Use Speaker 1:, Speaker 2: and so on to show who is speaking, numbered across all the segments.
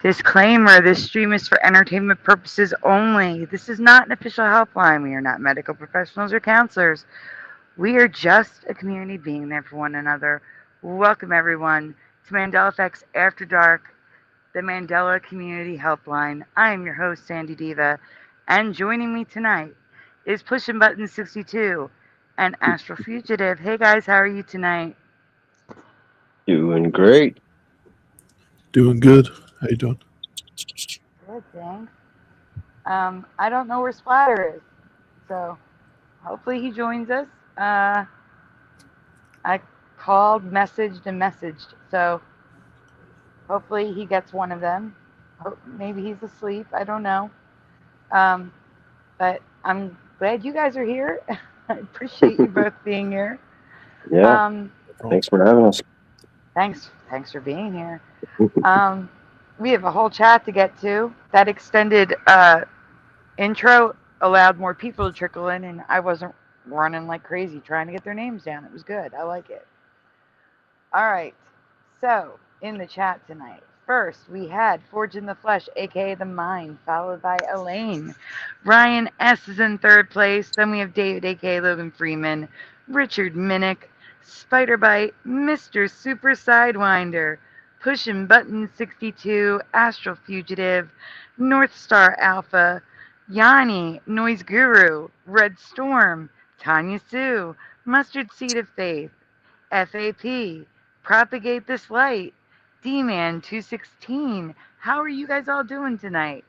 Speaker 1: Disclaimer, this stream is for entertainment purposes only. This is not an official helpline. We are not medical professionals or counselors. We are just a community being there for one another. Welcome, everyone, to Mandela Effects After Dark, the Mandela Community Helpline. I am your host, Sandy Diva, and joining me tonight is Pushing Button 62 and Astral Fugitive. Hey, guys, how are you tonight?
Speaker 2: Doing great.
Speaker 3: Doing good. How you doing?
Speaker 1: Good, thanks. I don't know where Splatter is, so hopefully he joins us. I called, messaged, so hopefully he gets one of them. Maybe he's asleep. I don't know. But I'm glad you guys are here. I appreciate you both being here.
Speaker 2: Yeah. Thanks for having us.
Speaker 1: Thanks for being here. We have a whole chat to get to. That extended intro allowed more people to trickle in, and I wasn't running like crazy trying to get their names down. It was good. I like it. All right. So, in the chat tonight, first we had Forge in the Flesh, aka The Mind, followed by Elaine. Ryan S. is in third place. Then we have David, aka Logan Freeman, Richard Minnick, Spiderbite, Mr. Super Sidewinder, Pushing Button 62, Astral Fugitive, North Star Alpha, Yanni, Noise Guru, Red Storm, Tanya Sue, Mustard Seed of Faith, FAP, Propagate This Light, D-Man 216. How are you guys all doing tonight?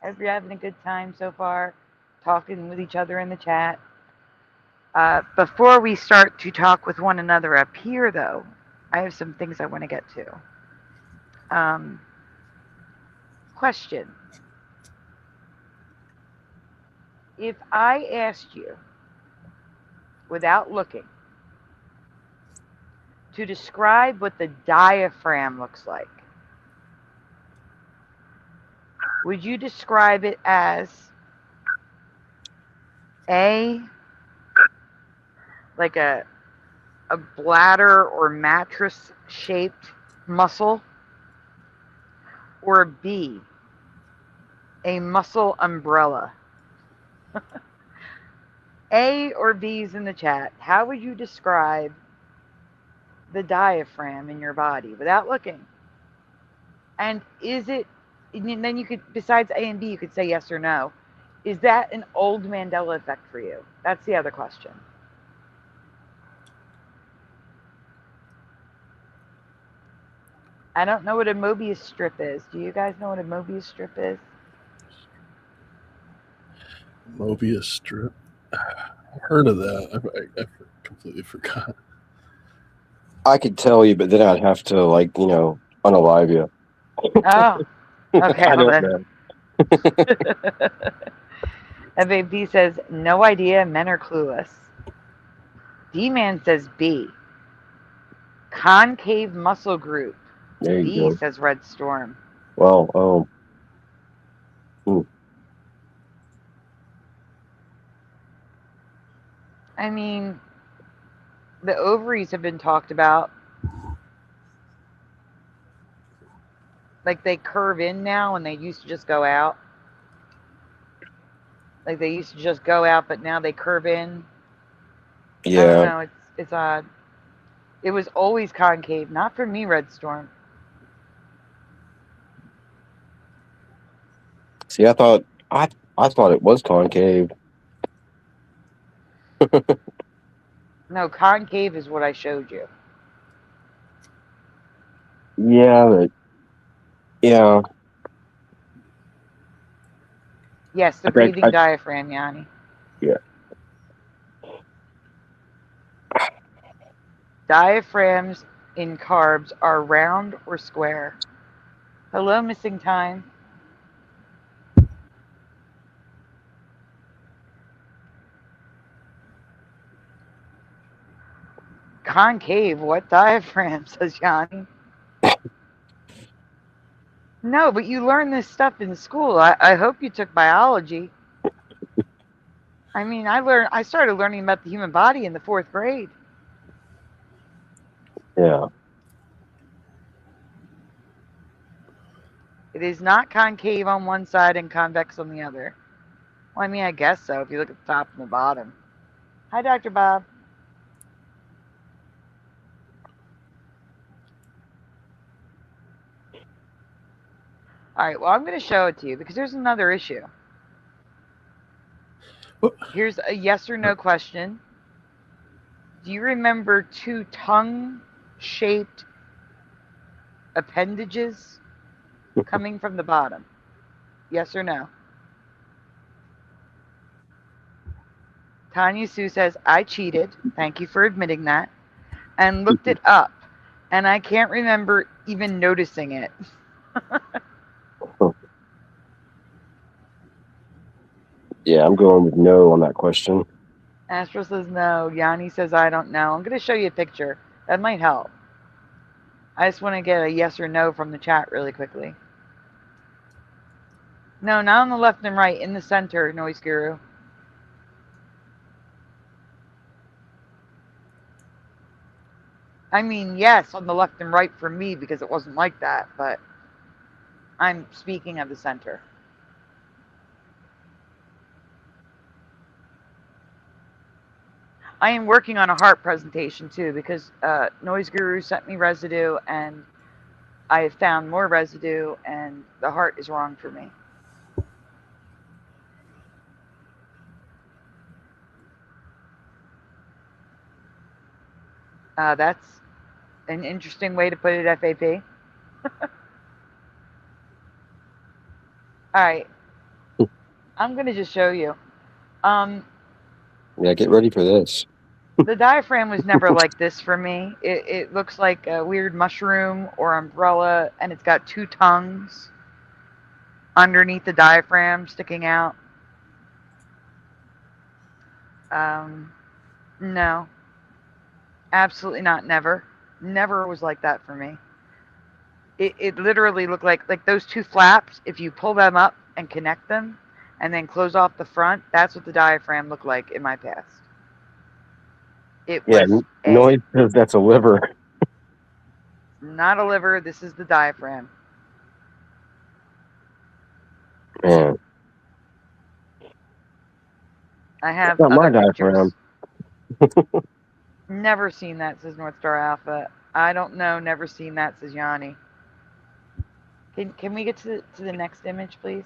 Speaker 1: Hope you're having a good time so far, talking with each other in the chat. Before we start to talk with one another up here, though, I have some things I want to get to. Question. If I asked you, without looking, to describe what the diaphragm looks like, would you describe it as like a bladder or mattress shaped muscle, or B, a muscle umbrella? A or B's in the chat. How would you describe the diaphragm in your body without looking? And is it, and then you could, besides A and B, you could say yes or no. Is that an old Mandela effect for you? That's the other question. I don't know what a Mobius strip is. Do you guys know what a Mobius strip is?
Speaker 3: Mobius strip. I've heard of that. I completely forgot.
Speaker 2: I could tell you, but then I'd have to, unalive you.
Speaker 1: Oh, okay.
Speaker 2: I
Speaker 1: Well
Speaker 2: don't
Speaker 1: then. FAP says, no idea. Men are clueless. D-Man says B. Concave muscle group.
Speaker 2: There you
Speaker 1: B,
Speaker 2: go.
Speaker 1: says Red Storm.
Speaker 2: Well,
Speaker 1: I mean, the ovaries have been talked about. Like they curve in now and they used to just go out. Like they used to just go out, but now they curve in.
Speaker 2: yeah.
Speaker 1: I don't know. It's odd. It was always concave. Not for me, Red Storm.
Speaker 2: See, I thought it was concave.
Speaker 1: No, concave is what I showed you.
Speaker 2: Yeah, but yeah.
Speaker 1: Yes, the breathing diaphragm, Yanni.
Speaker 2: Yeah.
Speaker 1: Diaphragms in carbs are round or square. Hello, missing time. Concave? What diaphragm? Says Yanni. No, but you learn this stuff in school. I hope you took biology. I mean, I started learning about the human body in the 4th grade.
Speaker 2: Yeah.
Speaker 1: It is not concave on one side and convex on the other. Well, I mean, I guess so if you look at the top and the bottom. Hi, Dr. Bob. All right, well, I'm going to show it to you because there's another issue. Here's a yes or no question. Do you remember two tongue-shaped appendages coming from the bottom? Yes or no? Tanya Sue says, I cheated. Thank you for admitting that. And looked it up. And I can't remember even noticing it.
Speaker 2: Yeah, I'm going with no on that question.
Speaker 1: Astro says no. Yanni says I don't know. I'm going to show you a picture. That might help. I just want to get a yes or no from the chat really quickly. No, not on the left and right. In the center, Noise Guru. I mean, yes, on the left and right for me because it wasn't like that, but I'm speaking of the center. I am working on a heart presentation too because Noise Guru sent me residue and I have found more residue and the heart is wrong for me. That's an interesting way to put it, FAP. All right. I'm going to just show you.
Speaker 2: Yeah, get ready for this.
Speaker 1: The diaphragm was never like this for me. It looks like a weird mushroom or umbrella, and it's got two tongues underneath the diaphragm sticking out. No. Absolutely not. Never. Never was like that for me. It literally looked like those two flaps, if you pull them up and connect them and then close off the front, that's what the diaphragm looked like in my past. It
Speaker 2: Yeah,
Speaker 1: was
Speaker 2: noise says that's a liver.
Speaker 1: not a liver. This is the diaphragm.
Speaker 2: Man,
Speaker 1: I have
Speaker 2: that's not my
Speaker 1: other pictures.
Speaker 2: diaphragm.
Speaker 1: Never seen that, says North Star Alpha. I don't know. Never seen that, says Yanni. Can we get to the next image, please?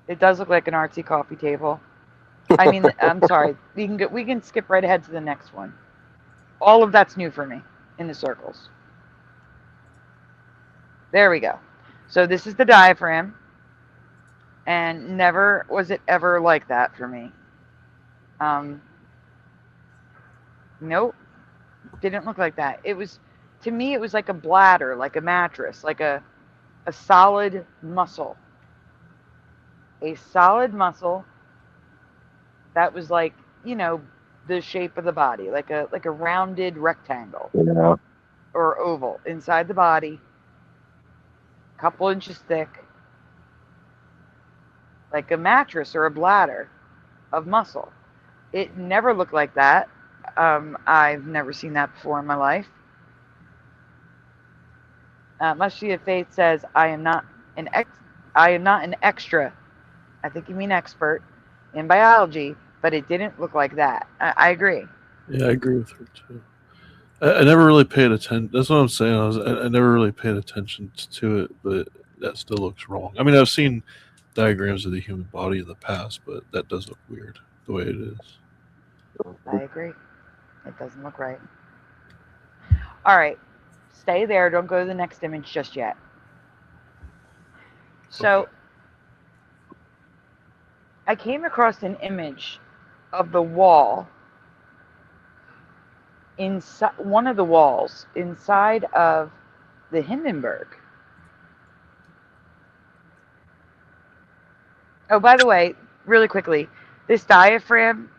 Speaker 1: It does look like an artsy coffee table. I mean, I'm sorry. We can skip right ahead to the next one. All of that's new for me in the circles. There we go. So this is the diaphragm, and never was it ever like that for me. Nope, didn't look like that. It was, to me, it was like a bladder, like a mattress, like a solid muscle. A solid muscle that was like, the shape of the body, like a rounded rectangle
Speaker 2: Yeah.
Speaker 1: or oval inside the body, a couple inches thick, like a mattress or a bladder of muscle. It never looked like that. I've never seen that before in my life. Mushy of Faith says, I am not an extra. I think you mean expert in biology, but it didn't look like that. I agree.
Speaker 3: Yeah, I agree with her too. I never really paid attention. That's what I'm saying. I never really paid attention to it, but that still looks wrong. I mean, I've seen diagrams of the human body in the past, but that does look weird the way it is.
Speaker 1: I agree. It doesn't look right. All right. Stay there. Don't go to the next image just yet. So,
Speaker 3: Okay.
Speaker 1: I came across an image of the wall inside one of the walls inside of the Hindenburg. Oh, by the way, really quickly, this diaphragm,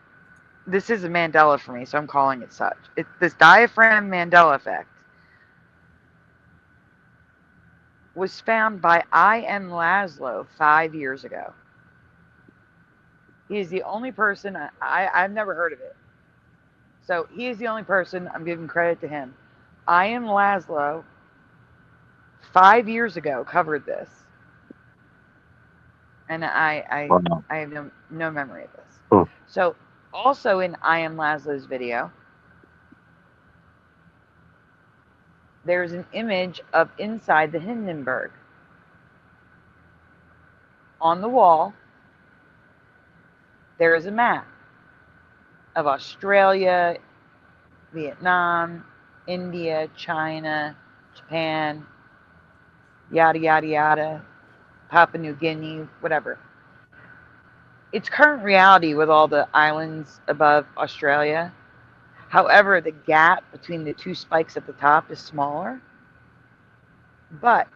Speaker 1: this is a Mandela for me, so I'm calling it such. This diaphragm Mandela effect was found by I.M. Laszlo 5 years ago. He is the only person, I've never heard of it. So he is the only person, I'm giving credit to him. I.M. Laszlo 5 years ago covered this, and
Speaker 2: Wow.
Speaker 1: I have no memory of this.
Speaker 2: Hmm.
Speaker 1: So also in I Am Laszlo's video, there's an image of inside the Hindenburg. On the wall, there is a map of Australia, Vietnam, India, China, Japan, yada, yada, yada, Papua New Guinea, whatever. It's current reality with all the islands above Australia. However, the gap between the two spikes at the top is smaller. But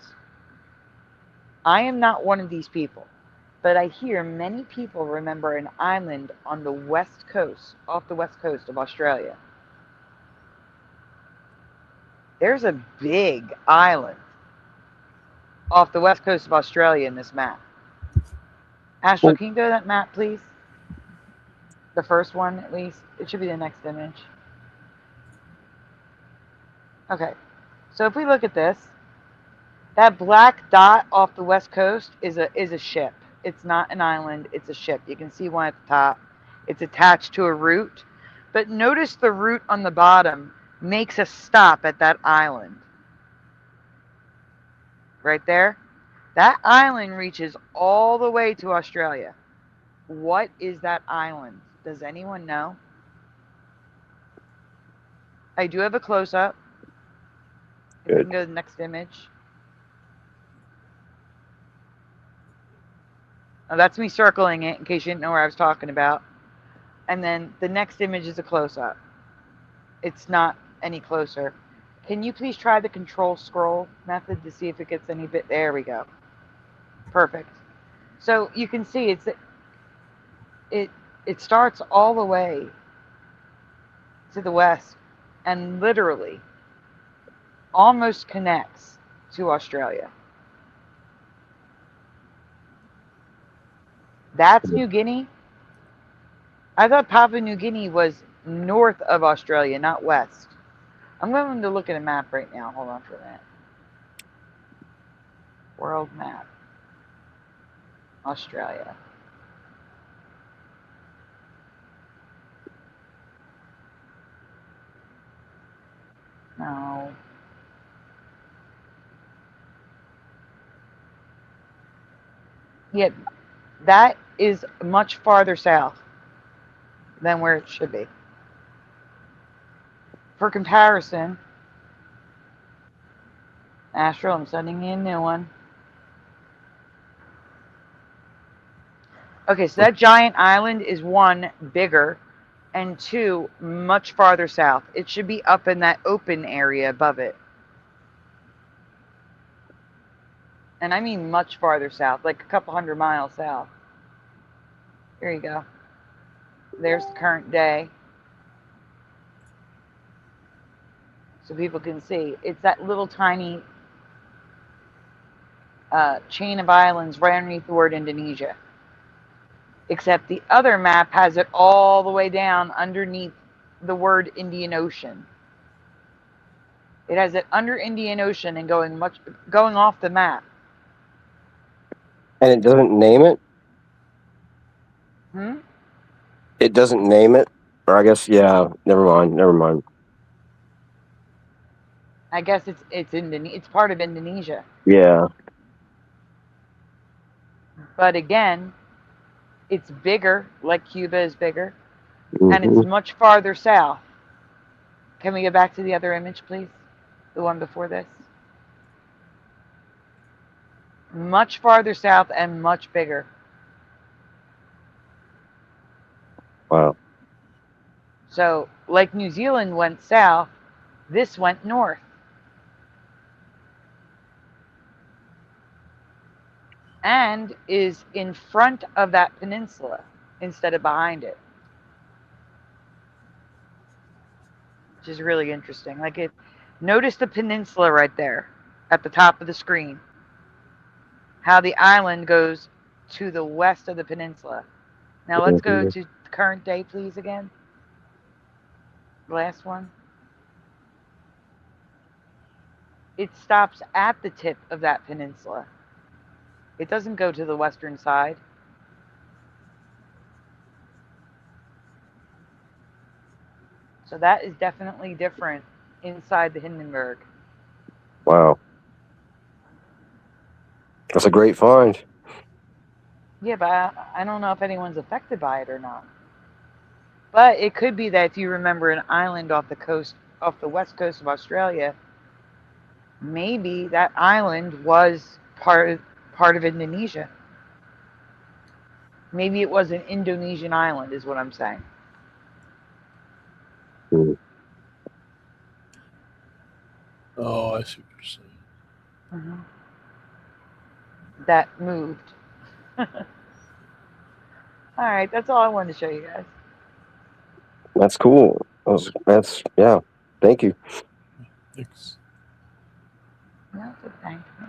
Speaker 1: I am not one of these people. But I hear many people remember an island on the west coast, off the west coast of Australia. There's a big island off the west coast of Australia in this map. Astral, can you go to that map, please? The first one, at least. It should be the next image. Okay. So if we look at this, that black dot off the west coast is a ship. It's not an island, it's a ship. You can see one at the top. It's attached to a route. But notice the route on the bottom makes a stop at that island. Right there. That island reaches all the way to Australia. What is that island? Does anyone know? I do have a close-up. If we can go to the next image. Oh, that's me circling it in case you didn't know where I was talking about. And then the next image is a close-up. It's not any closer. Can you please try the control scroll method to see if it gets any bit? There we go. Perfect. So you can see it starts all the way to the west and literally almost connects to Australia. That's New Guinea. I thought Papua New Guinea was north of Australia, not west. I'm going to look at a map right now. Hold on for a minute. World map. Australia. No. Yet that is much farther south than where it should be. For comparison, Astral, I'm sending you a new one. Okay, so that giant island is one, bigger, and two, much farther south. It should be up in that open area above it. And I mean much farther south, like a couple 100 miles south. Here you go. There's the current day. So people can see. It's that little tiny chain of islands right underneath the word Indonesia. Except the other map has it all the way down underneath the word Indian Ocean. It has it under Indian Ocean and going off the map.
Speaker 2: And it doesn't name it? It doesn't name it? Or I guess, yeah, never mind.
Speaker 1: I guess it's part of Indonesia.
Speaker 2: Yeah.
Speaker 1: But again, it's bigger, like Cuba is bigger,
Speaker 2: Mm-hmm.
Speaker 1: and it's much farther south. Can we go back to the other image, please? The one before this? Much farther south and much bigger.
Speaker 2: Wow.
Speaker 1: So, like New Zealand went south, this went north. And is in front of that peninsula instead of behind it. Which is really interesting. Notice the peninsula right there at the top of the screen. How the island goes to the west of the peninsula. Now let's go to current day, please, again. The last one. it stops at the tip of that peninsula. It doesn't go to the western side. So that is definitely different inside the Hindenburg.
Speaker 2: Wow. That's a great find.
Speaker 1: Yeah, but I don't know if anyone's affected by it or not. But it could be that if you remember an island off the coast, off the west coast of Australia, maybe that island was part of Indonesia. Maybe it was an Indonesian island, is what I'm saying.
Speaker 2: Hmm.
Speaker 3: Oh, I see what you're saying.
Speaker 1: Mm-hmm. That moved. All right, that's all I wanted to show you guys.
Speaker 2: That's cool. That's yeah. Thank you.
Speaker 3: Thanks.
Speaker 1: No, so thank me.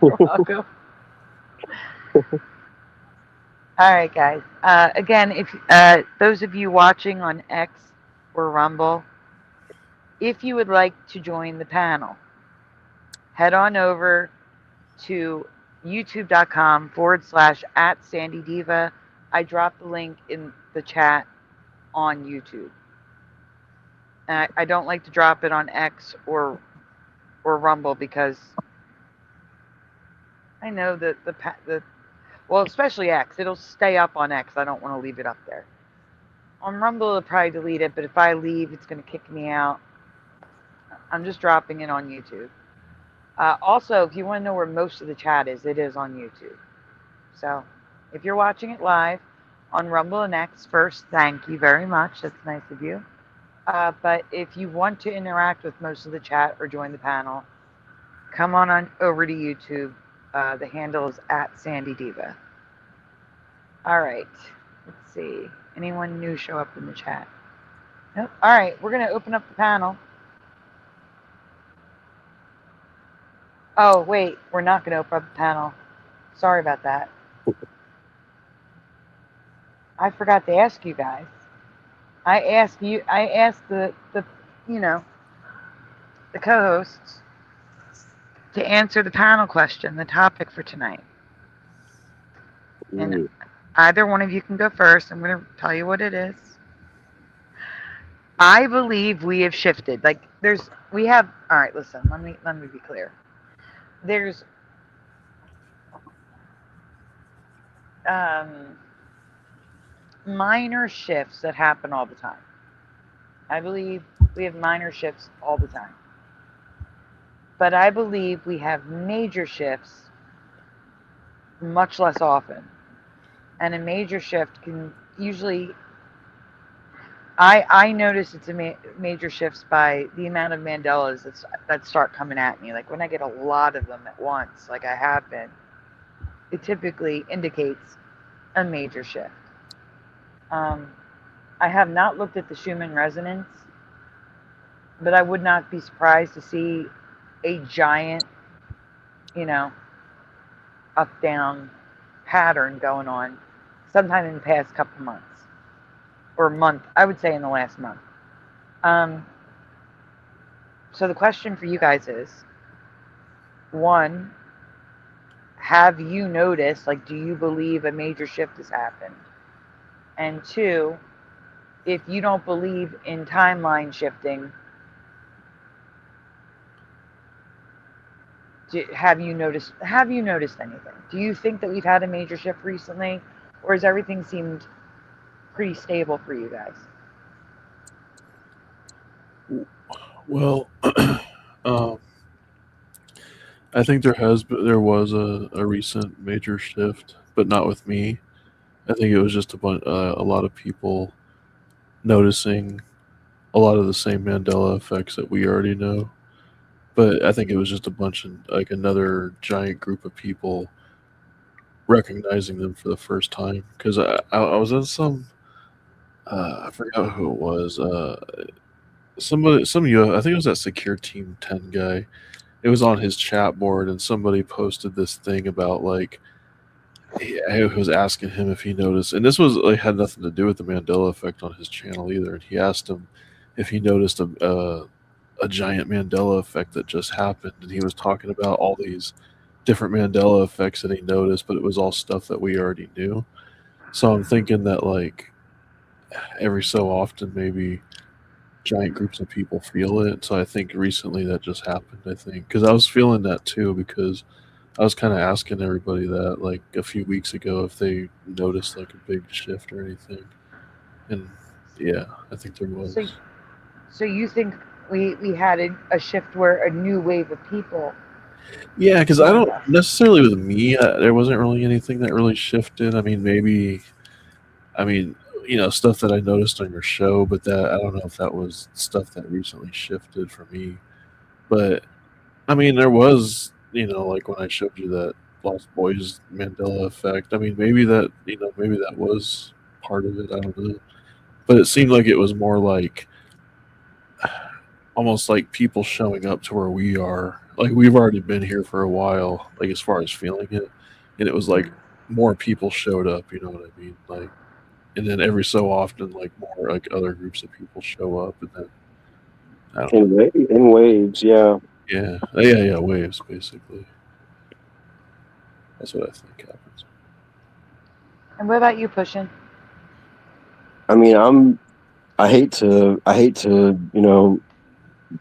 Speaker 1: You're welcome. All right, guys. Again, if those of you watching on X or Rumble, if you would like to join the panel, head on over to youtube.com/@SandyDiva. I dropped the link in the chat on YouTube. And I don't like to drop it on X or Rumble because I know that well, especially X, it'll stay up on X. I don't want to leave it up there. On Rumble, it'll probably delete it, but if I leave, it's going to kick me out. I'm just dropping it on YouTube. Also, if you want to know where most of the chat is, it is on YouTube. So, if you're watching it live on Rumble and X, first, thank you very much. That's nice of you. But if you want to interact with most of the chat or join the panel, come on over to YouTube. The handle is @SandyDiva. All right. Let's see. Anyone new show up in the chat? Nope. All right. We're going to open up the panel. Oh, wait. We're not going to open up the panel. Sorry about that. I forgot to ask you guys. I asked the the co-hosts to answer the panel question, the topic for tonight. And either one of you can go first. I'm going to tell you what it is. I believe we have shifted. All right, listen, let me be clear. There's minor shifts that happen all the time. I believe we have minor shifts all the time. But I believe we have major shifts much less often. And a major shift can usually, I notice it's a major shifts by the amount of Mandelas that start coming at me. Like when I get a lot of them at once, like I have been, it typically indicates a major shift. I have not looked at the Schumann resonance, but I would not be surprised to see a giant, up-down pattern going on sometime in the past couple months. Or month, I would say in the last month. So the question for you guys is, one, have you noticed, do you believe a major shift has happened? And two, if you don't believe in timeline shifting, have you noticed anything? Do you think that we've had a major shift recently, or has everything seemed pretty stable for you guys?
Speaker 3: Well, I think there was a recent major shift, but not with me. I think it was just a lot of people noticing a lot of the same Mandela effects that we already know. But I think it was just a bunch of another giant group of people recognizing them for the first time. Because I was in some, I forgot who it was. Some I think it was that Secure Team 10 guy. It was on his chat board, and somebody posted this thing about I was asking him if he noticed, and this was had nothing to do with the Mandela effect on his channel either. And he asked him if he noticed a a giant Mandela effect that just happened, and he was talking about all these different Mandela effects that he noticed, but it was all stuff that we already knew. So I'm thinking that like every so often maybe giant groups of people feel it. So I think recently that just happened. I think because I was feeling that too because I was kind of asking everybody that like a few weeks ago if they noticed like a big shift or anything, and yeah, I think there
Speaker 1: So,
Speaker 3: was.
Speaker 1: so you think we had a shift where a new wave of people
Speaker 3: Yeah, because I
Speaker 1: joined
Speaker 3: don't
Speaker 1: us?
Speaker 3: necessarily with me. There wasn't really anything that really shifted. I mean, maybe I mean, stuff that I noticed on your show, but that I don't know if that was stuff that recently shifted for me. But I mean, there was, like when I showed you that Lost Boys Mandela effect. I mean, maybe that was part of it. I don't know. But it seemed like it was more like almost like people showing up to where we are. Like we've already been here for a while, like as far as feeling it. And it was like more people showed up, you know what I mean? Like, and then every so often, like more like other groups of people show up, and then I don't know.
Speaker 2: In waves, yeah.
Speaker 3: Yeah, waves basically. That's what I think happens.
Speaker 1: And what about you, pushing?
Speaker 2: I mean, I hate to,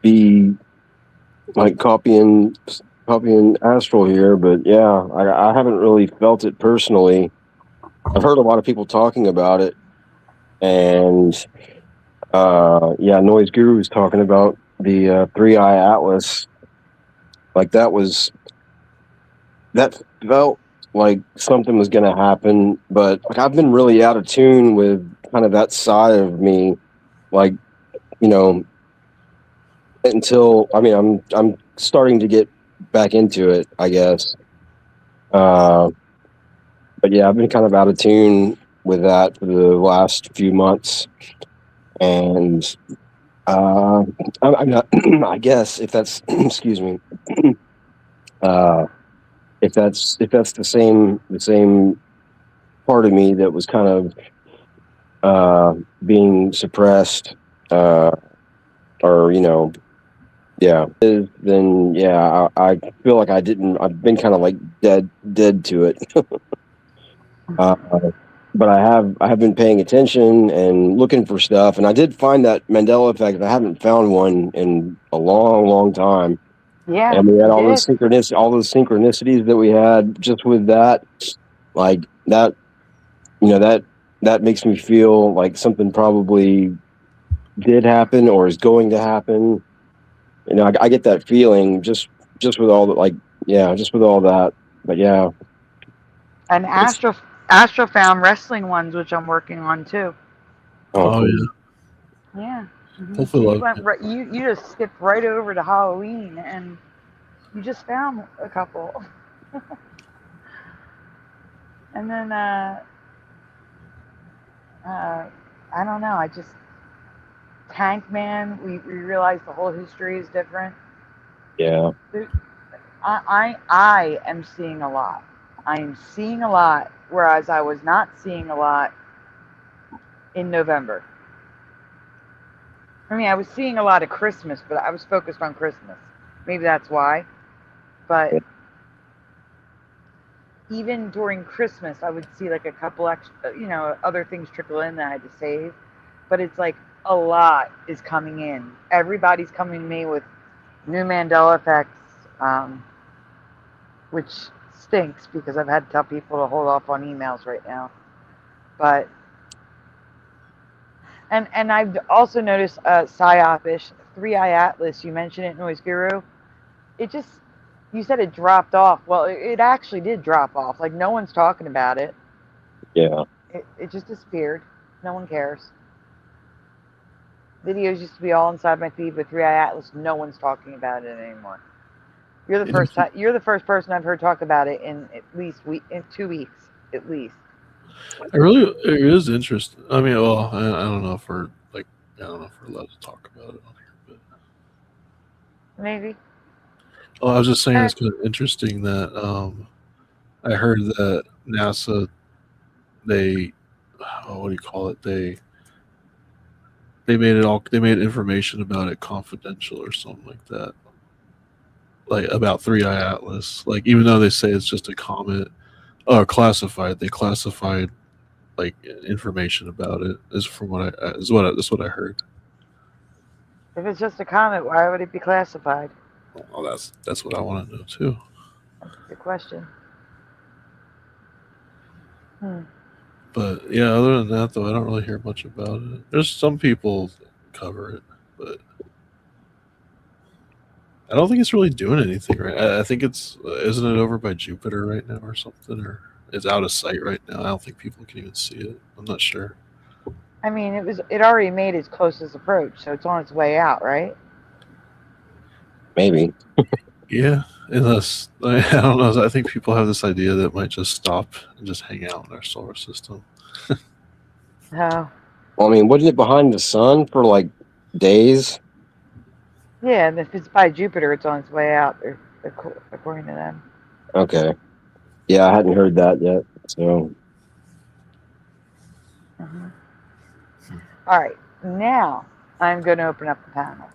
Speaker 2: be like copying Astral here, but yeah, I haven't really felt it personally. I've heard a lot of people talking about it, and yeah, Noise Guru was talking about the Three Eye Atlas. Like that felt like something was going to happen, but like I've been really out of tune with kind of that side of me, like you know, until I mean I'm starting to get back into it, I guess. Uh, but yeah, I've been kind of out of tune with that for the last few months, and uh, I'm not. I guess if that's excuse me, uh, if that's the same part of me that was kind of being suppressed, uh, or yeah, then yeah, I feel like I didn't. I've been kind of like dead to it. uh, but I have been paying attention and looking for stuff, and I did find that Mandela effect. I haven't found one in a long time,
Speaker 1: Yeah,
Speaker 2: and we had
Speaker 1: you did.
Speaker 2: all those synchronicities that we had just with that, like that. That makes me feel like something probably did happen or is going to happen. I get that feeling just with all the like, yeah, just with all that. But yeah,
Speaker 1: And
Speaker 2: it's
Speaker 1: Astro found wrestling ones, which I'm working on too.
Speaker 2: oh
Speaker 3: Oh yeah,
Speaker 2: cool.
Speaker 1: Yeah. So
Speaker 3: hopefully,
Speaker 1: you went right. You just skipped right over to Halloween, and you just found a couple. And then uh, I don't know. I just Tank Man. We realized the whole history is different.
Speaker 2: Yeah,
Speaker 1: I am seeing a lot. I am seeing a lot, whereas I was not seeing a lot in November. I mean, I was seeing a lot of Christmas, but I was focused on Christmas. Maybe that's why. But
Speaker 2: yeah,
Speaker 1: even during Christmas, I would see like a couple extra, other things trickle in that I had to save. But it's like a lot is coming in. Everybody's coming to me with new Mandela effects, which stinks because I've had to tell people to hold off on emails right now. But and I've also noticed psyopish Three Eye Atlas. You mentioned it, Noise Guru. It just you said it dropped off. Well, it actually did drop off. Like no one's talking about it.
Speaker 2: yeah.
Speaker 1: It just disappeared. No one cares. Videos used to be all inside my feed with Three Eye Atlas. No one's talking about it anymore. You're the
Speaker 3: you know,
Speaker 1: first time. You're the first person I've heard talk about it in at least in 2 weeks at least.
Speaker 3: it is interesting. I mean, well, I don't know if we're like, I don't know if we're allowed to talk about it on here, but
Speaker 1: Maybe.
Speaker 3: oh, I was just saying
Speaker 1: Uh,
Speaker 3: it's kind of interesting that I heard that NASA they, oh, what do you call it? they made information about it confidential or something like that. Like about 3i Atlas. Like even though they say it's just a comet classified, they classified like information about it that's what I heard.
Speaker 1: If it's just a comet, why would it be classified?
Speaker 3: Well, that's what I want to know too.
Speaker 1: That's a good question.
Speaker 3: But yeah, other than that though, I don't really hear much about it. There's some people cover it, but I don't think it's really doing anything right. I think isn't it over by Jupiter right now or something, or it's out of sight right now. I don't think people can even see it. I'm not sure.
Speaker 1: I mean, it already made its closest approach, so it's on its way out, right?
Speaker 2: Maybe.
Speaker 3: Yeah, unless I don't know. I think people have this idea that it might just stop and just hang out in our solar system.
Speaker 1: Oh.
Speaker 2: Well, I mean, wasn't it behind the sun for like days?
Speaker 1: Yeah, and if it's by Jupiter, it's on its way out, according to them.
Speaker 2: Okay. Yeah, I hadn't heard that yet. So.
Speaker 1: All right, now I'm going to open up the panel.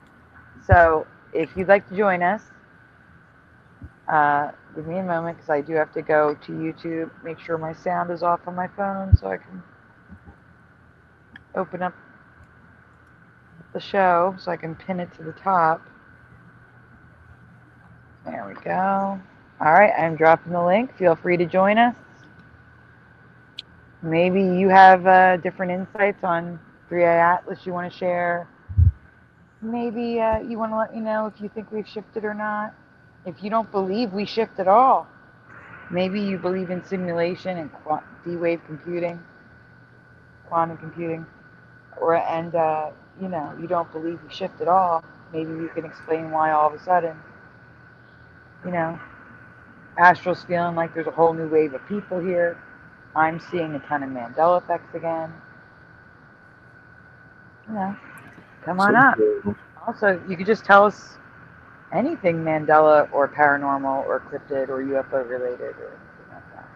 Speaker 1: So if you'd like to join us, give me a moment because I do have to go to YouTube, make sure my sound is off on my phone so I can open up the show so I can pin it to the top. There we go. All right, I'm dropping the link. Feel free to join us. Maybe you have different insights on 3i Atlas you want to share. Maybe you want to let me know if you think we've shifted or not. If you don't believe we shift at all, maybe you believe in simulation and D-wave computing, quantum computing, and you don't believe we shift at all. Maybe you can explain why all of a sudden, astral's feeling like there's a whole new wave of people here. I'm seeing a ton of Mandela effects again. Come on up. Also, you could just tell us anything Mandela or paranormal or cryptid or UFO related or anything like that.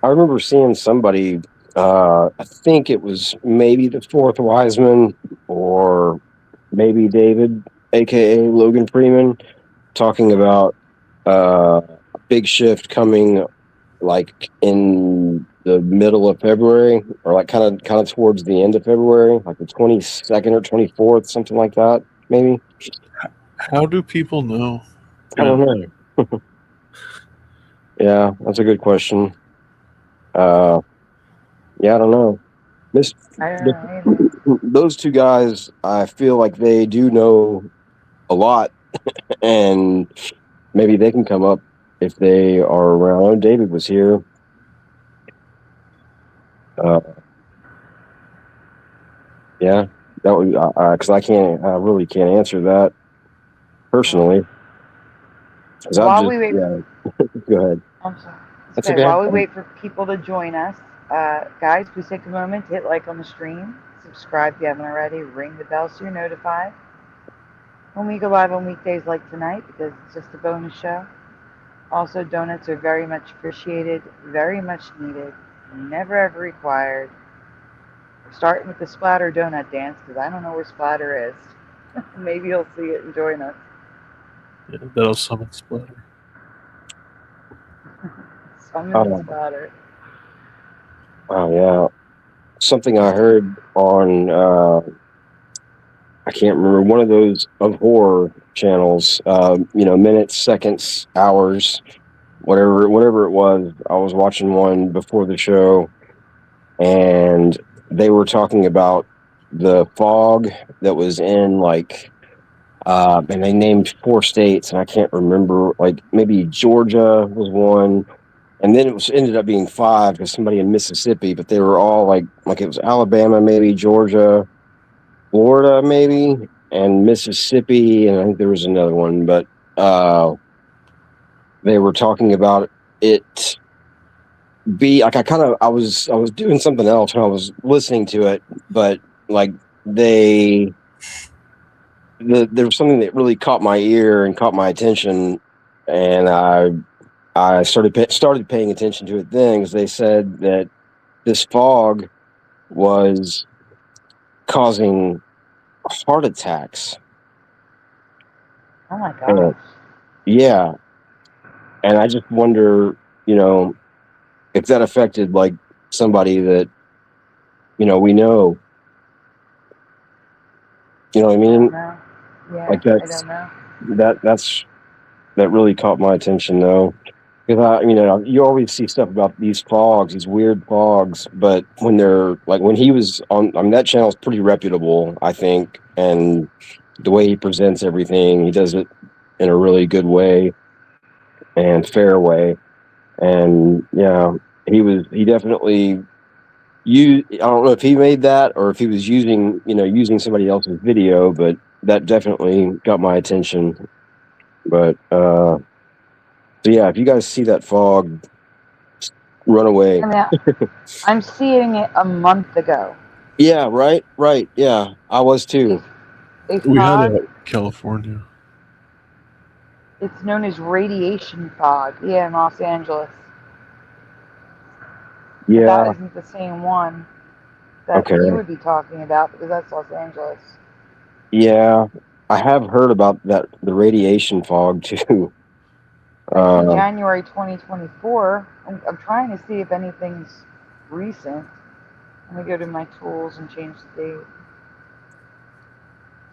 Speaker 2: I remember seeing somebody, I think it was maybe the fourth Wiseman or maybe David, aka Logan Freeman, talking about a big shift coming like in the middle of February, or like kind of towards the end of February, like the 22nd or 24th, something like that, maybe.
Speaker 3: How do people know?
Speaker 2: I don't know. Yeah, that's a good question. Yeah, I don't know. Those two guys, I feel like they do know a lot, and maybe they can come up if they are around. David was here. Yeah, that would because I really can't answer that personally.
Speaker 1: While we wait,
Speaker 2: go ahead.
Speaker 1: I'm sorry.
Speaker 2: That's okay.
Speaker 1: While we wait for people to join us, guys, please take a moment to hit like on the stream, subscribe if you haven't already, ring the bell so you're notified when we go live on weekdays like tonight, because it's just a bonus show. Also, donuts are very much appreciated, very much needed, never ever required. We're starting with the splatter donut dance because I don't know where splatter is. Maybe you'll see it and join us.
Speaker 3: Yeah, that'll summon splatter.
Speaker 1: Summon splatter.
Speaker 2: Oh yeah, something I heard on I can't remember, one of those of horror channels. Minutes, seconds, hours, whatever it was. I was watching one before the show, and they were talking about the fog that was in and they named 4 states, and I can't remember, like maybe Georgia was one, and then it ended up being 5 because somebody in Mississippi, but they were all like it was Alabama, maybe Georgia, Florida, maybe, and Mississippi, and I think there was another one, but they were talking about it be like I was doing something else and I was listening to it, but like there was something that really caught my ear and caught my attention, and I started paying attention to it then, because they said that this fog was causing heart attacks.
Speaker 1: Oh my
Speaker 2: And,
Speaker 1: gosh.
Speaker 2: yeah. And I just wonder, if that affected like somebody that, we know. You know what I
Speaker 1: I
Speaker 2: mean?
Speaker 1: don't know. Yeah,
Speaker 2: Like
Speaker 1: I don't know.
Speaker 2: that really caught my attention though. Because you always see stuff about these fogs, these weird fogs, but when they're like when he was on, that channel's pretty reputable, I think, and the way he presents everything, he does it in a really good way and fair way. And yeah, he definitely I don't know if he made that or if he was using somebody else's video, but that definitely got my attention. But so yeah, if you guys see that fog, run away.
Speaker 1: I mean, I'm seeing it a month ago.
Speaker 2: Yeah, right. Yeah, I was too.
Speaker 1: A
Speaker 3: We had
Speaker 1: fog.
Speaker 3: it in California.
Speaker 1: It's known as radiation fog. Yeah, in Los Angeles. But that
Speaker 2: Yeah.
Speaker 1: isn't the same one that
Speaker 2: Okay.
Speaker 1: you would be talking about because that's Los Angeles.
Speaker 2: Yeah, I have heard about that, the radiation fog too.
Speaker 1: I see January 2024. I'm trying to see if anything's recent. Let me go to my tools and change the date.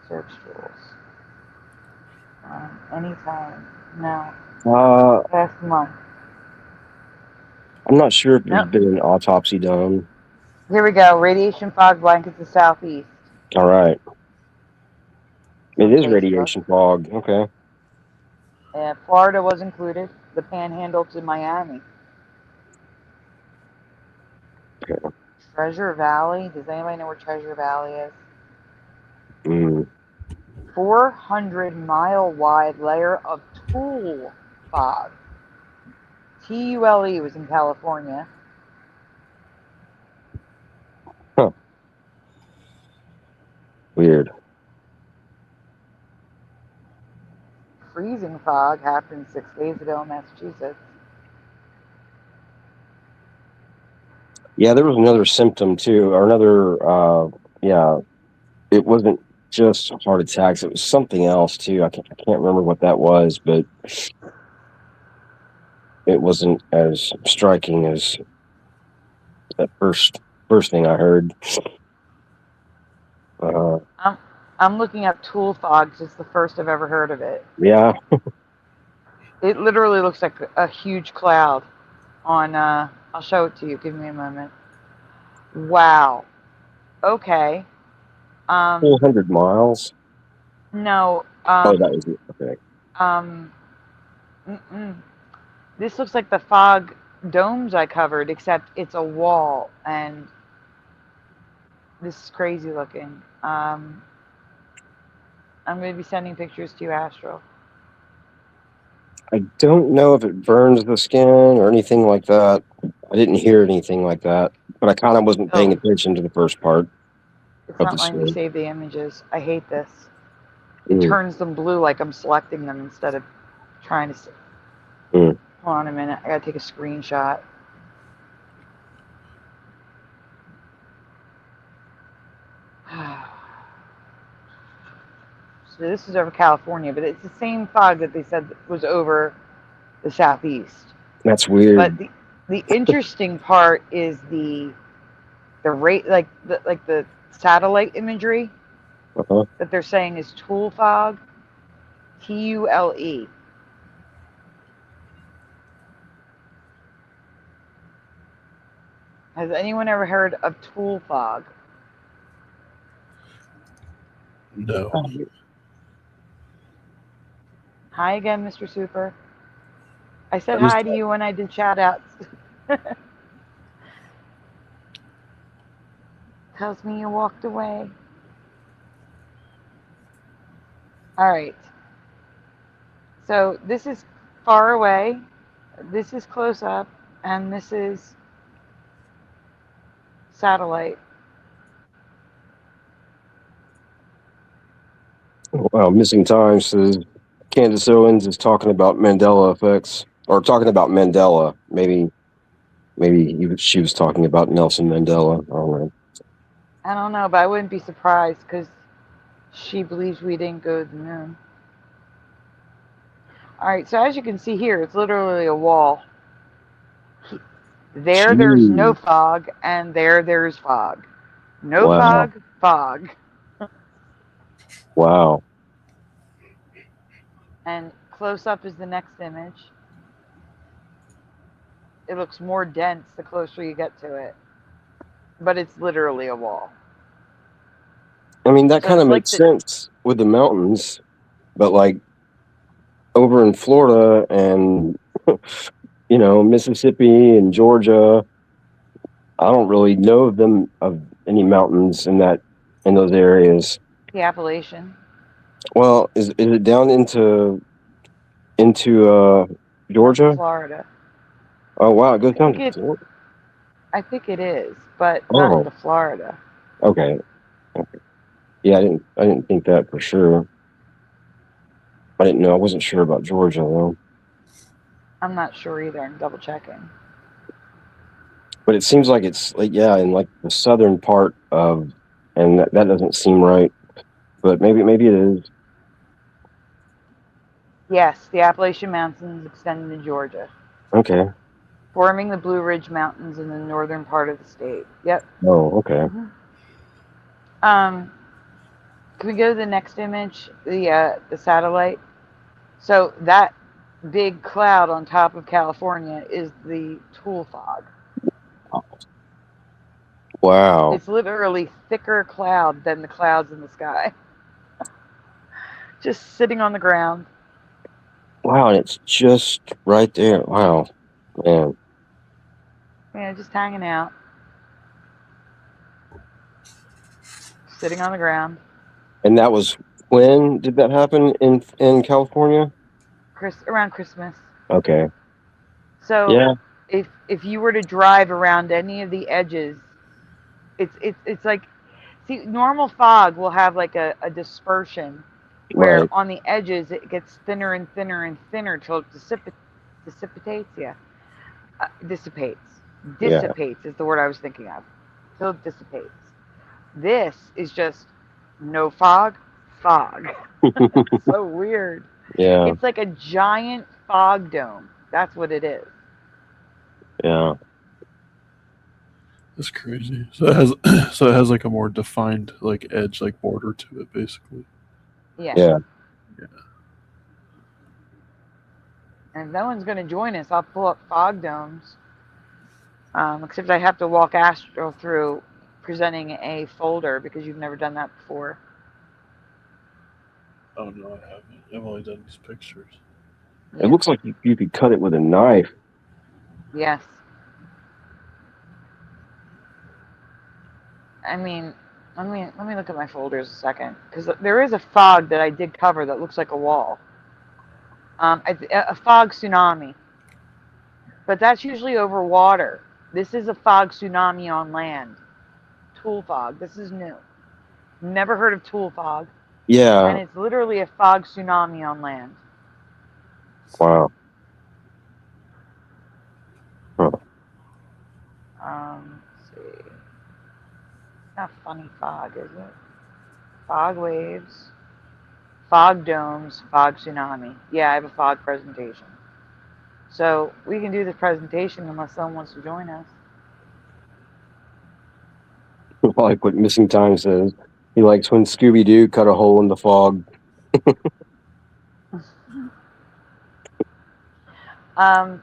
Speaker 1: Search tools. Anytime. No. Past month.
Speaker 2: I'm not sure if there's
Speaker 1: Nope.
Speaker 2: been an autopsy done.
Speaker 1: Here we go. Radiation fog blankets the southeast.
Speaker 2: All right.
Speaker 1: It's on
Speaker 2: It is
Speaker 1: Facebook.
Speaker 2: radiation fog. Okay.
Speaker 1: Florida was included. The Panhandle to Miami.
Speaker 2: Okay.
Speaker 1: Treasure Valley. Does anybody know where Treasure Valley is?
Speaker 2: Mm.
Speaker 1: 400-mile wide layer of Tule fog. TULE was in California.
Speaker 2: Huh. Weird.
Speaker 1: Freezing fog happened 6 days ago in Massachusetts.
Speaker 2: Yeah, there was another symptom too, or another. Yeah, it wasn't just heart attacks; it was something else too. I can't remember what that was, but it wasn't as striking as that first thing I heard.
Speaker 1: I'm looking up Tule fog. It's the first I've ever heard of it.
Speaker 2: Yeah.
Speaker 1: It literally looks like a huge cloud on, I'll show it to you. Give me a moment. Wow. Okay.
Speaker 2: 400 miles.
Speaker 1: No.
Speaker 2: Oh, that was it. Okay.
Speaker 1: This looks like the fog domes I covered, except it's a wall, and this is crazy looking. I'm going to be sending pictures to you, Astral.
Speaker 2: I don't know if it burns the skin or anything like that. I didn't hear anything like that, but I kind of wasn't paying attention to the first part
Speaker 1: It's
Speaker 2: of
Speaker 1: not
Speaker 2: the
Speaker 1: letting me
Speaker 2: story.
Speaker 1: save the images. I hate this. It turns them blue like I'm selecting them instead of trying to. Hold on a minute. I gotta take a screenshot. So this is over California, but it's the same fog that they said was over the southeast.
Speaker 2: That's weird.
Speaker 1: But the interesting part is the rate, like the satellite imagery that they're saying is Tule fog, TULE. Has anyone ever heard of Tule fog?
Speaker 3: No.
Speaker 1: Hi again, Mr. Super. I said hi to you when I did shout outs. Tells me you walked away. All right. So this is far away, this is close up, and this is satellite.
Speaker 2: Wow, Missing Time says Candace Owens is talking about Mandela effects, or talking about Mandela. Maybe she was talking about Nelson Mandela. I don't know.
Speaker 1: I don't know, but I wouldn't be surprised because she believes we didn't go to the moon. All right, so as you can see here, it's literally a wall. There's no
Speaker 2: Gee,
Speaker 1: fog, and there's fog. No
Speaker 2: wow,
Speaker 1: fog, fog.
Speaker 2: wow.
Speaker 1: And close up is the next image. It looks more dense the closer you get to it, but it's literally a wall.
Speaker 2: I mean, that
Speaker 1: So
Speaker 2: kind of
Speaker 1: it's like
Speaker 2: makes
Speaker 1: the
Speaker 2: sense with the mountains, but like over in Florida and Mississippi and Georgia, I don't really know them of any mountains in those areas.
Speaker 1: Appalachian,
Speaker 2: Well, is it down into
Speaker 1: up to
Speaker 2: Georgia?
Speaker 1: Florida.
Speaker 2: Oh wow, it goes
Speaker 1: I
Speaker 2: down
Speaker 1: think
Speaker 2: to
Speaker 1: it.
Speaker 2: Florida.
Speaker 1: I think it is, but not
Speaker 2: Oh,
Speaker 1: into Florida.
Speaker 2: okay. Okay. Yeah, I didn't think that for sure. I didn't know. I wasn't sure about Georgia though.
Speaker 1: I'm not sure either. I'm double checking.
Speaker 2: But it seems like it's like yeah, in like the southern part of, and that doesn't seem right. But maybe it is.
Speaker 1: Yes, the Appalachian Mountains extend into Georgia,
Speaker 2: Okay.
Speaker 1: forming the Blue Ridge Mountains in the northern part of the state. Yep.
Speaker 2: Oh, okay.
Speaker 1: hmm Um, can we go to the next image? The satellite. So that big cloud on top of California is the Tool fog.
Speaker 2: Wow.
Speaker 1: It's literally thicker cloud than the clouds in the sky, just sitting on the ground.
Speaker 2: Wow, and it's just right there. Wow, man.
Speaker 1: Yeah, just hanging out, sitting on the ground.
Speaker 2: And that was when did that happen in California?
Speaker 1: Around Christmas.
Speaker 2: Okay.
Speaker 1: So
Speaker 2: Yeah.
Speaker 1: if you were to drive around any of the edges, it's like, see, normal fog will have like a dispersion where
Speaker 2: Right.
Speaker 1: on the edges it gets thinner and thinner and thinner till it dissipates. Yeah, dissipates.
Speaker 2: Yeah.
Speaker 1: Dissipates is the word I was thinking of. Till it dissipates. This is just no fog, fog. So weird.
Speaker 2: Yeah.
Speaker 1: It's like a giant fog dome. That's what it is.
Speaker 2: Yeah.
Speaker 3: That's crazy. So it has so it has like a more defined like edge, like border to it, basically.
Speaker 1: Yes.
Speaker 2: Yeah.
Speaker 3: Yeah.
Speaker 1: And if no one's going to join us, I'll pull up fog domes. Except I have to walk Astral through presenting a folder because you've never done that before.
Speaker 3: Oh no, I haven't. I've only done these pictures.
Speaker 2: It
Speaker 1: Yeah.
Speaker 2: looks like you could cut it with a knife.
Speaker 1: Yes. I mean, let me look at my folders a second because there is a fog that I did cover that looks like a wall. A fog tsunami, but that's usually over water. This is a fog tsunami on land. Tool fog. This is new. Never heard of tool fog, and
Speaker 2: Yeah.
Speaker 1: it's literally a fog tsunami on land.
Speaker 2: Wow. Huh.
Speaker 1: Let's see. Not funny fog, is it? Fog waves, fog domes, fog tsunami. Yeah, I have a fog presentation. So we can do the presentation unless someone wants to join us.
Speaker 2: Like what Missing Time says. He likes when Scooby Doo cut a hole in the fog.
Speaker 1: um,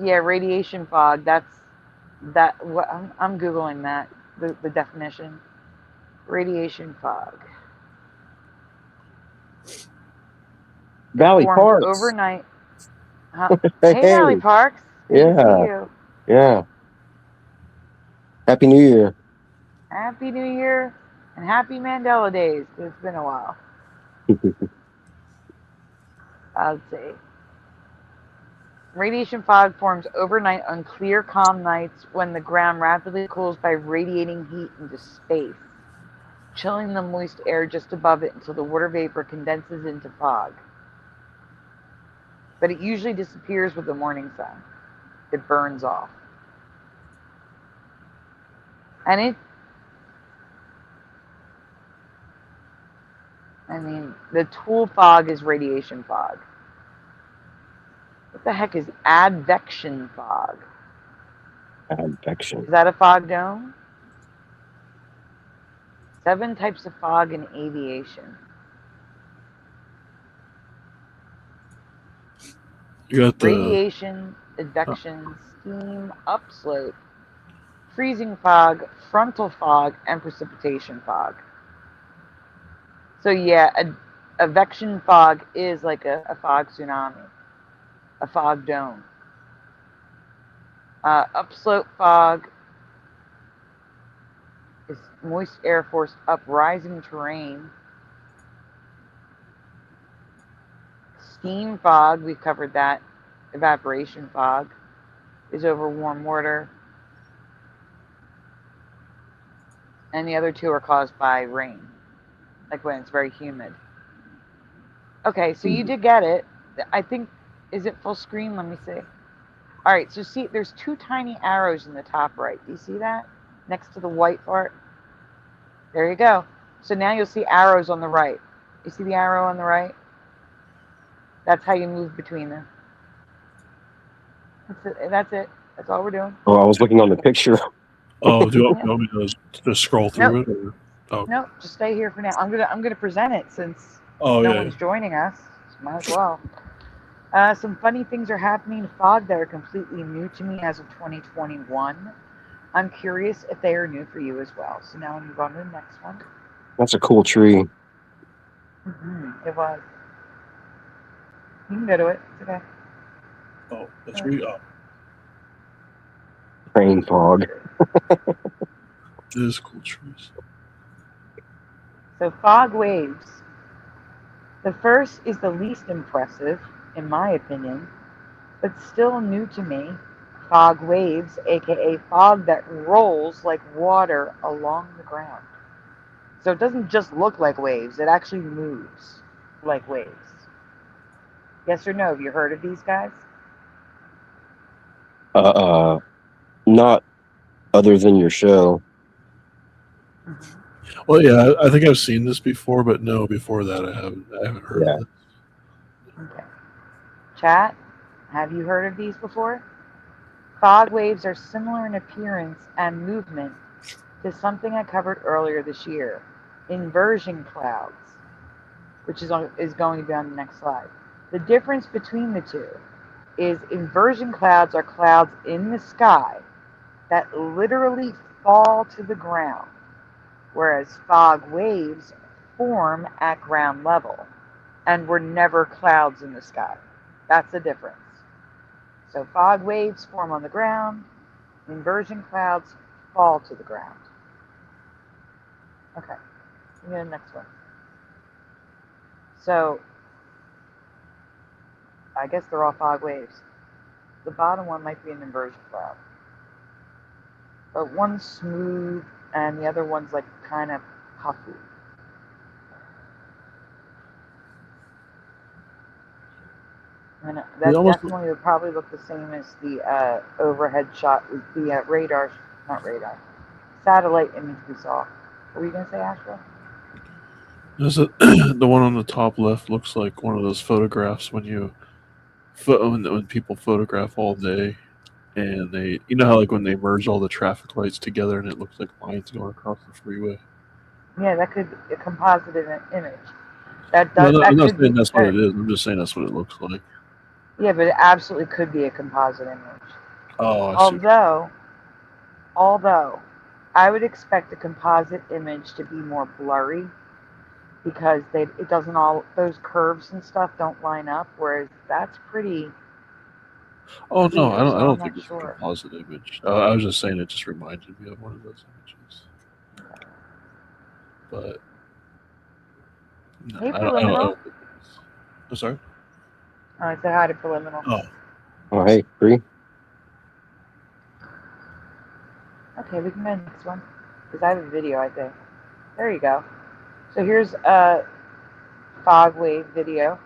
Speaker 1: yeah, radiation fog. That. What I'm googling that the definition. Radiation fog
Speaker 2: Valley
Speaker 1: forms
Speaker 2: Parks.
Speaker 1: overnight. Huh?
Speaker 2: Hey,
Speaker 1: Hey,
Speaker 2: hey.
Speaker 1: Valley Parks. Good to see
Speaker 2: Yeah.
Speaker 1: you.
Speaker 2: Yeah. Happy New Year.
Speaker 1: Happy New Year and happy Mandela days. It's been a while. Let's see. Radiation fog forms overnight on clear, calm nights when the ground rapidly cools by radiating heat into space, chilling the moist air just above it until the water vapor condenses into fog. But it usually disappears with the morning sun. It burns off. And the tool fog is radiation fog. What the heck is advection fog?
Speaker 2: Advection.
Speaker 1: Is that a fog dome? 7 types of fog in aviation.
Speaker 3: You got the
Speaker 1: Radiation, advection, steam, upslope, freezing fog, frontal fog, and precipitation fog. So yeah, advection fog is like a fog tsunami, a fog dome. Upslope fog is moist air force uprising terrain. Steam fog, we've covered that. Evaporation fog is over warm water. And the other 2 are caused by rain, like when it's very humid. Okay, so you did get it. I think, is it full screen? Let me see. All right, so see, there's 2 tiny arrows in the top right. Do you see that? Next to the white part? There you go. So now you'll see arrows on the right. You see the arrow on the right? That's how you move between them. That's it. That's all we're doing.
Speaker 2: Oh, I was looking on the picture.
Speaker 3: oh, do you want me to just scroll through
Speaker 1: Nope.
Speaker 3: it? Or? Oh.
Speaker 1: Nope, just stay here for now. I'm gonna present it since
Speaker 3: Oh
Speaker 1: no
Speaker 3: yeah.
Speaker 1: one's joining us. So might as well. Some funny things are happening in fog that are completely new to me as of 2021. I'm curious if they are new for you as well. So now we'll move on to the next one.
Speaker 2: That's a cool tree.
Speaker 1: It was. You can go to it. It's okay.
Speaker 3: Oh, that's really
Speaker 2: Rain fog.
Speaker 3: It is cool trees.
Speaker 1: So fog waves. The first is the least impressive, in my opinion, but still new to me. Fog waves, aka fog that rolls like water along the ground. So it doesn't just look like waves, it actually moves like waves. Yes or no? Have you heard of these guys?
Speaker 2: Not other than your show.
Speaker 3: Well, yeah, I think I've seen this before, but no, before that I haven't heard of it.
Speaker 1: Okay. Chat, have you heard of these before? Fog waves are similar in appearance and movement to something I covered earlier this year, inversion clouds, which is going to be on the next slide. The difference between the two is inversion clouds are clouds in the sky that literally fall to the ground, whereas fog waves form at ground level and were never clouds in the sky. That's the difference. So fog waves form on the ground, inversion clouds fall to the ground. Okay, we go to the next one. So I guess they're all fog waves. The bottom one might be an inversion cloud. But one's smooth and the other one's like kind of puffy. And that definitely would probably look the same as the overhead shot with the satellite image we saw. What were you going to say, Ashra?
Speaker 3: The one on the top left looks like one of those photographs when people photograph all day, and they, you know how like when they merge all the traffic lights together and it looks like lines going across the freeway.
Speaker 1: Yeah, that could be a composite image. That
Speaker 3: No,
Speaker 1: does.
Speaker 3: I'm not saying that's what it is. I'm just saying that's what it looks like.
Speaker 1: Yeah, but it absolutely could be a composite image.
Speaker 3: Oh, I see.
Speaker 1: Although, I would expect a composite image to be more blurry because it doesn't all those curves and stuff don't line up. Whereas that's pretty.
Speaker 3: Oh
Speaker 1: clear,
Speaker 3: no, I
Speaker 1: so
Speaker 3: don't think it's a composite image. I was just saying it just reminded me of one of those images. But no,
Speaker 1: Hey,
Speaker 3: I
Speaker 1: Preliminal.
Speaker 3: don't think it is. I'm sorry.
Speaker 1: Oh, I said hi to Preliminal.
Speaker 2: Oh, hey, free.
Speaker 1: Okay, we can go to the next one because I have a video, I think. There you go. So here's a fog wave video.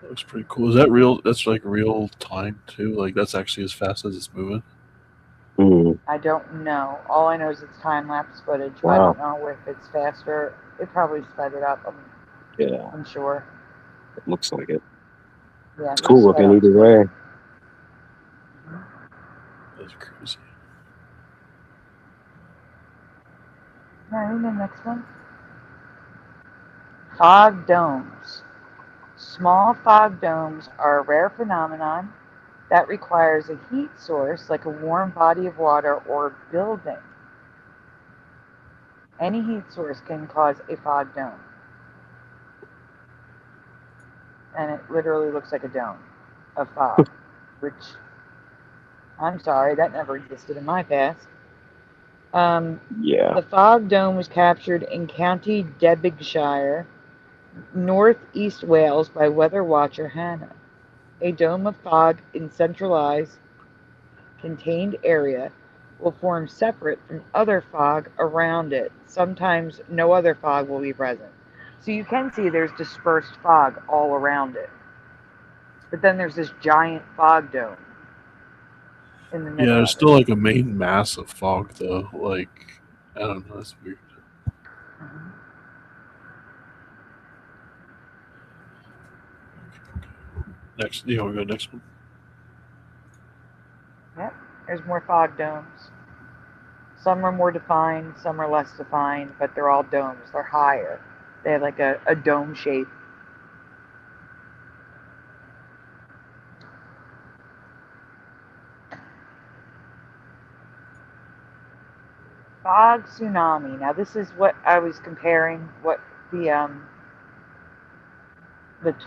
Speaker 3: That looks pretty cool. Is that real? That's like real time too. Like that's actually as fast as it's moving.
Speaker 2: Mm,
Speaker 1: I don't know. All I know is it's time lapse footage. I
Speaker 2: wow.
Speaker 1: don't know if it's faster. It probably sped it up.
Speaker 2: Yeah,
Speaker 1: I'm sure.
Speaker 2: it looks like it.
Speaker 1: Yeah,
Speaker 2: It's
Speaker 1: they're
Speaker 2: cool
Speaker 1: sped
Speaker 2: looking
Speaker 1: up
Speaker 2: either
Speaker 1: speed.
Speaker 2: way.
Speaker 3: That's crazy.
Speaker 1: All right, the next one. Fog domes. Small fog domes are a rare phenomenon that requires a heat source like a warm body of water or building. Any heat source can cause a fog dome. And it literally looks like a dome of fog, which I'm sorry, that never existed in my past.
Speaker 2: Yeah.
Speaker 1: The fog dome was captured in County Derbyshire, northeast Wales by weather watcher Hannah. A dome of fog in centralized, contained area will form separate from other fog around it. Sometimes no other fog will be present. So you can see there's dispersed fog all around it. But then there's this giant fog dome in the
Speaker 3: Yeah,
Speaker 1: middle
Speaker 3: there's
Speaker 1: of it.
Speaker 3: still like a main mass of fog though. Like I don't know. That's weird.
Speaker 1: Mhm.
Speaker 3: Next, you want to go next one?
Speaker 1: Yep, there's more fog domes. Some are more defined, some are less defined, but they're all domes. They're higher. They have like a dome shape. Fog tsunami. Now this is what I was comparing what the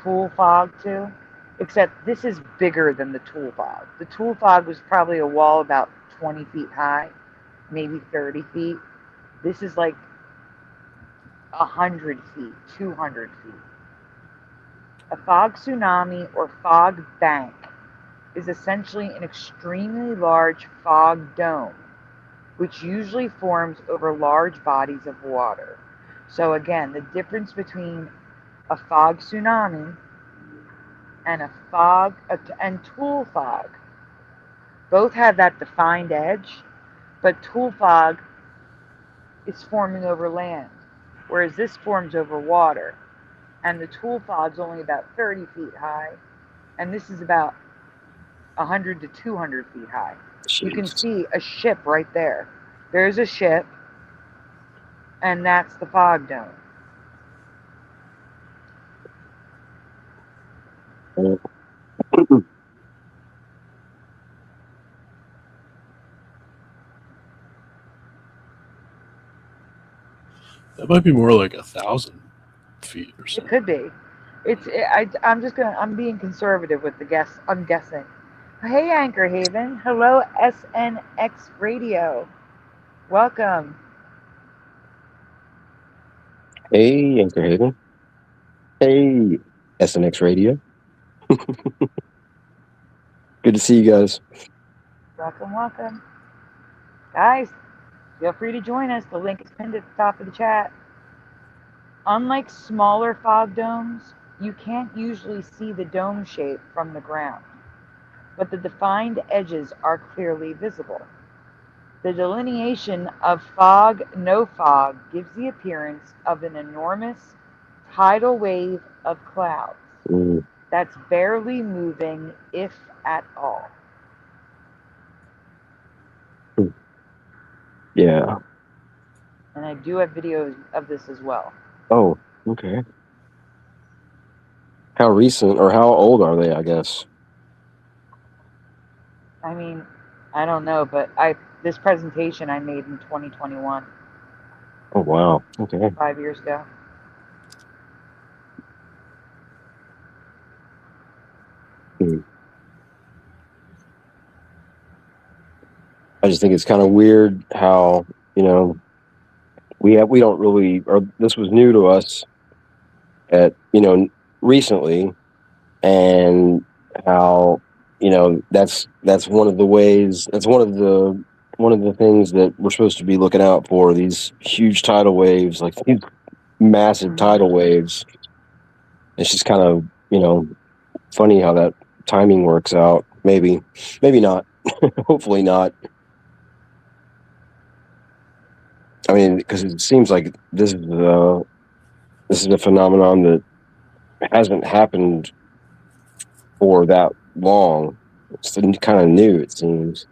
Speaker 1: tool fog to, except this is bigger than the tool fog. The tool fog was probably a wall about 20 feet high, maybe 30 feet. This is like 100 feet, 200 feet. A fog tsunami or fog bank is essentially an extremely large fog dome, which usually forms over large bodies of water. So again, the difference between a fog tsunami and and tool fog both have that defined edge, but tool fog is forming over land, whereas this forms over water. And the tool fog's only about 30 feet high, and this is about 100 to 200 feet high. You can
Speaker 2: Jeez.
Speaker 1: see a ship right there. There's a ship, and that's the fog dome.
Speaker 3: That might be more like 1,000 feet or
Speaker 1: It
Speaker 3: so.
Speaker 1: could be. I'm being conservative with the guess. I'm guessing. Hey, Anchor Haven. Hello, SNX Radio. Welcome.
Speaker 2: Hey, Anchor Haven. Hey, SNX Radio. Good to see you guys.
Speaker 1: Welcome. Guys, feel free to join us. The link is pinned at the top of the chat. Unlike smaller fog domes, you can't usually see the dome shape from the ground, but the defined edges are clearly visible. The delineation of fog, no fog gives the appearance of an enormous tidal wave of clouds
Speaker 2: Mm,
Speaker 1: that's barely moving, if at all.
Speaker 2: yeah.
Speaker 1: And I do have videos of this as well.
Speaker 2: Oh, okay. How recent or how old are they, I guess?
Speaker 1: I mean, I don't know, but this presentation I made in 2021,
Speaker 2: Oh, wow. Okay.
Speaker 1: 5 years ago.
Speaker 2: Hmm. I just think it's kind of weird how, we don't really, or this was new to us at, recently, and how, that's one of the ways, that's one of the things that we're supposed to be looking out for, these huge tidal waves, like these massive tidal waves. It's just kind of, funny how that timing works out. Maybe not. Hopefully not. I mean, because it seems like this is a phenomenon that hasn't happened for that long. It's kind of new, it seems.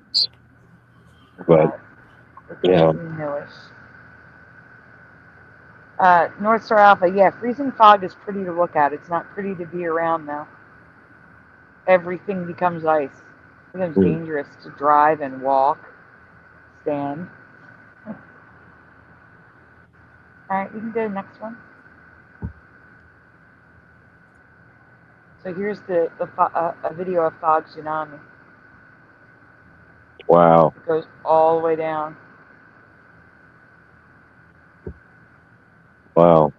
Speaker 2: But
Speaker 1: It's
Speaker 2: yeah,
Speaker 1: newish. North Star Alpha, yeah, freezing fog is pretty to look at. It's not pretty to be around, though. Everything becomes ice. It becomes dangerous to drive and walk, stand. All right, we can go to the next one. So here's a video of fog tsunami.
Speaker 2: wow.
Speaker 1: It goes all the way down.
Speaker 2: Wow.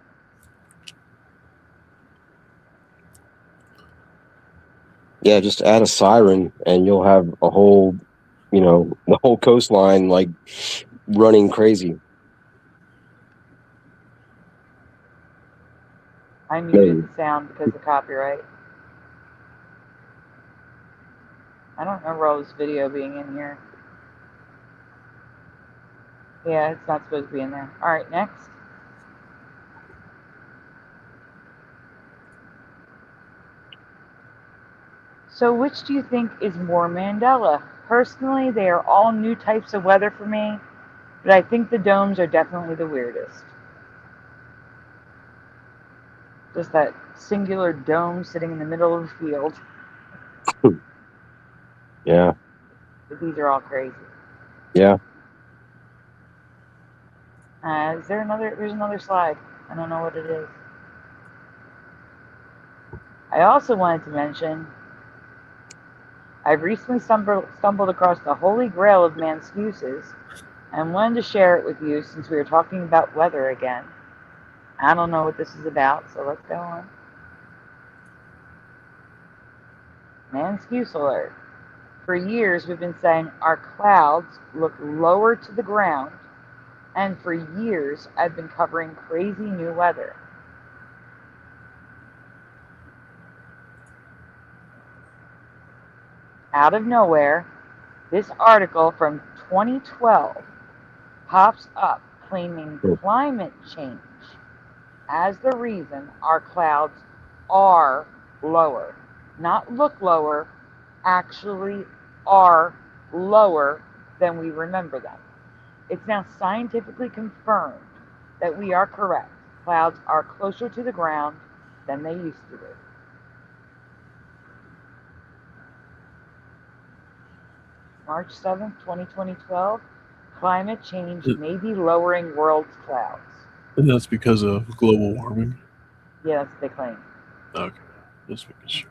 Speaker 2: Yeah, just add a siren and you'll have a whole, the whole coastline like running crazy.
Speaker 1: I muted the sound because of copyright. I don't remember all this video being in here. Yeah, it's not supposed to be in there. All right, next. So which do you think is more Mandela? Personally, they are all new types of weather for me, but I think the domes are definitely the weirdest. Just that singular dome sitting in the middle of the field.
Speaker 2: Yeah.
Speaker 1: But these are all crazy.
Speaker 2: Yeah.
Speaker 1: Is there another? There's another slide. I don't know what it is. I also wanted to mention I've recently stumbled across the holy grail of excuses and wanted to share it with you since we were talking about weather again. I don't know what this is about, so let's go on. Excuse alert. For years, we've been saying our clouds look lower to the ground, and for years, I've been covering crazy new weather. Out of nowhere, this article from 2012 pops up claiming climate change as the reason our clouds are lower. Not look lower, actually are lower than we remember them. It's now scientifically confirmed that we are correct. Clouds are closer to the ground than they used to be. March 7th, 2012, climate change may be lowering world's clouds.
Speaker 3: And that's because of global warming?
Speaker 1: Yeah, that's what they claim.
Speaker 3: Okay, just making sure.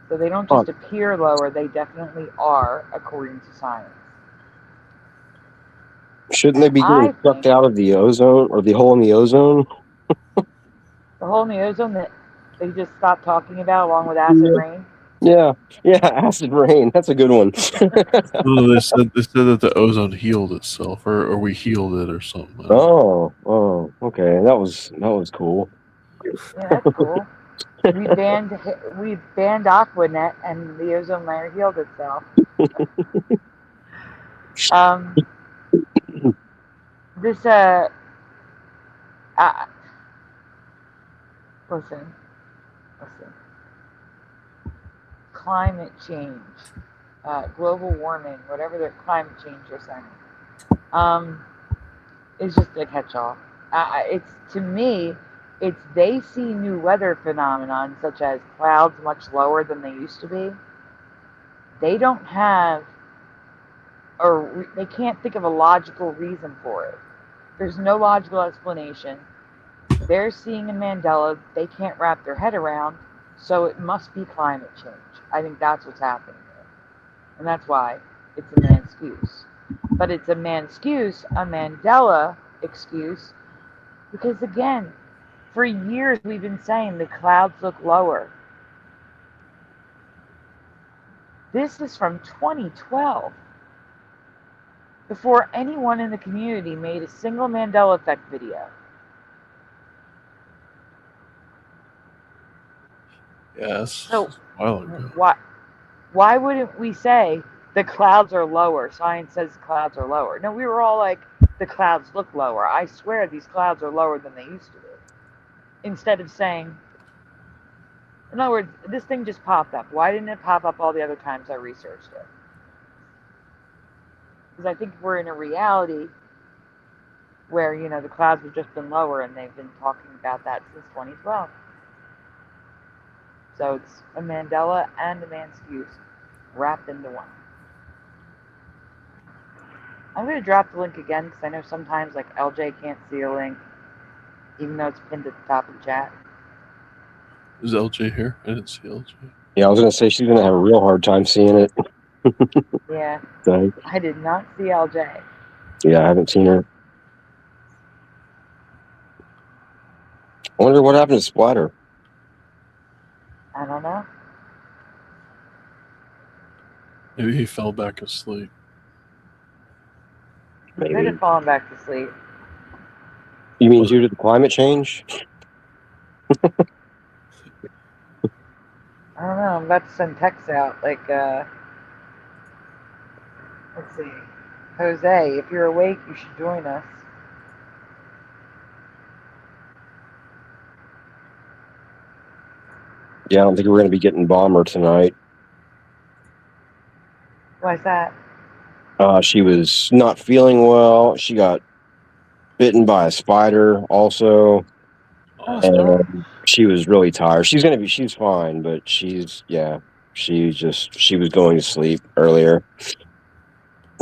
Speaker 1: So they don't just appear lower, they definitely are, according to science.
Speaker 2: Shouldn't they be getting sucked out of the ozone or the hole in the ozone?
Speaker 1: The hole in the ozone that they just stopped talking about along with acid rain?
Speaker 2: Yeah, acid rain. That's a good one.
Speaker 3: Well, they said that the ozone healed itself, or we healed it, or something.
Speaker 2: Oh, okay. That was cool.
Speaker 1: Yeah, that's cool. We banned Aquanet, and the ozone layer healed itself. This listen. Climate change, global warming, whatever the climate change you're saying, is just a catch-all. It's, to me, it's they see new weather phenomenon such as clouds much lower than they used to be. They don't have, or they can't think of a logical reason for it. There's no logical explanation. They're seeing a Mandela they can't wrap their head around, so it must be climate change. I think that's what's happening here. And that's why it's a man excuse. But it's a man excuse, a Mandela excuse, because again, for years we've been saying the clouds look lower. This is from 2012, before anyone in the community made a single Mandela effect video.
Speaker 3: Yes,
Speaker 1: So
Speaker 3: a while ago.
Speaker 1: why wouldn't we say the clouds are lower? Science says clouds are lower. No, we were all like, the clouds look lower. I swear these clouds are lower than they used to be. Instead of saying, in other words, this thing just popped up. Why didn't it pop up all the other times I researched it? Because I think we're in a reality where, the clouds have just been lower and they've been talking about that since 2012. So it's a Mandela and a man's fuse wrapped into one. I'm going to drop the link again because I know sometimes like LJ can't see a link even though it's pinned at the top of the chat.
Speaker 3: Is LJ here? I didn't see LJ.
Speaker 2: Yeah, I was gonna say she's gonna have a real hard time seeing it.
Speaker 1: Yeah,
Speaker 2: So,
Speaker 1: I did not see LJ.
Speaker 2: yeah, I haven't seen her. I wonder what happened to Splatter.
Speaker 1: I don't know.
Speaker 3: Maybe he fell back asleep.
Speaker 1: He could
Speaker 2: Maybe.
Speaker 1: have fallen back to sleep.
Speaker 2: You mean due to the climate change?
Speaker 1: I don't know. I'm about to send texts out. Like, let's see. Jose, if you're awake, you should join us.
Speaker 2: Yeah, I don't think we're gonna be getting Bomber tonight.
Speaker 1: Why's that?
Speaker 2: She was not feeling well. She got bitten by a spider also,
Speaker 1: Oh,
Speaker 2: and she was really tired. She's fine, but she was going to sleep earlier.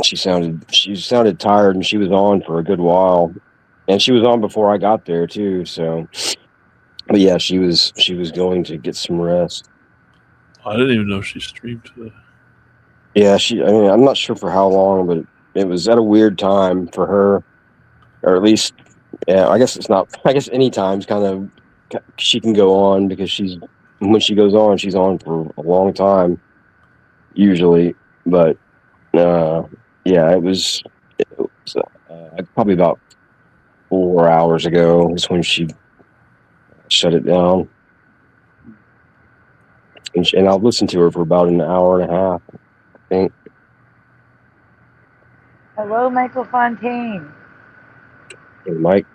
Speaker 2: She sounded tired, and she was on for a good while, and she was on before I got there too. So, but yeah, she was going to get some rest.
Speaker 3: I didn't even know she streamed today.
Speaker 2: Yeah, I'm not sure for how long, but it was at a weird time for her, or at least, yeah. I guess it's not. I guess any time's kind of she can go on because when she goes on, she's on for a long time usually. But yeah, it was probably about 4 hours ago is when she shut it down, and I've listened to her for about an hour and a half, I think.
Speaker 1: hello, Michael Fontaine.
Speaker 2: Hey, Mike.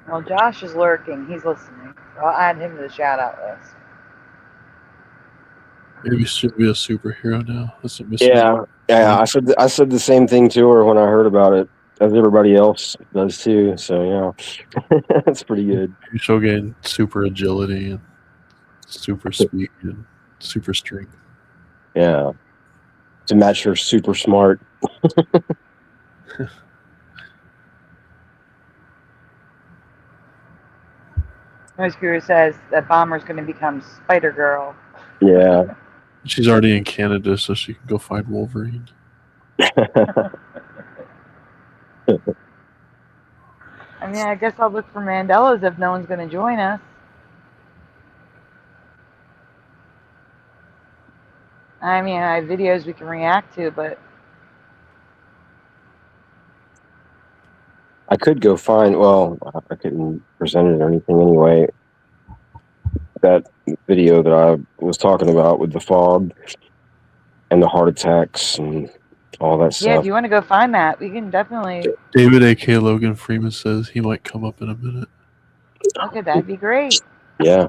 Speaker 1: Well, Josh is lurking. He's listening. So I'll add him to the shout out list.
Speaker 3: Maybe she'll be a superhero now. That's a missing.
Speaker 2: Yeah. I said the same thing to her when I heard about it, as everybody else does too. So yeah, that's pretty good.
Speaker 3: Maybe she'll gain super agility and super speed and super strength.
Speaker 2: Yeah, to match her super smart.
Speaker 1: Noise Guru says that Bomber's going to become Spider Girl.
Speaker 2: Yeah.
Speaker 3: She's already in Canada, so she can go find Wolverine.
Speaker 1: I mean, I guess I'll look for Mandelas if no one's going to join us. I mean, I have videos we can react to, but
Speaker 2: I could go find. Well, I couldn't present it or anything anyway. That video that I was talking about with the fog and the heart attacks and all that
Speaker 1: yeah,
Speaker 2: stuff.
Speaker 1: if you want to go find that, we can definitely.
Speaker 3: David A.K. Logan Freeman says he might come up in a minute.
Speaker 1: Okay, that'd be great.
Speaker 2: Yeah.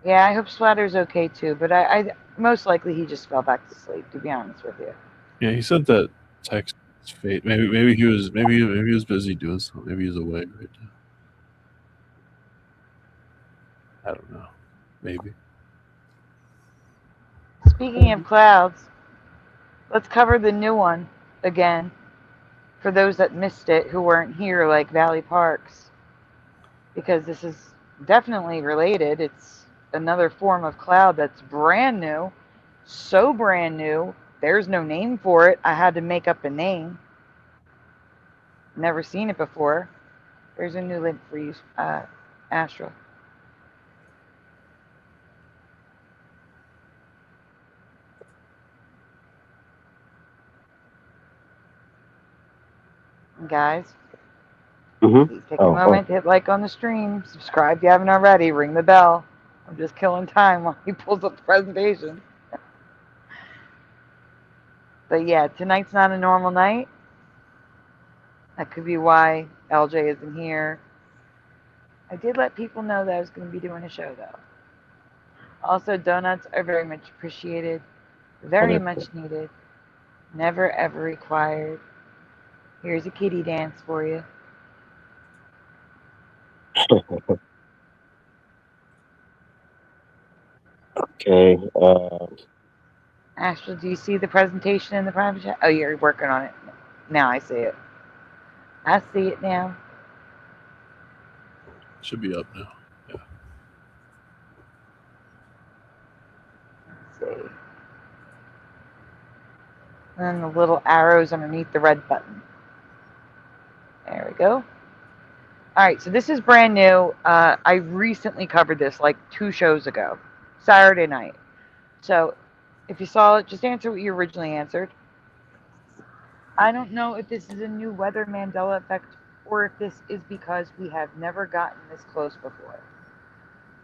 Speaker 1: Yeah, I hope Splatter's okay too, but I most likely he just fell back to sleep. To be honest with you.
Speaker 3: Yeah, he sent that text. Fate. Maybe he was busy doing something. Maybe he's away right now. I don't know. Maybe.
Speaker 1: Speaking of clouds, let's cover the new one again for those that missed it who weren't here, like Valley Parks, because this is definitely related. It's another form of cloud that's brand new, so brand new. There's no name for it. I had to make up a name. Never seen it before. There's a new link for you, Astral. Guys,
Speaker 2: Mm-hmm.
Speaker 1: Please take a
Speaker 2: Oh, oh.
Speaker 1: moment to hit like on the stream. Subscribe if you haven't already. Ring the bell. I'm just killing time while he pulls up the presentation. But yeah, tonight's not a normal night. That could be why LJ isn't here. I did let people know that I was going to be doing a show, though. Also, donuts are very much appreciated, very much needed, never ever required. Here's a kitty dance for you.
Speaker 2: Okay.
Speaker 1: Astral, do you see the presentation in the private chat? Oh, you're working on it. Now I see it. I see it now.
Speaker 3: Should be up now. Yeah.
Speaker 1: Let's see. And then the little arrows underneath the red button. There we go. All right, so this is brand new. I recently covered this like 2 shows ago, Saturday night. So if you saw it, just answer what you originally answered. I don't know if this is a new weather Mandela effect or if this is because we have never gotten this close before.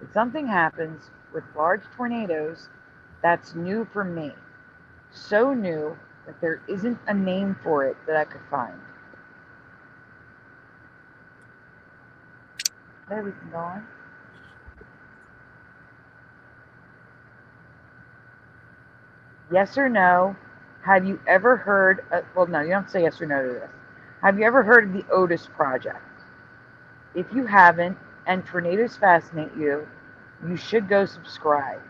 Speaker 1: If something happens with large tornadoes, that's new for me. So new that there isn't a name for it that I could find. There we can go on. Yes or no, have you ever heard, well, no, you don't have to say yes or no to this. Have you ever heard of the Otis Project? If you haven't, and tornadoes fascinate you, you should go subscribe.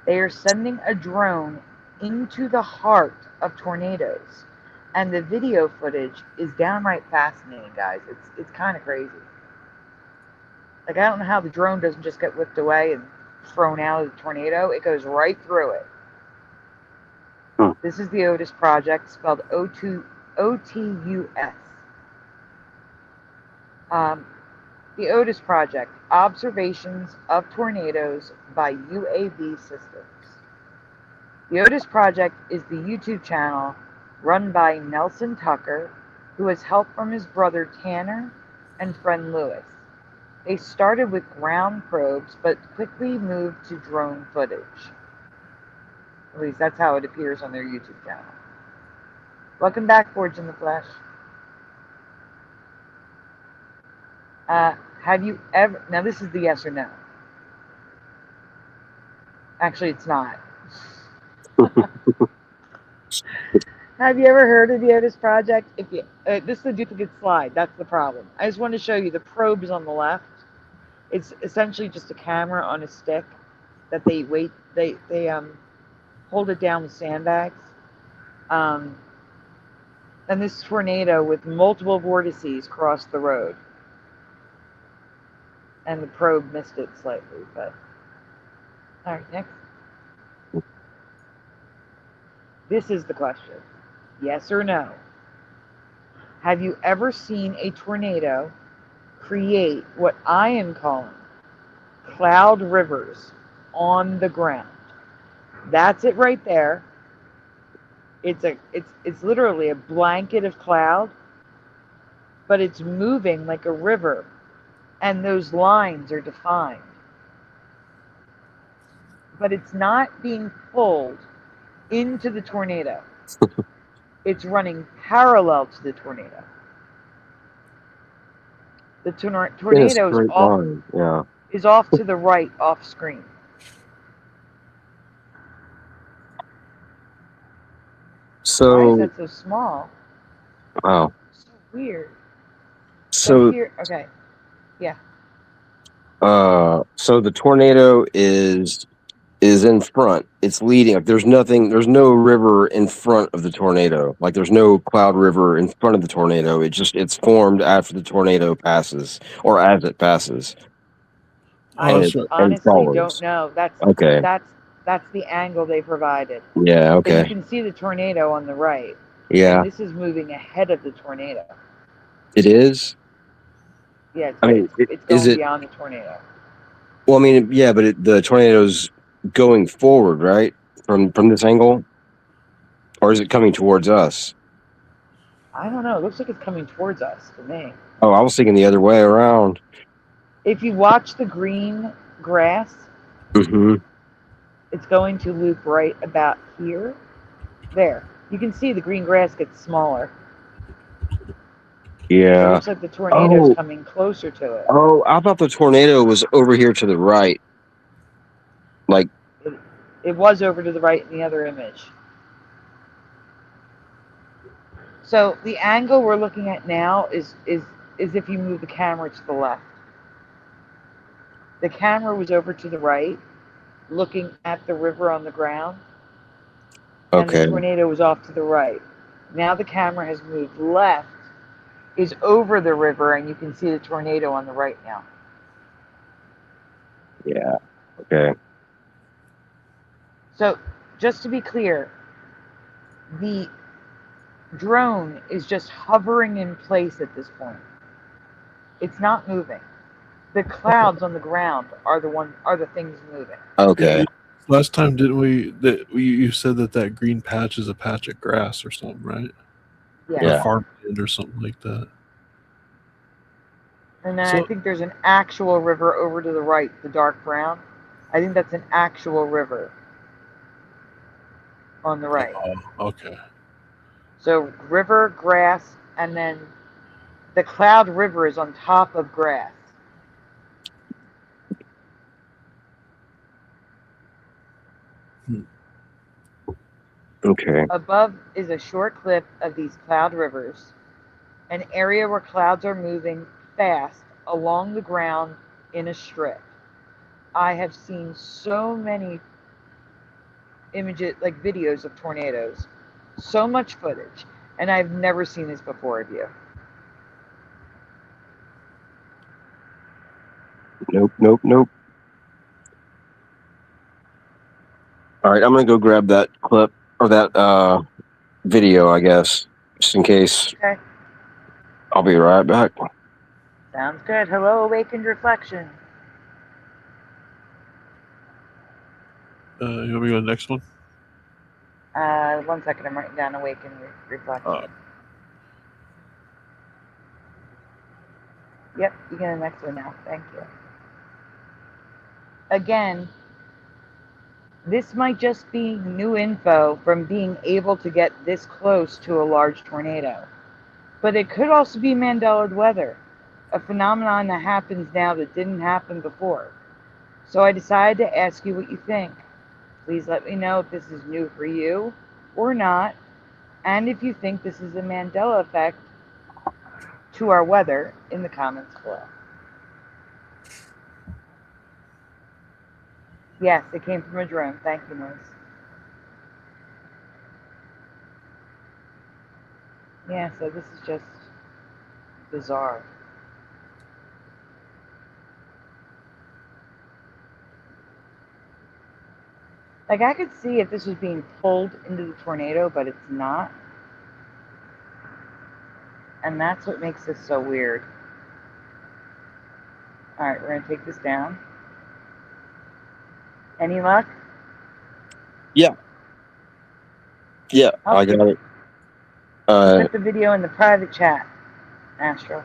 Speaker 1: They are sending a drone into the heart of tornadoes. And the video footage is downright fascinating, guys. It's kind of crazy. Like, I don't know how the drone doesn't just get whipped away and thrown out of the tornado. It goes right through it. This is the Otis Project, spelled O-T-U-S. The Otis Project, Observations of Tornadoes by UAV Systems. The Otis Project is the YouTube channel run by Nelson Tucker, who has help from his brother Tanner and friend Lewis. They started with ground probes, but quickly moved to drone footage. At least that's how it appears on their YouTube channel. Welcome back, Forge in the Flesh. Have you ever... Now, this is the yes or no. Actually, it's not. Have you ever heard of the Otis Project? If you, this is a duplicate slide. That's the problem. I just want to show you the probes on the left. It's essentially just a camera on a stick that they hold it down with sandbags. And this tornado with multiple vortices crossed the road. And the probe missed it slightly, but... All right, next. This is the question. Yes or no? Have you ever seen a tornado create what I am calling cloud rivers on the ground? That's it right there. It's literally a blanket of cloud, but it's moving like a river, and those lines are defined. But it's not being pulled into the tornado. It's running parallel to the tornado. The tornado is off to the right, off screen.
Speaker 2: So,
Speaker 1: why is that so small?
Speaker 2: Wow.
Speaker 1: So weird.
Speaker 2: So
Speaker 1: here, okay, yeah.
Speaker 2: So the tornado is in front. It's leading. Like there's no river in front of the tornado. Like there's no cloud river in front of the tornado. It's formed after the tornado passes or as it passes.
Speaker 1: I honestly don't know. That's the angle they provided.
Speaker 2: Yeah, okay.
Speaker 1: But you can see the tornado on the right.
Speaker 2: Yeah.
Speaker 1: And this is moving ahead of the tornado.
Speaker 2: It is?
Speaker 1: Yeah, it's going beyond the tornado.
Speaker 2: Well, I mean, yeah, but the tornado's going forward, right? From this angle? Or is it coming towards us?
Speaker 1: I don't know. It looks like it's coming towards us to me.
Speaker 2: Oh, I was thinking the other way around.
Speaker 1: If you watch the green grass,
Speaker 2: Mm-hmm.
Speaker 1: it's going to loop right about here. There. You can see the green grass gets smaller. It
Speaker 2: Yeah.
Speaker 1: looks like the tornado's
Speaker 2: Oh,
Speaker 1: coming closer to it.
Speaker 2: oh, I thought the tornado was over here to the right. Like,
Speaker 1: It was over to the right in the other image. So the angle we're looking at now is if you move the camera to the left. The camera was over to the right, looking at the river on the ground, and the
Speaker 2: okay.
Speaker 1: tornado was off to the right. Now the camera has moved left, is over the river, and you can see the tornado on the right now.
Speaker 2: Yeah. Okay.
Speaker 1: So just to be clear, the drone is just hovering in place at this point. It's not moving. The clouds on the ground are the things moving.
Speaker 2: Okay.
Speaker 3: Last time, didn't we? You said that green patch is a patch of grass or something, right?
Speaker 1: Yeah.
Speaker 2: Yeah.
Speaker 3: Or farmland or something like that.
Speaker 1: And then
Speaker 3: So-
Speaker 1: I think there's an actual river over to the right, the dark brown. I think that's an actual river on the right.
Speaker 3: Oh, okay.
Speaker 1: So river, grass, and then the cloud river is on top of grass.
Speaker 2: Okay.
Speaker 1: Above is a short clip of these cloud rivers, an area where clouds are moving fast along the ground in a strip. I have seen so many images, like videos of tornadoes, so much footage, and I've never seen this before of you.
Speaker 2: Nope. All right, I'm gonna go grab that clip or that video, I guess, just in case.
Speaker 1: Okay,
Speaker 2: I'll be right back.
Speaker 1: sounds good. Hello, Awakened Reflection.
Speaker 3: You want me to go to the next one?
Speaker 1: 1 second, I'm writing down Awakened Reflection. Yep, you get the next one now. Thank you. Again, this might just be new info from being able to get this close to a large tornado. But it could also be Mandela weather, a phenomenon that happens now that didn't happen before. So I decided to ask you what you think. Please let me know if this is new for you or not, and if you think this is a Mandela effect to our weather in the comments below. Yes, it came from a drone. Thank you, Noise. Yeah, so this is just bizarre. Like, I could see if this was being pulled into the tornado, but it's not. And that's what makes this so weird. Alright, we're going to take this down. Any luck?
Speaker 2: Yeah, I got it.
Speaker 1: Put the video in the private chat, Astro.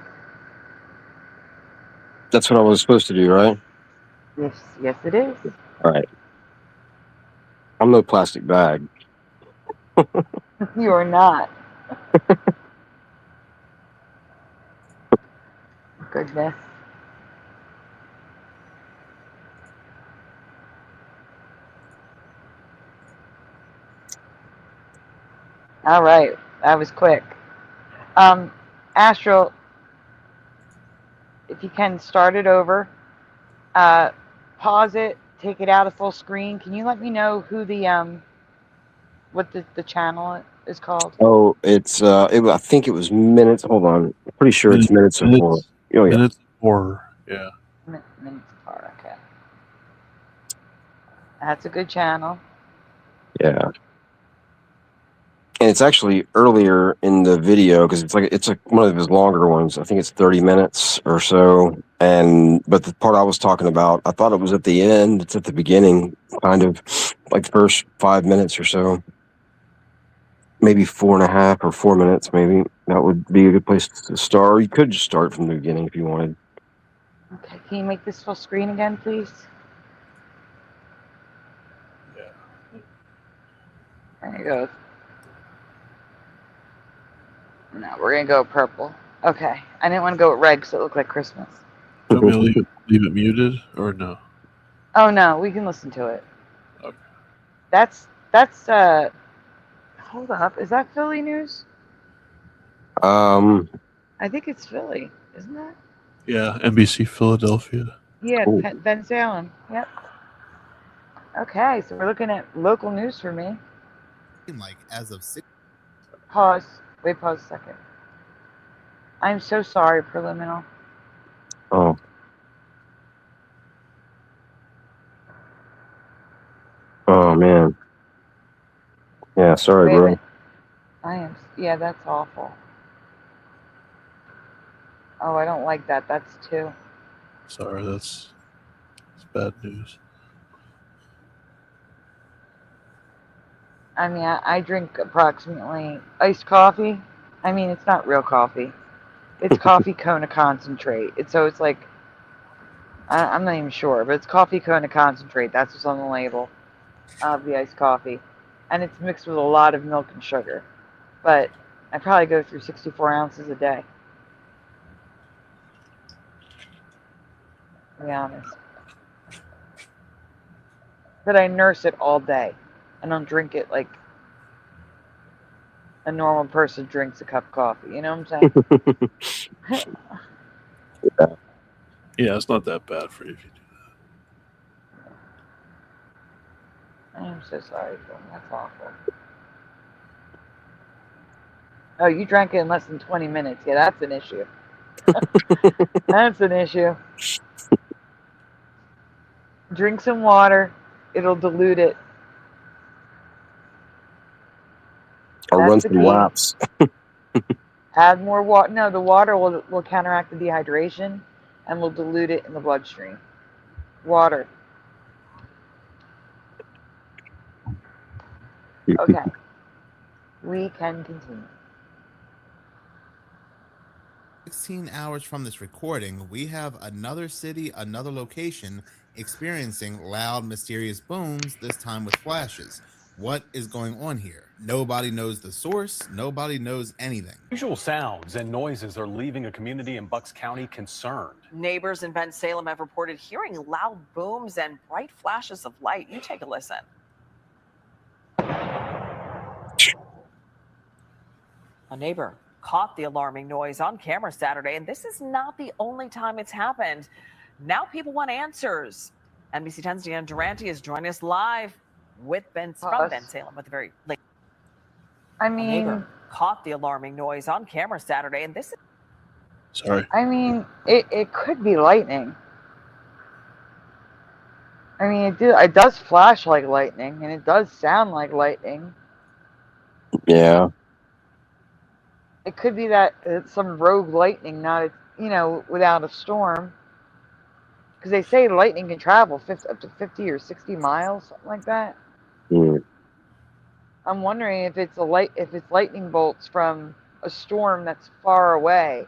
Speaker 2: That's what I was supposed to do, right?
Speaker 1: Yes, it is.
Speaker 2: All right. I'm no plastic bag.
Speaker 1: You are not. Goodness. All right, that was quick. Astral, if you can start it over, pause it, take it out of full screen. Can you let me know who the what the channel is called?
Speaker 2: Oh, it's I think it was minutes. Hold on, I'm pretty sure it's minutes of horror. Oh yeah,
Speaker 3: Minutes of horror. Yeah.
Speaker 1: Minutes apart. Okay, that's a good channel.
Speaker 2: yeah. And it's actually earlier in the video because it's like one of his longer ones. I think it's 30 minutes or so. But the part I was talking about, I thought it was at the end. It's at the beginning, kind of like the first 5 minutes or so. Maybe 4.5 or 4 minutes, maybe. that would be a good place to start. Or you could just start from the beginning if you wanted.
Speaker 1: Okay, can you make this full screen again, please?
Speaker 3: Yeah.
Speaker 1: There you go. No, we're gonna go purple. Okay, I didn't want to go with red because it looked like Christmas.
Speaker 3: Do you want me to leave it muted or no?
Speaker 1: Oh no, we can listen to it.
Speaker 3: Okay.
Speaker 1: That's hold up, is that Philly news?
Speaker 2: Um,
Speaker 1: I think it's Philly, isn't it?
Speaker 3: Yeah, NBC Philadelphia.
Speaker 1: Yeah,
Speaker 2: Cool.
Speaker 1: Ben Salem. Yep. Okay, so we're looking at local news for me.
Speaker 4: Like as of 6.
Speaker 1: Pause. Wait, pause a second. I'm so sorry, Preliminal.
Speaker 2: oh, oh man. Yeah, sorry,
Speaker 1: Wait a
Speaker 2: bro.
Speaker 1: minute. I am. Yeah, that's awful. Oh, I don't like that. That's 2.
Speaker 3: Sorry, that's bad news.
Speaker 1: I mean, I drink approximately iced coffee. I mean, it's not real coffee. It's coffee Kona concentrate. So it's like, I'm not even sure, but it's coffee Kona concentrate. That's what's on the label of the iced coffee. And it's mixed with a lot of milk and sugar. But I probably go through 64 ounces a day. To be honest. But I nurse it all day. I don't drink it like a normal person drinks a cup of coffee. You know what I'm saying?
Speaker 3: Yeah, it's not that bad for you if you do that.
Speaker 1: I am so sorry, Phil. That's awful. Oh, you drank it in less than 20 minutes. Yeah, that's an issue. That's an issue. Drink some water. It'll dilute it.
Speaker 2: Or
Speaker 1: That's
Speaker 2: run
Speaker 1: the
Speaker 2: some
Speaker 1: key.
Speaker 2: laps.
Speaker 1: Add more water. No, the water will counteract the dehydration and will dilute it in the bloodstream. Water. Okay. We can continue.
Speaker 4: 16 hours from this recording, we have another city, another location experiencing loud, mysterious booms, this time with flashes. What is going on here? Nobody knows the source. Nobody knows anything.
Speaker 5: Unusual sounds and noises are leaving a community in Bucks County concerned.
Speaker 6: Neighbors in Ben Salem have reported hearing loud booms and bright flashes of light. You take a listen. A neighbor caught the alarming noise on camera Saturday, and this is not the only time it's happened. Now people want answers. NBC 10's Deanna Durante is joining us live from Ben Salem with a very late.
Speaker 1: I mean,
Speaker 6: a neighbor caught the alarming noise on camera Saturday, and this is.
Speaker 3: Sorry.
Speaker 1: I mean, it could be lightning. I mean, it does flash like lightning, and it does sound like lightning.
Speaker 2: Yeah.
Speaker 1: It could be that it's some rogue lightning, not without a storm. Because they say lightning can travel up to 50 or 60 miles, something like that.
Speaker 2: Mm.
Speaker 1: I'm wondering if it's lightning bolts from a storm that's far away.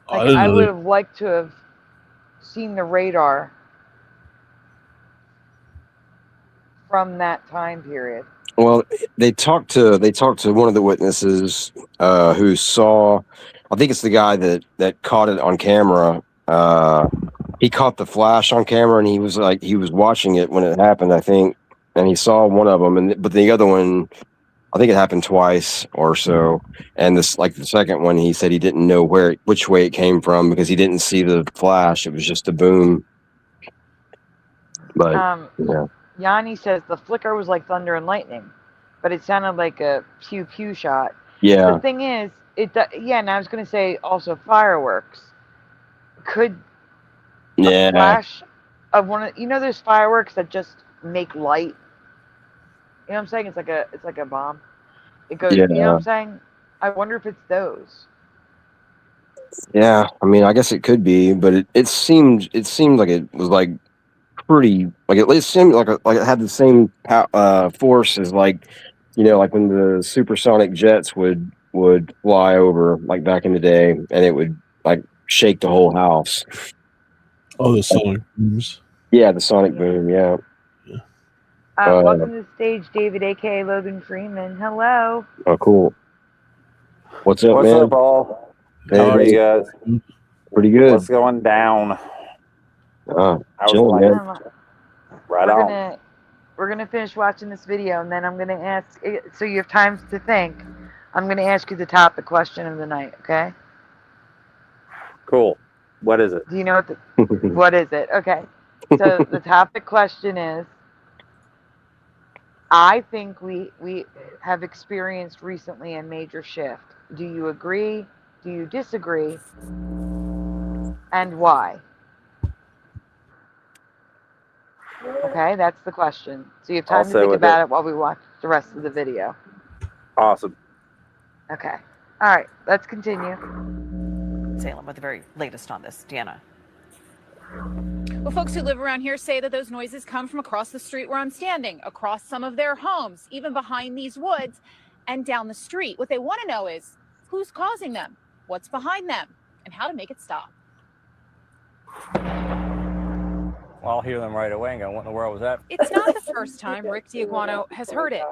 Speaker 1: I would have liked to have seen the radar from that time period.
Speaker 2: Well, they talked to one of the witnesses who saw. I think it's the guy that caught it on camera. He caught the flash on camera, and he was watching it when it happened, I think, and he saw one of them, but the other one, I think it happened twice or so. And the second one, he said he didn't know which way it came from because he didn't see the flash. It was just a boom. But yeah.
Speaker 1: Yanni says the flicker was like thunder and lightning, but it sounded like a pew pew shot.
Speaker 2: Yeah.
Speaker 1: The thing is, and I was going to say also fireworks. Could a flash of those fireworks that just make light? You know what I'm saying? It's like a bomb. It goes.
Speaker 2: Yeah.
Speaker 1: You know what I'm saying? I wonder if it's those.
Speaker 2: Yeah, I mean, I guess it could be, but it seemed like it was like pretty, like it seemed like it had the same force as like like when the supersonic jets would fly over, like back in the day, and it would like shake the whole house.
Speaker 3: Oh, the sonic booms.
Speaker 2: Yeah, the sonic boom. Yeah.
Speaker 1: Welcome to the stage, David, aka Logan Freeman. Hello.
Speaker 2: Oh, cool. What's up,
Speaker 7: What's
Speaker 2: man?
Speaker 7: up, all?
Speaker 2: Hey,
Speaker 7: How are you
Speaker 2: man.
Speaker 7: guys?
Speaker 2: Pretty good.
Speaker 7: What's going down? How's
Speaker 2: Chilling,
Speaker 7: life?
Speaker 2: man.
Speaker 7: Right on.
Speaker 1: We're gonna finish watching this video, and then I'm gonna ask. So you have time to think. I'm gonna ask you the topic question of the night. Okay?
Speaker 7: Cool. What is it?
Speaker 1: Do you know what is it? Okay. So the topic question is: I think we have experienced recently a major shift. Do you agree? Do you disagree? And why? Okay, that's the question. So you have
Speaker 7: I'll
Speaker 1: time to
Speaker 7: say
Speaker 1: think
Speaker 7: with
Speaker 1: about
Speaker 7: it.
Speaker 1: it while we watch the rest of the video.
Speaker 7: Awesome.
Speaker 1: Okay. All right, let's continue.
Speaker 6: Salem with the very latest on this. Deanna.
Speaker 8: Well, folks who live around here say that those noises come from across the street where I'm standing, across some of their homes, even behind these woods and down the street. What they want to know is who's causing them, what's behind them, and how to make it stop.
Speaker 9: I'll hear them right away and go, what in the world was that?
Speaker 8: It's not the first time Rick Diaguano has heard it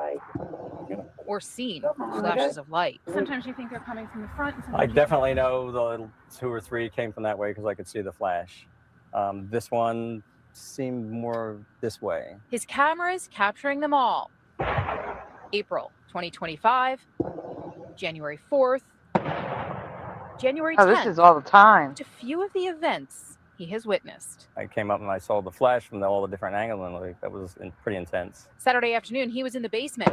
Speaker 8: or seen flashes of light. Sometimes you think they're coming from the front. And
Speaker 9: I definitely know the 2 or 3 came from that way because I could see the flash. This one seemed more this way.
Speaker 8: His camera's capturing them all. April 2025, January 4th, January 10th.
Speaker 1: Oh, this is all the time.
Speaker 8: Just a few of the events he has witnessed.
Speaker 9: I came up and I saw the flash from all the different angles, and like, that was pretty intense.
Speaker 8: Saturday afternoon, he was in the basement.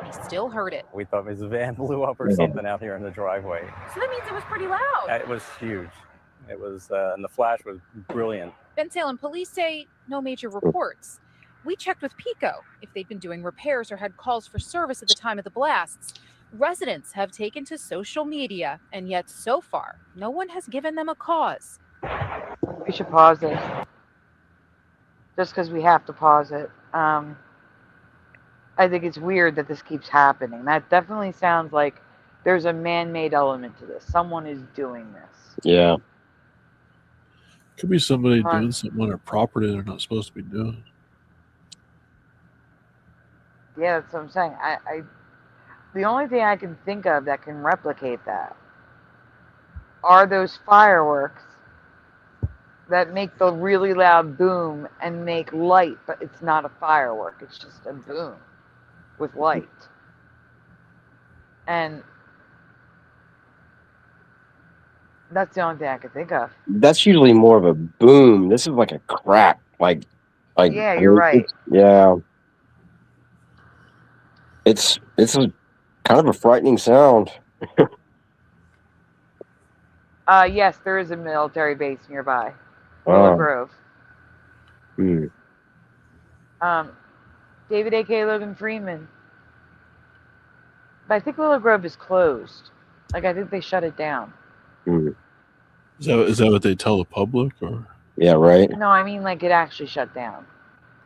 Speaker 8: He still heard it.
Speaker 9: We thought his van blew up or something out here in the driveway.
Speaker 8: So that means it was pretty loud.
Speaker 9: It was huge. It was, and the flash was brilliant.
Speaker 8: Ben Salem police say no major reports. We checked with Pico if they'd been doing repairs or had calls for service at the time of the blasts. Residents have taken to social media, and yet so far, no one has given them a cause.
Speaker 1: We should pause it. Just because we have to pause it. I think it's weird that this keeps happening. That definitely sounds like there's a man-made element to this. Someone is doing this.
Speaker 2: Yeah.
Speaker 3: Could be somebody doing something on their property they're not supposed to be doing.
Speaker 1: Yeah, that's what I'm saying. The only thing I can think of that can replicate that are those fireworks that make the really loud boom and make light, but it's not a firework. It's just a boom with light. And that's the only thing I can think of.
Speaker 2: That's usually more of a boom. This is like a crack. Like
Speaker 1: Yeah, you're right.
Speaker 2: Yeah. It's a kind of a frightening sound.
Speaker 1: Yes, there is a military base nearby. Willow Grove. David A.K. Logan Freeman. But I think Willow Grove is closed. Like, I think they shut it down.
Speaker 3: Is that what they tell the public, or?
Speaker 2: Yeah, right.
Speaker 1: No, I mean, like, it actually shut down.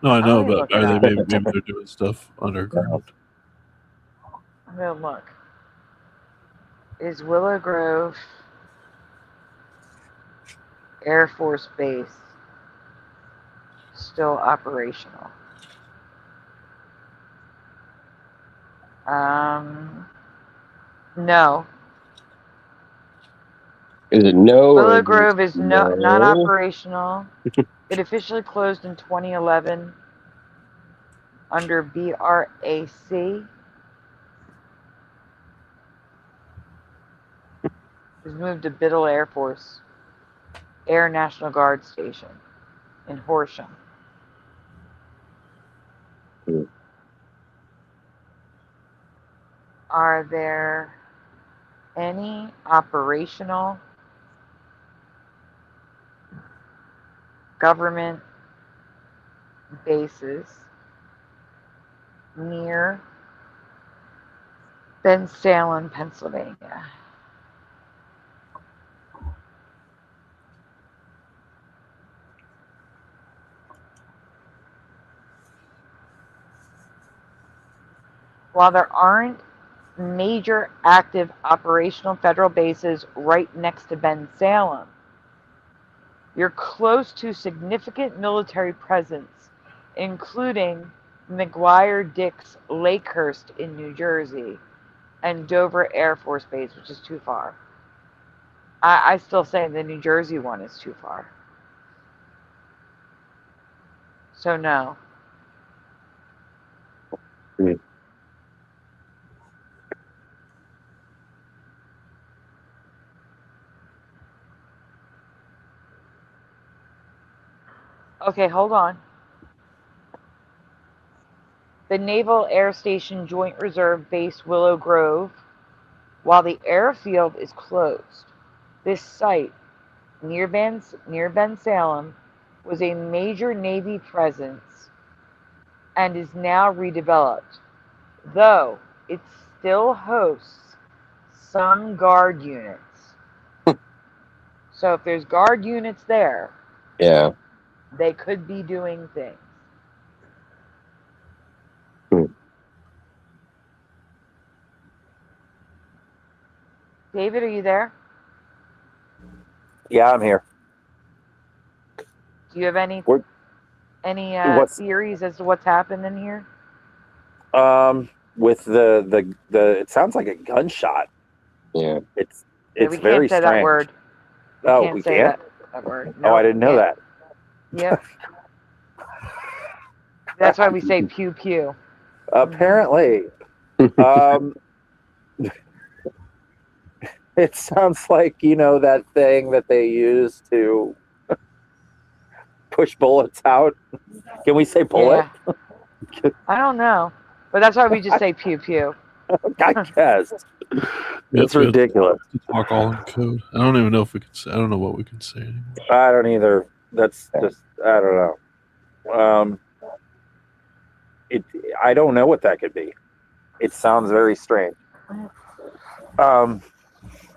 Speaker 3: No, I know, but
Speaker 1: are
Speaker 3: maybe they're doing stuff underground.
Speaker 1: I'm going to look. Is Willow Grove Air Force Base still operational? No.
Speaker 2: Is it no?
Speaker 1: Willow Grove is not operational. It officially closed in 2011 under BRAC. It was moved to Biddle Air National Guard Station in Horsham. Are there any operational government bases near Bensalem, Pennsylvania? While there aren't major active operational federal bases right next to Ben Salem, you're close to significant military presence, including McGuire-Dix Lakehurst in New Jersey and Dover Air Force Base, which is too far. I still say the New Jersey one is too far. So no. Okay, hold on. The Naval Air Station Joint Reserve Base Willow Grove, while the airfield is closed. This site, near Ben Salem, was a major Navy presence and is now redeveloped, though it still hosts some guard units. So if there's guard units there,
Speaker 2: Yeah.
Speaker 1: they could be doing things. David, are you there?
Speaker 7: Yeah, I'm here.
Speaker 1: Do you have any
Speaker 7: What's
Speaker 1: theories as to what's happened in here?
Speaker 7: with the it sounds like a gunshot.
Speaker 2: Yeah.
Speaker 7: It's
Speaker 1: Yeah, we
Speaker 7: very
Speaker 1: can't say
Speaker 7: strange.
Speaker 1: that word. We
Speaker 7: Oh,
Speaker 1: can't
Speaker 7: we
Speaker 1: say
Speaker 7: can't?
Speaker 1: that word.
Speaker 7: Oh, I
Speaker 1: No,
Speaker 7: didn't know
Speaker 1: we
Speaker 7: that.
Speaker 1: can't. Yep. That's why we say pew pew.
Speaker 7: Apparently. It sounds like, that thing that they use to push bullets out. Can we say bullet?
Speaker 1: Yeah. I don't know. But that's why we just say pew pew.
Speaker 7: I guess. It's ridiculous.
Speaker 3: To talk all in code. I don't even know if we can say. I don't know what we can say anymore.
Speaker 7: I don't either. That's just, I don't know. I don't know what that could be. It sounds very strange.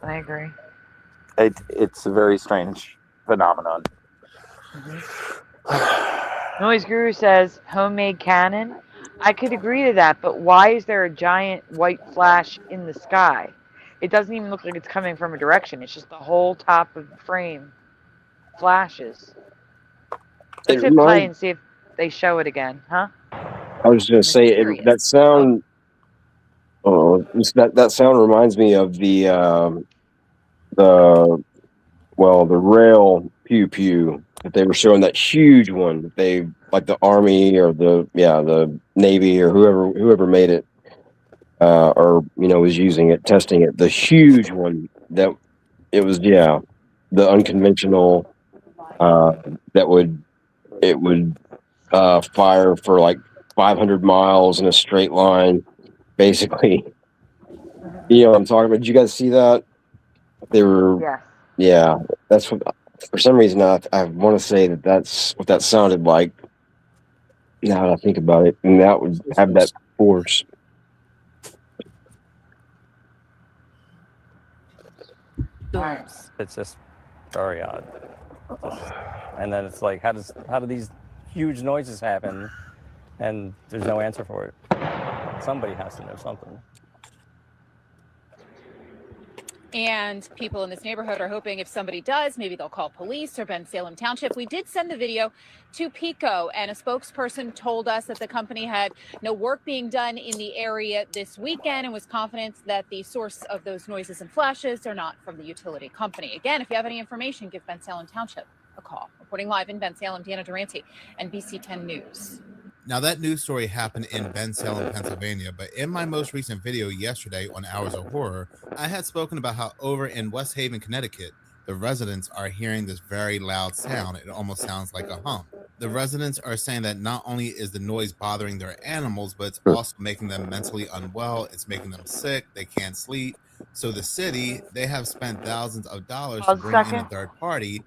Speaker 1: I agree.
Speaker 7: It's a very strange phenomenon.
Speaker 1: Noise Guru says homemade cannon. I could agree to that, but why is there a giant white flash in the sky? It doesn't even look like it's coming from a direction. It's just the whole top of the frame flashes. Let's hit play and see if they show it again, huh?
Speaker 2: I was just going to say that sound. That sound reminds me of the rail pew pew that they were showing, that huge one that they, like the Army or the Navy or whoever made it, or was using it, testing it. The huge one that it was, the unconventional that would fire for like 500 miles in a straight line, basically. You know what I'm talking about? Did you guys see that? They were.
Speaker 1: Yes.
Speaker 2: Yeah, that's what. For some reason, I want to say that's what that sounded like. Now that I think about it, and that would have that force.
Speaker 9: It's just very odd. And then it's like, how do these huge noises happen, and there's no answer for it? Somebody has to know something.
Speaker 8: And people in this neighborhood are hoping if somebody does, maybe they'll call police or Ben Salem Township. We did send the video to Pico, and a spokesperson told us that the company had no work being done in the area this weekend and was confident that the source of those noises and flashes are not from the utility company. Again, if you have any information, give Ben Salem Township a call. Reporting live in Ben Salem, Deanna Durante, NBC 10 News.
Speaker 4: Now, that news story happened in Ben Salem, Pennsylvania, but in my most recent video yesterday on Hours of Horror, I had spoken about how over in West Haven, Connecticut, the residents are hearing this very loud sound. It almost sounds like a hum. The residents are saying that not only is the noise bothering their animals, but it's also making them mentally unwell. It's making them sick. They can't sleep. So the city, they have spent thousands of dollars to bring in a third party.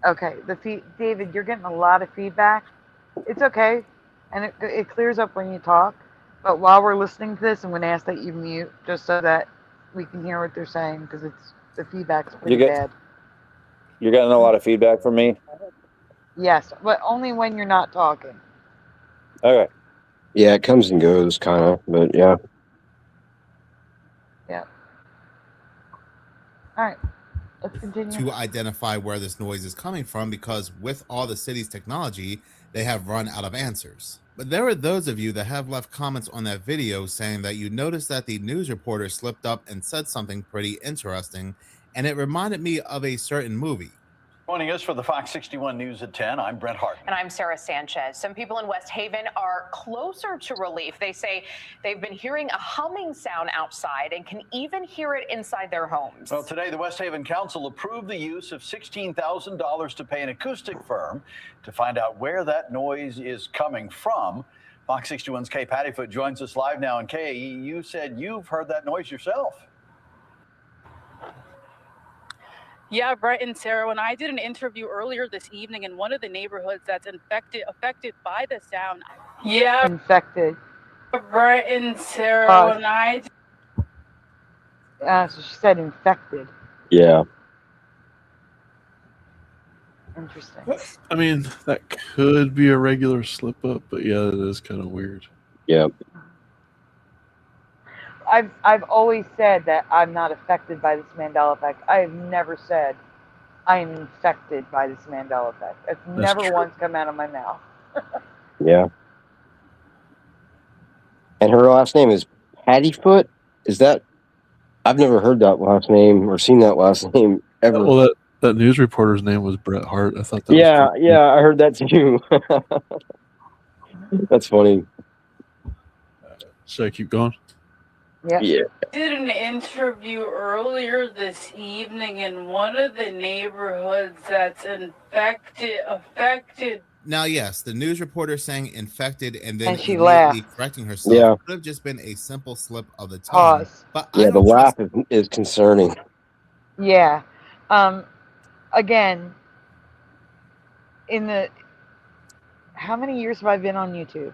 Speaker 1: Okay, David, you're getting a lot of feedback. It's okay, and it clears up when you talk. But while we're listening to this, I'm going to ask that you mute just so that we can hear what they're saying, because the feedback's pretty bad.
Speaker 7: You're getting a lot of feedback from me?
Speaker 1: Yes, but only when you're not talking.
Speaker 7: Okay.
Speaker 2: Yeah, it comes and goes, kind of, but yeah.
Speaker 1: Yeah. All right. Let's continue.
Speaker 4: To identify where this noise is coming from, because with all the city's technology, they have run out of answers. But there are those of you that have left comments on that video saying that you noticed that the news reporter slipped up and said something pretty interesting, and it reminded me of a certain movie.
Speaker 10: Joining us for the Fox 61 News at 10, I'm Brent Hartman.
Speaker 11: And I'm Sarah Sanchez. Some people in West Haven are closer to relief. They say they've been hearing a humming sound outside and can even hear it inside their homes.
Speaker 10: Well, today the West Haven Council approved the use of $16,000 to pay an acoustic firm to find out where that noise is coming from. Fox 61's Kay Pattyfoot joins us live now. And Kay, you said you've heard that noise yourself.
Speaker 12: Yeah, Brett and Sarah, when I did an interview earlier this evening in one of the neighborhoods that's affected by the sound. Yeah,
Speaker 1: Infected.
Speaker 12: Brett and Sarah, when I...
Speaker 1: So she said infected.
Speaker 2: Yeah.
Speaker 1: Interesting.
Speaker 3: I mean, that could be a regular slip up, but yeah, it is kind of weird.
Speaker 2: Yeah.
Speaker 1: I've always said that I'm not affected by this Mandela effect. I have never said I am infected by this Mandela effect. That's never
Speaker 3: true.
Speaker 1: once come out of my mouth.
Speaker 2: Yeah. And her last name is Pattyfoot? Is that... I've never heard that last name or seen that last name ever.
Speaker 3: Well, that news reporter's name was Bret Hart. I thought that was
Speaker 2: Yeah, I heard that too. That's funny.
Speaker 3: Should I keep going?
Speaker 2: Yeah.
Speaker 12: I did an interview earlier this evening in one of the neighborhoods that's affected.
Speaker 4: Now, yes, the news reporter saying infected and then
Speaker 1: And she
Speaker 4: immediately
Speaker 1: laughed.
Speaker 4: correcting herself
Speaker 2: Yeah.
Speaker 4: could have just been a simple slip of the tongue.
Speaker 1: Pause.
Speaker 4: But
Speaker 2: Yeah,
Speaker 4: I
Speaker 2: the
Speaker 4: don't
Speaker 2: laugh
Speaker 4: trust
Speaker 2: is concerning.
Speaker 1: Yeah. Again, in the... How many years have I been on YouTube?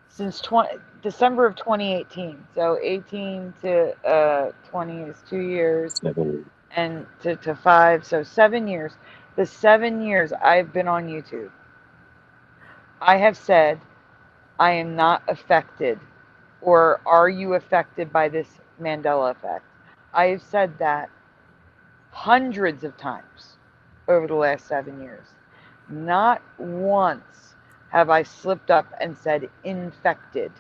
Speaker 1: Since December of 2018. So 18 to 20 is 2 years.
Speaker 2: 7.
Speaker 1: And to 5, so 7 years. The 7 years I've been on YouTube, I have said, I am not affected, or are you affected by this Mandela effect? I have said that hundreds of times over the last 7 years. Not once have I slipped up and said infected.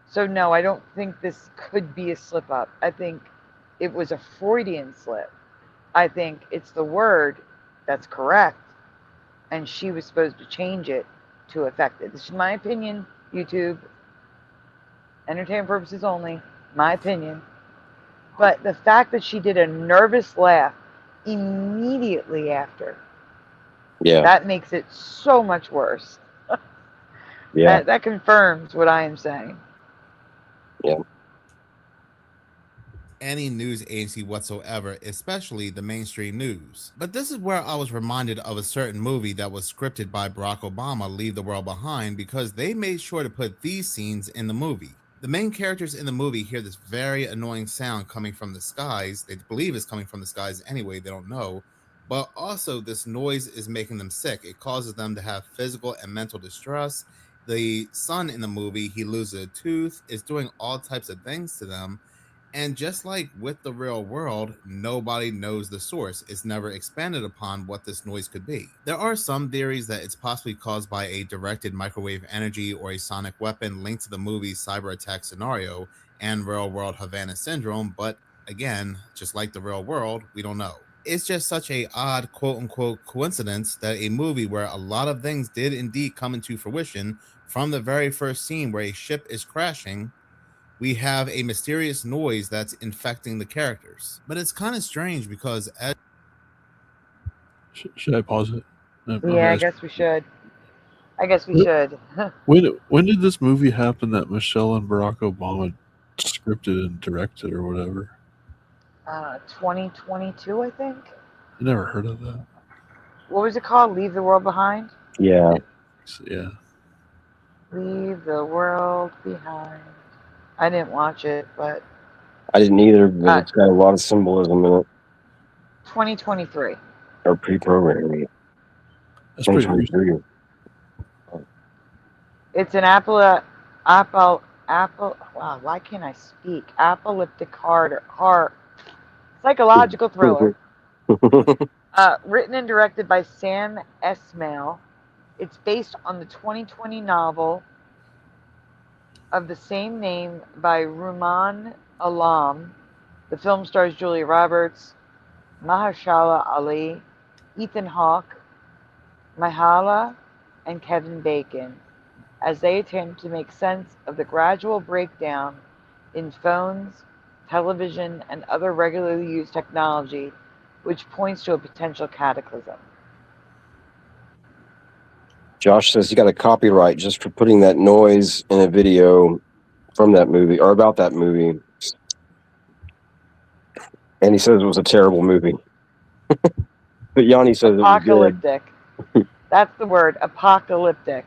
Speaker 1: So no, I don't think this could be a slip up. I think it was a Freudian slip. I think it's the word that's correct, and she was supposed to change it to affected. This is my opinion, YouTube. Entertainment purposes only, my opinion. But the fact that she did a nervous laugh immediately after,
Speaker 2: Yeah.
Speaker 1: that makes it so much worse.
Speaker 2: Yeah.
Speaker 1: That confirms what I am saying.
Speaker 2: Yeah.
Speaker 4: any news agency whatsoever, especially the mainstream news. But this is where I was reminded of a certain movie that was scripted by Barack Obama, Leave the World Behind, because they made sure to put these scenes in the movie. The main characters in the movie hear this very annoying sound coming from the skies. They believe it's coming from the skies anyway, they don't know. But also this noise is making them sick. It causes them to have physical and mental distress. The son in the movie, he loses a tooth, is doing all types of things to them. And just like with the real world, nobody knows the source. It's never expanded upon what this noise could be. There are some theories that it's possibly caused by a directed microwave energy or a sonic weapon linked to the movie's cyber attack scenario and real world Havana syndrome. But again, just like the real world, we don't know. It's just such a odd quote unquote coincidence that a movie where a lot of things did indeed come into fruition, from the very first scene where a ship is crashing, we have a mysterious noise that's infecting the characters. But it's kind of strange because
Speaker 3: should I pause it?
Speaker 1: Yeah, I guess we should. I guess we should.
Speaker 3: When did this movie happen that Michelle and Barack Obama scripted and directed or whatever?
Speaker 1: 2022, I think.
Speaker 3: I never heard of that.
Speaker 1: What was it called? Leave the World Behind?
Speaker 2: Yeah.
Speaker 3: Yeah.
Speaker 1: Leave the World Behind. I didn't watch it, but
Speaker 2: I didn't either, but it's got a lot of symbolism in it.
Speaker 1: 2023.
Speaker 2: Or pre-programming.
Speaker 3: That's pretty
Speaker 2: 2023.
Speaker 1: It's an wow, why can't I speak? Apocalyptic horror psychological thriller. Written and directed by Sam Esmail. It's based on the 2020 novel of the same name by Ruman Alam. The film stars Julia Roberts, Mahershala Ali, Ethan Hawke, Mahala, and Kevin Bacon as they attempt to make sense of the gradual breakdown in phones, television, and other regularly used technology, which points to a potential cataclysm.
Speaker 2: Josh says he got a copyright just for putting that noise in a video from that movie or about that movie. And he says it was a terrible movie. But Yanni says it was good.
Speaker 1: Apocalyptic. That's the word, apocalyptic.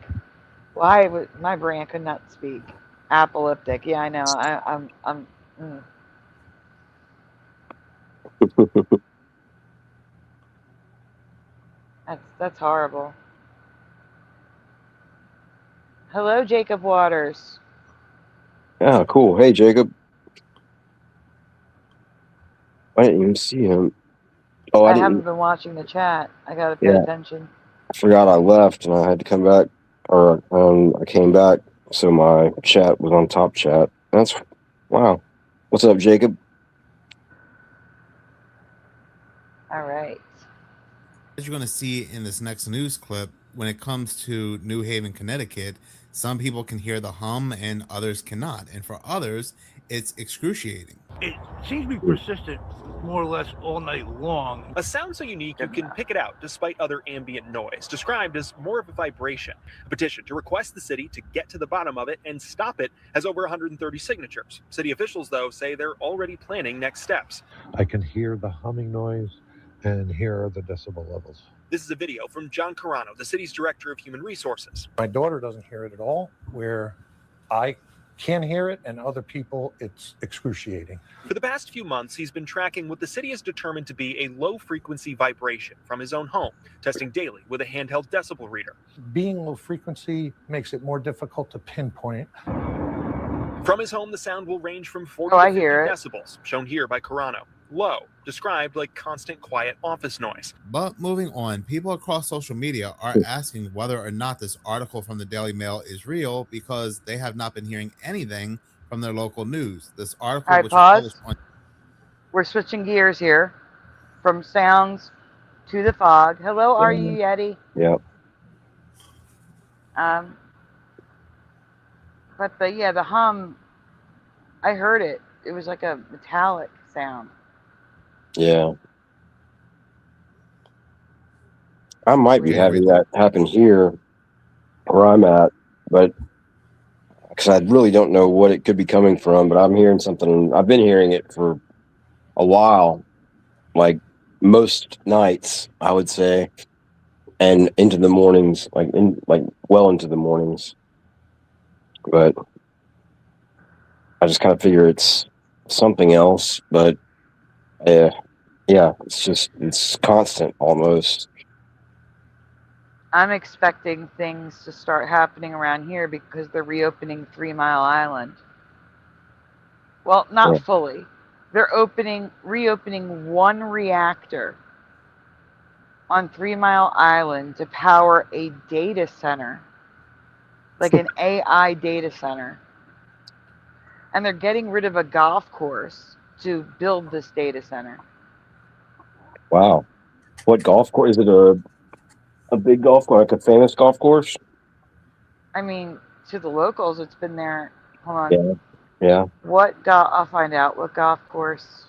Speaker 1: Why would my brain could not speak? Apocalyptic. Yeah, I know. I'm. That's horrible. Hello, Jacob Waters.
Speaker 2: Yeah, cool. Hey, Jacob. I didn't even see him. Oh,
Speaker 1: I haven't been watching the chat. I gotta pay attention.
Speaker 2: I forgot I left and I had to come back, or I came back, so my chat was on top chat. That's wow. What's up, Jacob?
Speaker 1: All right.
Speaker 4: As you're going to see in this next news clip, when it comes to New Haven, Connecticut, some people can hear the hum and others cannot. And for others, it's excruciating.
Speaker 13: It seems to be persistent more or less all night long.
Speaker 14: A sound so unique you can pick it out despite other ambient noise, described as more of a vibration. A petition to request the city to get to the bottom of it and stop it has over 130 signatures. City officials, though, say they're already planning next steps.
Speaker 15: I can hear the humming noise and hear the decibel levels.
Speaker 14: This is a video from John Carano, the city's director of human resources.
Speaker 15: My daughter doesn't hear it at all, where I can hear it, and other people, it's excruciating.
Speaker 14: For the past few months, he's been tracking what the city has determined to be a low-frequency vibration from his own home, testing daily with a handheld decibel reader.
Speaker 15: Being low frequency makes it more difficult to pinpoint.
Speaker 14: From his home, the sound will range from 40 to 50 decibels, shown here by Carano. Low, described like constant quiet office noise.
Speaker 4: But moving on, people across social media are asking whether or not this article from the Daily Mail is real because they have not been hearing anything from their local news. This article,
Speaker 1: All right, pause. We're switching gears here from sounds to the fog. Hello, are you Yeti?
Speaker 2: Yep.
Speaker 1: But the hum, I heard it. It was like a metallic sound.
Speaker 2: Yeah. I might be having that happen here where I'm at, but because I really don't know what it could be coming from, but I'm hearing something. I've been hearing it for a while, like most nights, I would say, and into the mornings, well into the mornings. But I just kind of figure it's something else, but it's constant almost.
Speaker 1: I'm expecting things to start happening around here because they're reopening 3 Mile Island. Well, not fully. They're reopening one reactor on 3 Mile Island to power a data center, like an AI data center. And they're getting rid of a golf course to build this data center.
Speaker 2: Wow. What golf course? Is it a big golf course, like a famous golf course?
Speaker 1: I mean, to the locals, it's been there. Hold on.
Speaker 2: Yeah.
Speaker 1: I'll find out what golf course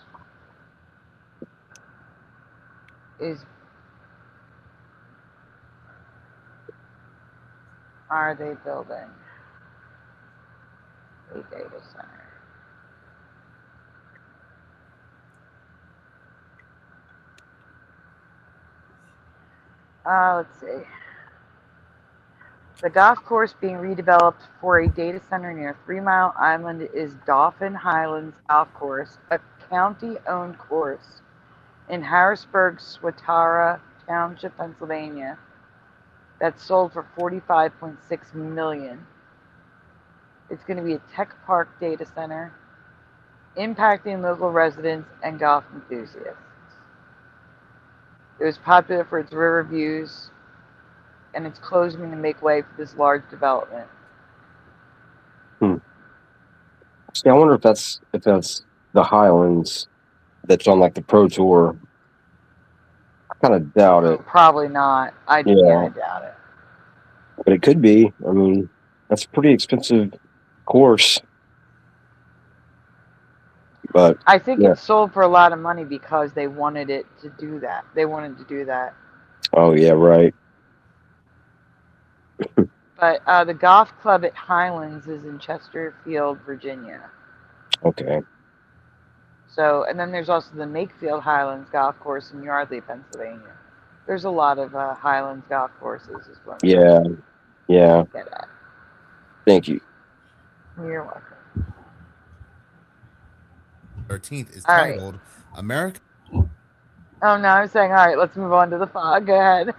Speaker 1: are they building a data center? Let's see. The golf course being redeveloped for a data center near 3 Mile Island is Dauphin Highlands Golf Course, a county-owned course in Harrisburg, Swatara Township, Pennsylvania, that sold for $45.6 million. It's going to be a tech park data center impacting local residents and golf enthusiasts. It was popular for its river views, and it's closing to make way for this large development.
Speaker 2: See, I wonder if that's the Highlands that's on like the Pro Tour. I kind of doubt it.
Speaker 1: Probably not. I doubt it.
Speaker 2: But it could be. I mean, that's a pretty expensive course. But
Speaker 1: I think it sold for a lot of money because they wanted it to do that. They wanted to do that.
Speaker 2: Oh yeah, right.
Speaker 1: But the golf club at Highlands is in Chesterfield, Virginia.
Speaker 2: Okay.
Speaker 1: So, and then there's also the Makefield Highlands Golf Course in Yardley, Pennsylvania. There's a lot of Highlands golf courses as well.
Speaker 2: Yeah. Thank you.
Speaker 1: You're welcome.
Speaker 4: 13th is
Speaker 1: All right.
Speaker 4: titled America.
Speaker 1: Oh no, I'm saying, all right, let's move on to the fog. Go ahead.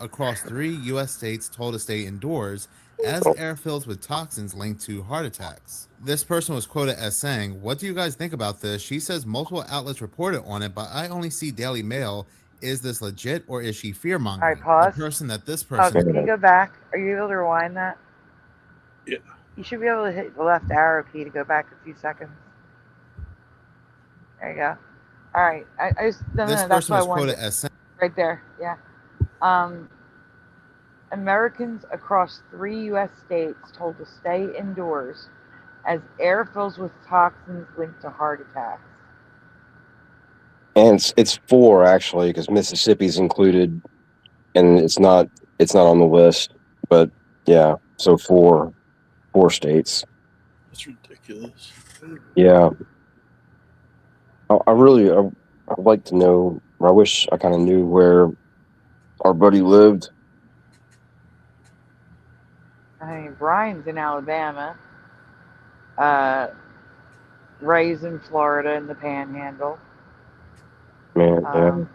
Speaker 4: Across 3 U.S. states told to stay indoors as air fills with toxins linked to heart attacks. This person was quoted as saying, "What do you guys think about this?" She says multiple outlets reported on it, but I only see Daily Mail. Is this legit or is she fear mongering?
Speaker 1: All right, pause.
Speaker 4: The person that this person.
Speaker 1: Can you go back? Are you able to rewind that?
Speaker 3: Yeah.
Speaker 1: You should be able to hit the left arrow key to go back a few seconds. There you go. All right. I just
Speaker 4: This
Speaker 1: that's
Speaker 4: person
Speaker 1: what I
Speaker 4: was
Speaker 1: wanted.
Speaker 4: quoted as saying,
Speaker 1: Right there. Yeah. Americans across 3 U.S. states told to stay indoors as air fills with toxins linked to heart attacks.
Speaker 2: And it's 4 actually, because Mississippi's included, and it's not on the list. But yeah, so 4 states.
Speaker 3: That's ridiculous.
Speaker 2: Yeah. I'd like to know. I wish I kind of knew where our buddy lived.
Speaker 1: I mean, Brian's in Alabama. Ray's in Florida in the Panhandle.
Speaker 2: Man,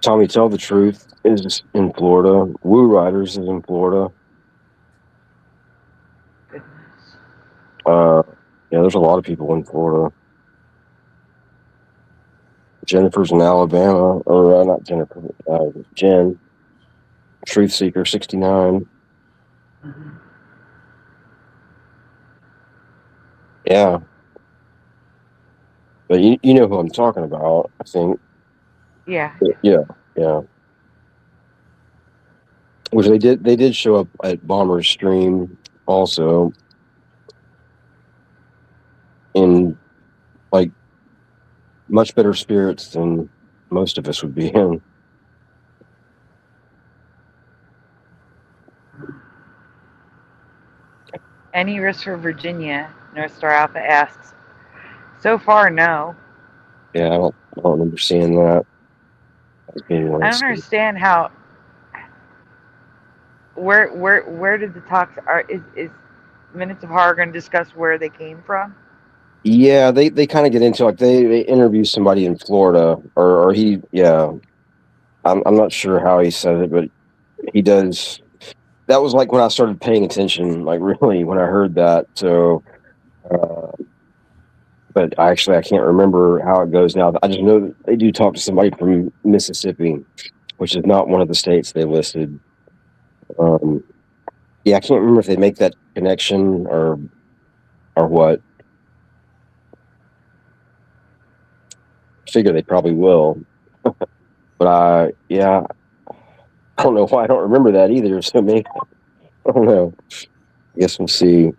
Speaker 2: Tommy Tell the Truth is in Florida. Woo Riders is in Florida.
Speaker 1: Goodness.
Speaker 2: Yeah, there's a lot of people in Florida. Jennifer's in Alabama, or not Jennifer, Jen. Truth Seeker 69.
Speaker 1: Mm-hmm.
Speaker 2: Yeah. But you know who I'm talking about, I think.
Speaker 1: Yeah.
Speaker 2: Yeah. Which they did show up at Bomber's stream also in like much better spirits than most of us would be in.
Speaker 1: Any risk for Virginia? North Star Alpha asks. So far, no.
Speaker 2: Yeah, I don't remember seeing that.
Speaker 1: I don't understand how. Where did the talks are? Is Minutes of Horror going to discuss where they came from?
Speaker 2: Yeah, they kind of get into like they interview somebody in Florida or he I'm not sure how he said it, but he does. That was like when I started paying attention, like really when I heard that. So, but I can't remember how it goes now. I just know that they do talk to somebody from Mississippi, which is not one of the states they listed. Yeah, I can't remember if they make that connection or what. I figure they probably will. But I don't know why I don't remember that either. So maybe, I don't know. I guess we'll see.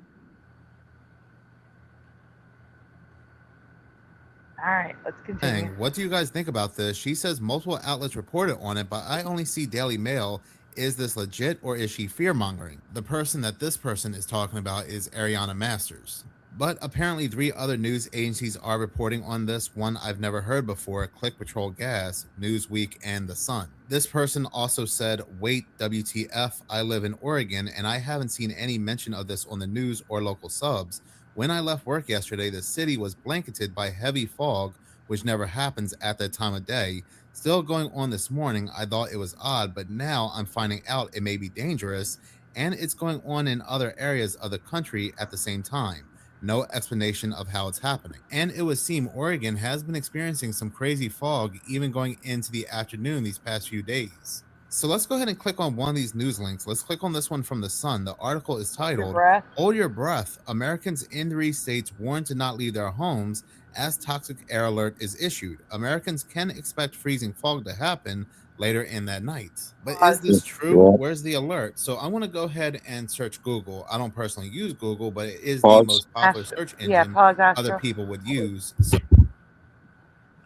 Speaker 1: All right, let's continue.
Speaker 4: "What do you guys think about this?" She says multiple outlets reported on it, but I only see Daily Mail. Is this legit or is she fear mongering? The person that this person is talking about is Ariana Masters. But apparently 3 other news agencies are reporting on this, one I've never heard before, Click Patrol Gas, Newsweek, and The Sun. This person also said, "Wait, WTF, I live in Oregon and I haven't seen any mention of this on the news or local subs. When I left work yesterday, the city was blanketed by heavy fog, which never happens at that time of day. Still going on this morning. I thought it was odd, but now I'm finding out it may be dangerous. and it's going on in other areas of the country at the same time. No explanation of how it's happening. And it would seem Oregon has been experiencing some crazy fog even going into the afternoon these past few days. So let's go ahead and click on one of these news links. Let's click on this one from The Sun. The article is titled, Hold Your Breath. Americans in 3 states warned to not leave their homes as toxic air alert is issued. Americans can expect freezing fog to happen later in that night. But is this true? Where's the alert? So I want to go ahead and search Google. I don't personally use Google, but it is the most popular search engine other people would use. So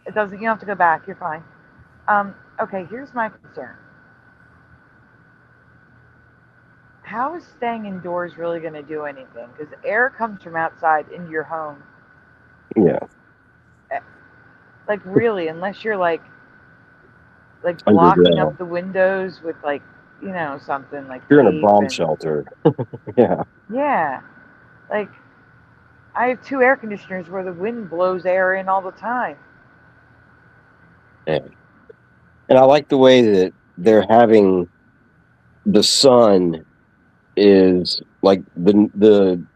Speaker 1: it doesn't, you don't have to go back. You're fine. Okay, here's my concern. How is staying indoors really going to do anything? Because air comes from outside into your home.
Speaker 2: Yeah.
Speaker 1: Like, really, unless you're like blocking
Speaker 2: Underground.
Speaker 1: up the windows with, like, you know, something like
Speaker 2: You're in a
Speaker 1: tape
Speaker 2: bomb
Speaker 1: and-
Speaker 2: shelter. Yeah.
Speaker 1: Yeah. Like, I have 2 air conditioners where the wind blows air in all the time.
Speaker 2: Yeah. And I like the way that they're having the Sun is like the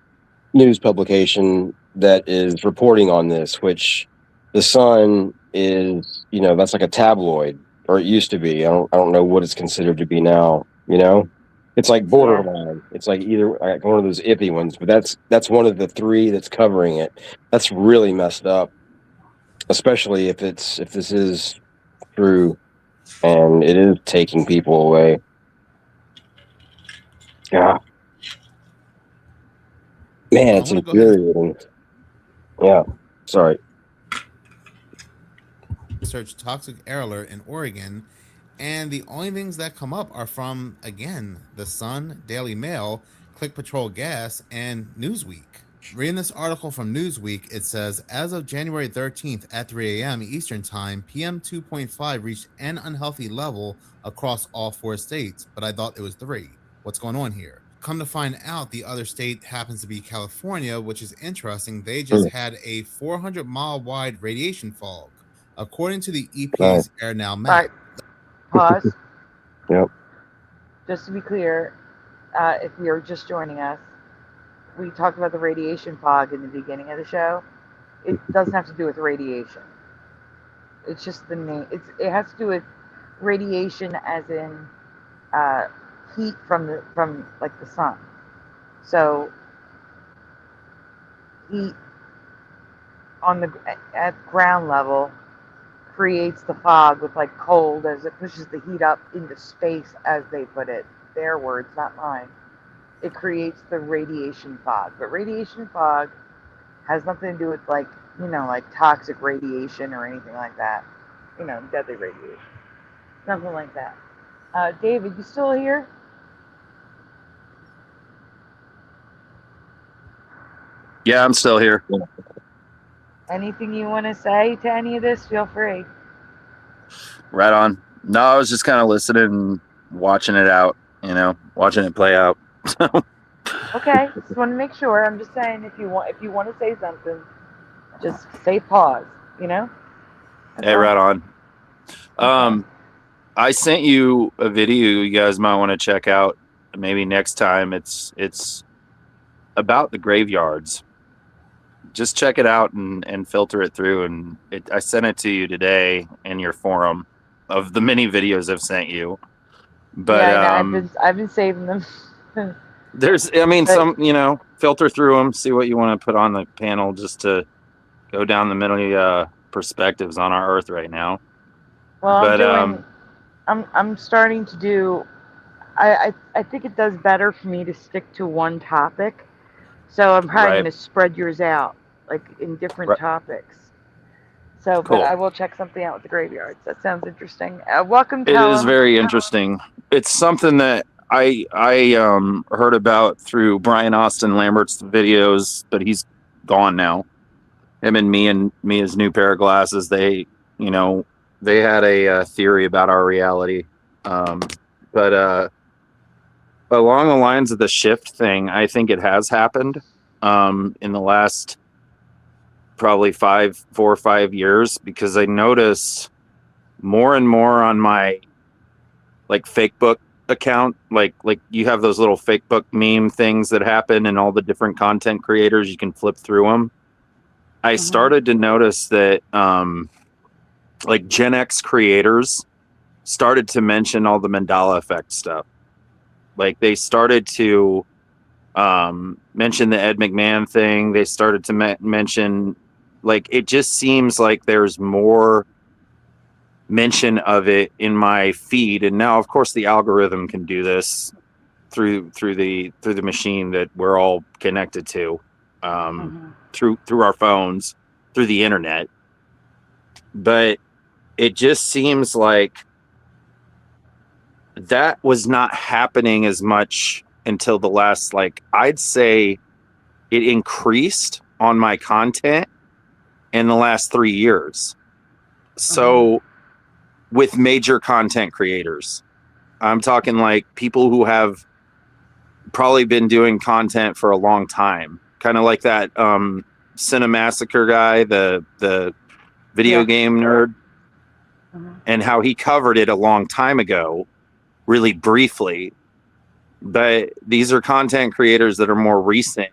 Speaker 2: news publication that is reporting on this, which the Sun is, you know, that's like a tabloid, or it used to be. I don't know what it's considered to be now, you know? It's like borderline. It's like either like one of those iffy ones, but that's one of the 3 that's covering it. That's really messed up, especially if this is true and it is taking people away. Yeah. Man, it's infuriating. Yeah. Sorry.
Speaker 4: Search toxic air alert in Oregon, and the only things that come up are from, again, The Sun, Daily Mail, Click Patrol Gas, and Newsweek. Reading this article from Newsweek, it says, as of January 13th at 3 a.m. Eastern Time, PM 2.5 reached an unhealthy level across all 4 states, but I thought it was 3. What's going on here? Come to find out, the other state happens to be California, which is interesting. They just had a 400-mile wide radiation fog, according to the EPA's Air Now map.
Speaker 1: Pause.
Speaker 2: Yep.
Speaker 1: Just to be clear, if you're just joining us, we talked about the radiation fog in the beginning of the show. It doesn't have to do with radiation. It's just the name. It has to do with radiation, as in heat from like the sun. So heat at ground level creates the fog with like cold as it pushes the heat up into space, as they put it. Their words, not mine. It creates the radiation fog. But radiation fog has nothing to do with, like, you know, like toxic radiation or anything like that. You know, deadly radiation. Nothing like that. David, you still here?
Speaker 16: Yeah, I'm still here.
Speaker 1: Anything you want to say to any of this, feel free.
Speaker 16: Right on. No, I was just kind of listening and watching it out, you know, watching it play out.
Speaker 1: Okay, just want to make sure. I'm just saying, if you want to say something, just say pause, you know? That's
Speaker 16: Hey,
Speaker 1: all.
Speaker 16: right on. I sent you a video you guys might want to check out maybe next time. It's about the graveyards. Just check it out and filter it through. And I sent it to you today in your forum of the many videos I've sent you. But
Speaker 1: yeah, I know. I've been saving them.
Speaker 16: some, you know, filter through them, see what you want to put on the panel, just to go down the middle perspectives on our Earth right now.
Speaker 1: Well, I'm starting to do. I think it does better for me to stick to one topic. So I'm probably going to spread yours out, like in different topics. So,
Speaker 16: cool.
Speaker 1: But I will check something out with the graveyards. That sounds interesting. Welcome,
Speaker 16: It
Speaker 1: Callum.
Speaker 16: is very interesting. It's something that I heard about through Brian Austin Lambert's videos, but he's gone now. Him and Mia's new pair of glasses. They had a theory about our reality, but along the lines of the shift thing, I think it has happened in the last probably 4 or 5 years, because I notice more and more on my like fake book account, like you have those little fake book meme things that happen, and all the different content creators, you can flip through them. I started to notice that like Gen X creators started to mention all the Mandela effect stuff. Like they started to mention the Ed McMahon thing. They started to mention, like, it just seems like there's more mention of it in my feed. And now, of course, the algorithm can do this through the machine that we're all connected to, through our phones, through the internet. But it just seems like that was not happening as much until the last, like, I'd say it increased on my content in the last 3 years. So with major content creators, I'm talking like people who have probably been doing content for a long time, kind of like that Cinemassacre guy, the video game nerd, and how he covered it a long time ago, really briefly. But these are content creators that are more recent.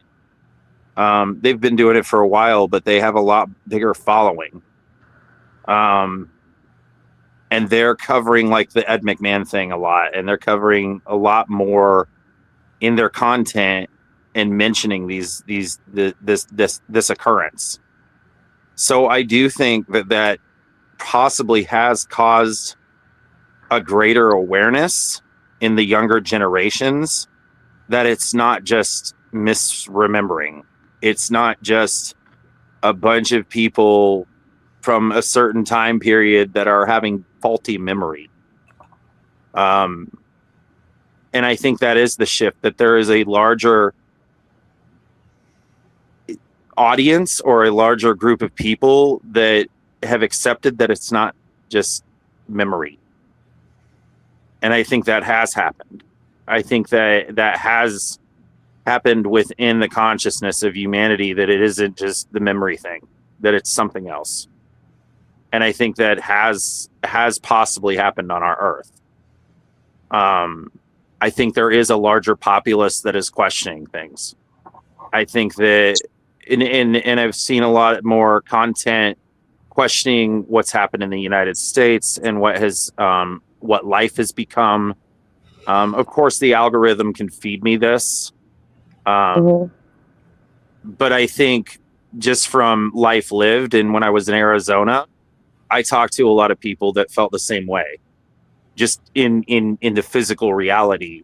Speaker 16: They've been doing it for a while, but they have a lot bigger following. And they're covering like the Ed McMahon thing a lot, and they're covering a lot more in their content and mentioning this occurrence. So I do think that possibly has caused a greater awareness in the younger generations, that it's not just misremembering. It's not just a bunch of people from a certain time period that are having faulty memory. And I think that is the shift, that there is a larger audience or a larger group of people that have accepted that it's not just memory. And I think that has happened. I think that has happened within the consciousness of humanity, that it isn't just the memory thing, that it's something else. And I think that has possibly happened on our Earth. I think there is a larger populace that is questioning things. I think that, and I've seen a lot more content questioning what's happened in the United States and what life has become. Of course, the algorithm can feed me this. But I think just from life lived, and when I was in Arizona, I talked to a lot of people that felt the same way, just in the physical reality,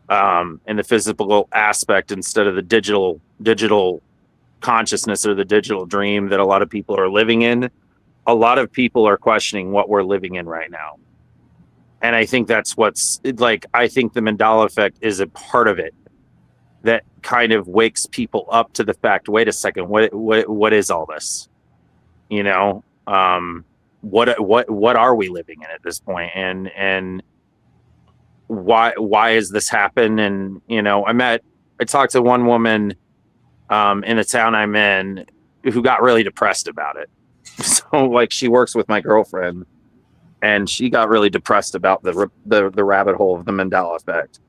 Speaker 16: in the physical aspect, instead of the digital consciousness or the digital dream that a lot of people are living in. A lot of people are questioning what we're living in right now. And I think that's what's like, I think the Mandela effect is a part of it that kind of wakes people up to the fact, wait a second, what is all this? You know, what are we living in at this point? And why has this happened? And, you know, I talked to one woman in the town I'm in who got really depressed about it. So like, she works with my girlfriend, and she got really depressed about the rabbit hole of the Mandela effect.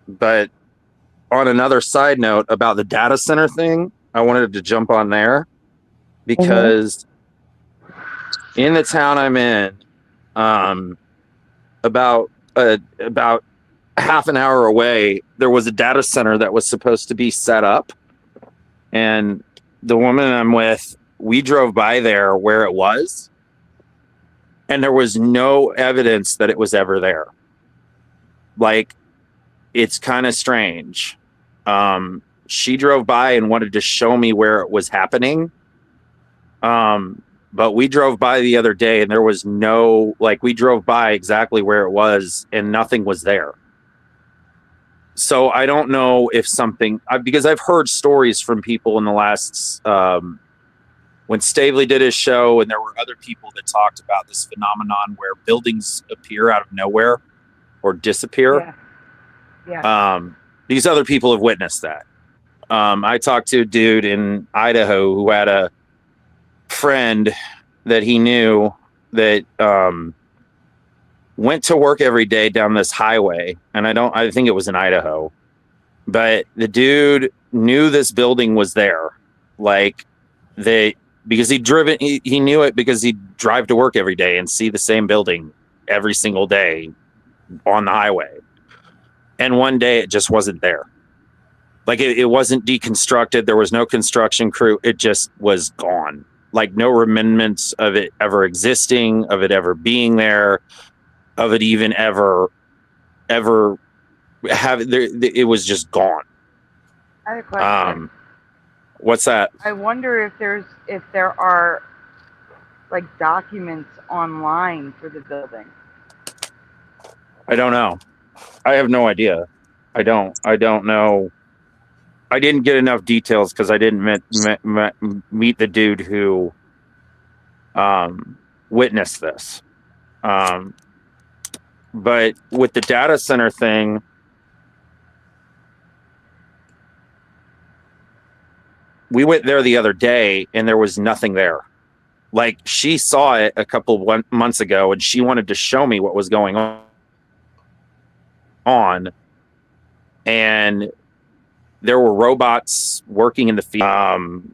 Speaker 16: But on another side note about the data center thing, I wanted to jump on there because in the town I'm in, about half an hour away, there was a data center that was supposed to be set up. And the woman I'm with, we drove by there where it was, and there was no evidence that it was ever there. Like, it's kind of strange. She drove by and wanted to show me where it was happening. But we drove by the other day, and there was we drove by exactly where it was, and nothing was there. So I don't know if because I've heard stories from people in the last, when Stavely did his show, and there were other people that talked about this phenomenon where buildings appear out of nowhere or disappear. Yeah. These other people have witnessed that. I talked to a dude in Idaho who had a friend that he knew that went to work every day down this highway, and I think it was in Idaho, but the dude knew this building was there. Like because he knew it because he'd drive to work every day and see the same building every single day on the highway. And one day it just wasn't there. Like it wasn't deconstructed. There was no construction crew. It just was gone. Like no remnants of it ever existing, of it ever being there, of it even ever it was just gone.
Speaker 1: I have a question.
Speaker 16: What's that?
Speaker 1: I wonder if there are like documents online for the building.
Speaker 16: I don't know. I have no idea. I don't know. I didn't get enough details because I didn't meet the dude who witnessed this. But with the data center thing, we went there the other day and there was nothing there. Like she saw it a couple months ago and she wanted to show me what was going on. And there were robots working in the field.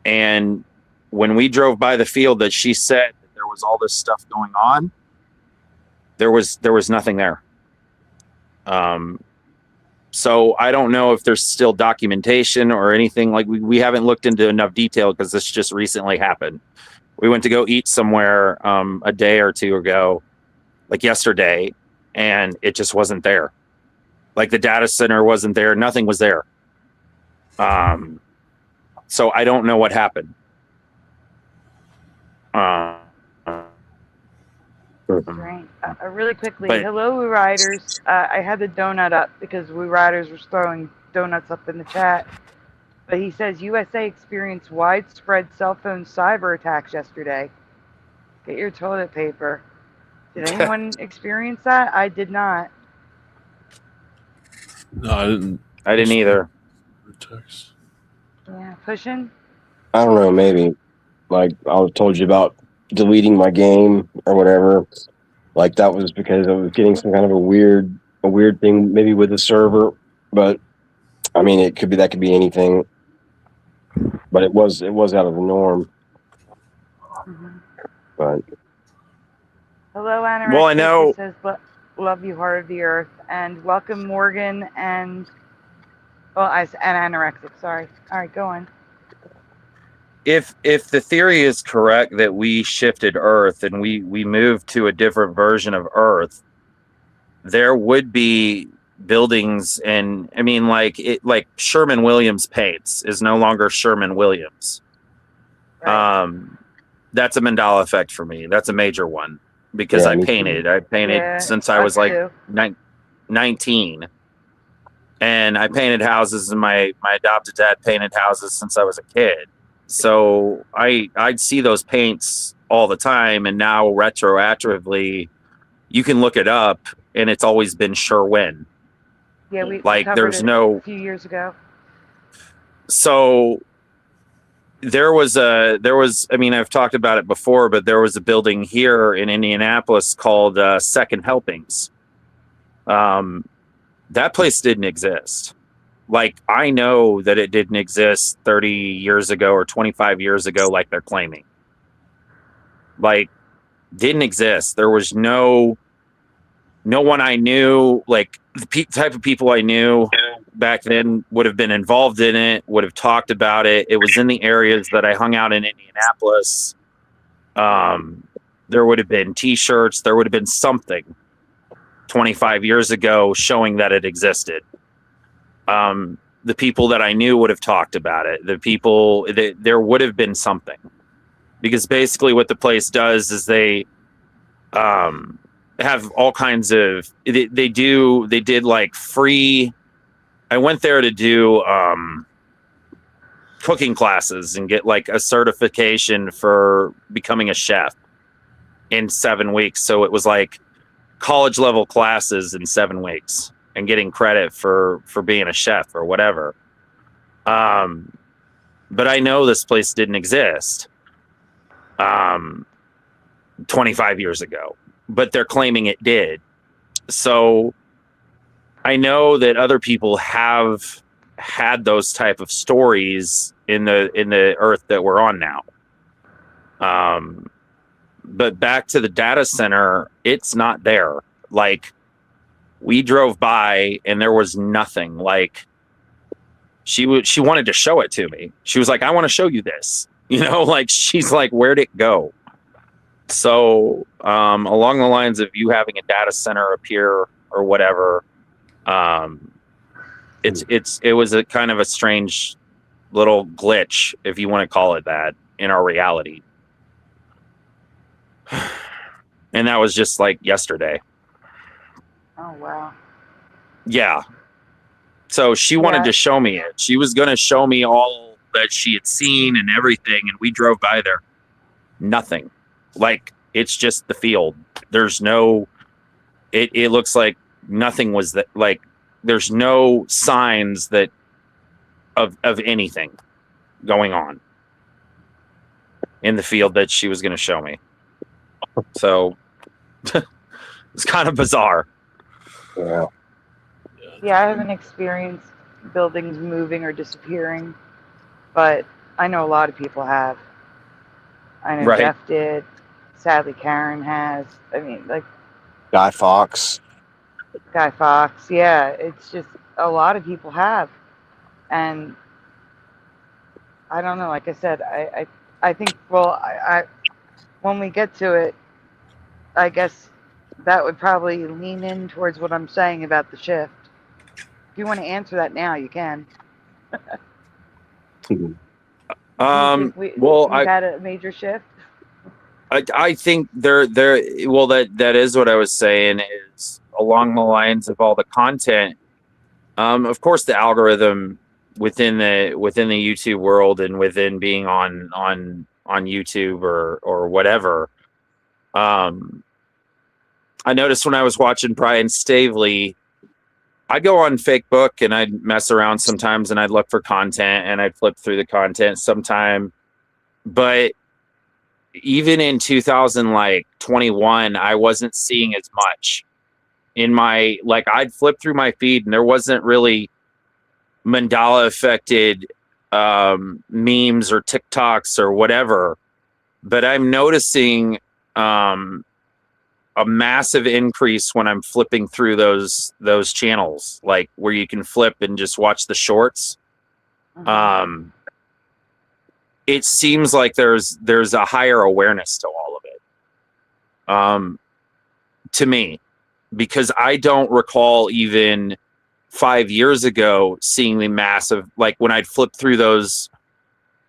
Speaker 16: And when we drove by the field that she said that there was all this stuff going on, there was nothing there. So I don't know if there's still documentation or anything. Like we haven't looked into enough detail because this just recently happened. We went to go eat somewhere a day or two ago, like yesterday, and it just wasn't there. Like the data center wasn't there. Nothing was there. So I don't know what happened.
Speaker 1: Right. Really quickly, hello, Woo Riders. I had the donut up because Woo Riders were throwing donuts up in the chat. But he says USA experienced widespread cell phone cyber attacks yesterday. Get your toilet paper. Did anyone experience that? I did not.
Speaker 3: No, I didn't.
Speaker 16: I didn't either.
Speaker 3: Text.
Speaker 1: Yeah, pushing.
Speaker 2: I don't know, maybe. Like I told you about deleting my game or whatever. Like that was because I was getting some kind of a weird thing, maybe with the server. But I mean, that could be anything. But it was out of the norm.
Speaker 1: Mm-hmm.
Speaker 2: But
Speaker 1: hello, Anorexic.
Speaker 16: Well, I know.
Speaker 1: It says, "Love you, heart of the earth," and welcome, Morgan and Anorexic. Sorry. All right, go on.
Speaker 16: If the theory is correct that we shifted Earth and we moved to a different version of Earth, there would be buildings, and I mean like Sherman Williams paints is no longer Sherman Williams.
Speaker 1: Right.
Speaker 16: That's a Mandela effect for me. That's a major one because I painted since I was like 19, and I painted houses, and my adopted dad painted houses since I was a kid. So I'd see those paints all the time, and now retroactively, you can look it up, and it's always been Sherwin.
Speaker 1: Yeah, we
Speaker 16: like there's
Speaker 1: it
Speaker 16: no
Speaker 1: a few years ago.
Speaker 16: So there was I mean, I've talked about it before, but there was a building here in Indianapolis called Second Helpings. That place didn't exist. Like, I know that it didn't exist 30 years ago or 25 years ago, like they're claiming. Like, didn't exist. There was no one I knew, like the type of people I knew back then would have been involved in it, would have talked about it. It was in the areas that I hung out in Indianapolis. There would have been T-shirts. There would have been something 25 years ago showing that it existed. The people that I knew would have talked about it. There would have been something, because basically what the place does is they have all kinds of, they did like free, I went there to do cooking classes and get like a certification for becoming a chef in 7 weeks. So it was like college level classes in 7 weeks and getting credit for being a chef or whatever. But I know this place didn't exist 25 years ago. but they're claiming it did. So I know that other people have had those type of stories in the earth that we're on now. But back to the data center, it's not there. Like, we drove by and there was nothing. Like, she wanted to show it to me. She was like, I want to show you this. Like, she's like, where'd it go? So along the lines of you having a data center appear or whatever, it was a kind of a strange little glitch, if you want to call it that, in our reality. And that was just like yesterday.
Speaker 1: Oh, wow.
Speaker 16: Yeah. So she wanted to show me it. She was going to show me all that she had seen and everything. And we drove by there. Nothing. Like, it's just the field. There's no, it looks like nothing was that, like, there's no signs that of anything going on in the field that she was going to show me. So it's kind of bizarre.
Speaker 2: Yeah.
Speaker 1: Yeah, I haven't experienced buildings moving or disappearing, but I know a lot of people have. I know Jeff did. Sadly, Karen has. I mean, like
Speaker 2: Guy Fawkes.
Speaker 1: Yeah, it's just a lot of people have, and I don't know. Like I said, I think. Well, I when we get to it, I guess that would probably lean in towards what I'm saying about the shift. If you want to answer that now, you can.
Speaker 16: Well,
Speaker 1: we've had a major shift.
Speaker 16: I think well, that is what I was saying, is along the lines of all the content. Of course, the algorithm within the YouTube world and within being on YouTube or whatever. I noticed when I was watching Brian Stavely, I'd go on Facebook and I'd mess around sometimes and I'd look for content and I'd flip through the content sometime. But even in 2021, I wasn't seeing as much in my, like, I'd flip through my feed and there wasn't really Mandela affected memes or TikToks or whatever. But I'm noticing a massive increase when I'm flipping through those channels, like where you can flip and just watch the shorts. It seems like there's a higher awareness to all of it. To me, because I don't recall even 5 years ago seeing the massive, like when I'd flip through those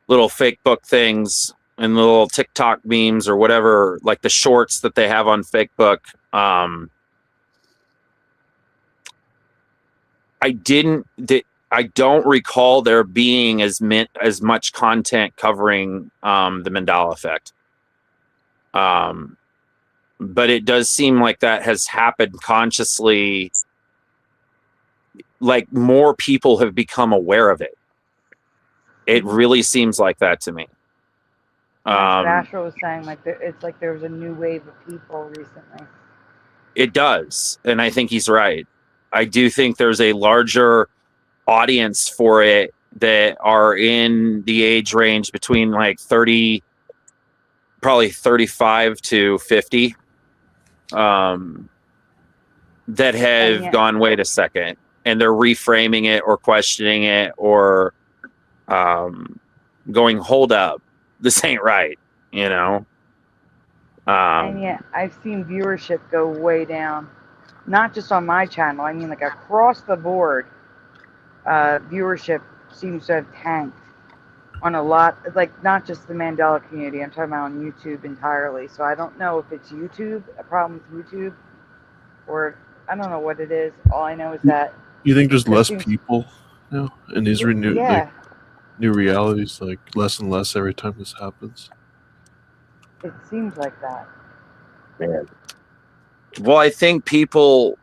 Speaker 16: little fake book things and the little TikTok memes or whatever, like the shorts that they have on Facebook. I don't recall there being as much content covering the Mandela effect. But it does seem like that has happened consciously. Like, more people have become aware of it. It really seems like that to me.
Speaker 1: That's what Asher was saying. Like, it's like there was a new wave of people recently.
Speaker 16: It does, and I think he's right. I do think there's a larger audience for it that are in the age range between like 30, probably 35 to 50, that have gone, wait a second, and they're reframing it or questioning it or going, hold up, this ain't right, you know?
Speaker 1: And yet I've seen viewership go way down, not just on my channel. I mean, like across the board, viewership seems to have tanked on a lot, like not just the Mandela community. I'm talking about on YouTube entirely. So I don't know if it's YouTube, a problem with YouTube, or I don't know what it is. All I know is that.
Speaker 3: You think there's less people now in these new realities, like less and less every time this happens?
Speaker 1: It seems like that.
Speaker 2: Man.
Speaker 16: Well, I think people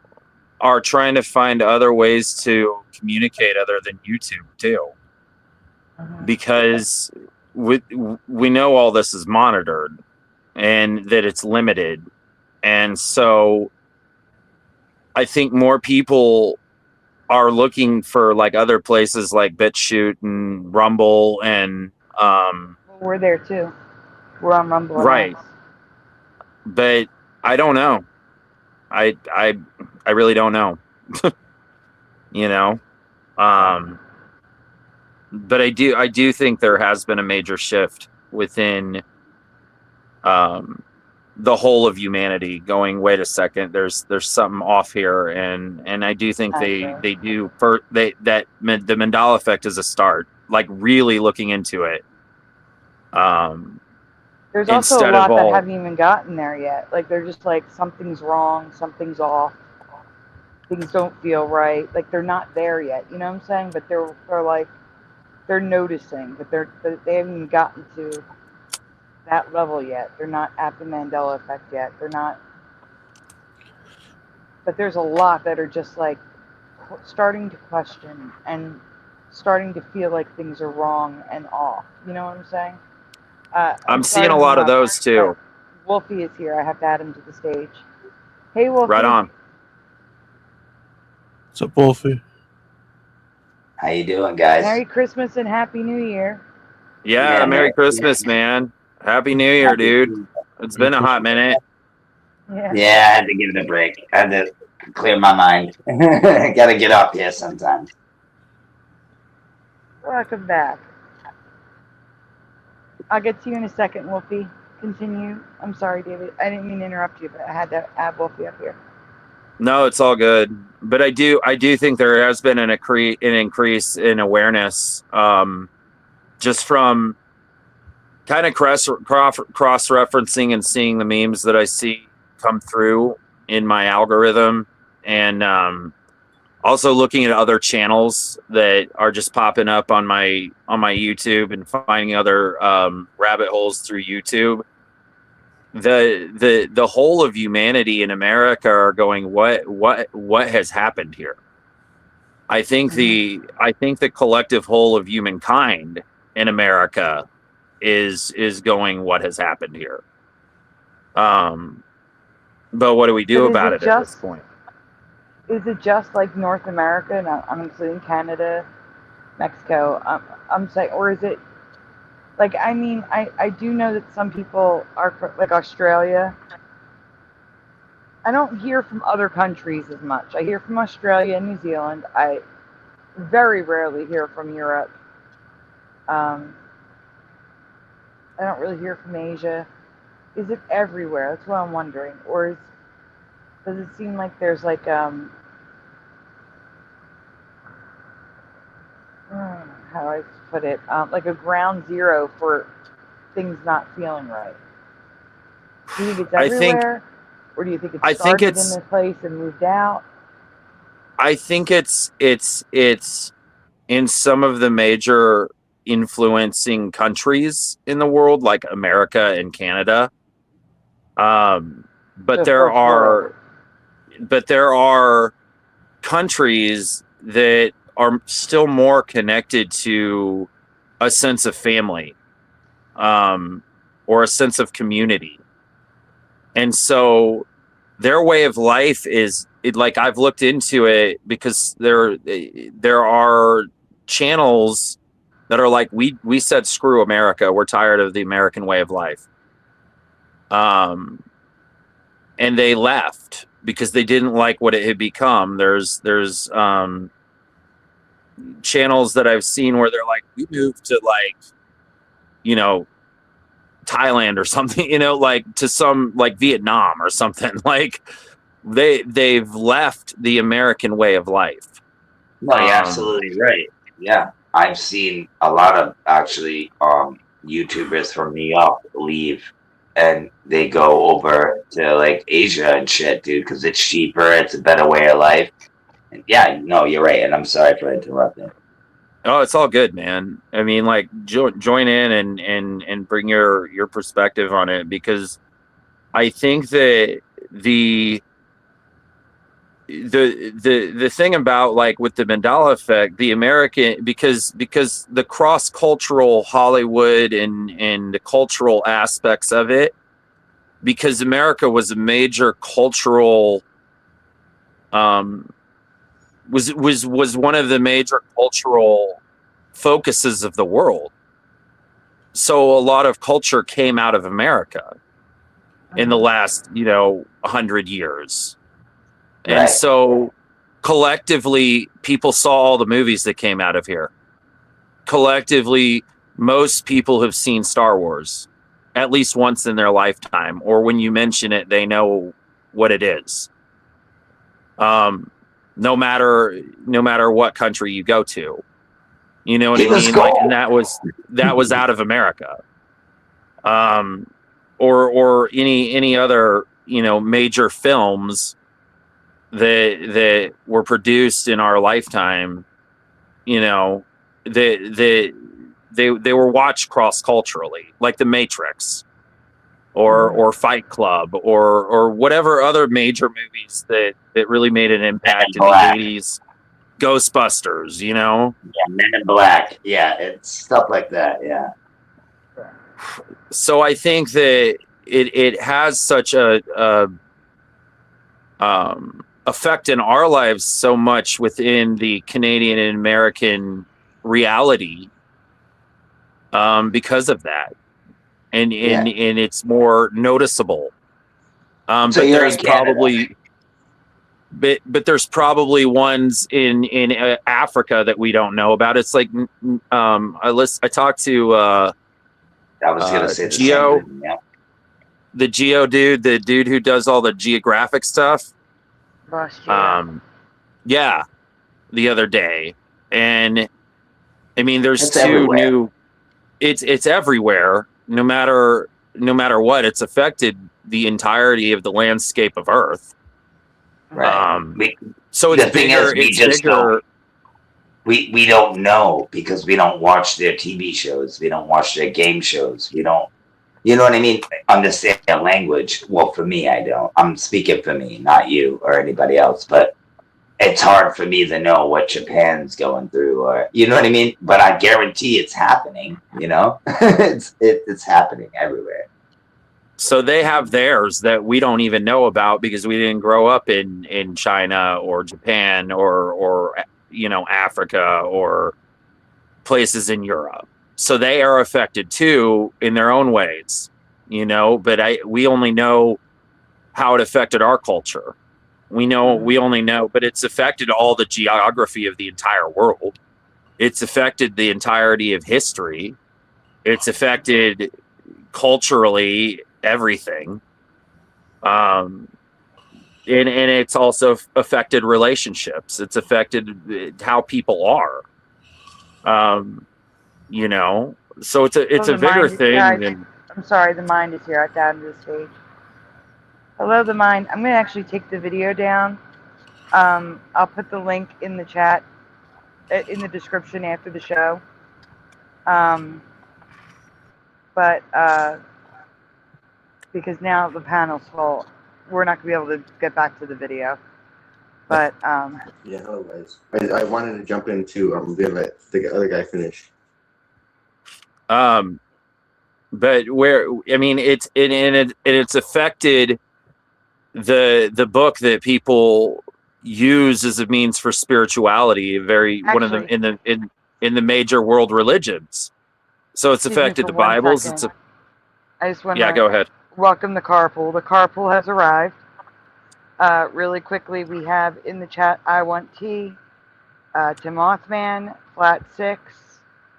Speaker 16: are trying to find other ways to communicate other than YouTube too, because we know all this is monitored and that it's limited. And so I think more people are looking for like other places like BitChute and Rumble and
Speaker 1: We're there too. We're on Rumble.
Speaker 16: right. But I don't know. I really don't know. You know? But I do think there has been a major shift within the whole of humanity going, wait a second, there's something off here, and I do think that the Mandela effect is a start, like really looking into it.
Speaker 1: There's also a lot that haven't even gotten there yet. Like they're just like, something's wrong, something's off, things don't feel right. Like they're not there yet. You know what I'm saying? But they're like, they're noticing, but they haven't even gotten to that level yet. They're not at the Mandela effect yet. They're not. But there's a lot that are just like starting to question and starting to feel like things are wrong and off. You know what I'm saying?
Speaker 16: I'm seeing a lot of those too.
Speaker 1: Wolfie is here. I have to add him to the stage. Hey, Wolfie.
Speaker 16: Right on.
Speaker 3: What's up, Wolfie?
Speaker 17: How you doing, guys?
Speaker 1: Merry Christmas and Happy New Year.
Speaker 16: Yeah, Merry Christmas, man. Happy New Year, dude. It's been a hot minute.
Speaker 1: Yeah,
Speaker 17: I had to give it a break. I had to clear my mind. Gotta get up here sometimes.
Speaker 1: Welcome back. I'll get to you in a second, Wolfie. Continue. I'm sorry, David. I didn't mean to interrupt you, but I had to add Wolfie up here.
Speaker 16: No, it's all good. But I do think there has been an increase in awareness, just from kind of cross-referencing and seeing the memes that I see come through in my algorithm, and also looking at other channels that are just popping up on my YouTube and finding other rabbit holes through YouTube. The whole of humanity in America are going, what has happened here? I think the collective whole of humankind in America is going, what has happened here? But what do we do about it at this point?
Speaker 1: Is it just like North America, and I'm including Canada, Mexico? I'm saying, or is it like, I mean, I do know that some people are like Australia. I don't hear from other countries as much. I hear from Australia and New Zealand. I very rarely hear from Europe. I don't really hear from Asia. Is it everywhere? That's what I'm wondering. Or does it seem like there's like how do I put it? Like a ground zero for things not feeling right. Do you think it's everywhere, or do you think it started in this place and moved out?
Speaker 16: I think it's in some of the major influencing countries in the world, like America and Canada. But there are countries that are still more connected to a sense of family, or a sense of community. And so their way of life is like, I've looked into it because there are channels that are like, we said, screw America. We're tired of the American way of life. And they left because they didn't like what it had become. There's channels that I've seen where they're like, we moved to like, Thailand or something, like to some like Vietnam or something. Like they've left the American way of life.
Speaker 17: No, you're absolutely right. Yeah. I've seen a lot of actually YouTubers from New York leave and they go over to like Asia and shit, dude, because it's cheaper, it's a better way of life. And yeah, no, you're right, and I'm sorry for interrupting.
Speaker 16: Oh, it's all good, man. I mean, like join in and bring your perspective on it, because I think that the thing about like with the Mandela effect, the American, because the cross-cultural Hollywood and the cultural aspects of it because America was a major cultural was one of the major cultural focuses of the world. So a lot of culture came out of America in the last, 100 years. And
Speaker 17: Right.
Speaker 16: so collectively, people saw all the movies that came out of here. Collectively, most people have seen Star Wars at least once in their lifetime, or when you mention it, they know what it is. No matter what country you go to, you know what I mean? Like, and that was out of America. Or any other, major films that were produced in our lifetime, they were watched cross culturally, like The Matrix, or Fight Club, or whatever other major movies that really made an impact in the 80s. Ghostbusters,
Speaker 17: Yeah, Men in Black. Yeah, it's stuff like that. Yeah.
Speaker 16: So I think that it has such a effect in our lives so much within the Canadian and American reality, because of that, and it's more noticeable.
Speaker 17: So
Speaker 16: but
Speaker 17: you're
Speaker 16: there's
Speaker 17: in Canada.
Speaker 16: probably but there's probably ones in Africa that we don't know about. It's like I talked to
Speaker 17: I was gonna say the
Speaker 16: Geo,
Speaker 17: same thing, yeah.
Speaker 16: the Geo dude, the dude who does all the geographic stuff. Yeah, the other day, and I mean, there's
Speaker 17: It's
Speaker 16: two
Speaker 17: everywhere.
Speaker 16: new. It's everywhere. No matter what, it's affected the entirety of the landscape of Earth.
Speaker 17: Right.
Speaker 16: So it's
Speaker 17: the thing
Speaker 16: bigger.
Speaker 17: is, we
Speaker 16: It's
Speaker 17: just
Speaker 16: bigger.
Speaker 17: don't. We don't know because we don't watch their TV shows. We don't watch their game shows. We don't. You know what I mean? Understand their language. Well, for me, I don't. I'm speaking for me, not you or anybody else. But it's hard for me to know what Japan's going through, or you know what I mean. But I guarantee it's happening. It's happening everywhere.
Speaker 16: So they have theirs that we don't even know about because we didn't grow up in China or Japan or Africa or places in Europe. So they are affected too in their own ways, but we only know how it affected our culture. We only know, but it's affected all the geography of the entire world. It's affected the entirety of history. It's affected culturally everything. And it's also affected relationships. It's affected how people are. So it's a bigger thing.
Speaker 1: I'm sorry, the mind is here at the end of the stage. Hello, the mind. I'm going to actually take the video down. I'll put the link in the chat, in the description after the show. But because now the panel's full, we're not going to be able to get back to the video. But
Speaker 18: yeah, otherwise, I wanted to jump in too. I'm gonna let the other guy finish.
Speaker 16: But it's affected the book that people use as a means for spirituality. One of them in the major world religions. So it's affected the Bibles.
Speaker 1: I just want
Speaker 16: to go ahead.
Speaker 1: Welcome the carpool. The carpool has arrived. Really quickly, we have in the chat, I Want Tea, to Mothman, Flat 6,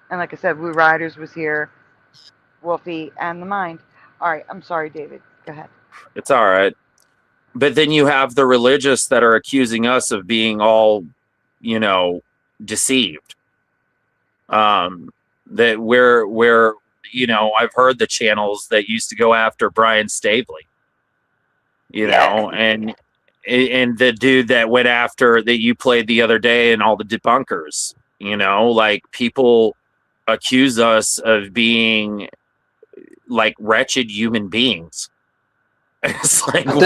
Speaker 1: and like I said, Blue Riders was here, Wolfie, and the Mind. All right, I'm sorry, David. Go ahead.
Speaker 16: It's all right. But then you have the religious that are accusing us of being all, deceived. That we're I've heard the channels that used to go after Brian Staveley, and the dude that went after that you played the other day and all the debunkers, like people accuse us of being like wretched human beings. It's like,
Speaker 18: Do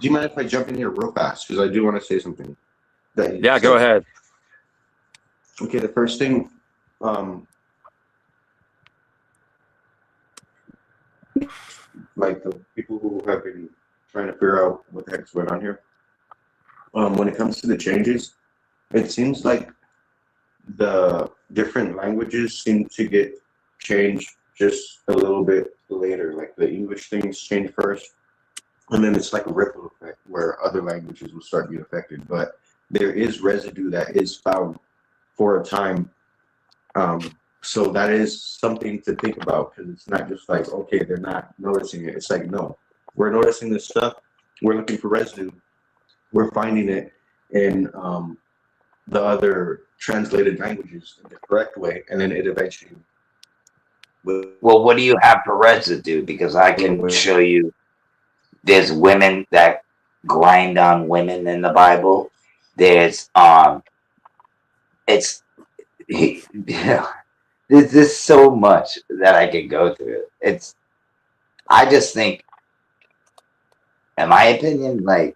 Speaker 18: you mind if I jump in here real fast? Because I do want to say something.
Speaker 16: Go ahead.
Speaker 18: Okay, the first thing, like the people who have been trying to figure out what the heck's going on here. When it comes to the changes, it seems like the different languages seem to get changed just a little bit later. Like the English things change first, and then it's like a ripple effect where other languages will start being affected. But there is residue that is found for a time. So that is something to think about, because it's not just like, okay, they're not noticing it. It's like, no, we're noticing this stuff. We're looking for residue. We're finding it in the other translated languages in the correct way, and then it eventually will.
Speaker 17: Well, what do you have for residue? Because I can show you there's women that grind on women in the Bible. There's it's there's just so much that I can go through. I just think, in my opinion, like,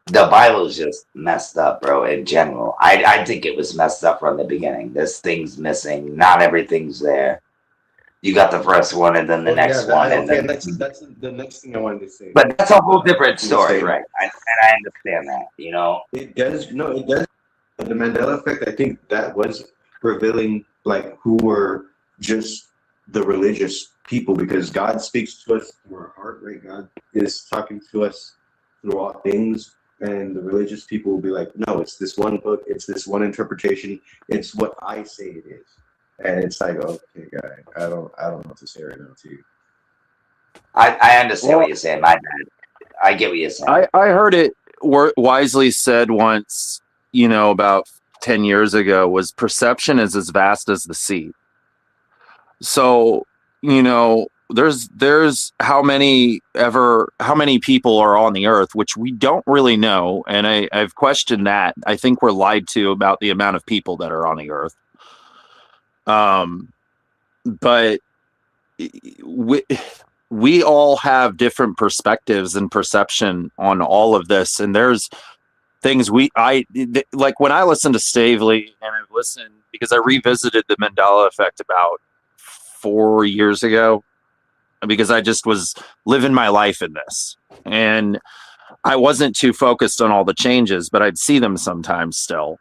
Speaker 17: the Bible is just messed up, bro, in general. I think it was messed up from the beginning. There's things missing. Not everything's there. You got the first one and then the next one. And then
Speaker 18: that's the next thing I wanted to say.
Speaker 17: But that's a whole different story, right? And I understand that, you know?
Speaker 18: It does. No, it does. The Mandela effect, I think that was revealing, like, who were just the religious people, because God speaks to us through our heart, right? God is talking to us through all things. And the religious people will be like, no, it's this one book, it's this one interpretation, it's what I say it is. And it's like, okay, guy, I don't know what to say right now to you.
Speaker 17: I understand what you're saying, my bad. I get what you're saying.
Speaker 16: I heard it wisely said once, you know, about 10 years ago, was perception is as vast as the sea. So, you know, there's how many people are on the earth, which we don't really know. And I've questioned that. I think we're lied to about the amount of people that are on the earth. But we all have different perspectives and perception on all of this. And there's things like when I listen to Stavely, and I've listened because I revisited the Mandela effect about 4 years ago, because I just was living my life in this, and I wasn't too focused on all the changes, but I'd see them sometimes still.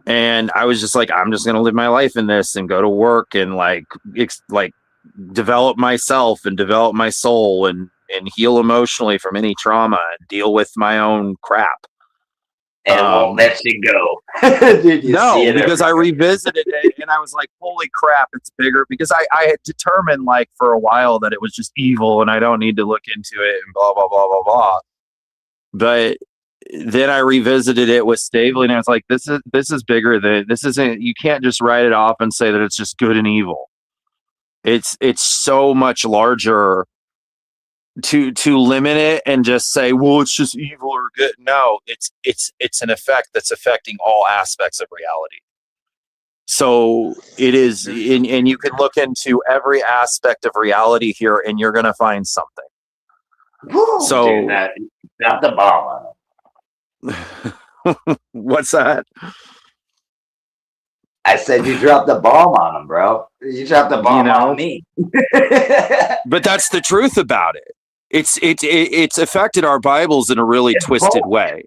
Speaker 16: And I was just like, I'm just going to live my life in this and go to work and like develop myself and develop my soul and heal emotionally from any trauma and deal with my own crap.
Speaker 17: And it won't let you go.
Speaker 16: No, because I revisited it and I was like, holy crap, it's bigger. Because I had determined, like, for a while that it was just evil and I don't need to look into it and blah, blah, blah, blah, blah. But then I revisited it with Stavely and I was like, this is bigger than this. Isn't, you can't just write it off and say that it's just good and evil. It's so much larger to limit it and just say, well, it's just evil or good. No, it's an effect that's affecting all aspects of reality. So it is, and you can look into every aspect of reality here and you're going to find something.
Speaker 17: Woo,
Speaker 16: so
Speaker 17: dude, drop the bomb on
Speaker 16: them. What's that?
Speaker 17: I said you dropped the bomb on him, bro. You dropped the bomb on me.
Speaker 16: But that's the truth about it. It's affected our Bibles in a really twisted way.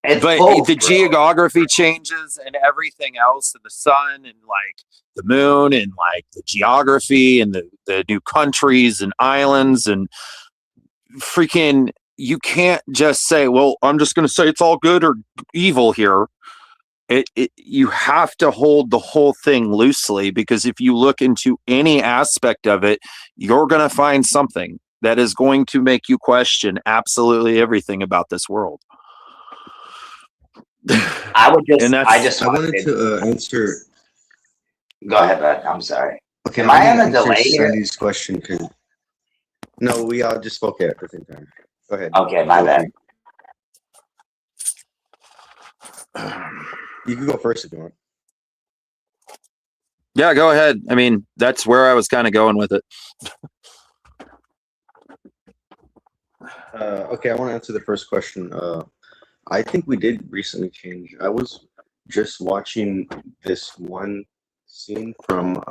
Speaker 16: But the geography changes and everything else, and the sun and like the moon and like the geography and the new countries and islands and freaking, you can't just say, well, I'm just going to say it's all good or evil here. You have to hold the whole thing loosely, because if you look into any aspect of it, you're going to find something that is going to make you question absolutely everything about this world.
Speaker 17: I wanted
Speaker 18: to answer.
Speaker 17: Go ahead, bud. I'm sorry.
Speaker 18: Okay,
Speaker 17: am I on a delay here?
Speaker 18: Sandy's question, because no, we all just spoke at the same time. Go ahead.
Speaker 17: Okay, my bad.
Speaker 18: You can go first if you want.
Speaker 16: Yeah, go ahead. I mean, that's where I was kind of going with it.
Speaker 18: Okay, I want to answer the first question. I think we did recently change. I was just watching this one scene from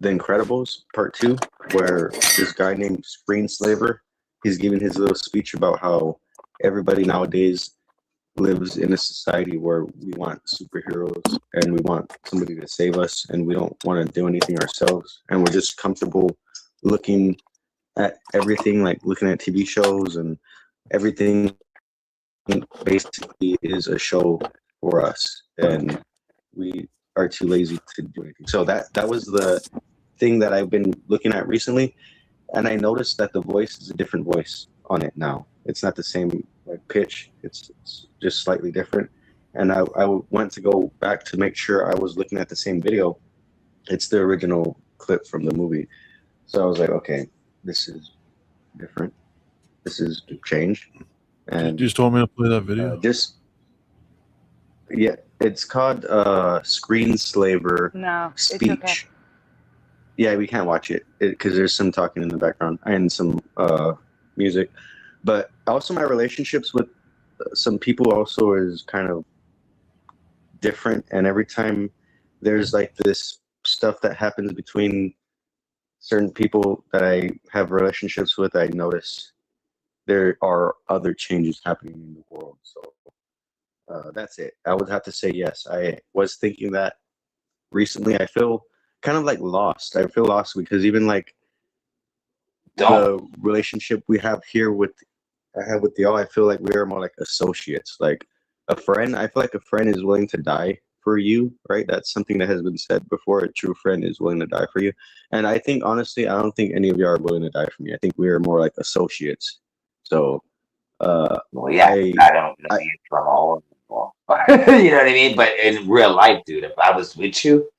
Speaker 18: The Incredibles Part 2, where this guy named Screenslaver, he's giving his little speech about how everybody nowadays lives in a society where we want superheroes and we want somebody to save us and we don't want to do anything ourselves, and we're just comfortable looking at everything, like looking at TV shows, and everything basically is a show for us, and we are too lazy to do anything. So that was the thing that I've been looking at recently, and I noticed that the voice is a different voice on it now. It's not the same like pitch. It's just slightly different. And I went to go back to make sure I was looking at the same video. It's the original clip from the movie. So I was like, okay, this is different. This is changed. And
Speaker 3: You just told me to play that video.
Speaker 18: Yeah, it's called Screenslaver
Speaker 1: No,
Speaker 18: Speech.
Speaker 1: it's okay.
Speaker 18: Yeah, we can't watch it because there's some talking in the background and some music. But also my relationships with some people also is kind of different. And every time there's like this stuff that happens between certain people that I have relationships with, I notice there are other changes happening in the world. So that's it. I would have to say yes. I was thinking that recently. I feel kind of like lost. I feel lost because even like the relationship we have here I have with y'all, I feel like we are more like associates, like a friend. I feel like a friend is willing to die for you, right? That's something that has been said before. A true friend is willing to die for you. And I think, honestly, I don't think any of you are willing to die for me. I think we are more like associates. So,
Speaker 17: well, yeah, I don't know you from all of them. You know what I mean? But in real life, dude, if I was with you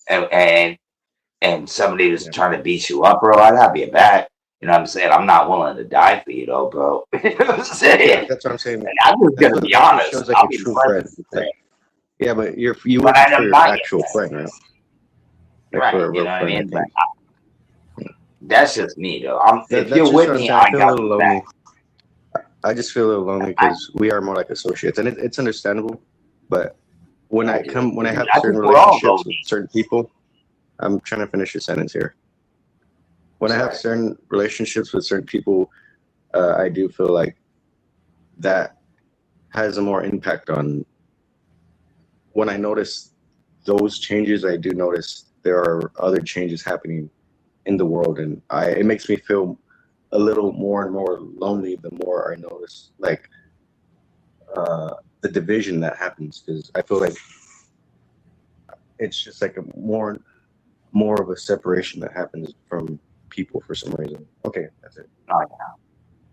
Speaker 17: and somebody was trying to beat you up, bro, I'd have your back. You know what I'm saying? I'm not willing to die for you, though, bro. You know what I'm saying?
Speaker 18: Yeah, that's what I'm saying.
Speaker 17: And I'm just gonna be honest.
Speaker 18: Shows like
Speaker 17: I'll
Speaker 18: a
Speaker 17: be
Speaker 18: true
Speaker 17: friends
Speaker 18: friend.
Speaker 17: with you.
Speaker 18: Like, yeah, but you
Speaker 17: But
Speaker 18: work
Speaker 17: I'm
Speaker 18: for your
Speaker 17: not your
Speaker 18: actual friend, right? Like
Speaker 17: Right,
Speaker 18: for a
Speaker 17: you
Speaker 18: real
Speaker 17: know what I
Speaker 18: friend,
Speaker 17: mean?
Speaker 18: I
Speaker 17: But that's just me, though. If
Speaker 18: That's
Speaker 17: you're
Speaker 18: just
Speaker 17: with
Speaker 18: what I'm
Speaker 17: me,
Speaker 18: saying. I
Speaker 17: I
Speaker 18: feel a
Speaker 17: got
Speaker 18: little
Speaker 17: your
Speaker 18: lonely.
Speaker 17: back.
Speaker 18: I just feel a little lonely because we are more like associates, and it's understandable. But when I have
Speaker 17: I
Speaker 18: certain
Speaker 17: think we're all
Speaker 18: relationships with
Speaker 17: lonely.
Speaker 18: certain people, I'm trying to finish the sentence here. When I have certain relationships with certain people, I do feel like that has a more impact on. When I notice those changes, I do notice there are other changes happening in the world, and it makes me feel a little more and more lonely the more I notice like the division that happens, because I feel like it's just like a more of a separation that happens from people for some reason. Okay, that's it.
Speaker 17: Oh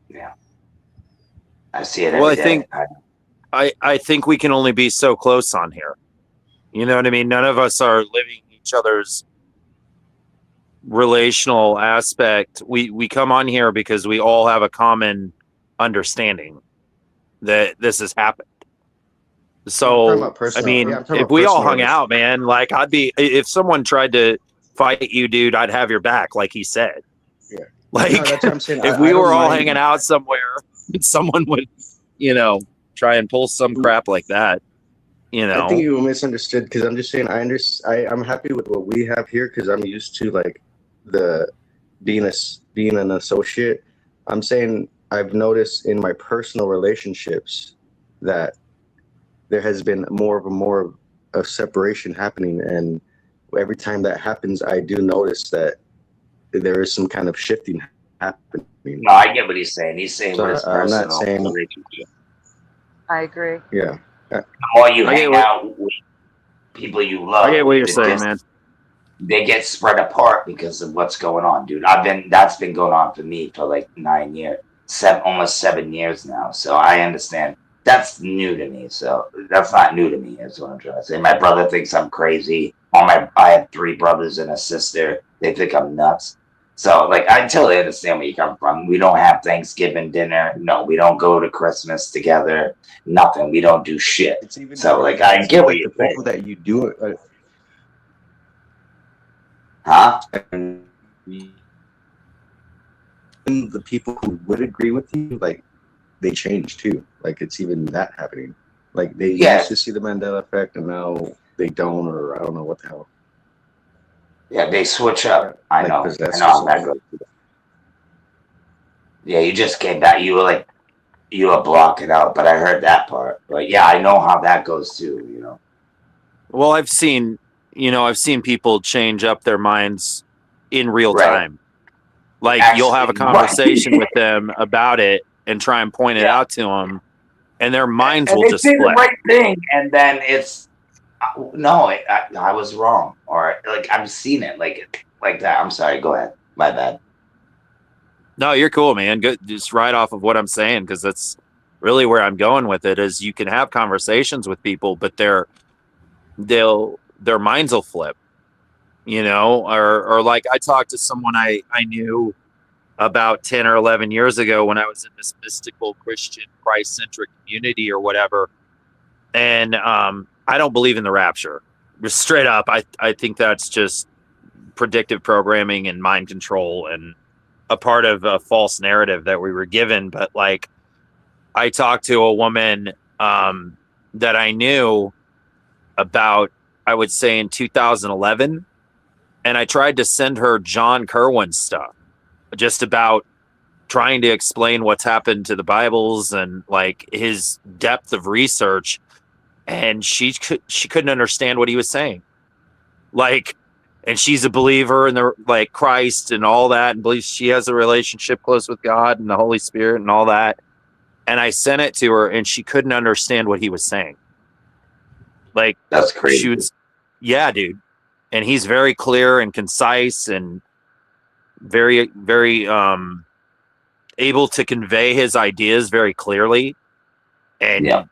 Speaker 17: yeah. I see it
Speaker 16: Well,
Speaker 17: every
Speaker 16: I think
Speaker 17: day.
Speaker 16: I think we can only be so close on here. You know what I mean? None of us are living each other's relational aspect. We come on here because we all have a common understanding that this has happened. So I mean, if we all hung out, man, like if someone tried to fight you, dude, I'd have your back, like he said.
Speaker 18: Yeah.
Speaker 16: Like
Speaker 18: No, that's what I'm saying.
Speaker 16: if we were all hanging out somewhere and someone would, try and pull some crap like that,
Speaker 18: I think you misunderstood, because I'm just saying I'm happy with what we have here because I'm used to like being an associate. I'm saying I've noticed in my personal relationships that there has been more of a separation happening, and every time that happens, I do notice that there is some kind of shifting happening.
Speaker 17: No, I get what he's saying. He's saying
Speaker 18: So,
Speaker 17: with his
Speaker 18: I'm not
Speaker 17: personal
Speaker 18: saying-
Speaker 17: relationship.
Speaker 1: I agree.
Speaker 18: Yeah.
Speaker 17: The more you
Speaker 16: I get
Speaker 17: hang
Speaker 16: what-
Speaker 17: out with people you love,
Speaker 16: I get what you're
Speaker 17: the
Speaker 16: saying,
Speaker 17: distance- they get spread apart because of what's going on, dude. That's been going on for me for like 9 years, almost 7 years now. So I understand. That's new to me. So that's not new to me, is what I'm trying to say. My brother thinks I'm crazy. I have 3 brothers and a sister. They think I'm nuts. So like I totally understand where you come from. We don't have Thanksgiving dinner. No, we don't go to Christmas together. Nothing. We don't do shit. So like I get what
Speaker 18: like
Speaker 17: you're
Speaker 18: the
Speaker 17: saying.
Speaker 18: people that you do it.
Speaker 17: Huh?
Speaker 18: And the people who would agree with you, like they change too. Like it's even that happening. Like they used to see the Mandela effect, and now they don't, or I don't know what the hell.
Speaker 17: Yeah, they switch up. I
Speaker 18: Like
Speaker 17: know. I
Speaker 18: possessed
Speaker 17: know
Speaker 18: or
Speaker 17: how that
Speaker 18: something.
Speaker 17: goes. Yeah, you just came back. You were blocking out, but I heard that part. But yeah, I know how that goes too.
Speaker 16: Well, I've seen people change up their minds in real
Speaker 17: Right.
Speaker 16: time. Like you'll have a
Speaker 17: Actually,
Speaker 16: conversation with them about it and try and point it
Speaker 17: Yeah.
Speaker 16: out to them, and their minds
Speaker 17: And
Speaker 16: will
Speaker 17: they
Speaker 16: just
Speaker 17: say the
Speaker 16: flip.
Speaker 17: right thing, and then it's no, I was wrong, or like I've seen it like that. I'm sorry. Go ahead. My bad.
Speaker 16: No, you're cool, man. Good. Just right off of what I'm saying, because that's really where I'm going with it. Is you can have conversations with people, but their minds will flip, or like I talked to someone I knew about 10 or 11 years ago when I was in this mystical Christian Christ-centric community or whatever. And I don't believe in the rapture. Just straight up, I think that's just predictive programming and mind control and a part of a false narrative that we were given. But like, I talked to a woman that I knew about, I would say in 2011, and I tried to send her John Kerwin stuff just about trying to explain what's happened to the Bibles and like his depth of research, and she couldn't understand what he was saying. Like, and she's a believer in the like Christ and all that, and believes she has a relationship close with God and the Holy Spirit and all that. And I sent it to her, and she couldn't understand what he was saying. Like,
Speaker 17: That's crazy.
Speaker 16: Yeah, dude. And he's very clear and concise and very, very able to convey his ideas very clearly. And
Speaker 17: Yeah.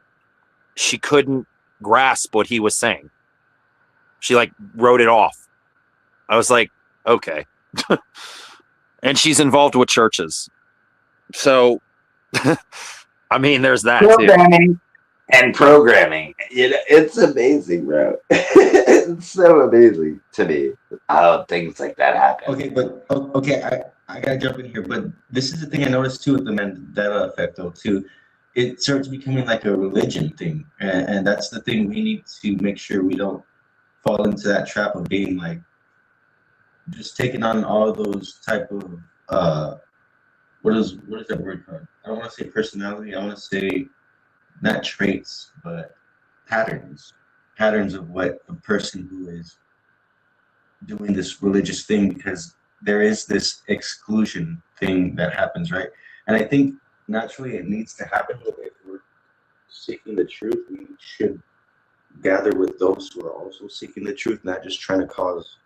Speaker 16: she couldn't grasp what he was saying. She like wrote it off. I was like, okay. And she's involved with churches. So, I mean, there's that
Speaker 17: Programming and programming. It's amazing, bro. It's so amazing to me how things like that happen.
Speaker 18: Okay, but I gotta jump in here. But this is the thing I noticed too with the Mandela effect, though. Too, it starts becoming like a religion thing, and that's the thing we need to make sure we don't fall into that trap of being like just taking on all those type of what is that word called? I don't want to say personality. I want to say not traits, but patterns of what a person who is doing this religious thing, because there is this exclusion thing that happens, right? And I think naturally it needs to happen, but if we're seeking the truth, we should gather with those who are also seeking the truth, not just trying to cause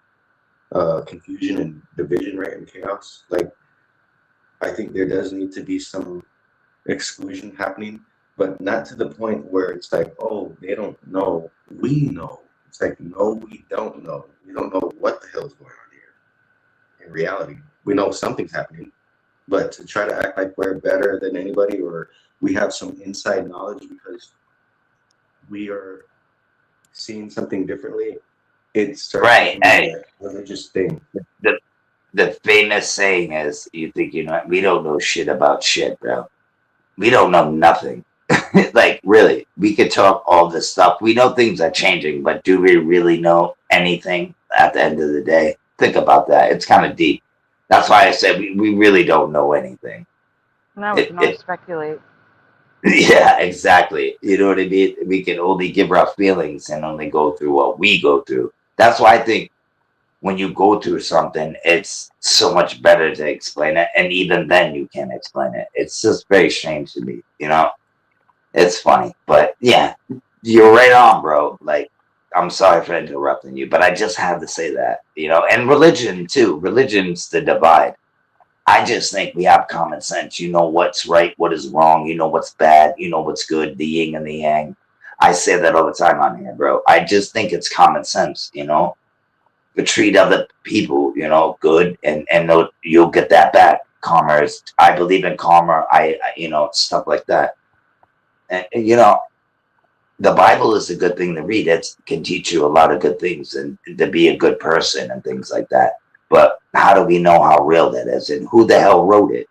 Speaker 18: confusion and division, right, and chaos. Like, I think there does need to be some exclusion happening, but not to the point where it's like, oh, they don't know, we know. It's like, no, we don't know. We don't know what the hell is going on here. In reality, we know something's happening, but to try to act like we're better than anybody or we have some inside knowledge because we are seeing something differently, it starts
Speaker 17: Right.
Speaker 18: to be
Speaker 17: Hey,
Speaker 18: a religious thing.
Speaker 17: the famous saying is, you think we don't know shit about shit, bro. We don't know nothing. Like, really, we could talk all this stuff. We know things are changing, but do we really know anything at the end of the day? Think about that. It's kind of deep. That's why I said we really don't know anything.
Speaker 1: No, we can only speculate.
Speaker 17: Yeah, exactly. You know what I mean? We can only give our feelings and only go through what we go through. That's why I think when you go through something, it's so much better to explain it. And even then, you can't explain it. It's just very strange to me, It's funny. But yeah, you're right on, bro. Like, I'm sorry for interrupting you, but I just had to say that, And religion, too. Religion's the divide. I just think we have common sense. You know what's right, what is wrong. You know what's bad. You know what's good, the yin and the yang. I say that all the time on here, bro. I just think it's common sense, To treat other people, good, and you'll get that back. Karma is, I believe in karma. I stuff like that. And the Bible is a good thing to read. It can teach you a lot of good things and to be a good person and things like that. But how do we know how real that is and who the hell wrote it?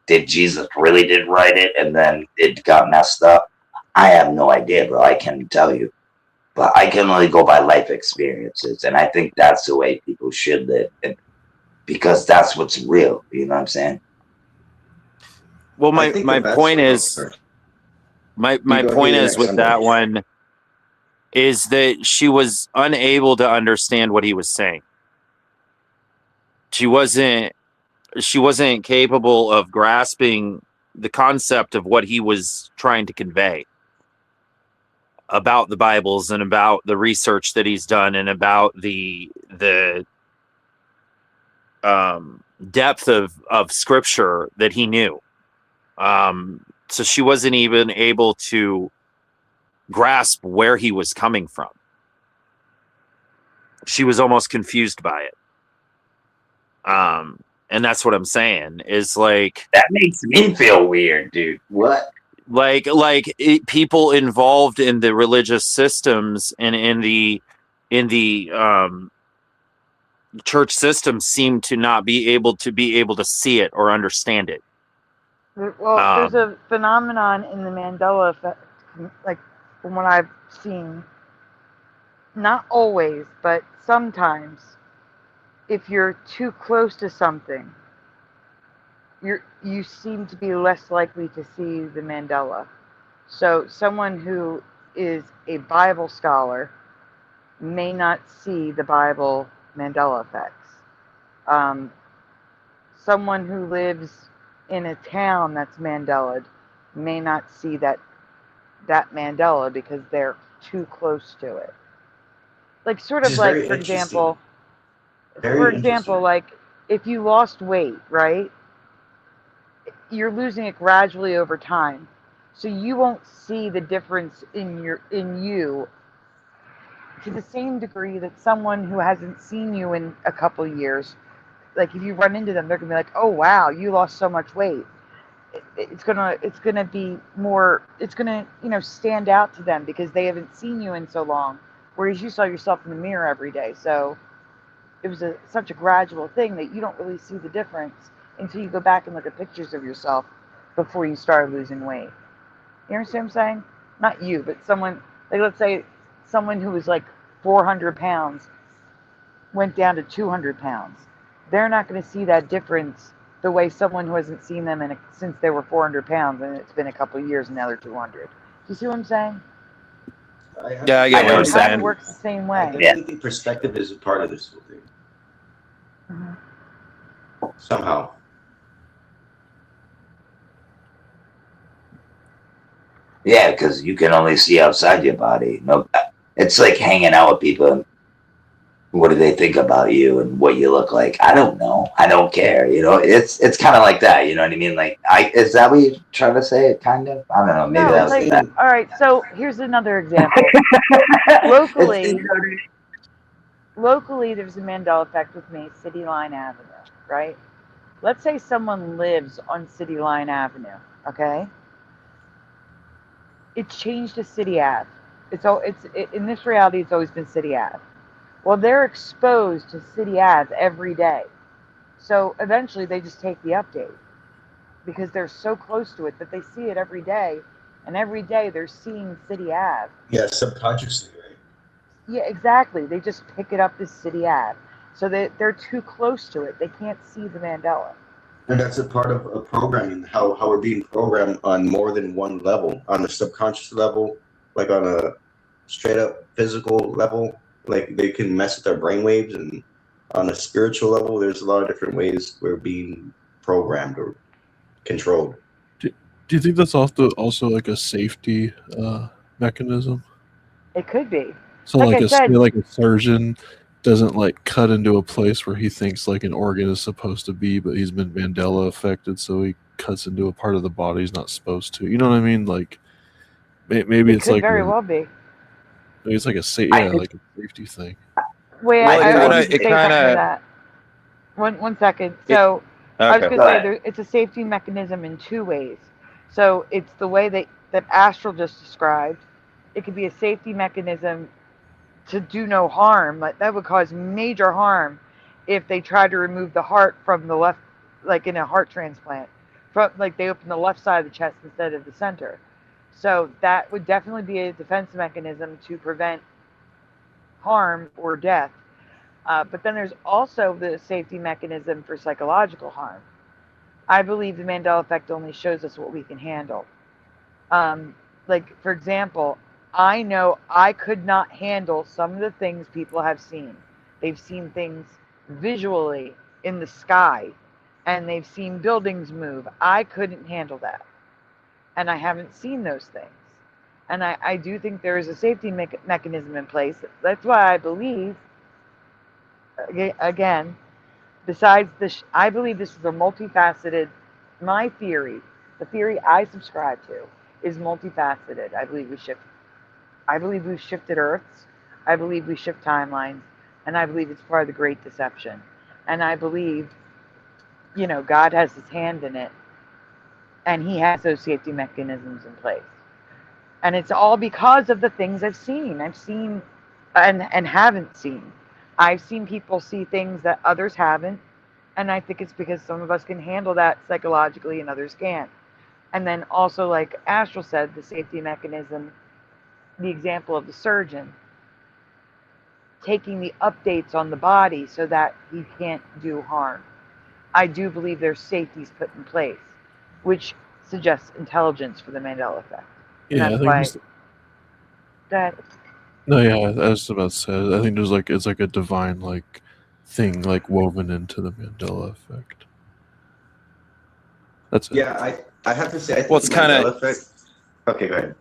Speaker 17: Did Jesus really did write it and then it got messed up? I have no idea, bro. I can't tell you. but I can only go by life experiences, and I think that's the way people should live, and because that's what's real. You know what I'm saying?
Speaker 16: Well,
Speaker 18: I
Speaker 16: my
Speaker 18: think
Speaker 16: my
Speaker 18: the best.
Speaker 16: point
Speaker 18: Oh,
Speaker 16: is
Speaker 18: sorry.
Speaker 16: my
Speaker 18: You go
Speaker 16: point
Speaker 18: ahead,
Speaker 16: is
Speaker 18: next.
Speaker 16: with
Speaker 18: I'm
Speaker 16: that
Speaker 18: done.
Speaker 16: one is that she was unable to understand what he was saying. She wasn't capable of grasping the concept of what he was trying to convey about the Bibles and about the research that he's done and about the depth of scripture that he knew. So she wasn't even able to grasp where he was coming from. She was almost confused by it. And that's what I'm saying is like,
Speaker 17: That makes me feel weird, dude. What?
Speaker 16: People involved in the religious systems and in the church system seem to not be able to see it or understand it.
Speaker 1: Well, there's a phenomenon in the Mandela effect, like from what I've seen. Not always, but sometimes, if you're too close to something, you seem to be less likely to see the Mandela. So someone who is a Bible scholar may not see the Bible Mandela effects. Someone who lives in a town that's Mandelaed may not see that Mandela because they're too close to it. Like sort
Speaker 18: This
Speaker 1: of
Speaker 18: is
Speaker 1: like,
Speaker 18: very
Speaker 1: for
Speaker 18: interesting.
Speaker 1: example, like if you lost weight, right? You're losing it gradually over time. So you won't see the difference in you to the same degree that someone who hasn't seen you in a couple years, like if you run into them, they're gonna be like, "Oh wow, you lost so much weight." It's gonna be more. It's gonna stand out to them because they haven't seen you in so long, whereas you saw yourself in the mirror every day. So it was such a gradual thing that you don't really see the difference until you go back and look at pictures of yourself before you start losing weight. You understand what I'm saying? Not you, but someone, like let's say someone who was like 400 pounds went down to 200 pounds. They're not going to see that difference the way someone who hasn't seen them since they were 400 pounds and it's been a couple of years and now they're 200. Do you see what I'm saying?
Speaker 16: Yeah, I get what you're
Speaker 1: It kind of
Speaker 16: saying.
Speaker 1: works the same
Speaker 18: I
Speaker 1: way.
Speaker 18: definitely think perspective is a part of this whole thing. Somehow.
Speaker 17: Yeah, because you can only see outside your body. No, it's like hanging out with people. And what do they think about you and what you look like? I don't know. I don't care. It's kind of like that. You know what I mean? Like, is that what you're trying to say? Kind of. I don't know. Maybe
Speaker 1: No,
Speaker 17: that was
Speaker 1: like,
Speaker 17: that.
Speaker 1: all right, so here's another example. Locally, there's a Mandela effect with me, City Line Avenue, right? Let's say someone lives on City Line Avenue, okay? It changed to City Ave. In this reality, it's always been City Ave. Well, they're exposed to City Ave every day. So eventually they just take the update because they're so close to it that they see it every day. And every day they're seeing City Ave.
Speaker 18: Yeah, subconsciously, right?
Speaker 1: Yeah, exactly. They just pick it up as City Ave. So they're too close to it. They can't see the Mandela.
Speaker 18: And that's a part of programming, how we're being programmed on more than one level, on the subconscious level, like on a straight up physical level, like they can mess with our brainwaves, and on a spiritual level, there's a lot of different ways we're being programmed or controlled.
Speaker 3: Do you think that's also like a safety mechanism?
Speaker 1: It could be.
Speaker 3: So
Speaker 1: Like I said,
Speaker 3: like a surgeon doesn't like cut into a place where he thinks like an organ is supposed to be, but he's been Mandela affected, so he cuts into a part of the body he's not supposed to. You know what I mean? Like maybe
Speaker 1: it
Speaker 3: it's
Speaker 1: could
Speaker 3: like
Speaker 1: very well be.
Speaker 3: maybe it's like like a safety thing.
Speaker 1: Wait,
Speaker 16: Well,
Speaker 1: I need to say something to that. One second. So I was
Speaker 16: Okay.
Speaker 1: going to say it's a safety mechanism in two ways. So it's the way that Astral just described. It could be a safety mechanism to do no harm. Like that would cause major harm if they try to remove the heart from the left, like in a heart transplant. From like they open the left side of the chest instead of the center. So that would definitely be a defense mechanism to prevent harm or death. But then there's also the safety mechanism for psychological harm. I believe the Mandela effect only shows us what we can handle. Like, for example, I know I could not handle some of the things people have seen. They've seen things visually in the sky, and they've seen buildings move. I couldn't handle that. And I haven't seen those things. And I do think there is a safety mechanism in place. That's why I believe, again, besides this, I believe this is a multifaceted, my theory, the theory I subscribe to is multifaceted. I believe we've shifted Earths. I believe we shift timelines. And I believe it's part of the Great Deception. And I believe, God has his hand in it. And he has those safety mechanisms in place. And it's all because of the things I've seen. And haven't seen. I've seen people see things that others haven't. And I think it's because some of us can handle that psychologically and others can't. And then also, like Astral said, the safety mechanism, the example of the surgeon taking the updates on the body so that he can't do harm. I do believe there's safeties put in place, which suggests intelligence for the Mandela effect. And
Speaker 3: Yeah, I
Speaker 1: that's
Speaker 3: think
Speaker 1: why
Speaker 3: just,
Speaker 1: that
Speaker 3: no, yeah, I was about to say. I think there's it's like a divine thing woven into the Mandela effect. That's it.
Speaker 18: Yeah, I have to say, I think
Speaker 16: Well, it's
Speaker 18: the
Speaker 16: kind
Speaker 18: Mandela
Speaker 16: of.
Speaker 18: effect. Okay, go ahead.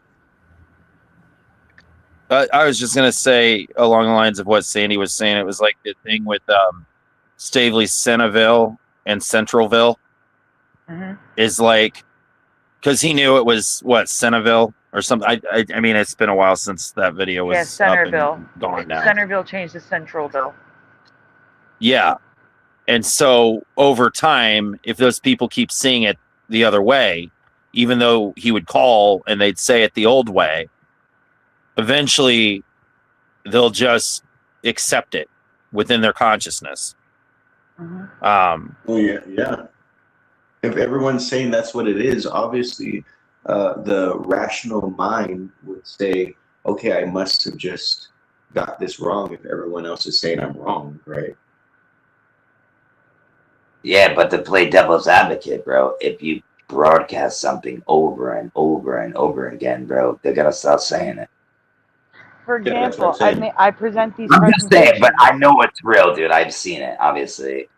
Speaker 16: I was just gonna say along the lines of what Sandy was saying. It was like the thing with Stavely Centerville and Centralville is because he knew it was Centerville or something. I mean, it's been a while since that video was
Speaker 1: Centerville.
Speaker 16: up and gone now.
Speaker 1: Centerville changed to Centralville.
Speaker 16: Yeah. And so over time, if those people keep seeing it the other way, even though he would call and they'd say it the old way, eventually they'll just accept it within their consciousness.
Speaker 18: Well, yeah. If everyone's saying that's what it is, obviously the rational mind would say, okay, I must have just got this wrong if everyone else is saying I'm wrong, right?
Speaker 17: Yeah, but to play devil's advocate, bro, if you broadcast something over and over and over again, bro, they're gonna start saying it.
Speaker 1: For
Speaker 18: Yeah, that's what
Speaker 1: example,
Speaker 18: I'm saying.
Speaker 1: I present these
Speaker 17: I'm just
Speaker 1: presentations.
Speaker 17: saying, but I know it's real, dude. I've seen it, obviously.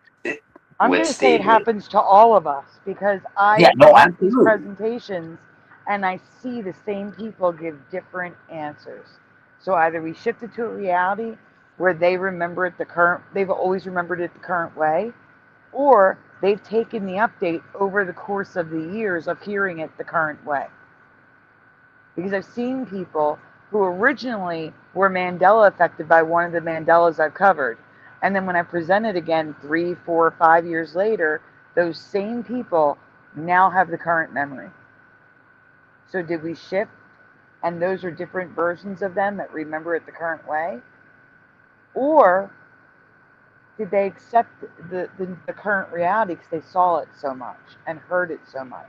Speaker 1: I'm
Speaker 17: with
Speaker 1: going to say it
Speaker 17: Steve.
Speaker 1: happens to all of us because I
Speaker 17: Yeah, no,
Speaker 1: present these
Speaker 17: absolutely.
Speaker 1: presentations and I see the same people give different answers. So either we shift it to a reality where they've always remembered it the current way, or they've taken the update over the course of the years of hearing it the current way. Because I've seen people who originally were Mandela affected by one of the Mandelas I've covered. And then when I present it again 3, 4, 5 years later, those same people now have the current memory. So did we shift? And those are different versions of them that remember it the current way? Or did they accept the current reality because they saw it so much and heard it so much?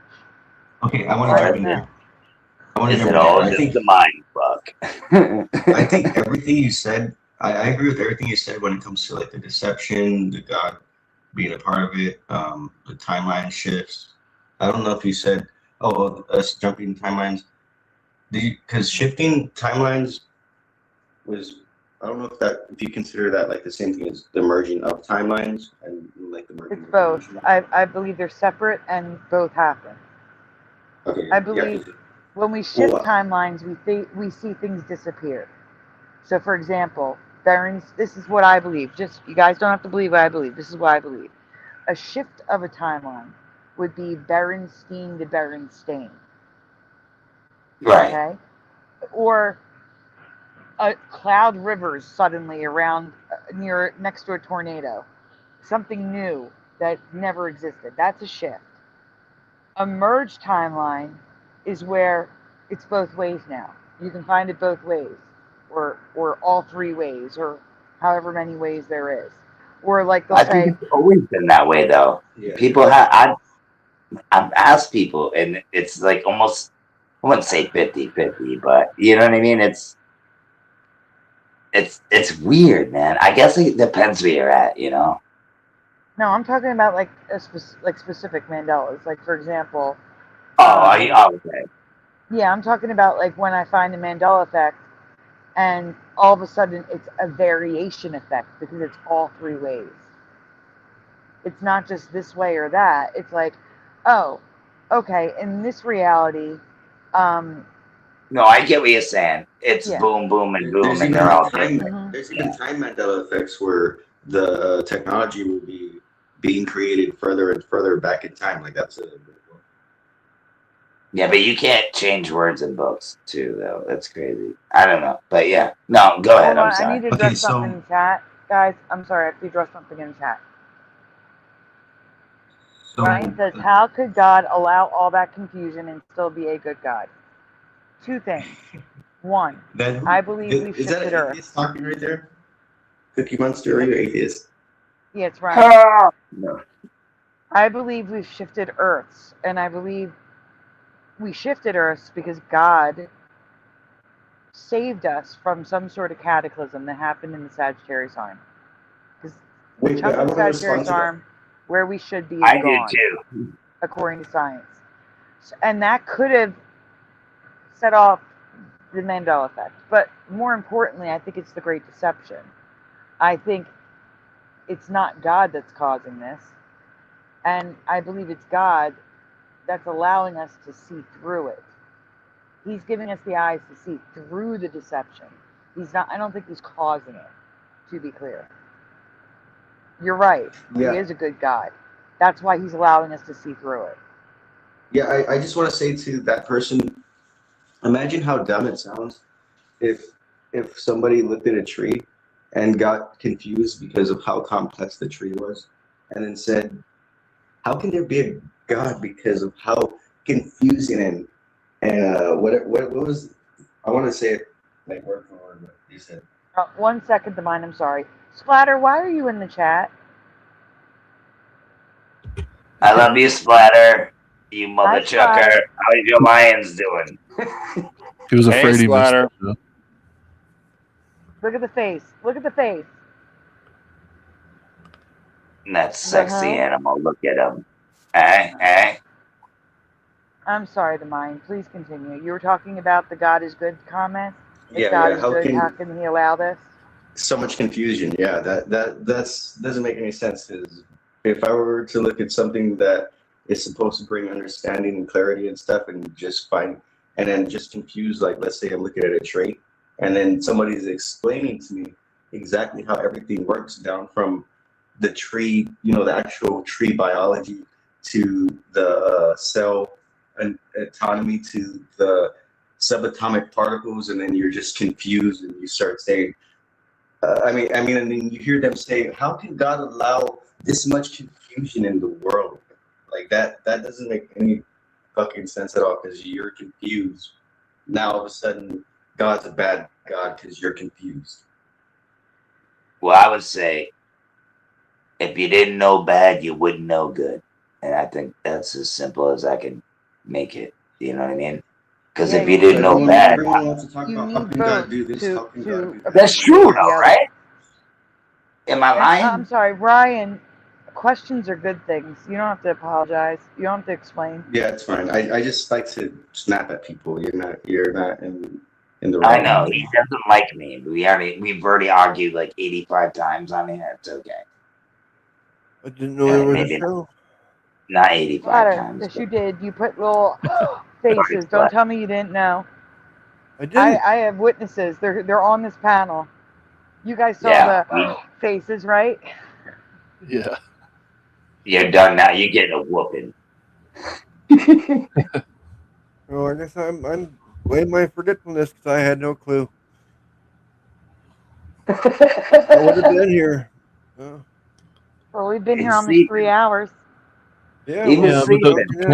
Speaker 18: Okay, I want to jump in there.
Speaker 17: Is it all just the mind fuck?
Speaker 18: I think everything you said, I agree with everything you said when it comes to the deception, the God being a part of it, the timeline shifts. I don't know if you said, us jumping timelines. Because shifting timelines was, I don't know if you consider that the same thing as the merging of timelines and the merging.
Speaker 1: It's both. I believe they're separate and both happen.
Speaker 18: Okay.
Speaker 1: I believe when we shift timelines, we see things disappear. So, for example, this is what I believe. Just you guys don't have to believe what I believe. This is what I believe. A shift of a timeline would be Berenstein to Berenstain.
Speaker 17: Right.
Speaker 1: Okay. Or cloud rivers suddenly around next to a tornado. Something new that never existed. That's a shift. A merged timeline is where it's both ways now. You can find it both ways, or all three ways, or however many ways there is. Or they'll
Speaker 17: I
Speaker 1: say,
Speaker 17: think it's always been that way, though.
Speaker 18: Yeah.
Speaker 17: People have, I've asked people, and it's almost, I wouldn't say 50-50, but you know what I mean? It's it's weird, man. I guess it depends where you're at, you know.
Speaker 1: No, I'm talking about like specific Mandelas. Like for example.
Speaker 17: Okay.
Speaker 1: Yeah, I'm talking about like when I find the Mandela effect, and all of a sudden it's a variation effect because it's all three ways. It's not just this way or that. It's like, oh, okay, in this reality,
Speaker 17: No, I get what you're saying. It's
Speaker 1: Yeah.
Speaker 17: boom, boom, and boom,
Speaker 18: There's
Speaker 17: and
Speaker 18: even
Speaker 17: they're all
Speaker 18: time.
Speaker 17: different.
Speaker 18: There's even time Mandela effects where the technology will be being created further and further back in time. Like that's a.
Speaker 17: Yeah, but you can't change words in books too, though. That's crazy. I don't know, but yeah. No, go ahead.
Speaker 1: Hold on,
Speaker 17: I'm sorry.
Speaker 1: I need to address something in chat, guys. I'm sorry, I have to address something in chat. Ryan says, how could God allow all that confusion and still be a good God? Two things. One, I believe we
Speaker 18: Is that
Speaker 1: shifted
Speaker 18: an
Speaker 1: Earth.
Speaker 18: atheist talking right there? Cookie Monster, are you atheist?
Speaker 1: Yeah, it's Ryan.
Speaker 17: No.
Speaker 1: I believe we've shifted Earths, and I believe we shifted Earths because God saved us from some sort of cataclysm that happened in the Sagittarius arm. Because the chunk
Speaker 18: I
Speaker 1: of
Speaker 18: wanna respond
Speaker 1: Sagittarius
Speaker 18: to that.
Speaker 1: arm where we should be is
Speaker 17: I do
Speaker 1: gone,
Speaker 17: too.
Speaker 1: according to science. And that could have set off the Mandela effect. But more importantly, I think it's the Great Deception. I think it's not God that's causing this. And I believe it's God that's allowing us to see through it. He's giving us the eyes to see through the deception. He's not, I don't think he's causing it, to be clear. You're right.
Speaker 18: Yeah.
Speaker 1: He is a good God. That's why he's allowing us to see through it.
Speaker 18: Yeah, I just want to say to that person, imagine how dumb it sounds if somebody looked at a tree and got confused because of how complex the tree was, and then said, "How can there be a God because of how confusing and what was?" I want to say it like word for word, but you said.
Speaker 1: 1 second to mine, I'm sorry. Splatter, why are you in the chat?
Speaker 17: I love you, Splatter. You mother chucker.
Speaker 1: Splatter.
Speaker 17: How's your Lions doing?
Speaker 3: He was
Speaker 17: Hey,
Speaker 3: afraid he missed
Speaker 17: Splatter.
Speaker 3: it.
Speaker 1: Look at the face. Look at the face.
Speaker 17: That sexy
Speaker 1: Uh-huh.
Speaker 17: animal. Look at him. Eh?
Speaker 1: I'm sorry to mine. Please continue. You were talking about the God is good comment. If
Speaker 18: Yeah,
Speaker 1: God
Speaker 18: yeah.
Speaker 1: is good, how can he allow this?
Speaker 18: So much confusion? Yeah, that's doesn't make any sense. Because if I were to look at something that is supposed to bring understanding and clarity and stuff, and just find and then just confuse, like let's say I'm looking at a trait, and then somebody's explaining to me exactly how everything works down from the tree, the actual tree biology to the cell and autonomy to the subatomic particles, and then you're just confused and you start saying, and then you hear them say, "How can God allow this much confusion in the world?" Like that doesn't make any fucking sense at all because you're confused. Now all of a sudden, God's a bad God because you're confused.
Speaker 17: Well, I would say, if you didn't know bad, you wouldn't know good. And I think that's as simple as I can make it. You know what I mean? Because if you didn't know bad,
Speaker 18: everyone wants to talk
Speaker 1: You
Speaker 18: about how
Speaker 1: need
Speaker 18: can God
Speaker 1: both
Speaker 18: do this,
Speaker 1: to
Speaker 18: how can God do that.
Speaker 17: that's true,
Speaker 1: appreciate the
Speaker 17: though,
Speaker 1: other.
Speaker 17: right? Am I
Speaker 1: And,
Speaker 17: lying?
Speaker 1: I'm sorry, Ryan. Questions are good things. You don't have to apologize. You don't have to explain.
Speaker 18: Yeah, it's fine. I just like to snap at people. You're not in the
Speaker 17: I
Speaker 18: wrong.
Speaker 17: know he doesn't like me. We've already argued like 85 times on here. It's okay.
Speaker 19: I didn't know there was a
Speaker 17: Maybe
Speaker 19: show.
Speaker 17: not 85
Speaker 1: Splatter,
Speaker 17: times.
Speaker 1: yes, you did. You put little faces. Don't
Speaker 17: Splatter.
Speaker 1: tell me you didn't know.
Speaker 19: I didn't.
Speaker 1: I have witnesses. They're on this panel. You guys saw
Speaker 17: Yeah,
Speaker 1: the faces, right?
Speaker 3: Yeah.
Speaker 17: You're done now. You're getting a whooping.
Speaker 19: Oh, I guess I'm blame my forgetfulness because I had no clue. I would have been here.
Speaker 1: Well, we've been here almost 3 hours.
Speaker 19: Yeah,
Speaker 3: Yeah, but the
Speaker 19: now.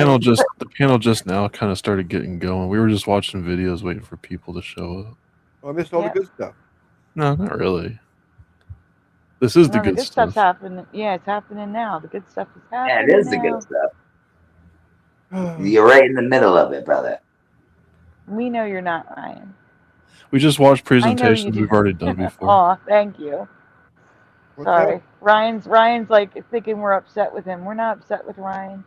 Speaker 3: panel just now kind of started getting going. We were just watching videos, waiting for people to show up.
Speaker 19: I missed all the good stuff.
Speaker 3: No, not really. This is the
Speaker 1: No, the
Speaker 3: good
Speaker 1: good
Speaker 3: stuff.
Speaker 1: stuff's happening. Yeah, it's happening now. The good stuff is
Speaker 17: Yeah,
Speaker 1: happening
Speaker 17: it is the
Speaker 1: now.
Speaker 17: good stuff. You're right in the middle of it, brother.
Speaker 1: We know you're not, Ryan.
Speaker 3: We just watched
Speaker 1: I know you
Speaker 3: presentations
Speaker 1: do.
Speaker 3: we've already done before.
Speaker 1: Aw, thank you.
Speaker 19: What's
Speaker 1: Sorry.
Speaker 19: that?
Speaker 1: Ryan's like thinking we're upset with him. We're not upset with Ryan.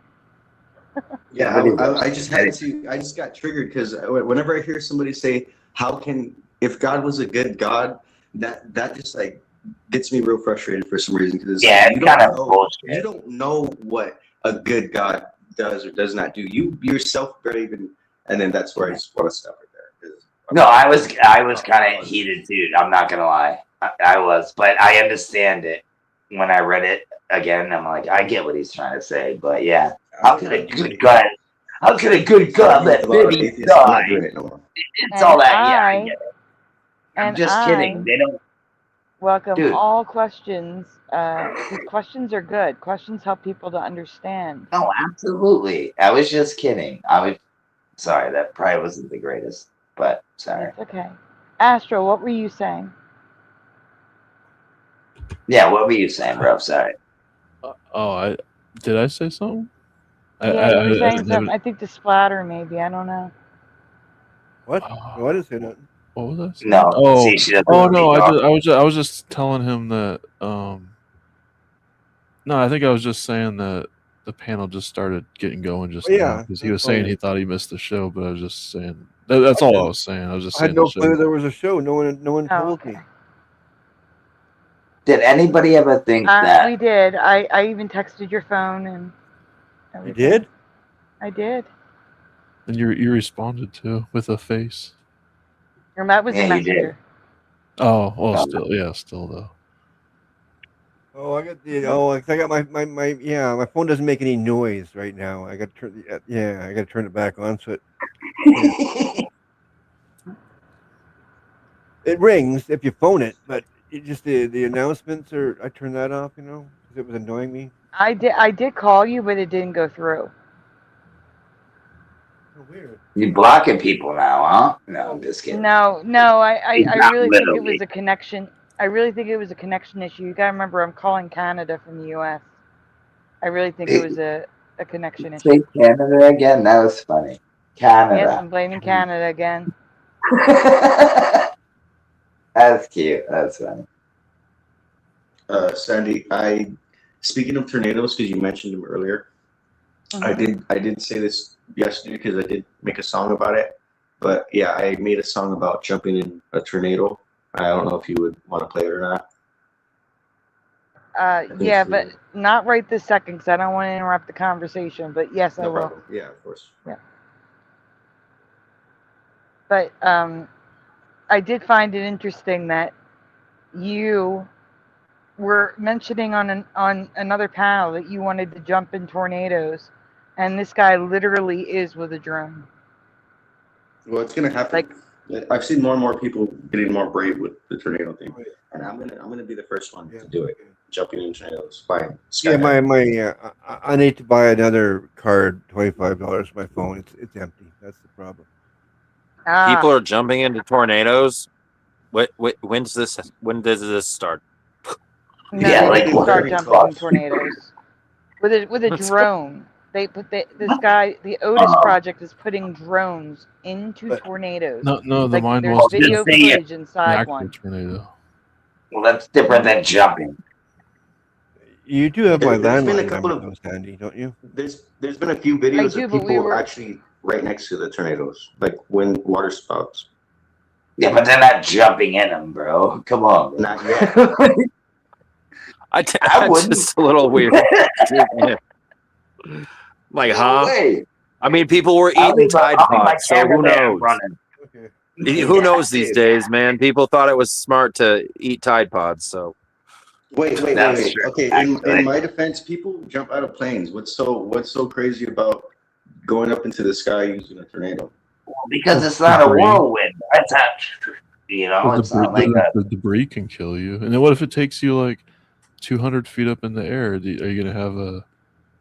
Speaker 18: Yeah,
Speaker 17: Nobody
Speaker 18: I
Speaker 17: was.
Speaker 18: just had to. I just got triggered because whenever I hear somebody say, "How can if God was a good God?" that just like gets me real frustrated for some reason because
Speaker 17: Yeah,
Speaker 18: you
Speaker 17: it's
Speaker 18: don't
Speaker 17: kind of
Speaker 18: know
Speaker 17: bullshit.
Speaker 18: you don't know what a good God does or does not do. You yourself barely even, and then that's where I just want to stop it there.
Speaker 17: No, I was kind of heated too. I'm not gonna lie, I was, but I understand it when I read it again. I'm like, I get what he's trying to say, but yeah, how could a good God? How could a good God let babies
Speaker 18: I'm
Speaker 17: die?
Speaker 18: not doing it no more.
Speaker 17: It's all that. Yeah, I get it. I'm
Speaker 1: And
Speaker 17: just kidding. They don't.
Speaker 1: welcome
Speaker 17: Dude.
Speaker 1: all questions. Because questions are good. Questions help people to understand.
Speaker 17: No, absolutely. I was just kidding. Sorry, that probably wasn't the greatest, but sorry.
Speaker 1: It's okay. Astro, what were you saying?
Speaker 17: Yeah, what were you saying, bro? Sorry.
Speaker 3: Did I say something?
Speaker 1: Yeah, you were saying
Speaker 3: haven't-
Speaker 1: something. I think the splatter, maybe. I don't know.
Speaker 19: What? No, I didn't say nothing.
Speaker 3: What was I saying?
Speaker 17: No,
Speaker 3: Oh,
Speaker 17: see, she doesn't
Speaker 3: oh
Speaker 17: really
Speaker 3: no!
Speaker 17: talk.
Speaker 3: I was just telling him that. No, I think I was just saying that the panel just started getting going just now because he was saying he thought he missed the show, but I was just saying that's all I was saying. I was just
Speaker 19: I had
Speaker 3: saying
Speaker 19: no
Speaker 3: the show.
Speaker 19: clue there was a show. No one told me.
Speaker 17: Did anybody ever think that?
Speaker 1: We did. I even texted your phone and
Speaker 19: You
Speaker 1: everything.
Speaker 19: did?
Speaker 1: I did.
Speaker 3: And you responded to with a face.
Speaker 1: Or that was
Speaker 17: Yeah,
Speaker 1: a
Speaker 17: you did.
Speaker 1: messenger.
Speaker 3: Oh well, still though.
Speaker 19: Oh, I got the I got my phone doesn't make any noise right now. I got to turn I got to turn it back on so it rings if you phone it, but it just the announcements are I turn that off, because it was annoying me.
Speaker 1: I did call you, but it didn't go through.
Speaker 19: Oh, weird.
Speaker 17: You blocking people now, huh? No, I'm just kidding.
Speaker 1: No, I
Speaker 17: Not
Speaker 1: really think it
Speaker 17: literally.
Speaker 1: was a connection. I really think it was a connection issue. You gotta remember, I'm calling Canada from the U.S. I really think it was a connection issue.
Speaker 17: Say Canada again? That was funny. Canada.
Speaker 1: Yes, I'm blaming Canada again.
Speaker 17: That's cute. That's funny.
Speaker 18: Sandy, speaking of tornadoes, because you mentioned them earlier, I did say this yesterday because I did make a song about it. But yeah, I made a song about jumping in a tornado. I don't know if you would want to play it or not.
Speaker 1: Yeah, but not right this second because I don't want to interrupt the conversation. But yes, I
Speaker 18: No
Speaker 1: will.
Speaker 18: problem. Yeah, of course.
Speaker 1: Yeah. But I did find it interesting that you were mentioning on another panel that you wanted to jump in tornadoes, and this guy literally is with a drone.
Speaker 18: Well, it's gonna happen. I've seen more and more people getting more brave with the tornado thing, and I'm gonna be the first one to do it. Jumping in tornadoes. Fine.
Speaker 19: Yeah, I need to buy another card, $25 for my phone. It's empty. That's the problem.
Speaker 16: People are jumping into tornadoes. When does this start?
Speaker 1: No,
Speaker 17: Yeah,
Speaker 1: they
Speaker 17: like
Speaker 1: didn't
Speaker 17: what?
Speaker 1: start jumping in tornadoes with a drone. They put this guy. The Otis Project is putting drones into tornadoes.
Speaker 3: No, the mine
Speaker 1: there's
Speaker 3: was
Speaker 1: video
Speaker 17: Just say it.
Speaker 1: footage inside
Speaker 3: actual
Speaker 1: one.
Speaker 3: tornado.
Speaker 17: Well, that's different than jumping.
Speaker 19: You do have my
Speaker 18: There's been a
Speaker 19: landline
Speaker 18: couple
Speaker 19: number,
Speaker 18: of-
Speaker 19: though, Sandy, don't you?
Speaker 18: There's been a few videos
Speaker 1: do,
Speaker 18: of
Speaker 1: but we
Speaker 18: people
Speaker 1: were-
Speaker 18: actually right next to the tornadoes, like when water spouts.
Speaker 17: Yeah, but they're not jumping in them, bro. Come on. Bro.
Speaker 18: Not yet.
Speaker 17: I
Speaker 16: That's
Speaker 17: wouldn't.
Speaker 16: just a little weird. Like,
Speaker 17: No
Speaker 16: huh?
Speaker 17: way.
Speaker 16: I mean, people were
Speaker 17: I'll
Speaker 16: eating
Speaker 17: leave my-
Speaker 16: Tide
Speaker 17: I'll leave my
Speaker 16: Pods, so who
Speaker 17: camera there
Speaker 16: knows?
Speaker 17: running.
Speaker 16: Who knows these days, man? People thought it was smart to eat Tide Pods, so.
Speaker 18: Wait.
Speaker 17: That's true,
Speaker 18: Okay, in my defense, people jump out of planes. What's so crazy about going up into the sky using a tornado?
Speaker 17: Because it's not a whirlwind. That's not, it's not like that.
Speaker 3: The debris can kill you. And then what if it takes you like 200 feet up in the air? Are you gonna have a?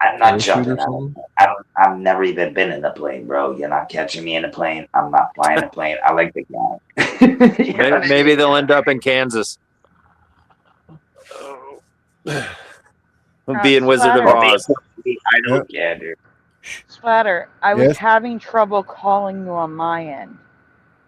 Speaker 17: I'm not
Speaker 3: parachute
Speaker 17: jumping
Speaker 3: or
Speaker 17: out.
Speaker 3: something?
Speaker 17: I've never even been in a plane, bro. You're not catching me in a plane. I'm not flying a plane. I like the guy.
Speaker 16: Maybe they'll end up in Kansas. Being Wizard of Oz.
Speaker 17: I don't care, dude.
Speaker 1: Splatter, I was
Speaker 19: Yes?
Speaker 1: having trouble calling you on my end.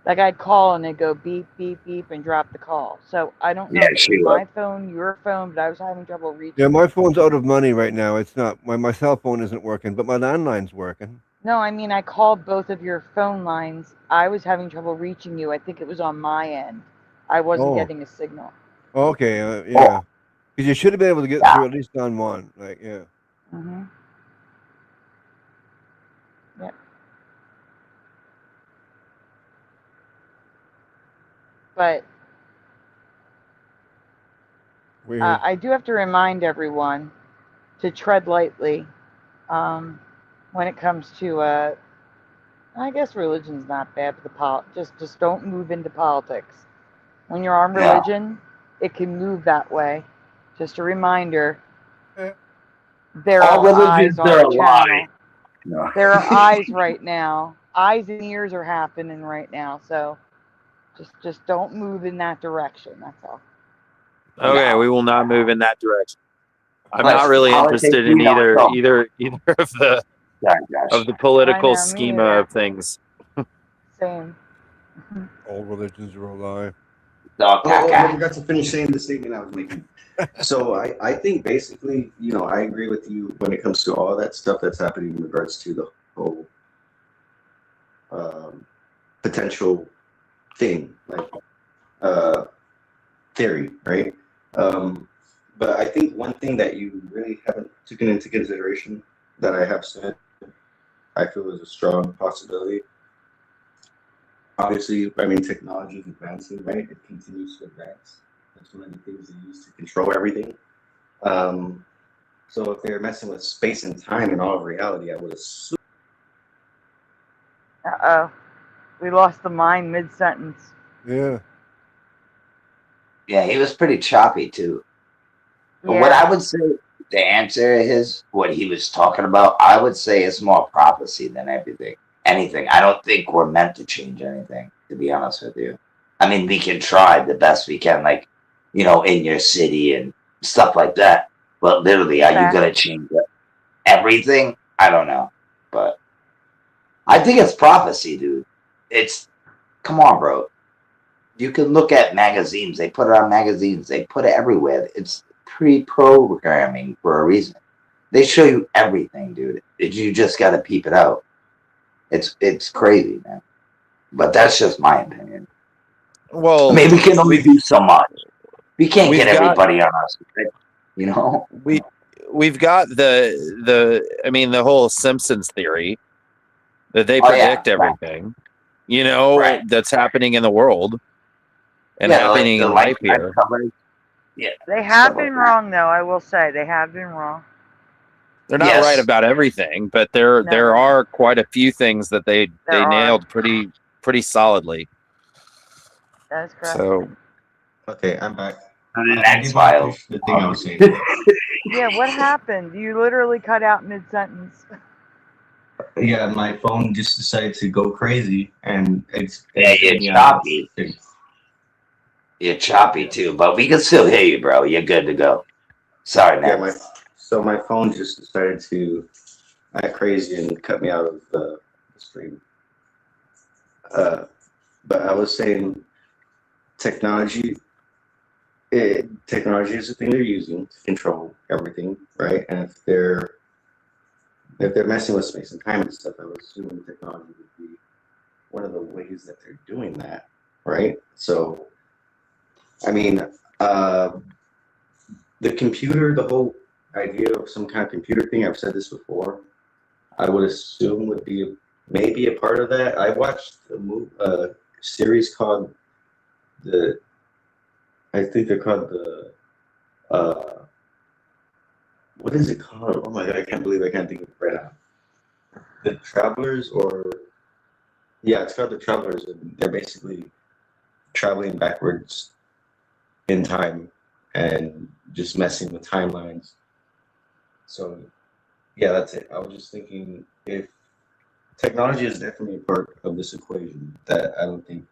Speaker 1: Like I'd call and they'd go beep, beep, beep and drop the call. So I don't know
Speaker 17: Yeah,
Speaker 1: if it
Speaker 17: she
Speaker 1: was
Speaker 17: was.
Speaker 1: my phone, your phone, but I was having trouble reaching.
Speaker 19: Yeah, my phone's out of money right now. It's not my cell phone isn't working, but my landline's working.
Speaker 1: No, I mean I called both of your phone lines. I was having trouble reaching you. I think it was on my end. I wasn't
Speaker 19: Oh.
Speaker 1: getting a signal.
Speaker 19: Okay, yeah. Because you should have been able to get through at least on one. Like, yeah.
Speaker 1: Mm-hmm. Yep. But
Speaker 19: Weird.
Speaker 1: I do have to remind everyone to tread lightly when it comes to, I guess religion's not bad, but just don't move into politics. When you're on
Speaker 17: Yeah.
Speaker 1: religion, it can move that way. Just a reminder. There
Speaker 17: All
Speaker 1: are
Speaker 17: religions
Speaker 1: eyes on
Speaker 17: are
Speaker 1: the
Speaker 17: a
Speaker 1: channel.
Speaker 17: lie. No.
Speaker 1: There are eyes right now. Eyes and ears are happening right now. So just don't move in that direction. That's all.
Speaker 16: Okay, we will not move in that direction. I'm
Speaker 17: But
Speaker 16: not really
Speaker 17: politics,
Speaker 16: interested in
Speaker 17: we don't know.
Speaker 16: either of the political
Speaker 1: I know, me
Speaker 16: schema
Speaker 1: neither.
Speaker 16: of things.
Speaker 1: Same.
Speaker 19: All religions are a lie.
Speaker 17: No,
Speaker 18: I forgot to finish saying the statement I was making. So I think basically, I agree with you when it comes to all that stuff that's happening in regards to the whole potential thing, like theory, right? But I think one thing that you really haven't taken into consideration that I have said, I feel is a strong possibility. Obviously, I mean, technology is advancing, right? It continues to advance. That's one of the things they use to control everything. So if they're messing with space and time and all of reality, I would assume.
Speaker 1: Uh-oh. We lost the mind mid-sentence.
Speaker 19: Yeah.
Speaker 17: Yeah, he was pretty choppy too. But
Speaker 1: Yeah.
Speaker 17: what I would say, the answer is what he was talking about. I would say it's more prophecy than anything. I don't think we're meant to change anything, to be honest with you. I mean, we can try the best we can, like, in your city and stuff like that. But literally, are you going to change everything? I don't know. But I think it's prophecy, dude. Come on, bro. You can look at magazines. They put it on magazines. They put it everywhere. It's pre-programming for a reason. They show you everything, dude. You just got to peep it out. It's crazy, man. But that's just my opinion.
Speaker 16: Well,
Speaker 17: I mean, we can only do so much. We can't get everybody on us,
Speaker 16: We've got the whole Simpsons theory that they predict everything, that's happening in the world and happening in life here.
Speaker 17: Yeah,
Speaker 1: they have been wrong, though. I will say they have been wrong.
Speaker 16: They're not right about everything, but there are quite a few things that they nailed pretty solidly.
Speaker 1: That is correct.
Speaker 16: So,
Speaker 18: okay, I'm back.
Speaker 17: The X-Files.
Speaker 18: The thing I was saying.
Speaker 1: Yeah, what happened? You literally cut out mid-sentence.
Speaker 18: Yeah, my phone just decided to go crazy, and
Speaker 17: you're choppy. You're choppy too, but we can still hear you, bro. You're good to go. Sorry, man.
Speaker 18: Yeah, my phone just decided to act crazy and cut me out of the stream. But I was saying, technology is the thing they're using to control everything, right? And if they're messing with space and time and stuff, I would assume technology would be one of the ways that they're doing that, right? So, I mean, the computer, the whole idea of some kind of computer thing, I've said this before, I would assume would be maybe a part of that. I watched a series called I think they're called what is it called? Oh my god, I can't believe I can't think of it right now. The Travelers, it's called The Travelers, and they're basically traveling backwards in time and just messing with timelines. So, yeah, that's it. I was just thinking if technology is definitely a part of this equation that I don't think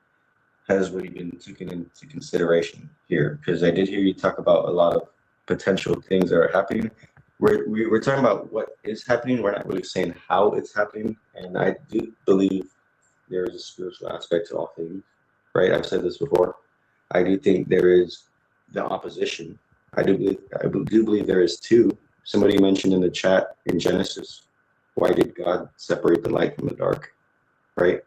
Speaker 18: has really been taken into consideration here, because I did hear you talk about a lot of potential things that are happening. We're talking about what is happening. We're not really saying how it's happening, and I do believe
Speaker 20: there is a spiritual aspect to all things, right? I've said this before. I do think there is the opposition. I do believe there is two. Somebody mentioned in the chat in Genesis, why did God separate the light from the dark, right?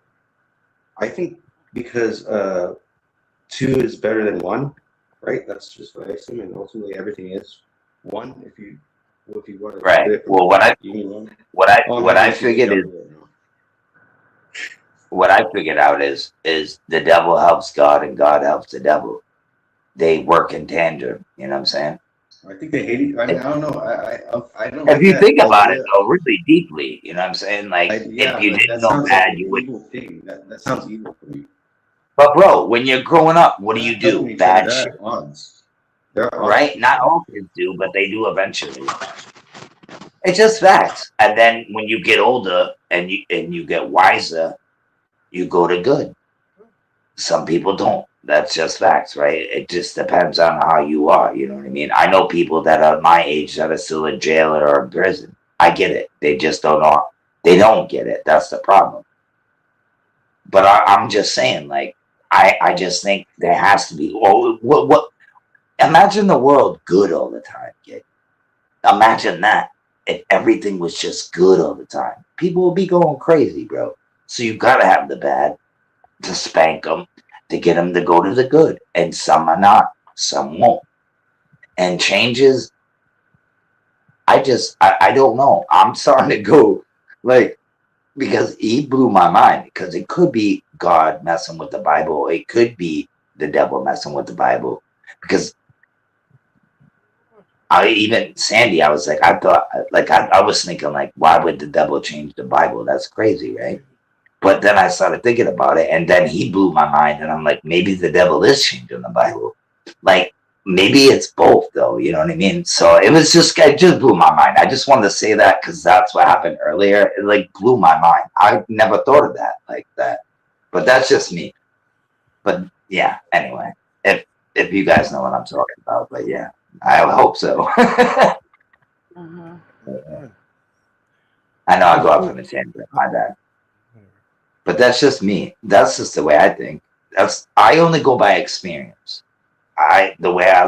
Speaker 20: I think because two is better than one, right? That's just what I assume, and ultimately everything is one. If you want to look at
Speaker 17: Right.
Speaker 20: it from
Speaker 17: Well,
Speaker 20: union,
Speaker 17: what
Speaker 20: I'm
Speaker 17: I
Speaker 20: listening to
Speaker 17: figured is
Speaker 20: Johnny right now.
Speaker 17: what I figured out is the devil helps God and God helps the devil. They work in tandem. You know what I'm saying?
Speaker 20: I think they hate it. I mean, I don't know. I don't
Speaker 17: If
Speaker 20: like
Speaker 17: you
Speaker 20: that
Speaker 17: think about it
Speaker 20: idea.
Speaker 17: though, really deeply, you know what I'm saying? Like
Speaker 20: Yeah,
Speaker 17: if you
Speaker 20: but
Speaker 17: didn't
Speaker 20: that
Speaker 17: know
Speaker 20: sounds like
Speaker 17: bad,
Speaker 20: an
Speaker 17: you would.
Speaker 20: evil thing. That sounds evil for me.
Speaker 17: But bro, when you're growing up, what do you
Speaker 20: Helping
Speaker 17: do?
Speaker 20: each other,
Speaker 17: Bad
Speaker 20: there
Speaker 17: shit,
Speaker 20: are odds. There are odds.
Speaker 17: right? Not all kids do, but they do eventually. It's just facts. And then when you get older and you get wiser, you go to good. Some people don't. That's just facts, right? It just depends on how you are. You know what I mean? I know people that are my age that are still in jail or in prison. I get it. They just don't know. They don't get it. That's the problem. But I'm just saying, like, I just think there has to be. Oh, what? Imagine the world good all the time, kid. Imagine that. If everything was just good all the time, people would be going crazy, bro. So you gotta have the bad to spank them, to get them to go to the good. And some are not, some won't. And changes, I don't know. I'm starting to go, like, because he blew my mind, because it could be God messing with the Bible. It could be the devil messing with the Bible. Because Sandy, I was like, I was thinking, like, why would the devil change the Bible? That's crazy, right? But then I started thinking about it, and then he blew my mind, and I'm like, maybe the devil is changing the Bible. Like, maybe it's both, though. You know what I mean? So it just blew my mind. I just wanted to say that because that's what happened earlier. It like blew my mind. I never thought of that like that. But that's just me. But yeah, anyway, if you guys know what I'm talking about, but yeah, I hope so. I know I go off on a tangent. My bad. But that's just me. That's just the way I think. I only go by experience. The way I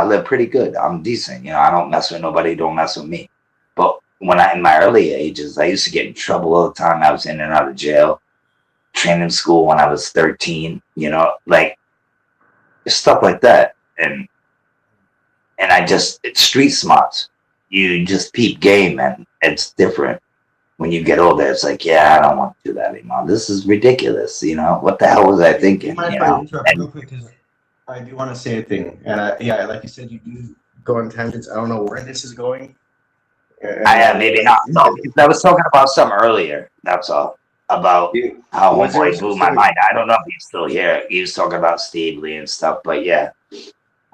Speaker 17: live pretty good. I'm decent. You know, I don't mess with nobody, don't mess with me. But when in my early ages, I used to get in trouble all the time. I was in and out of jail, training school when I was 13, you know, like stuff like that. And it's street smarts. You just peep game, and it's different. When you get older, it's like, yeah, I don't want to do that anymore. This is ridiculous. You know, what the hell was I thinking?
Speaker 20: Mind
Speaker 17: You
Speaker 20: if I
Speaker 17: know,
Speaker 20: interrupt real quick? Because I do want to say a thing. And yeah, like you said, you do go on tangents. I don't know where this is going.
Speaker 17: maybe not. No, because I was talking about some earlier. That's all. About how
Speaker 20: Was there a
Speaker 17: homeboy blew my
Speaker 20: specific-
Speaker 17: mind. I don't know if he's still here. He was talking about Steve Lee and stuff, but yeah,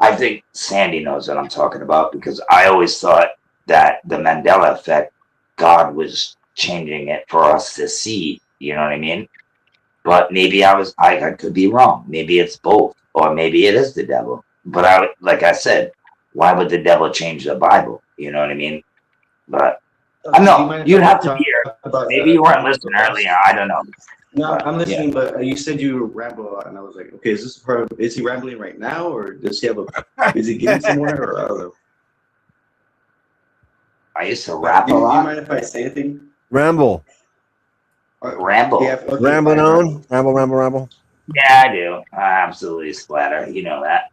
Speaker 17: I think Sandy knows what I'm talking about, because I always thought that the Mandela effect, God was changing it for us to see. You know what I mean? But maybe I could be wrong. Maybe it's both, or maybe it is the devil. But like I said, why would the devil change the Bible? You know what I mean? But I don't know. You'd have to be here. Maybe you weren't listening earlier. I don't know.
Speaker 20: No,
Speaker 17: But,
Speaker 20: I'm listening,
Speaker 17: yeah.
Speaker 20: but you said you ramble a lot, and I was like, okay, is this part of, is he rambling right now, or does he have is he getting somewhere, or I don't know.
Speaker 17: I used to rap a
Speaker 20: Do you
Speaker 17: lot.
Speaker 20: mind if I say anything?
Speaker 19: Ramble.
Speaker 17: Ramble.
Speaker 20: Yeah, okay,
Speaker 19: Rambling
Speaker 20: fine,
Speaker 19: on. Ramble.
Speaker 17: Yeah, I do. I absolutely splatter. You know that.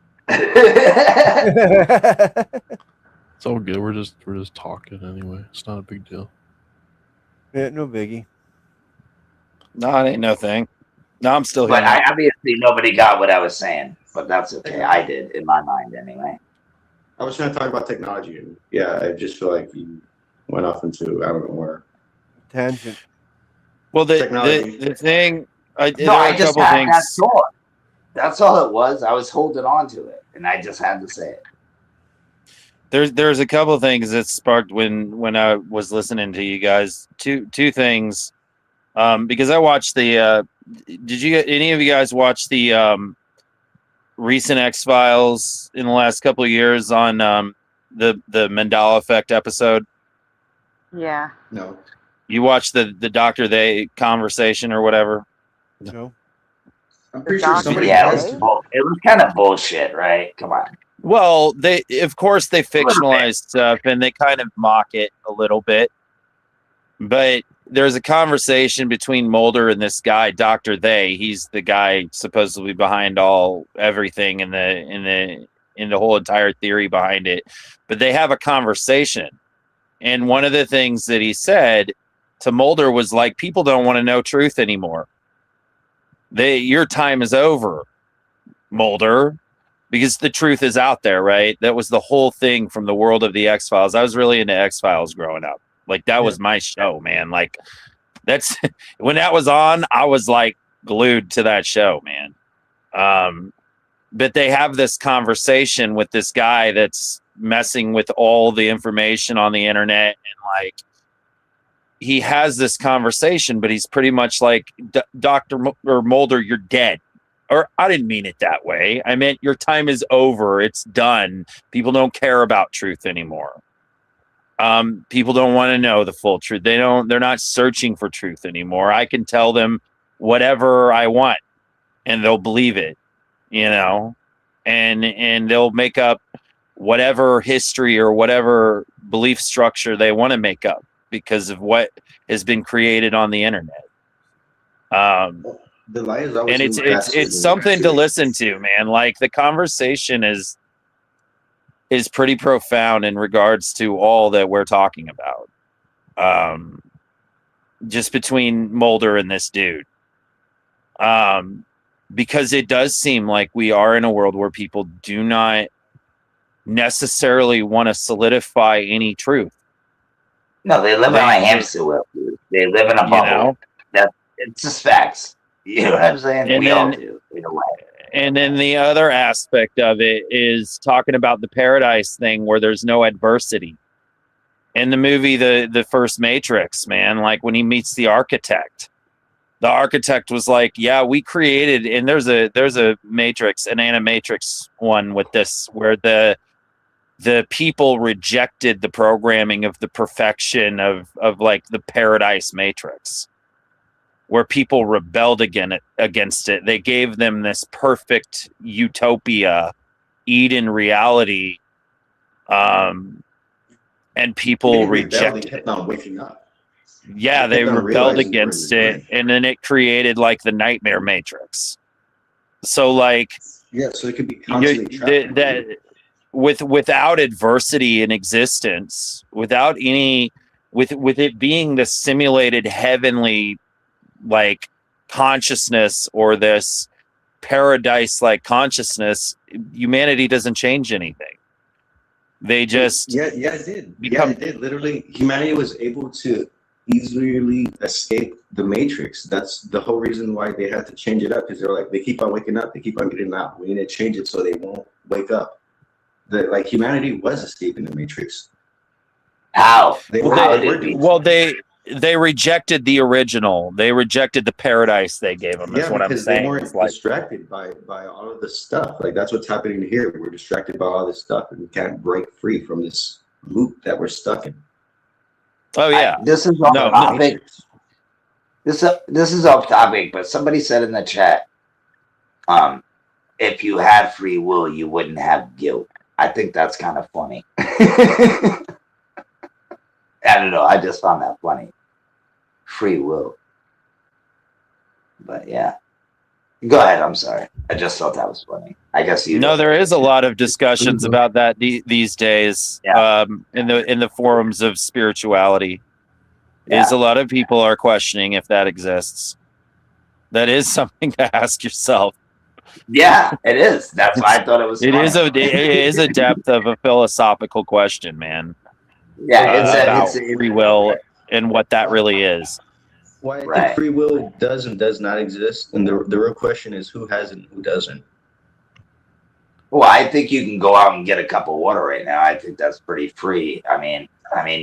Speaker 3: It's all good. We're just talking anyway. It's not a big deal.
Speaker 19: Yeah, no biggie.
Speaker 16: No, it ain't no thing. No, I'm still here.
Speaker 17: But obviously nobody got what I was saying. But that's okay. I did, in my mind anyway.
Speaker 20: I was trying to talk about technology, and yeah, I just feel like you went off into I don't know where.
Speaker 19: Tangent.
Speaker 16: Well, the thing. There are
Speaker 17: I
Speaker 16: a
Speaker 17: just
Speaker 16: couple
Speaker 17: had
Speaker 16: things.
Speaker 17: that thought. That's all it was. I was holding on to it, and I just had to say it.
Speaker 16: There's a couple of things that sparked when I was listening to you guys. Two things, because I watched the. Did any of you guys watch the recent X-Files in the last couple of years on the Mandela effect episode?
Speaker 1: Yeah.
Speaker 20: No.
Speaker 16: You watched the Dr. They conversation or whatever?
Speaker 19: No.
Speaker 18: I'm pretty sure somebody
Speaker 17: Yeah, it
Speaker 18: has
Speaker 17: was, it was kind of bullshit, right? Come on.
Speaker 16: Well, of course they fictionalize stuff and they kind of mock it a little bit. But there's a conversation between Mulder and this guy, Dr. They. He's the guy supposedly behind everything in the whole entire theory behind it. But they have a conversation. And one of the things that he said to Mulder was like, people don't want to know truth anymore. Your time is over, Mulder, because the truth is out there, right? That was the whole thing from the world of the X-Files. I was really into X-Files growing up. Like, that was my show, man. Like, that's when that was on, I was like glued to that show, man. But they have this conversation with this guy that's messing with all the information on the internet, and like, he has this conversation, but he's pretty much like, Dr. Mulder, you're dead. Or I didn't mean it that way. I meant your time is over. It's done. People don't care about truth anymore. People don't want to know the full truth. They're not searching for truth anymore. I can tell them whatever I want and they'll believe it, and they'll make up whatever history or whatever belief structure they want to make up because of what has been created on the internet.
Speaker 18: The lie is always,
Speaker 16: and it's something to listen to, man. Like, the conversation is pretty profound in regards to all that we're talking about. Just between Mulder and this dude. Because it does seem like we are in a world where people do not necessarily want to solidify any truth.
Speaker 17: No, they live on a hamster wheel, dude. They live in a bubble. It's just facts. You know what I'm saying? We all do.
Speaker 16: And then the other aspect of it is talking about the paradise thing where there's no adversity. In the movie, the first Matrix, man, like when he meets the architect was like, yeah, we created, and there's a Matrix, an Animatrix one with this, where the people rejected the programming of the perfection of like the paradise Matrix, where people rebelled against it. They gave them this perfect utopia, Eden reality, and people rejected it.
Speaker 18: Kept on waking up.
Speaker 16: Yeah, they rebelled against it, and then it created like the nightmare Matrix. So like,
Speaker 18: yeah, so it could be constantly trapped.
Speaker 16: Without adversity in existence, without any, with it being the simulated heavenly like consciousness or this paradise like consciousness, humanity doesn't change anything. They just
Speaker 18: it did. It did. Literally, humanity was able to easily escape the Matrix. That's the whole reason why they had to change it up, because they're like, they keep on waking up, they keep on getting out. We need to change it so they won't wake up. Like, humanity was escaping the Matrix.
Speaker 17: How?
Speaker 16: They rejected the original. They rejected the paradise they gave them. That's what I'm saying.
Speaker 18: They weren't distracted by all of this stuff. Like, that's what's happening here. We're distracted by all this stuff, and we can't break free from this loop that we're stuck in.
Speaker 16: Oh yeah.
Speaker 17: This is off topic. This is off topic, but somebody said in the chat, if you had free will, you wouldn't have guilt. I think that's kind of funny. I don't know. I just found that funny. Free will. But yeah. Go ahead. I'm sorry. I just thought that was funny. I guess you know.
Speaker 16: There is a lot of discussions about that these days.
Speaker 17: Yeah.
Speaker 16: In the forums of spirituality.
Speaker 17: Yeah.
Speaker 16: A lot of people are questioning if that exists. That is something to ask yourself.
Speaker 17: Yeah, it is. That's why I thought it was.
Speaker 16: It is a depth of a philosophical question, man.
Speaker 17: Yeah,
Speaker 16: it's free will and what that really is.
Speaker 18: Why I think free will does and does not exist, and the real question is who has it and who doesn't.
Speaker 17: Well, I think you can go out and get a cup of water right now. I think that's pretty free. I mean,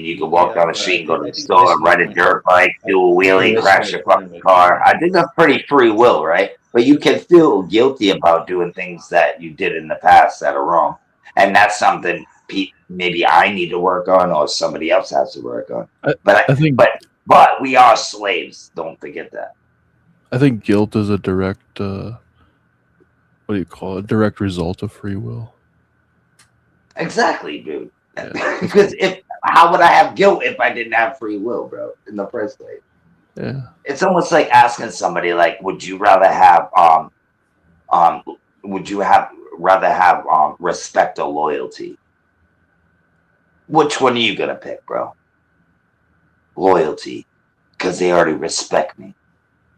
Speaker 17: you can walk down the street, go to the store, ride a dirt bike, do a wheelie, crash your fucking car. I think that's pretty free will, right? But you can feel guilty about doing things that you did in the past that are wrong, and that's something maybe I need to work on, or somebody else has to work on.
Speaker 3: I think
Speaker 17: But we are slaves. Don't forget that.
Speaker 3: I think guilt is a direct, what do you call it? Direct result of free will.
Speaker 17: Exactly, dude. Because how would I have guilt if I didn't have free will, bro, in the first place?
Speaker 3: Yeah.
Speaker 17: It's almost like asking somebody, like, would you rather have respect or loyalty? Which one are you gonna pick, bro? Loyalty, because they already respect me.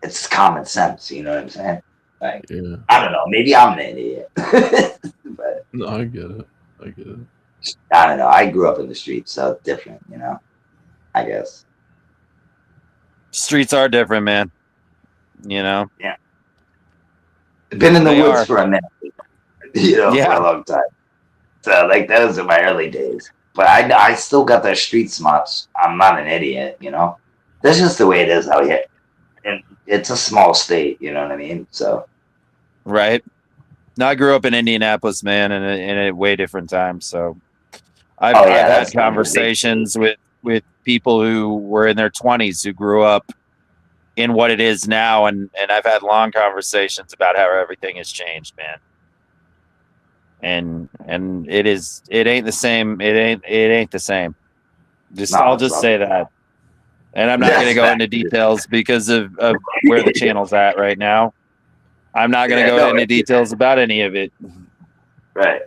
Speaker 17: It's common sense, you know what I'm saying? Like,
Speaker 3: Yeah.
Speaker 17: I don't know, maybe I'm an idiot. But
Speaker 3: No, I get it.
Speaker 17: I don't know. I grew up in the streets, so it's different, you know. I guess.
Speaker 16: Streets are different, man. You know.
Speaker 17: Yeah. Been in the
Speaker 16: They
Speaker 17: woods
Speaker 16: are.
Speaker 17: for a minute, you know, for a long time. So like those are my early days. But I still got the street smarts. I'm not an idiot, you know. That's just the way it is out here. And it's a small state, you know what I mean? So
Speaker 16: Right. No, I grew up in Indianapolis, man, in a way different time. So I've had conversations with people who were in their 20s who grew up in what it is now, and I've had long conversations about how everything has changed, man. And it ain't the same. It ain't the same. I'll just say that. And I'm not going to go into details because of where the channel's at right now. I'm not going to go into details about any of it.
Speaker 17: Right.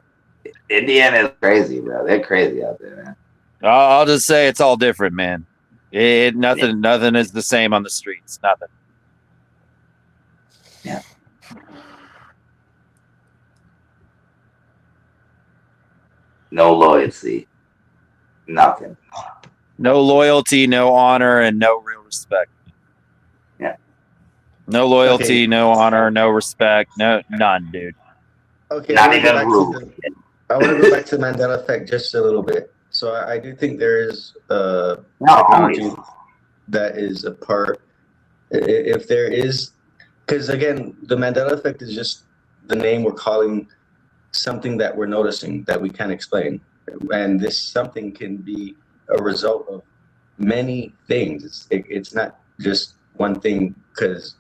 Speaker 17: Indiana is crazy, bro. They're crazy out there, man.
Speaker 16: I'll just say it's all different, man. Nothing is the same on the streets. Nothing.
Speaker 17: Yeah. No loyalty. Nothing.
Speaker 16: No loyalty, no honor, and no real respect.
Speaker 17: Yeah.
Speaker 16: No loyalty,
Speaker 20: Okay.
Speaker 16: no honor, no respect, none, dude.
Speaker 20: Okay,
Speaker 17: Not
Speaker 20: I
Speaker 17: even
Speaker 20: want to go back to the Mandela effect just a little bit. So I do think there is technology that is a part. If there is, because again, the Mandela effect is just the name we're calling something that we're noticing that we can't explain, and this something can be a result of many things. It's not just one thing, because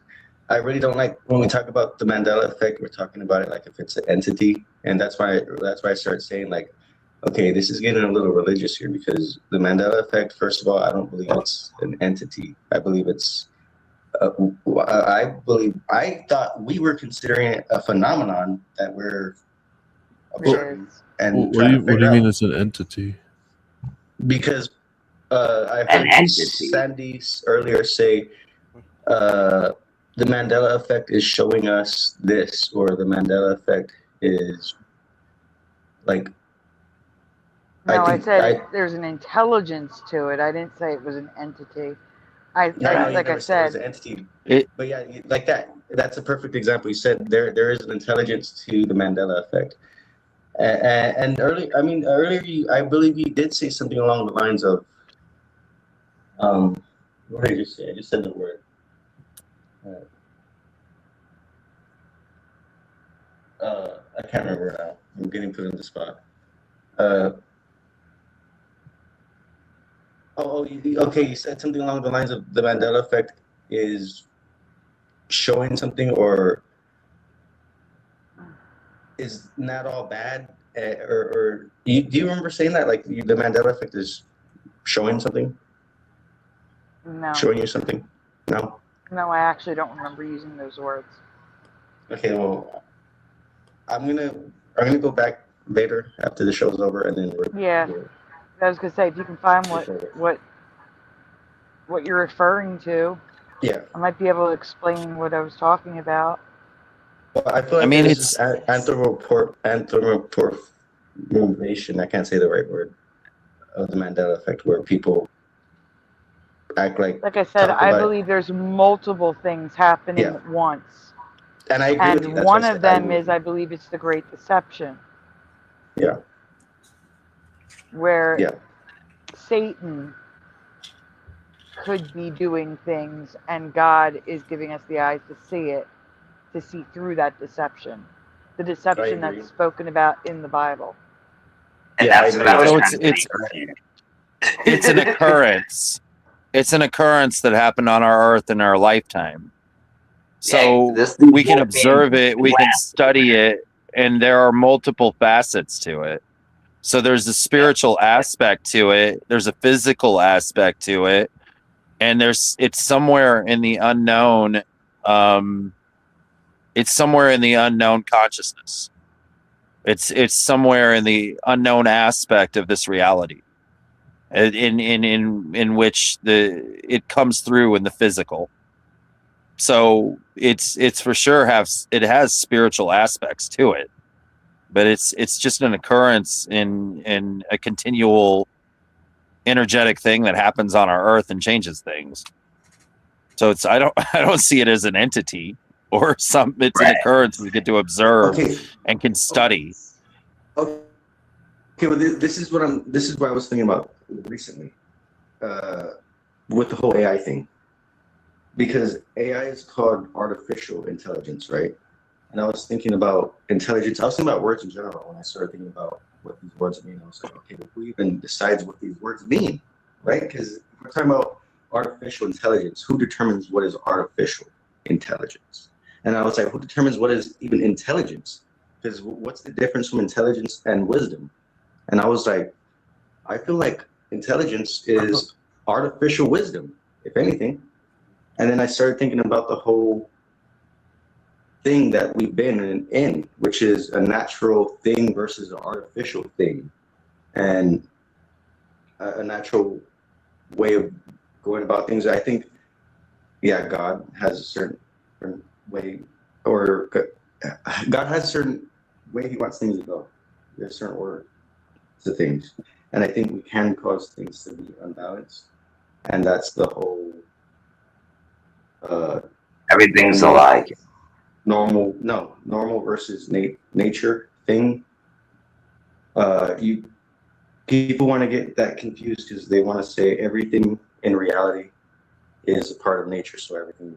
Speaker 20: I really don't like when we talk about the Mandela effect, we're talking about it like if it's an entity. And that's why I start saying, like, okay, this is getting a little religious here, because the Mandela effect, first of all, I don't believe it's an entity. I believe it's I thought we were considering it a phenomenon that we're observing and
Speaker 3: What do you mean it's an entity?
Speaker 20: because I heard Sandy earlier say the Mandela effect is showing us this, or the Mandela effect is like.
Speaker 1: No, I said there's an intelligence to it. I didn't say it was an entity. Like I said,
Speaker 20: it was an entity. But yeah, like that. That's a perfect example. You said there is an intelligence to the Mandela effect. And earlier, I believe you did say something along the lines of, what did I just say? I just said the word. I can't remember now. I'm getting put in the spot. Okay. You said something along the lines of the Mandela effect is showing something, or is not all bad, or do you remember saying that, like the Mandela effect is showing something?
Speaker 1: no.
Speaker 20: Showing you something? No.
Speaker 1: No, I actually don't remember using those words.
Speaker 20: Okay, well, I'm gonna go back later after the show's over, and then
Speaker 1: Yeah, I was gonna say, if you can find what you're referring to,
Speaker 20: yeah,
Speaker 1: I might be able to explain what I was talking about.
Speaker 20: well, I feel like it's anthropomorphization. I can't say the right word of the Mandela effect, where people act like
Speaker 1: I said, I believe there's multiple things happening at once.
Speaker 20: And I agree with you. That's
Speaker 1: one of them is, I believe it's the Great Deception.
Speaker 20: Yeah.
Speaker 1: Where Satan could be doing things, and God is giving us the eyes to see it, to see through that deception. The deception that's spoken about in the Bible.
Speaker 17: And that's what I was trying to
Speaker 16: it's an occurrence. It's an occurrence that happened on our Earth in our lifetime. So
Speaker 17: this
Speaker 16: we can observe it, we can study it, and there are multiple facets to it. So there's a spiritual aspect to it, there's a physical aspect to it, and it's somewhere in the unknown. It's somewhere in the unknown consciousness. It's somewhere in the unknown aspect of this reality, in which it comes through in the physical. So it's for sure it has spiritual aspects to it, but it's just an occurrence in a continual energetic thing that happens on our Earth and changes things. So I don't see it as an entity or it's an occurrence we get to observe and can study.
Speaker 18: Okay, well, this is what I was thinking about recently, with the whole AI thing, because AI is called artificial intelligence, right? And I was thinking about intelligence. I was thinking about words in general when I started thinking about what these words mean. I was like, okay, who even decides what these words mean, right? Because if we're talking about artificial intelligence, who determines what is artificial intelligence? And I was like, who determines what is even intelligence? Because what's the difference from intelligence and wisdom? And I was like, I feel like intelligence is artificial wisdom, if anything. And then I started thinking about the whole thing that we've been in, which is a natural thing versus an artificial thing, and a natural way of going about things. I think, yeah, God has a certain way, or God has a certain way He wants things to go. There's a certain order to things, and I think we can cause things to be unbalanced, and that's the whole.
Speaker 17: Everything's alike.
Speaker 18: Normal versus nature thing. People want to get that confused because they want to say everything in reality is a part of nature, so everything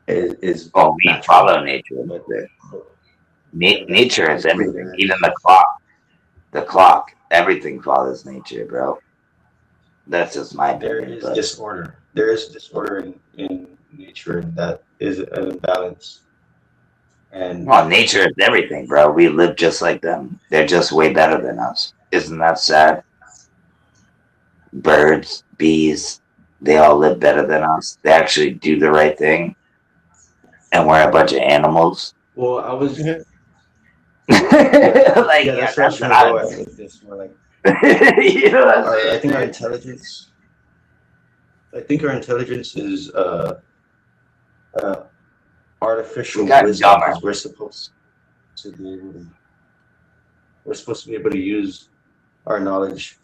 Speaker 18: is
Speaker 17: well, we follow nature. Nature is everything, even the clock. The clock, everything follows nature, bro. That's just my opinion.
Speaker 18: There is disorder. There is disorder in nature that is an imbalance. And
Speaker 17: well, nature is everything, bro. We live just like them. They're just way better than us. Isn't that sad? Birds, bees, they all live better than us. They actually do the right thing. And we're a bunch of animals.
Speaker 18: Well, I was
Speaker 17: like,
Speaker 18: yeah, that's what I was
Speaker 17: what
Speaker 18: gonna go at with this. More like,
Speaker 17: you know what I'm saying?
Speaker 18: I think our intelligence. I think our intelligence is artificial wisdom, because we're supposed to be able to use our knowledge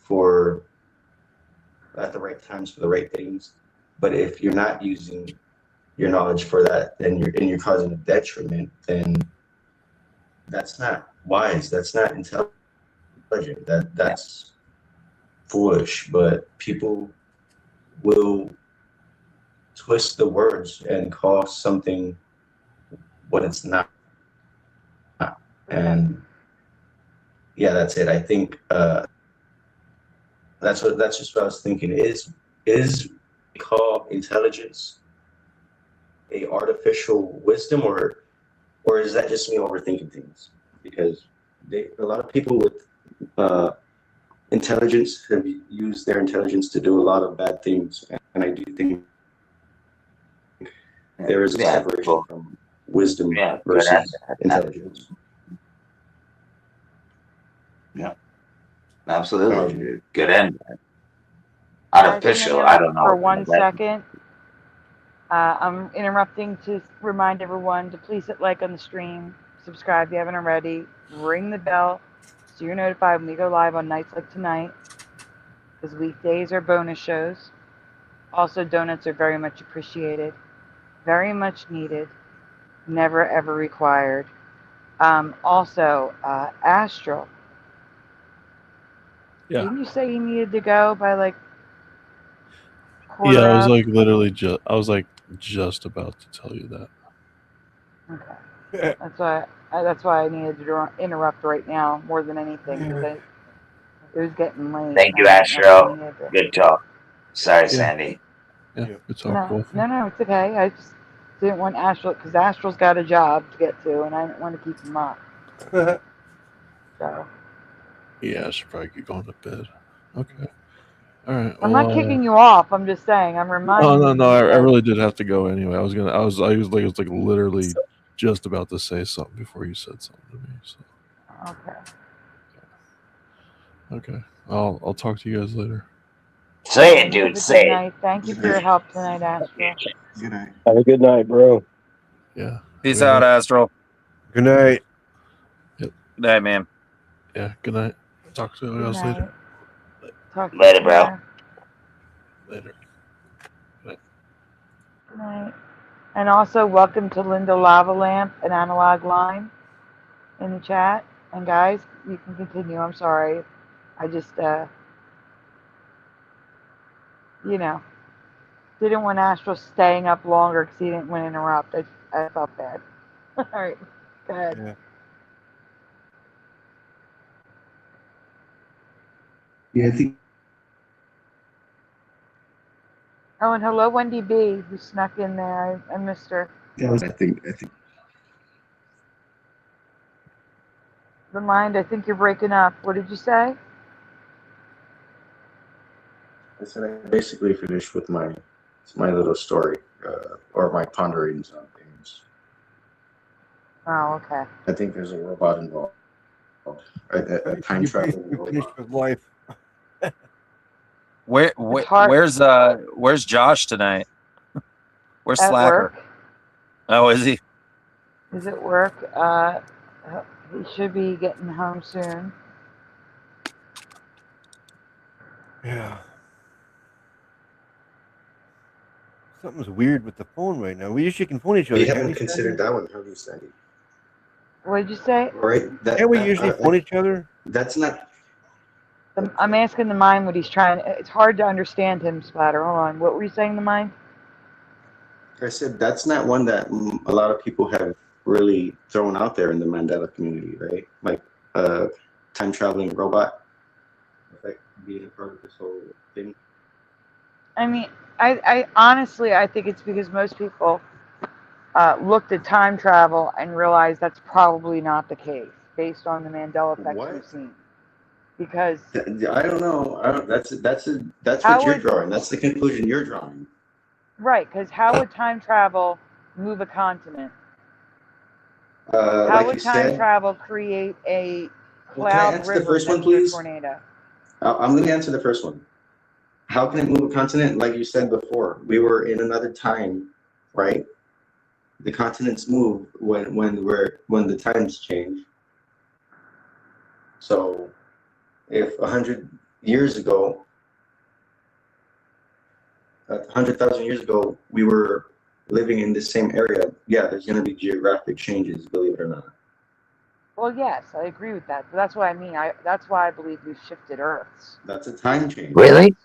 Speaker 18: at the right times for the right things. But if you're not using your knowledge for that, then you're causing a detriment, then that's not wise. That's not intelligent. That's foolish. But people will twist the words and call something what it's not. And yeah, that's it. I think that's just what I was thinking. Is call intelligence a artificial wisdom, or is that just me overthinking things? Because a lot of people with intelligence have used their intelligence to do a lot of bad things, and I do think there is a separation from wisdom versus intelligence.
Speaker 17: Yeah, absolutely. Good end. Artificial, I don't know.
Speaker 1: For 1 second, I'm interrupting to remind everyone to please hit like on the stream, subscribe if you haven't already, ring the bell so you're notified when we go live on nights like tonight, because weekdays are bonus shows. Also, donuts are very much appreciated, very much needed, never ever required. Also, Astral.
Speaker 3: Yeah.
Speaker 1: Didn't you say you needed to go by like
Speaker 3: Yeah, I was
Speaker 1: up?
Speaker 3: like literally just about to tell you that.
Speaker 1: Okay. That's why I needed to interrupt right now more than anything, because it was getting late.
Speaker 17: Thank you, Astro. Good talk. Sorry, Sandy.
Speaker 3: Yeah, good talk, Wolfie.
Speaker 1: No, it's okay. I just didn't want Astral because Astral's got a job to get to, and I didn't want to keep him up. So
Speaker 3: Yeah, I should probably get going to bed. Okay. All right.
Speaker 1: I'm not kicking you off. I'm just saying. I'm reminding.
Speaker 3: Oh no,
Speaker 1: you
Speaker 3: I
Speaker 1: that-
Speaker 3: really did have to go anyway. I was like literally just about to say something before you said something to me. So okay, I'll talk to you guys later.
Speaker 17: Say it, dude.
Speaker 1: Have a
Speaker 17: Say
Speaker 1: good
Speaker 17: it.
Speaker 1: night. Thank you for your help tonight, Astral.
Speaker 18: Good night.
Speaker 2: Have a good night, bro.
Speaker 3: Yeah.
Speaker 16: Peace out, Astral.
Speaker 19: Good night.
Speaker 3: Yep.
Speaker 16: Good night, man.
Speaker 3: Yeah. Good night. Talk to you guys later.
Speaker 1: Talk to
Speaker 17: Later,
Speaker 1: you
Speaker 17: bro.
Speaker 1: later.
Speaker 3: Later.
Speaker 1: Good night. And also, welcome to Linda Lava Lamp and Analog Line in the chat. And guys, you can continue. I'm sorry. I just, didn't want Astral staying up longer because he didn't want to interrupt. I felt bad. All right, go ahead.
Speaker 19: Yeah.
Speaker 18: Yeah, I think.
Speaker 1: Oh, and hello, Wendy B, who snuck in there. I missed her.
Speaker 18: Yeah, I think.
Speaker 1: Remind, I think you're breaking up. What did you say?
Speaker 18: I said I basically finished with my little story, or my ponderings on things.
Speaker 1: Oh, okay.
Speaker 18: I think there's a robot involved. A time travel robot.
Speaker 19: Finished with life.
Speaker 16: Where's Josh tonight? Where's
Speaker 1: At
Speaker 16: Slacker?
Speaker 1: work.
Speaker 16: Oh, is he?
Speaker 1: He's at work. He should be getting home soon.
Speaker 19: Yeah. Something's weird with the phone right now. We usually can phone each other.
Speaker 18: You
Speaker 19: can't
Speaker 18: haven't
Speaker 19: we,
Speaker 18: considered
Speaker 19: Sandy?
Speaker 18: that one, have you, Sandy?
Speaker 1: What did you say?
Speaker 18: Right?
Speaker 19: Can't we usually phone each other?
Speaker 18: That's not.
Speaker 1: I'm asking the mind what he's trying. It's hard to understand him, Splatter. Hold on. What were you saying, the mind?
Speaker 18: I said that's not one that a lot of people have really thrown out there in the Mandela community, right? Like time traveling robot, like being a part of this whole thing.
Speaker 1: I mean, I honestly, I think it's because most people looked at time travel and realized that's probably not the case based on the Mandela effect we've seen. Because
Speaker 18: I don't know. That's
Speaker 1: How
Speaker 18: what you're
Speaker 1: would-
Speaker 18: drawing. That's the conclusion you're drawing.
Speaker 1: right, because how would time travel move a continent? How
Speaker 18: Like
Speaker 1: would
Speaker 18: you
Speaker 1: time
Speaker 18: said,
Speaker 1: travel create a
Speaker 18: Well, can I
Speaker 1: cloud
Speaker 18: answer the
Speaker 1: river
Speaker 18: first one,
Speaker 1: next to a
Speaker 18: please?
Speaker 1: tornado?
Speaker 18: I'm going to answer the first one. How can it move a continent? Like you said before, we were in another time, right? The continents move when the times change. So, if 100 years ago, 100,000 years ago, we were living in the same area, yeah, there's going to be geographic changes, believe it or not.
Speaker 1: Well, yes, I agree with that. But that's what I mean. That's why I believe we've shifted Earths.
Speaker 18: That's a time change.
Speaker 17: Really?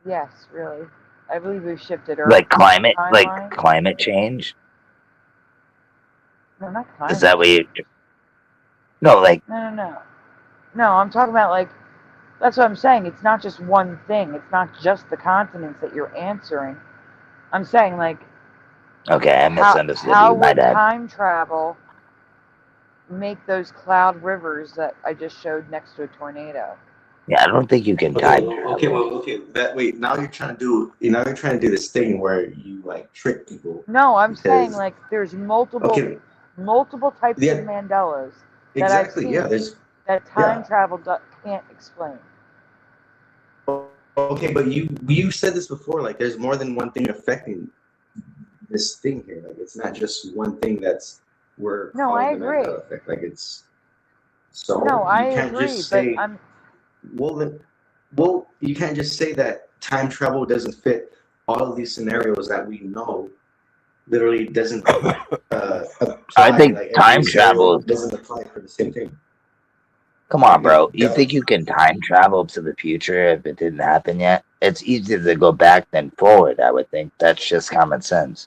Speaker 1: Yes, really. I believe we've shifted Earth.
Speaker 17: Like climate,
Speaker 1: timeline.
Speaker 17: climate change?
Speaker 1: No, not climate.
Speaker 17: Is that what you? No, like
Speaker 1: No. No, I'm talking about like. That's what I'm saying. It's not just one thing. It's not just the continents that you're answering. I'm saying like.
Speaker 17: okay, I misunderstood
Speaker 1: How
Speaker 17: you. My
Speaker 1: would
Speaker 17: bad.
Speaker 1: time travel make those cloud rivers that I just showed next to a tornado?
Speaker 17: Yeah, I don't think you can time travel.
Speaker 18: Okay. Wait. Now you're trying to do this thing where you like trick people.
Speaker 1: No, I'm
Speaker 18: because-
Speaker 1: saying like there's multiple
Speaker 18: Okay.
Speaker 1: multiple types
Speaker 18: Yeah.
Speaker 1: of Mandelas that
Speaker 18: Exactly.
Speaker 1: I've
Speaker 18: Yeah.
Speaker 1: seen
Speaker 18: There's.
Speaker 1: that time
Speaker 18: yeah.
Speaker 1: travel can't explain.
Speaker 18: Okay, but you said this before. Like, there's more than one thing affecting this thing here. Like, it's not just one thing that's where.
Speaker 1: No, I agree.
Speaker 18: Effect. Like, it's. So
Speaker 1: No, I
Speaker 18: you can't
Speaker 1: agree,
Speaker 18: just
Speaker 1: but
Speaker 18: say.
Speaker 1: I'm.
Speaker 18: Well, you can't just say that time travel doesn't fit all of these scenarios that we know. Literally doesn't.
Speaker 17: I think
Speaker 18: every
Speaker 17: time
Speaker 18: scenario
Speaker 17: travel-
Speaker 18: doesn't apply for the same thing.
Speaker 17: Come on, bro. You
Speaker 18: Yeah.
Speaker 17: think you can time travel to the future if it didn't happen yet? It's easier to go back than forward, I would think. That's just common sense.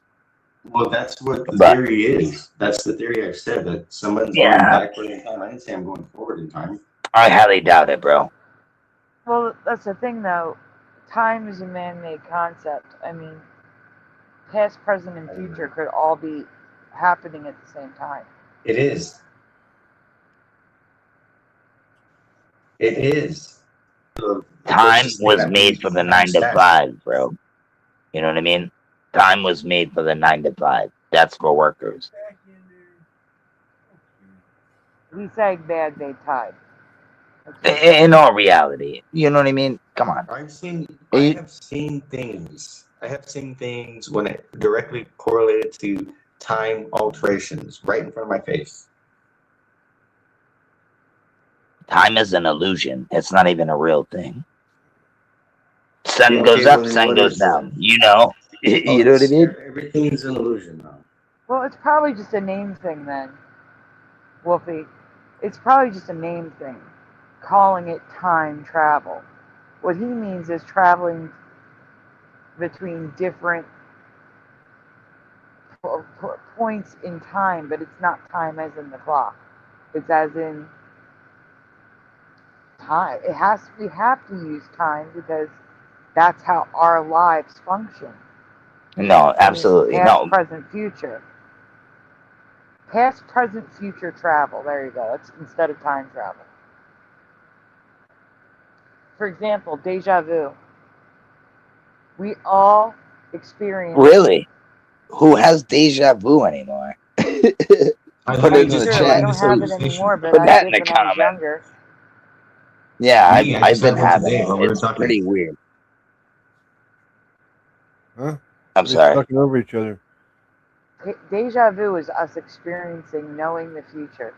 Speaker 18: Well, that's what the
Speaker 17: But-
Speaker 18: theory is. That's the theory I said, that someone's
Speaker 17: Yeah.
Speaker 18: going backward in time. I didn't say I'm going forward in time.
Speaker 17: I highly doubt it, bro.
Speaker 1: Well, that's the thing though. time is a man-made concept. I mean, past, present, and future could all be happening at the same time.
Speaker 20: It is. It is.
Speaker 17: Time was made for the 9 to 5, bro. You know what I mean? Time was made for the 9 to 5. That's for workers.
Speaker 1: We say bad made time.
Speaker 17: In all reality, you know what I mean? Come on.
Speaker 20: I have seen things. I have seen things when it directly correlated to time alterations right in front of my face.
Speaker 17: Time is an illusion. It's not even a real thing. Sun
Speaker 20: Yeah,
Speaker 17: goes
Speaker 20: okay,
Speaker 17: up,
Speaker 20: well, then
Speaker 17: sun
Speaker 20: what
Speaker 17: goes
Speaker 20: is
Speaker 17: down. You know?
Speaker 20: Oh,
Speaker 17: You know what I mean?
Speaker 20: Everything's an illusion now.
Speaker 1: Well, it's probably just a name thing then, Wolfie. It's probably just a name thing, calling it time travel. What he means is traveling between different points in time, but it's not time as in the clock. It's as in time. We have to use time because that's how our lives function.
Speaker 17: No,
Speaker 1: I mean,
Speaker 17: absolutely.
Speaker 1: past,
Speaker 17: No.
Speaker 1: present, future. Past, present, future travel. There you go. That's instead of time travel. For example, deja vu. We all experience.
Speaker 17: Really? Who has deja vu anymore? Put it in the
Speaker 1: True.
Speaker 17: chat.
Speaker 1: I don't have it anymore, but
Speaker 17: Put
Speaker 1: I
Speaker 17: that in
Speaker 1: did
Speaker 17: the
Speaker 1: when I was
Speaker 17: comments.
Speaker 1: younger.
Speaker 17: Yeah,
Speaker 20: I
Speaker 17: I've
Speaker 20: just
Speaker 17: been
Speaker 20: had one
Speaker 17: having
Speaker 20: today
Speaker 17: it.
Speaker 20: while we were
Speaker 17: It's
Speaker 20: talking.
Speaker 17: pretty weird.
Speaker 19: Huh?
Speaker 17: I'm
Speaker 19: They're
Speaker 17: sorry.
Speaker 19: talking over each other.
Speaker 1: Deja vu is us experiencing knowing the future.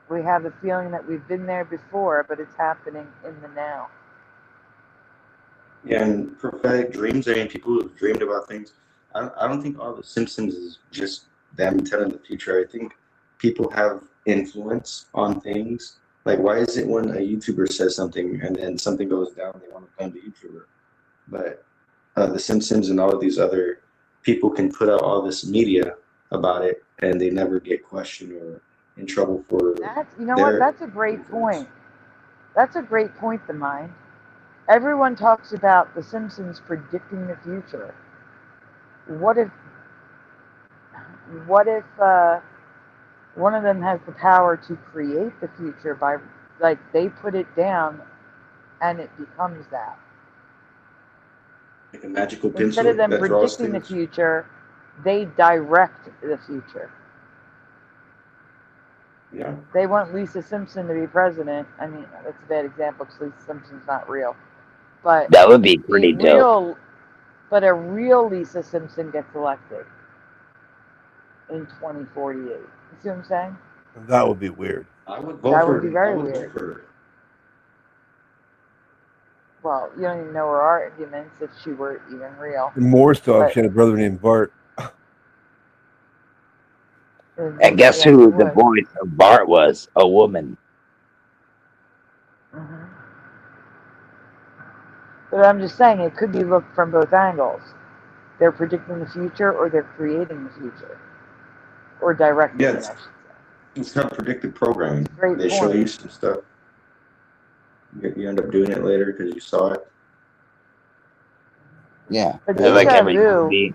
Speaker 1: We have the feeling that we've been there before, but it's happening in the now.
Speaker 20: Yeah, and prophetic dreams. I mean, people who've dreamed about things. I don't think all the Simpsons is just them telling the future. I think people have influence on things. Like, why is it when a YouTuber says something and then something goes down, they want to blame the YouTuber? But the Simpsons and all of these other people can put out all this media about it, and they never get questioned or in trouble for
Speaker 1: You know what? That's a great point. That's a great point, the mind. Everyone talks about the Simpsons predicting the future. What if one of them has the power to create the future by, like, they put it down and it becomes that.
Speaker 20: like a magical
Speaker 1: Instead
Speaker 20: pencil
Speaker 1: of them
Speaker 20: that draws
Speaker 1: predicting the
Speaker 20: things.
Speaker 1: future, they direct the future.
Speaker 20: Yeah.
Speaker 1: They want Lisa Simpson to be president. I mean, that's a bad example because Lisa Simpson's not real. But
Speaker 17: That would be pretty dope.
Speaker 1: a real Lisa Simpson gets elected in 2048. You see what I'm saying?
Speaker 19: That would be weird.
Speaker 20: I would
Speaker 1: That would be very weird. Well, you don't even know her arguments if she were even real.
Speaker 19: And more stuff.
Speaker 1: But-
Speaker 19: She had a brother named Bart.
Speaker 17: And guess who the voice of Bart was? A woman.
Speaker 1: Mhm. But I'm just saying it could be looked from both angles. They're predicting the future or they're creating the future. Or directing
Speaker 20: Yeah,
Speaker 1: it, I should say.
Speaker 20: it's not predictive programming.
Speaker 1: Great
Speaker 20: They show
Speaker 1: point.
Speaker 20: you some stuff. You end up doing it later because you saw it.
Speaker 17: Yeah.
Speaker 1: But
Speaker 17: Like
Speaker 1: deja
Speaker 17: every
Speaker 1: vu,
Speaker 17: movie.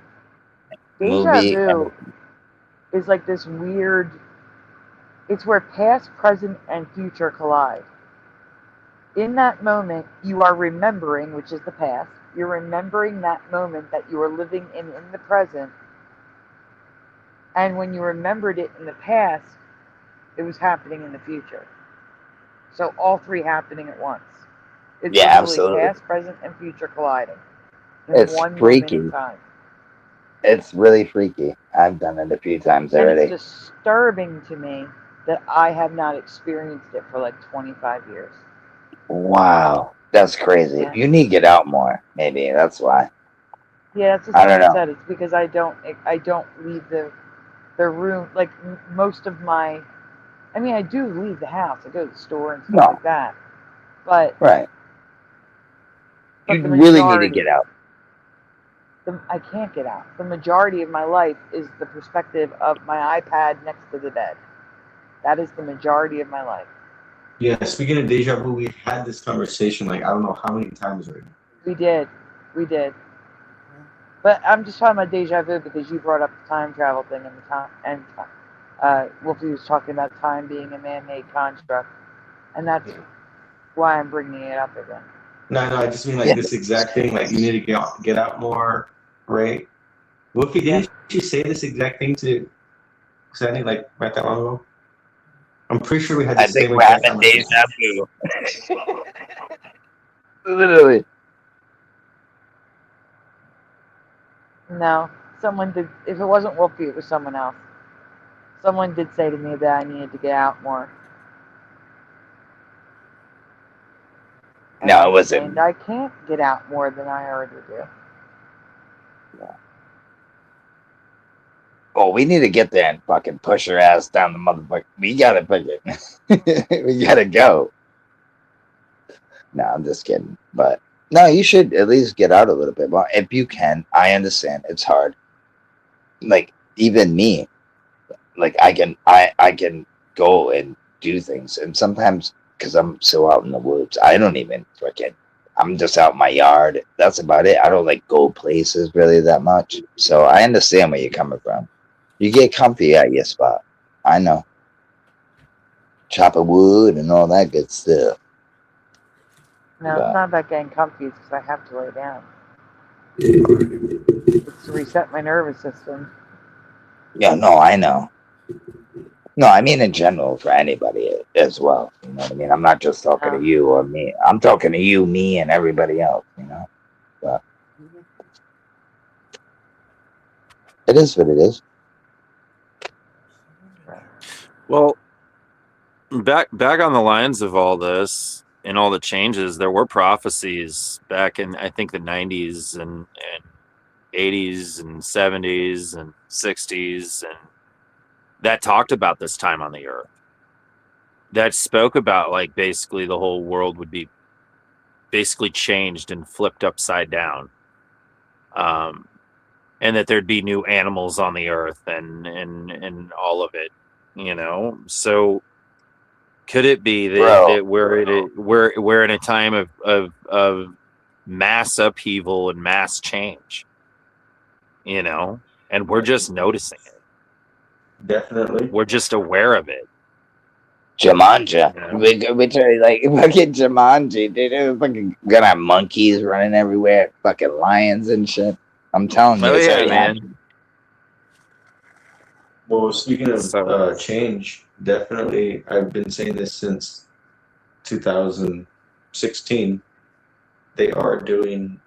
Speaker 1: is like this weird, it's where past, present, and future collide. In that moment, you are remembering, which is the past, you're remembering that moment that you are living in the present. And when you remembered it in the past, it was happening in the future. So all three happening at once. It's
Speaker 17: Yeah,
Speaker 1: literally
Speaker 17: absolutely.
Speaker 1: past, present, and future colliding in
Speaker 17: It's
Speaker 1: one
Speaker 17: freaky.
Speaker 1: moment in time.
Speaker 17: It's really freaky. I've done it a few times
Speaker 1: And
Speaker 17: already.
Speaker 1: it's disturbing to me that I have not experienced it for like 25 years.
Speaker 17: Wow. That's crazy.
Speaker 1: Yeah.
Speaker 17: You need to get out more. Maybe that's why.
Speaker 1: Yeah, that's just
Speaker 17: I
Speaker 1: what
Speaker 17: don't
Speaker 1: I
Speaker 17: know.
Speaker 1: said. It's because I don't leave the room. Like most of my, I mean, I do leave the house. I go to the store and stuff
Speaker 17: No.
Speaker 1: like that. But
Speaker 17: Right.
Speaker 1: But
Speaker 17: You
Speaker 1: the
Speaker 17: really need to
Speaker 1: majority,
Speaker 17: get out.
Speaker 1: I can't get out. The majority of my life is the perspective of my iPad next to the bed. That is the majority of my life.
Speaker 20: Yeah, speaking of deja vu, we've had this conversation like I don't know how many times already.
Speaker 1: We did. We did. But I'm just talking about deja vu because you brought up the time travel thing and the time and Wolfie was talking about time being a man-made construct, and that's why I'm bringing it up again.
Speaker 20: No, I just mean like this exact thing. Like you need to get out more, right? Wolfie, didn't you say this exact thing to Sandy like right that long ago? I'm pretty sure we had the
Speaker 17: I think
Speaker 20: same
Speaker 17: we're
Speaker 20: exact
Speaker 17: having
Speaker 20: conversation.
Speaker 17: deja vu. Literally.
Speaker 1: No, someone did. If it wasn't Wolfie, it was someone else. Someone did say to me that I needed to get out more.
Speaker 17: No, it wasn't.
Speaker 1: And I can't get out more than I already do.
Speaker 17: Oh, we need to get there and fucking push her ass down the motherfucker. We gotta fucking, we gotta go. No, I'm just kidding. But no, you should at least get out a little bit more if you can. I understand it's hard. Like even me, like I can go and do things, and sometimes because I'm so out in the woods, I don't even freaking. I'm just out in my yard. That's about it. I don't like go places really that much. So I understand where you're coming from. You get comfy at your spot. I know. Chopping wood and all that good stuff.
Speaker 1: No, it's not about getting comfy. It's because I have to lay down. It's to reset my nervous system.
Speaker 17: Yeah, no, I know. No, I mean in general for anybody as well. You know what I mean? I'm not just talking to you or me. I'm talking to you, me, and everybody else. You know, but it is what it is.
Speaker 16: Well, back on the lines of all this and all the changes, there were prophecies back in I think the 90s and 80s and 70s and 60s and that talked about this time on the earth. That spoke about like basically the whole world would be basically changed and flipped upside down. And that there'd be new animals on the earth and all of it, you know. So could it be that we're in a time of mass upheaval and mass change, you know, and we're just noticing it.
Speaker 20: Definitely.
Speaker 16: We're just aware of it.
Speaker 17: Jumanji. Which are like fucking Jumanji, dude. We're fucking gonna have monkeys running everywhere, fucking lions and shit. I'm telling you, it's already happening.
Speaker 20: Well, speaking of change, definitely, I've been saying this since 2016. They are doing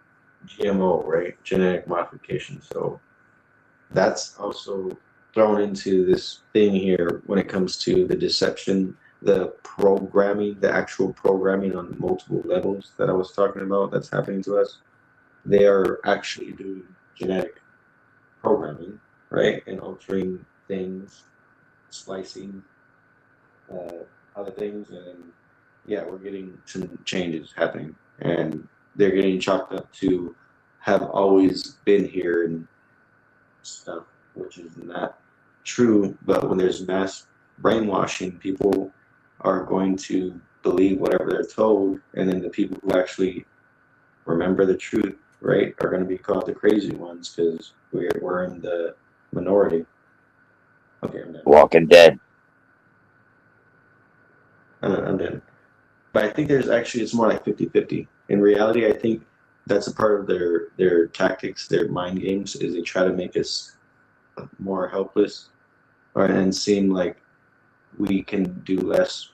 Speaker 20: GMO, right? Genetic modification. So that's also thrown into this thing here when it comes to the deception, the programming, the actual programming on multiple levels that I was talking about that's happening to us. They are actually doing genetic programming, right? And altering things, splicing other things, and yeah, we're getting some changes happening, and they're getting chalked up to have always been here and stuff, which is not true. But when there's mass brainwashing, people are going to believe whatever they're told, and then the people who actually remember the truth, right, are going to be called the crazy ones because we're in the minority. Okay, I'm done.
Speaker 17: Walking Dead.
Speaker 20: I'm done. But I think there's actually, it's more like 50-50. In reality, I think that's a part of their tactics, their mind games, is they try to make us more helpless and seem like we can do less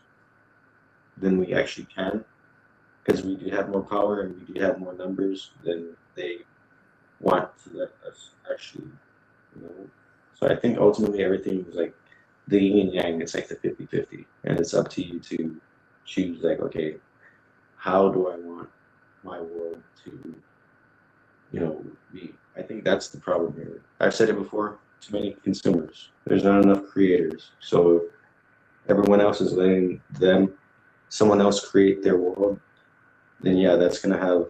Speaker 20: than we actually can. Because we do have more power and we do have more numbers than they want to let us actually, you know. So I think ultimately everything is like the yin and yang, it's like the 50-50. And it's up to you to choose, like, okay, how do I want my world to, you know, be? I think that's the problem here. I've said it before, too many consumers. There's not enough creators. So if everyone else is letting someone else create their world, then yeah, that's going to have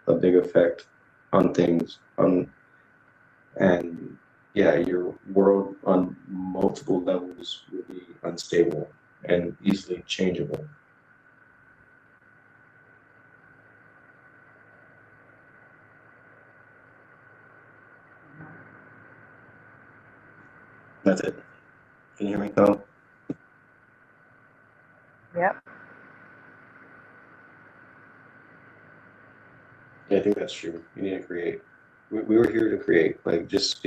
Speaker 20: a big effect on things. And yeah, your world on multiple levels will be unstable and easily changeable.
Speaker 18: That's it. Can you hear me, Tom?
Speaker 1: Yep.
Speaker 20: Yeah, I think that's true. You need to create. We were here to create. Like just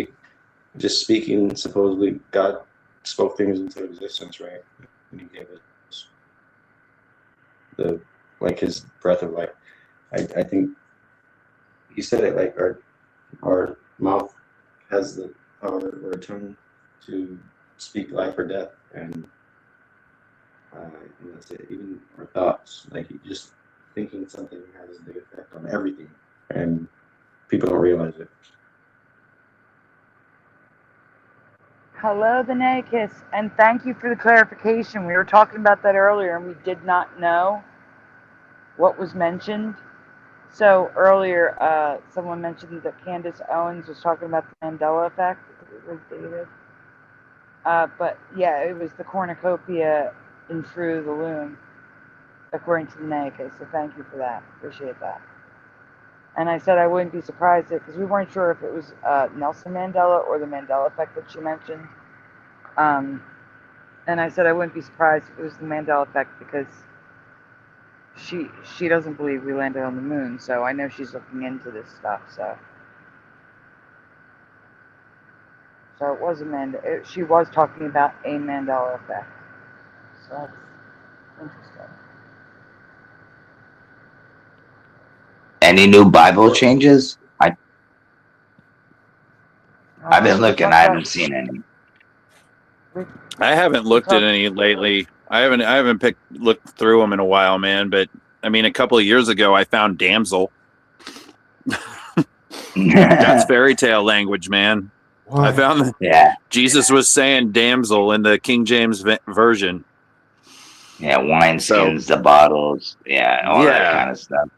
Speaker 20: speaking. Supposedly, God spoke things into existence, right? And He gave us His breath of life. I think He said it like our mouth has the power, or a tongue, to speak life or death, and that's it. Even our thoughts, like just thinking something has a big effect on everything, and people don't realize it.
Speaker 1: Hello, the Nakis, and thank you for the clarification. We were talking about that earlier, and we did not know what was mentioned. So earlier, someone mentioned that Candace Owens was talking about the Mandela effect. It was David. But yeah, it was the cornucopia in Through the Loom, according to the Nakis. So thank you for that. Appreciate that. And I said I wouldn't be surprised because we weren't sure if it was Nelson Mandela or the Mandela effect that she mentioned. And I said I wouldn't be surprised if it was the Mandela effect because she doesn't believe we landed on the moon. So I know she's looking into this stuff. So it was she was talking about a Mandela effect. So that's interesting.
Speaker 17: Any new Bible changes? I've been looking. I haven't seen any.
Speaker 16: I haven't looked at any lately. I haven't looked through them in a while, man. But I mean, a couple of years ago, I found damsel. That's fairy tale language, man.
Speaker 18: What?
Speaker 16: I found that Jesus was saying damsel in the King James version.
Speaker 17: Yeah, wineskins, the bottles, all that kind of stuff.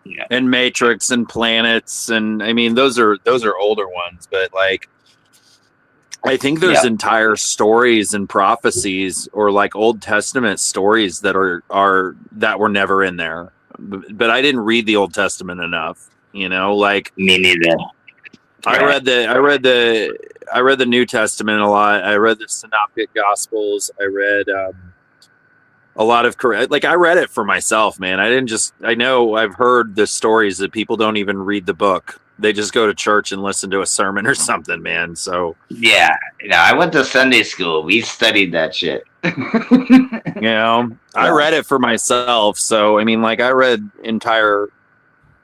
Speaker 17: Yeah.
Speaker 16: And Matrix and planets, and I mean those are older ones, but like I think there's entire stories and prophecies or like Old Testament stories that are that were never in there. But I didn't read the Old Testament enough, like
Speaker 17: me neither.
Speaker 16: I read the New Testament a lot. I read the Synoptic Gospels. I read a lot of I read it for myself, man. I know I've heard the stories that people don't even read the book. They just go to church and listen to a sermon or something, man. So
Speaker 17: yeah, I went to Sunday school. We studied that shit.
Speaker 16: I read it for myself. So I mean, like I read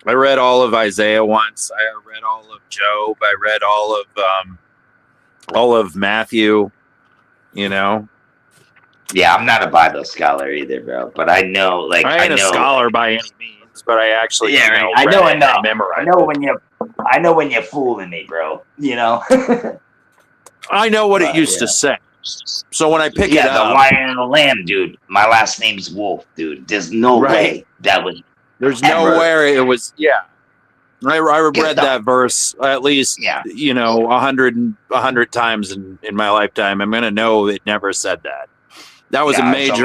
Speaker 16: all of Isaiah once. I read all of Job. I read all of Matthew.
Speaker 17: Yeah, I'm not a Bible scholar either, bro. But I know,
Speaker 16: I ain't a scholar by any means, but I actually,
Speaker 17: I know enough. I know when you're fooling me, bro.
Speaker 16: I know what it used to say. So when I pick it up,
Speaker 17: the Lion and the Lamb, dude. My last name's Wolf, dude. There's no way that was.
Speaker 16: There's nowhere it was. Yeah, I read that verse at least 100 times in my lifetime. I'm gonna know it never said that. That was a major.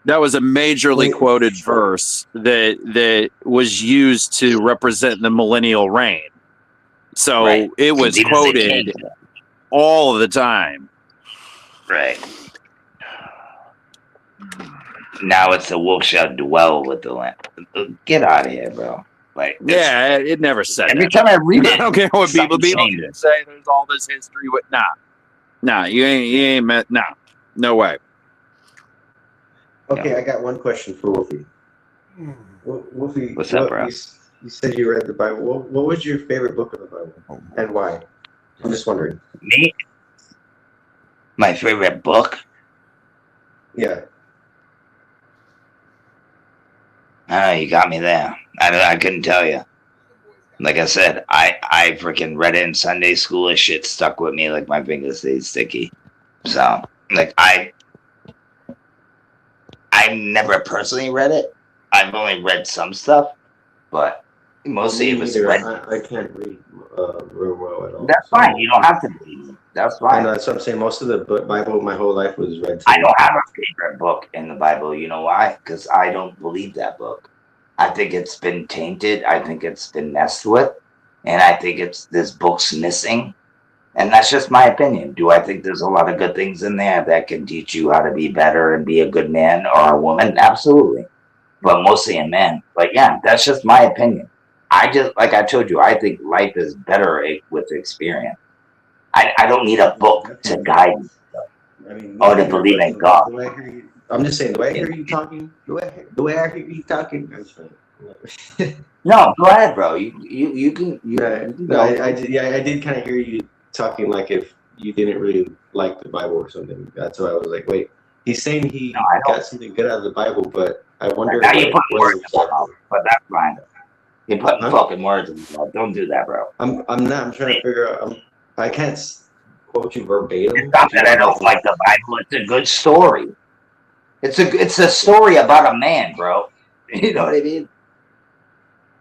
Speaker 16: That was a majorly quoted verse that was used to represent the millennial reign. So it was quoted all the time.
Speaker 17: Right. Now it's the wolf shall dwell with the lamb. Get out of here, bro.
Speaker 16: It never said
Speaker 17: every
Speaker 16: that.
Speaker 17: time I read it.
Speaker 16: I don't care what people can say. There's all this history with nah. You ain't met. Nah, no way.
Speaker 20: Okay, I got one question for Wolfie. Wolfie,
Speaker 17: what's up, bro?
Speaker 20: You said you read the Bible. What was your favorite book of the Bible, and why? I'm just wondering.
Speaker 17: Me? My favorite book?
Speaker 20: Yeah.
Speaker 17: You got me there. I couldn't tell you. Like I said, I freaking read it in Sunday school. This shit stuck with me like my fingers stayed sticky. So, I never personally read it. I've only read some stuff, but mostly it was read.
Speaker 20: I can't read real well at all.
Speaker 17: That's fine. You don't have to read. That's fine.
Speaker 20: I know, that's what I'm saying. Most of the Bible, my whole life was read.
Speaker 17: I don't have a favorite book in the Bible. You know why? Because I don't believe that book. I think it's been tainted. I think it's been messed with, and I think this book's missing. And that's just my opinion. Do I think there's a lot of good things in there that can teach you how to be better and be a good man or a woman? Absolutely. But mostly in men. But yeah, that's just my opinion. I just, like I told you, I think life is better with experience. I don't need a book to guide me.
Speaker 20: I mean,
Speaker 17: Or to believe in God.
Speaker 20: The way I hear you, I'm just saying, the way I hear you talking, the way I hear you talking, I'm sorry.
Speaker 17: No, go ahead, bro. You can. You can
Speaker 20: No,
Speaker 17: go.
Speaker 20: I did kind of hear you talking like if you didn't really like the Bible or something. That's why I was like, wait, he's saying he got something good out of the Bible, but I wonder
Speaker 17: Now
Speaker 20: what
Speaker 17: you're
Speaker 20: it
Speaker 17: putting
Speaker 20: was
Speaker 17: words in my
Speaker 20: exactly.
Speaker 17: mouth, but that's fine. You're putting fucking words in my mouth. Don't do that, bro.
Speaker 20: I'm not. I'm trying to figure out. I can't quote you verbatim.
Speaker 17: It's not that I don't like the Bible. It's a good story. It's a story about a man, bro. You know what I mean?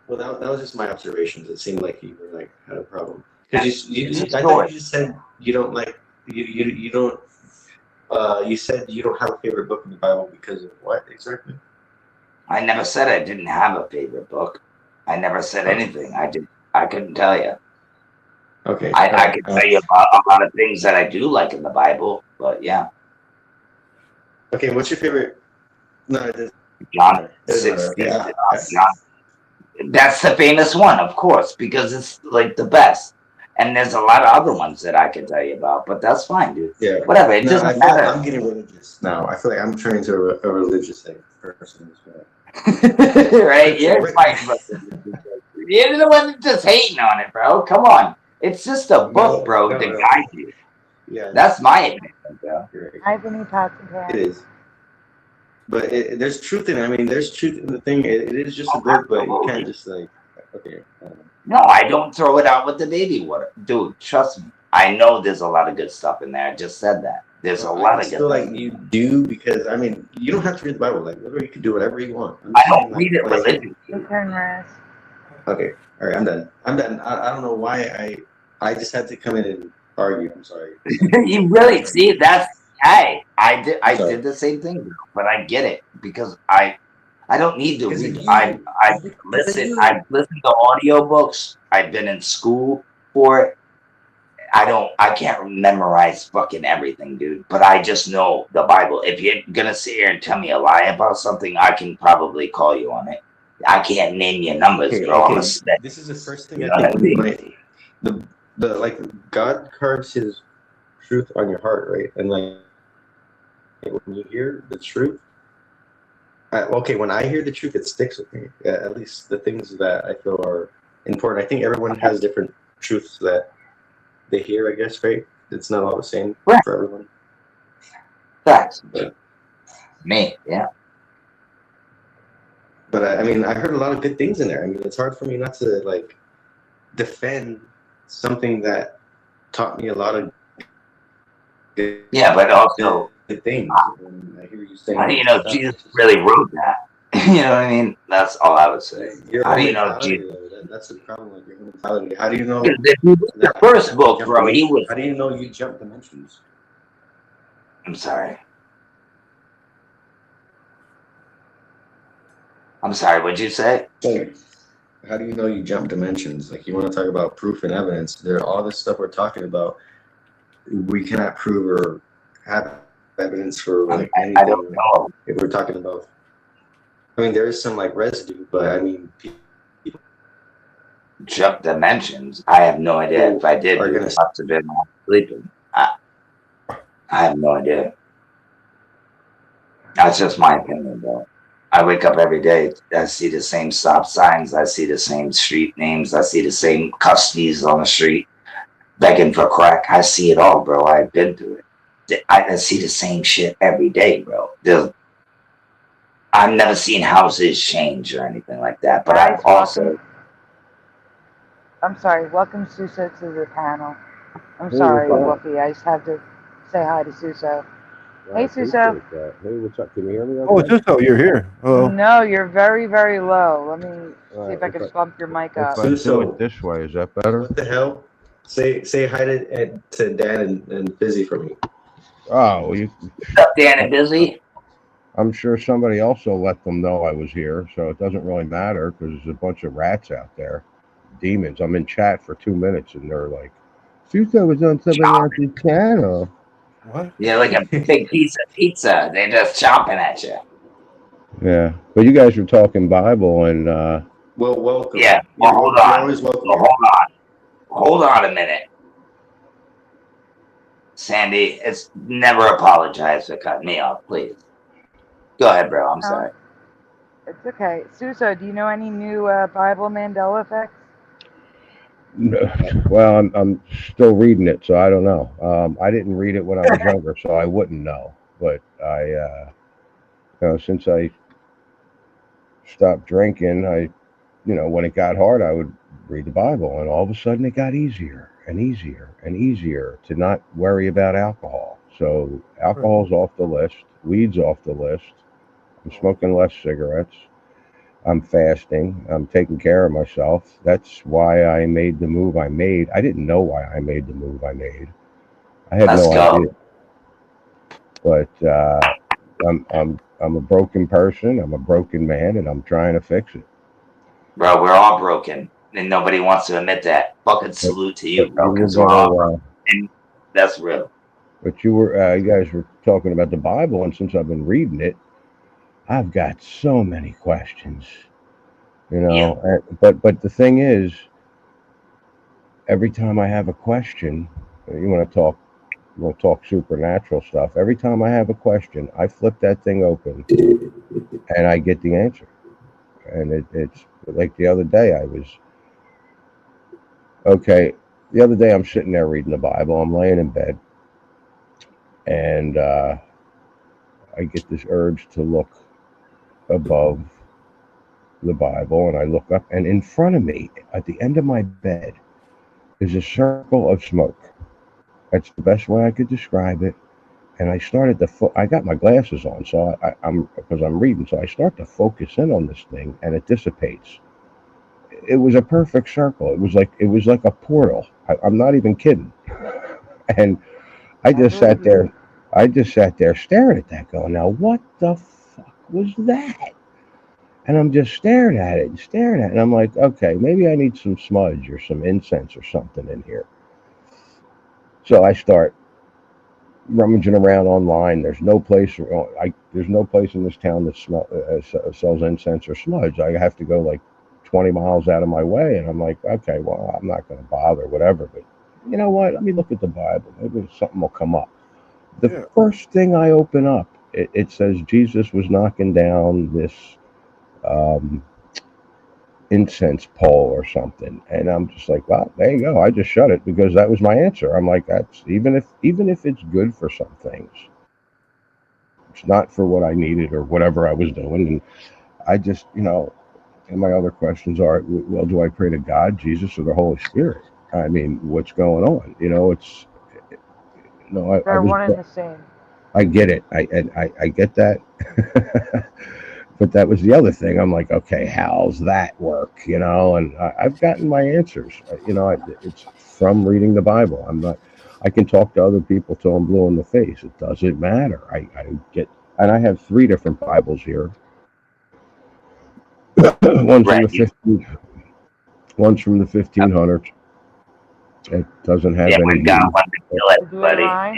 Speaker 20: Well, that was just my observations. It seemed like you were like had a problem because
Speaker 17: It's a
Speaker 20: I thought
Speaker 17: story.
Speaker 20: you just said you don't like you don't. You said you don't have a favorite book in the Bible because of what exactly?
Speaker 17: I never said I didn't have a favorite book. I never said anything. I couldn't tell you.
Speaker 20: Okay.
Speaker 17: I could tell you about a lot of things that I do like in the Bible, but yeah.
Speaker 20: Okay, what's your favorite? No, it doesn't.
Speaker 17: John
Speaker 20: Doesn't matter.
Speaker 17: 16.
Speaker 20: Okay,
Speaker 17: John. That's the famous one, of course, because it's like the best. And there's a lot of other ones that I can tell you about, but that's fine, dude.
Speaker 20: Yeah.
Speaker 17: Whatever. It
Speaker 20: No, I
Speaker 17: doesn't
Speaker 20: feel
Speaker 17: matter.
Speaker 20: like I'm getting religious now. I feel like I'm turning to a religious person as well.
Speaker 17: Right? You're fighting about this. You're the one that's just hating on it, bro. Come on. It's just a book, bro, to guide you.
Speaker 20: Yeah.
Speaker 17: That's my opinion, bro.
Speaker 1: Ivory pots and pans.
Speaker 20: It is. But there's truth in it. I mean, there's truth in the thing. It is just a book, but you can't just like, okay.
Speaker 17: No, I don't throw it out with the baby water. Dude, trust me. I know there's a lot of good stuff in there. I just said that. There's a lot
Speaker 20: I
Speaker 17: of
Speaker 20: feel
Speaker 17: good
Speaker 20: like
Speaker 17: things.
Speaker 20: you do because, I mean, you don't have to read the Bible. Like, literally, you can do whatever you want.
Speaker 17: I don't read it religiously.
Speaker 1: Your turn, Raz.
Speaker 20: Okay. All right, I'm done. I'm done. I don't know why I just had to come in and argue. I'm sorry.
Speaker 17: You really see that's hey, I did the same thing, bro, but I get it because I don't need to read. I've listened to audiobooks. I've been in school for it. I can't memorize fucking everything, dude. But I just know the Bible. If you're gonna sit here and tell me a lie about something, I can probably call you on it. I can't name your numbers,
Speaker 20: Okay,
Speaker 17: bro. I'm a
Speaker 20: okay.
Speaker 17: spec.
Speaker 20: This is the first thing
Speaker 17: You
Speaker 20: I
Speaker 17: know
Speaker 20: think
Speaker 17: what I mean?
Speaker 20: like the like God carves His truth on your heart, right? And like when you hear the truth, okay, when I hear the truth, it sticks with me. At least the things that I feel are important. I think everyone has different truths that they hear. I guess, right? It's not all the same for everyone.
Speaker 17: Facts. Me, yeah.
Speaker 20: But I mean, I heard a lot of good things in there. I mean, it's hard for me not to like defend something that taught me a lot of good,
Speaker 17: Yeah, but also,
Speaker 20: good things. And I hear you saying,
Speaker 17: how do you know Jesus really wrote that? You know what I mean? That's all I would say.
Speaker 20: Your
Speaker 17: How do
Speaker 20: own
Speaker 17: you know
Speaker 20: mentality,
Speaker 17: Jesus?
Speaker 20: though, that's the problem with your own mentality. How do you know?
Speaker 17: The first book, bro, he was.
Speaker 20: How do you know you jump dimensions?
Speaker 17: I'm sorry. I'm sorry, what'd you say?
Speaker 20: Like, how do you know you jump dimensions? Like, you want to talk about proof and evidence. There, all this stuff we're talking about, we cannot prove or have evidence for like anything.
Speaker 17: I don't know.
Speaker 20: If we're talking about, I mean, there is some like residue, but I mean, people
Speaker 17: jump dimensions. I have no idea. If I did, you must have been sleeping. I have no idea. That's just my opinion, though. I wake up every day. I see the same stop signs. I see the same street names. I see the same custodies on the street begging for crack. I see it all, bro. I've been through it. I see the same shit every day, bro. I've never seen houses change or anything like that, but I've also.
Speaker 1: I'm sorry. Welcome, Suso, to the panel. I'm sorry, Wolfie. I just have to say hi to Suso. Hey, Suso.
Speaker 2: Hey, what's up? Can you hear me?
Speaker 19: Oh, Suso, you're here. Hello.
Speaker 1: No, you're very, very low. Let me see if I can bump your mic up.
Speaker 2: If I do it this way, is that better?
Speaker 20: What the hell? Say hi to Dan and Busy for me.
Speaker 2: Oh, you.
Speaker 17: What's up, Dan and Busy?
Speaker 2: I'm sure somebody else will let them know I was here, so it doesn't really matter because there's a bunch of rats out there, demons. I'm in chat for 2 minutes and they're like
Speaker 21: Suso was on somebody else's channel.
Speaker 19: What?
Speaker 17: Yeah, like a big piece of pizza. They're just chomping at you.
Speaker 21: Yeah, but you guys were talking Bible, and
Speaker 20: Well, welcome.
Speaker 17: Yeah. Well, hold
Speaker 20: You're
Speaker 17: on.
Speaker 20: always welcome.
Speaker 17: Well, hold on a minute. Sandy, it's never apologize for cutting me off, please. Go ahead, bro. I'm sorry.
Speaker 1: It's okay. Suso, do you know any new Bible Mandela effects?
Speaker 21: well, I'm still reading it, so I don't know. I didn't read it when I was younger, so I wouldn't know. But since I stopped drinking, when it got hard, I would read the Bible, and all of a sudden it got easier and easier and easier to not worry about alcohol. So alcohol's off the list, weed's off the list. I'm smoking less cigarettes. I'm fasting. I'm taking care of myself. That's why I made the move I made. I didn't know why I made the move I made. I had no idea. But I'm a broken person. I'm a broken man, and I'm trying to fix it.
Speaker 17: Bro, we're all broken, and nobody wants to admit that. Fucking salute to you, bro, because we're all broken. And that's real.
Speaker 21: But you guys were talking about the Bible, and since I've been reading it, I've got so many questions. But the thing is, every time I have a question, you want to talk supernatural stuff. Every time I have a question, I flip that thing open, and I get the answer. And it's like the other day the other day I'm sitting there reading the Bible. I'm laying in bed, and I get this urge to look above the Bible, and I look up, and in front of me, at the end of my bed, is a circle of smoke. That's the best way I could describe it. And I started to I got my glasses on, so because I'm reading, so I start to focus in on this thing, and it dissipates. It was a perfect circle. It was like a portal. I'm not even kidding. And I just sat there staring at that, going, now what the fuck was that? And I'm just staring at it. And I'm like, okay, maybe I need some smudge or some incense or something in here. So I start rummaging around online. There's no place in this town that sells incense or smudge. I have to go like 20 miles out of my way. And I'm like, okay, well, I'm not going to bother, whatever. But you know what? Let me look at the Bible. Maybe something will come up. The first thing I open up, it says Jesus was knocking down this incense pole or something, and I'm just like, well, there you go. I just shut it because that was my answer. I'm like, that's even if it's good for some things, it's not for what I needed or whatever I was doing. And I just, and my other questions are, well, do I pray to God, Jesus, or the Holy Spirit? I mean, what's going on?
Speaker 1: They're one and the same.
Speaker 21: I get it. I get that. But that was the other thing. I'm like, okay, how's that work? And I've gotten my answers. It's from reading the Bible. I can talk to other people till I'm blue in the face. It doesn't matter. And I have 3 different Bibles here. One's from the 1500s. It doesn't have any.
Speaker 17: We've got one to kill everybody. Yeah.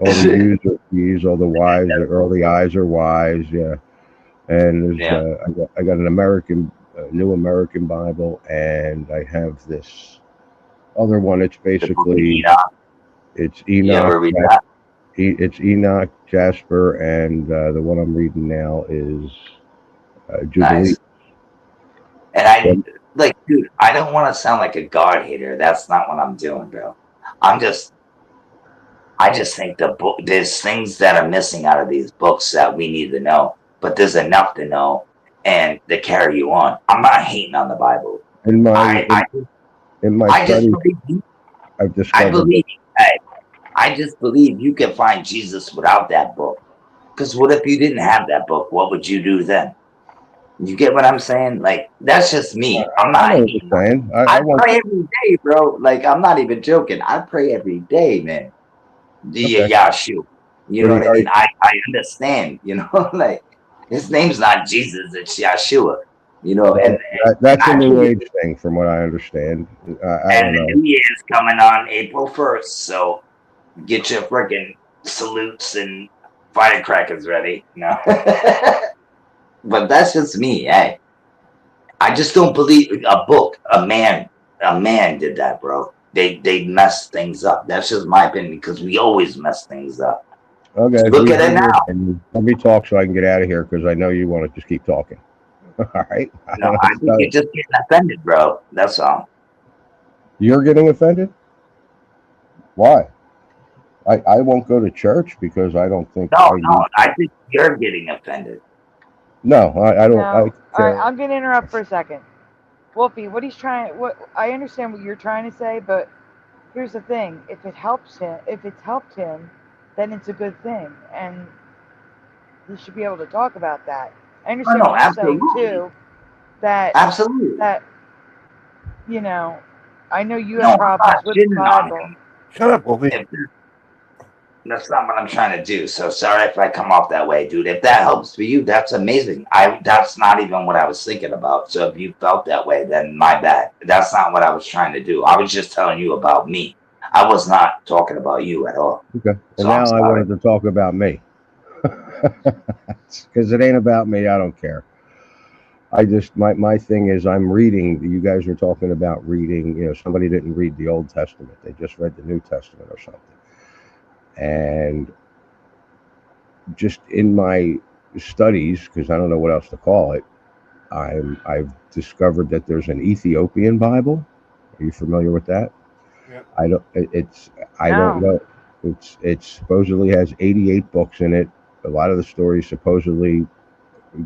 Speaker 21: All the U's are P's, all the Y's all the I's are Y's. Yeah. And there's, I got an New American Bible, and I have this other one. It's basically it's Enoch. It's Enoch, Jasper, and the one I'm reading now is Jubilee.
Speaker 17: Nice. And dude, I don't want to sound like a God hater. That's not what I'm doing, bro. I just think there's things that are missing out of these books that we need to know. But there's enough to know and to carry you on. I'm not hating on the Bible.
Speaker 21: In my studies, I've discovered.
Speaker 17: I just believe you can find Jesus without that book. Because what if you didn't have that book? What would you do then? You get what I'm saying? Like, that's just me. I'm not hating. I pray every day, bro. Like, I'm not even joking. I pray every day, man. Yahshua. You know what I mean? I understand, like. His name's not Jesus, it's Yahshua. You know, and
Speaker 21: That's a
Speaker 17: I
Speaker 21: new
Speaker 17: think
Speaker 21: age thing, from what I understand. I
Speaker 17: and
Speaker 21: don't
Speaker 17: the
Speaker 21: know.
Speaker 17: New Year's coming on April 1st, so get your freaking salutes and firecrackers ready. No, but that's just me. Hey, I just don't believe a book. A man did that, bro. They messed things up. That's just my opinion because we always mess things up.
Speaker 21: Okay,
Speaker 17: Look
Speaker 21: you
Speaker 17: at it
Speaker 21: do your
Speaker 17: now.
Speaker 21: opinion. Let me talk so I can get out of here because I know you want to just keep talking. All right.
Speaker 17: No, I think you're just getting offended, bro. That's all.
Speaker 21: You're getting offended? Why? I won't go to church because I don't think
Speaker 17: No,
Speaker 21: I need.
Speaker 17: I think you're getting offended.
Speaker 21: No, I don't.
Speaker 1: No. All right, I'm gonna interrupt for a second. Wolfie, I understand what you're trying to say, but here's the thing: if it's helped him, then it's a good thing, and he should be able to talk about that. I
Speaker 17: Oh,
Speaker 1: understand
Speaker 17: no,
Speaker 1: what you're saying
Speaker 17: absolutely.
Speaker 1: too. That
Speaker 17: Absolutely.
Speaker 1: you know, I know you
Speaker 17: No,
Speaker 1: have
Speaker 17: I'm
Speaker 1: problems
Speaker 17: not
Speaker 1: with the
Speaker 17: shitting on
Speaker 1: Bible.
Speaker 17: him.
Speaker 19: Shut up, Wolfie.
Speaker 17: That's not what I'm trying to do. So sorry if I come off that way, dude. If that helps for you, that's amazing. That's not even what I was thinking about. So if you felt that way, then my bad. That's not what I was trying to do. I was just telling you about me. I was not talking about you at all.
Speaker 21: Okay.
Speaker 17: So
Speaker 21: And
Speaker 17: I'm
Speaker 21: now I
Speaker 17: sorry.
Speaker 21: wanted to talk about me because it ain't about me. I don't care. I just my thing is I'm reading. You guys were talking about reading. You know, somebody didn't read the Old Testament; they just read the New Testament or something. And just in my studies, because I don't know what else to call it, I've discovered that there's an Ethiopian Bible. Are you familiar with that?
Speaker 19: Yeah.
Speaker 21: I don't know. It supposedly has 88 books in it. A lot of the stories supposedly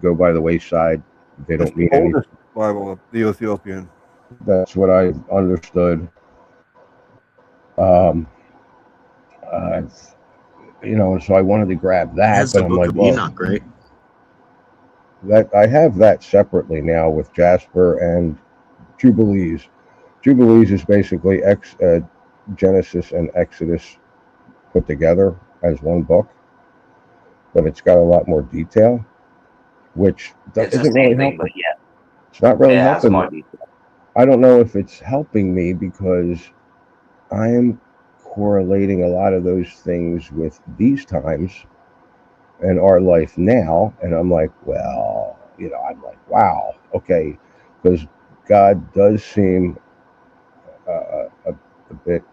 Speaker 21: go by the wayside. They
Speaker 19: It's
Speaker 21: don't
Speaker 19: the
Speaker 21: mean anything.
Speaker 19: oldest Bible, the Ethiopian.
Speaker 21: That's what I've understood. So I wanted to grab that,
Speaker 5: Has
Speaker 21: but
Speaker 5: the
Speaker 21: I'm
Speaker 5: Book
Speaker 21: like,
Speaker 5: of
Speaker 21: well,
Speaker 5: Enoch, right?
Speaker 21: that I have that separately now with Jasper and Jubilees. Jubilees is basically Genesis and Exodus put together as one book, but it's got a lot more detail, which
Speaker 17: It's the
Speaker 21: isn't really
Speaker 17: same thing,
Speaker 21: helping.
Speaker 17: but yeah.
Speaker 21: It's not really
Speaker 17: Yeah, it's
Speaker 21: helping
Speaker 17: more
Speaker 21: me.
Speaker 17: detail.
Speaker 21: I don't know if it's helping me because I am correlating a lot of those things with these times and our life now, and I'm like, well, I'm like, wow, okay, because God does seem a bit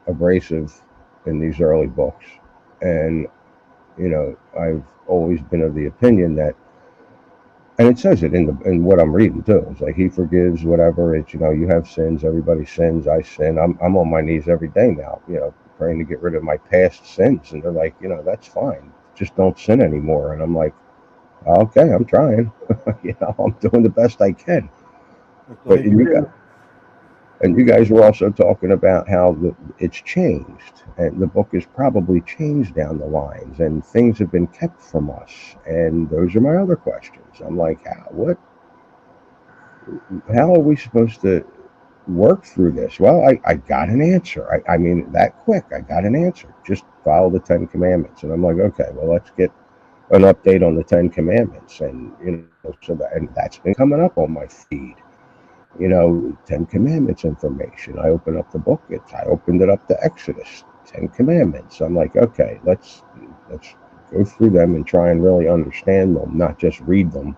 Speaker 21: abrasive in these early books, and I've always been of the opinion that, and it says it in what I'm reading too. It's like He forgives whatever. It's you have sins. Everybody sins. I sin. I'm on my knees every day now. Praying to get rid of my past sins, and they're like, that's fine. Just don't sin anymore. And I'm like, okay, I'm trying. I'm doing the best I can. But you guys were also talking about how it's changed, and the book is probably changed down the lines, and things have been kept from us. And those are my other questions. I'm like, how are we supposed to work through this? Well, I got an answer. I mean, that quick, I got an answer. Just follow the 10 Commandments. And I'm like, okay, well, let's get an update on the 10 Commandments. And, and that's been coming up on my feed. 10 Commandments information. I open up the book. I opened it up to Exodus, 10 Commandments. I'm like, okay, let's go through them and try and really understand them, not just read them.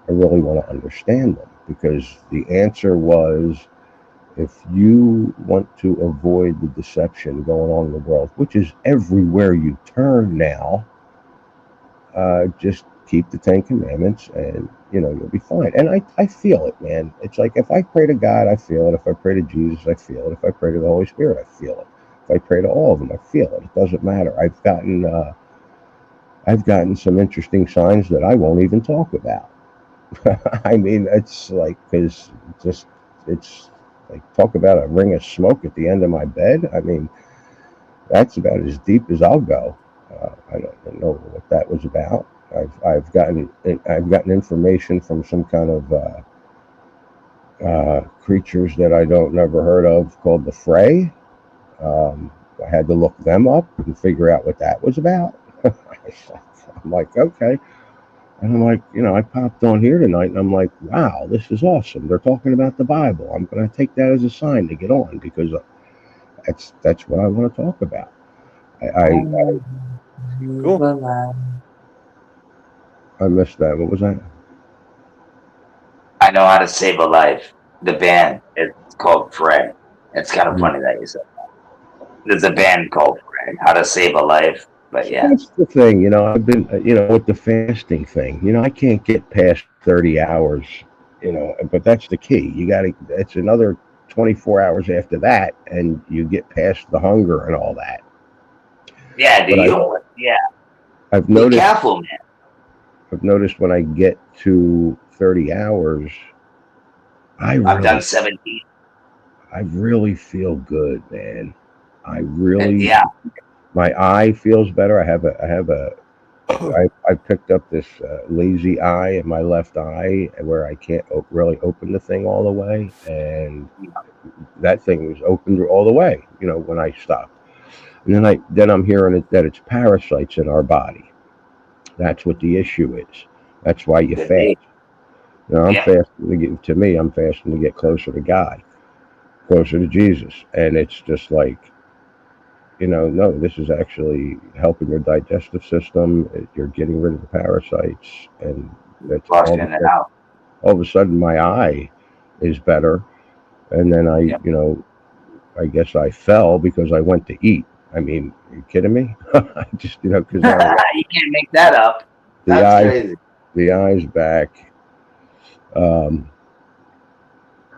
Speaker 21: I really want to understand them, because the answer was, if you want to avoid the deception going on in the world, which is everywhere you turn now, just keep the 10 Commandments and you'll be fine. And I feel it, man. It's like, if I pray to God, I feel it. If I pray to Jesus, I feel it. If I pray to the Holy Spirit, I feel it. If I pray to all of them, I feel it. It doesn't matter. I've gotten some interesting signs that I won't even talk about. I mean, it's like, because it's like, talk about a ring of smoke at the end of my bed. I mean, that's about as deep as I'll go. I don't know what that was about. I've gotten information from some kind of creatures that I don't never heard of, called the Fray. I had to look them up and figure out what that was about. I'm like, okay. And I'm like, I popped on here tonight, and I'm like, wow, this is awesome. They're talking about the Bible. I'm going to take that as a sign to get on because that's what I want to talk about.
Speaker 19: Cool.
Speaker 21: I missed that. What was that?
Speaker 17: I know how to save a life. The band, it's called Fred. It's kind of funny that you said that. There's a band called Fred, How to Save a Life. But yeah,
Speaker 21: That's the thing, I've been, with the fasting thing, I can't get past 30 hours, but that's the key. It's another 24 hours after that, and you get past the hunger and all that.
Speaker 17: yeah.
Speaker 21: But I've
Speaker 17: Be
Speaker 21: noticed,
Speaker 17: careful, man.
Speaker 21: I've noticed when I get to 30 hours,
Speaker 17: I've done 17.
Speaker 21: I really feel good, man. I really,
Speaker 17: Yeah.
Speaker 21: my eye feels better. I picked up this lazy eye in my left eye where I can't really open the thing all the way, and that thing was opened all the way. When I stopped, and then I'm hearing that it's parasites in our body. That's what the issue is. That's why you fast. I'm fasting to get to me. I'm fasting to get closer to God, closer to Jesus, and it's just like. No, this is actually helping your digestive system. You're getting rid of the parasites, and that's all of a sudden my eye is better. And then I guess I fell because I went to eat. I mean, are you kidding me? I just, because
Speaker 17: you can't make that up. That's crazy.
Speaker 21: The eye's back.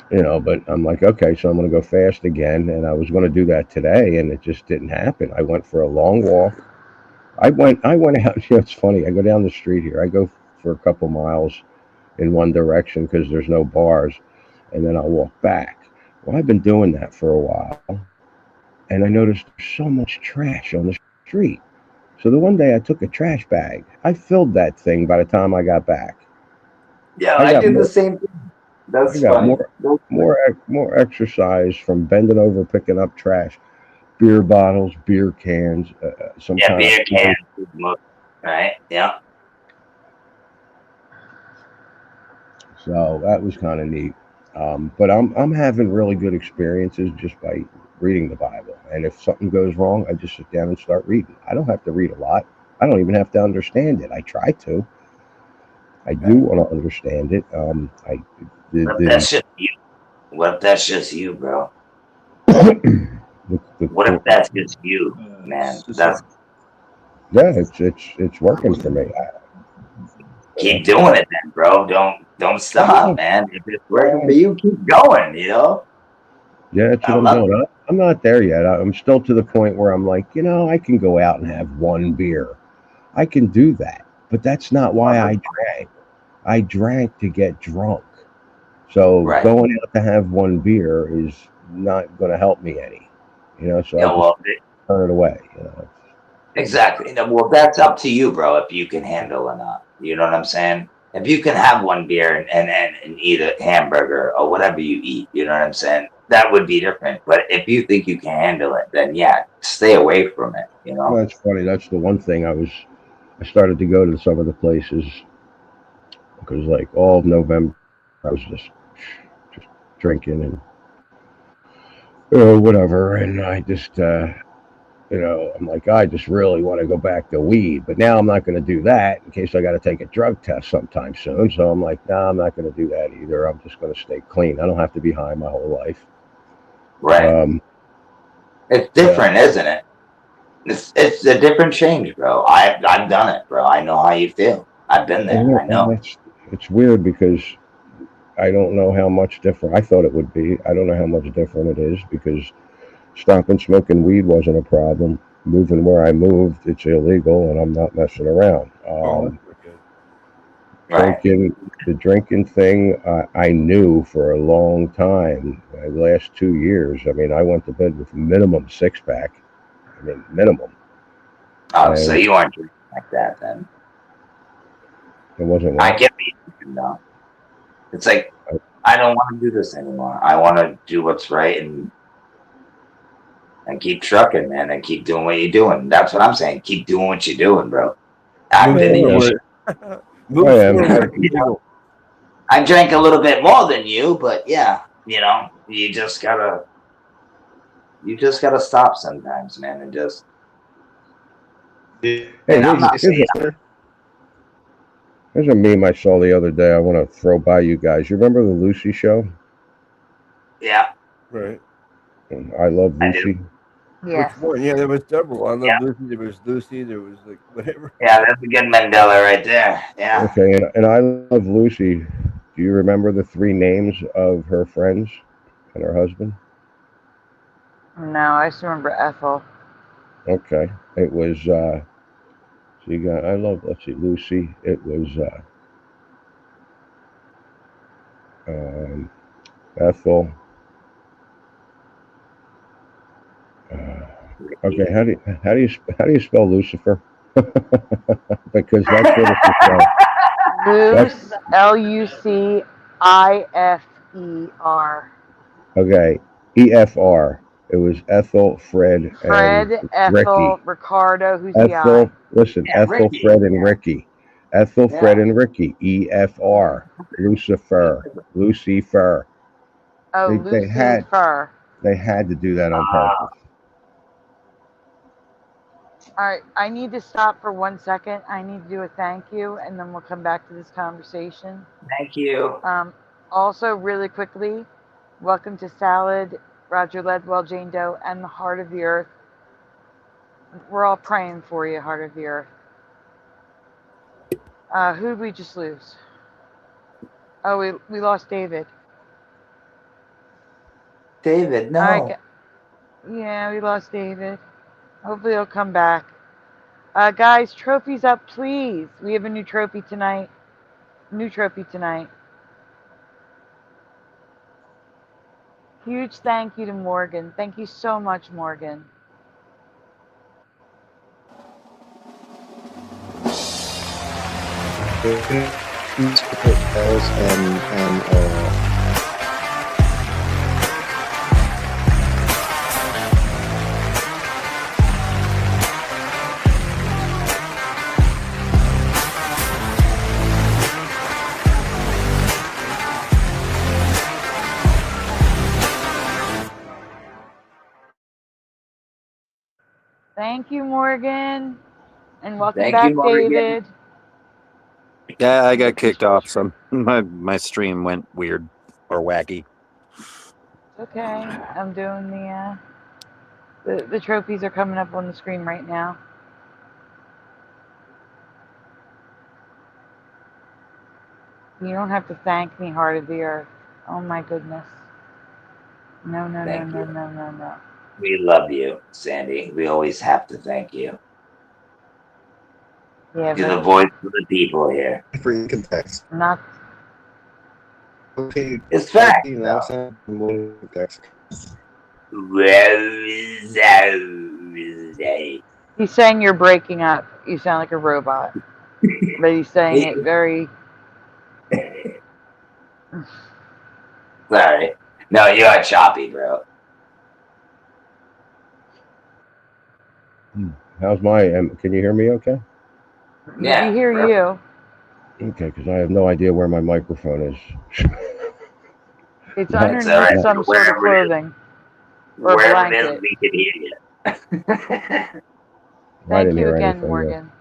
Speaker 21: But I'm like, okay, so I'm going to go fast again. And I was going to do that today, and it just didn't happen. I went for a long walk. I went out. It's funny. I go down the street here. I go for a couple miles in one direction because there's no bars, and then I'll walk back. Well, I've been doing that for a while, and I noticed there's so much trash on the street. So the one day I took a trash bag. I filled that thing by the time I got back.
Speaker 17: Yeah, I did the same thing. That's funny.
Speaker 21: More exercise from bending over, picking up trash, beer bottles, beer cans.
Speaker 17: Beer cans, right? Yeah.
Speaker 21: So that was kind of neat. But I'm having really good experiences just by reading the Bible. And if something goes wrong, I just sit down and start reading. I don't have to read a lot. I don't even have to understand it. I try to. I do want to understand it.
Speaker 17: What if that's just you? What if that's just you, bro? What if that's just you, man?
Speaker 21: It's working for me.
Speaker 17: Keep doing it, then, bro. Don't stop, man. If it's working for you, keep going.
Speaker 21: Yeah, that's what I'm doing. I'm not there yet. I'm still to the point where I'm like, I can go out and have one beer. I can do that, but that's not why I drank. I drank to get drunk. So going out to have one beer is not going to help me any. So I just turn it away.
Speaker 17: Exactly. Well, that's up to you, bro, if you can handle or not. You know what I'm saying? If you can have one beer and eat a hamburger or whatever you eat, you know what I'm saying? That would be different. But if you think you can handle it, then stay away from it,
Speaker 21: Well, that's funny. That's the one thing I started to go to some of the places because like all of November I was just drinking and whatever. And I just, I'm like, I just really want to go back to weed, but now I'm not going to do that in case I got to take a drug test sometime soon. So I'm like, nah, I'm not going to do that either. I'm just going to stay clean. I don't have to be high my whole life.
Speaker 17: Right. It's different, isn't it? It's a different change, bro. I've done it, bro. I know how you feel. I've been there.
Speaker 21: Yeah,
Speaker 17: I know.
Speaker 21: It's weird because I don't know how much different. I thought it would be. I don't know how much different it is because stopping smoking weed wasn't a problem. Moving where I moved, it's illegal, and I'm not messing around. The drinking thing, I knew for a long time. The last 2 years, I mean, I went to bed with minimum 6-pack. I mean, minimum.
Speaker 17: Oh, so you aren't drinking like that then?
Speaker 21: It wasn't.
Speaker 17: I get what though. It's like I don't want to do this anymore. I want to do what's right and keep trucking, man, and keep doing what you're doing. That's what I'm saying. Keep doing what you're doing, bro. I've been in your
Speaker 19: Move
Speaker 21: I am.
Speaker 19: forward.
Speaker 17: I drank a little bit more than you, but yeah, you know, you just gotta stop sometimes, man, and just.
Speaker 21: Hey,
Speaker 17: And I'm not saying.
Speaker 21: There's a meme I saw the other day I want to throw by you guys. You remember the Lucy show?
Speaker 17: Yeah.
Speaker 19: Right.
Speaker 21: I Love
Speaker 17: I do.
Speaker 21: Lucy.
Speaker 1: Yes.
Speaker 19: Which one? Yeah, there was several. I Love
Speaker 17: Yeah.
Speaker 19: Lucy. There was Lucy. There was like whatever.
Speaker 17: Yeah, that's a good Mandela right there. Yeah.
Speaker 21: Okay, and I Love Lucy. Do you remember the three names of her friends and her husband?
Speaker 1: No, I just remember Ethel.
Speaker 21: Okay, it was. So you got. Let's see, Lucy. It was Ethel. Okay, how do you spell Lucifer? Because that's what it's spelled.
Speaker 1: Luce, Lucifer.
Speaker 21: Okay, EFR. It was Ethel, Fred,
Speaker 1: Fred,
Speaker 21: and
Speaker 1: Ethel,
Speaker 21: Ricky.
Speaker 1: Ricardo, who's the I?
Speaker 21: Ethel, listen,
Speaker 17: Yeah,
Speaker 21: Ethel,
Speaker 17: Ricky.
Speaker 21: Fred, and Ricky. Ethel,
Speaker 17: Yeah.
Speaker 21: Fred, and Ricky. EFR. Lucifer. Lucifer.
Speaker 1: Oh,
Speaker 21: They had
Speaker 1: Lucifer.
Speaker 21: to do that on purpose.
Speaker 1: All right, I need to stop for 1 second. I need to do a thank you, and then we'll come back to this conversation.
Speaker 17: Thank you.
Speaker 1: Also, really quickly, welcome to Salad, Roger Ledwell, Jane Doe, and the Heart of the Earth. We're all praying for you, Heart of the Earth. Who did we just lose? Oh, we lost David.
Speaker 17: David, no.
Speaker 1: All right, yeah, we lost David. Hopefully he'll come back. Guys, trophies up, please. We have a new trophy tonight. Huge thank you to Morgan. Thank you so much, Morgan. Thank you, Morgan. And welcome
Speaker 17: Thank
Speaker 1: back,
Speaker 17: you, Morgan.
Speaker 1: David.
Speaker 16: Yeah, I got kicked off, so my stream went weird or wacky.
Speaker 1: Okay, I'm doing the trophies are coming up on the screen right now. You don't have to thank me, Heart of the Earth. Oh my goodness. No.
Speaker 17: Thank you. We love you, Sandy. We always have to thank you.
Speaker 1: Yeah,
Speaker 17: You're the voice of the people here.
Speaker 20: For income tax.
Speaker 1: Not.
Speaker 20: Okay,
Speaker 17: It's fact.
Speaker 1: He's saying you're breaking up. You sound like a robot. But he's saying it very.
Speaker 17: Sorry. No, you are choppy, bro.
Speaker 21: How's can you hear me okay?
Speaker 17: Yeah.
Speaker 1: We hear you.
Speaker 21: Okay, because I have no idea where my microphone is.
Speaker 1: It's underneath some sort of clothing. Or a
Speaker 17: Wherever it is,
Speaker 1: blanket.
Speaker 17: we can hear you.
Speaker 1: Thank you again, Morgan.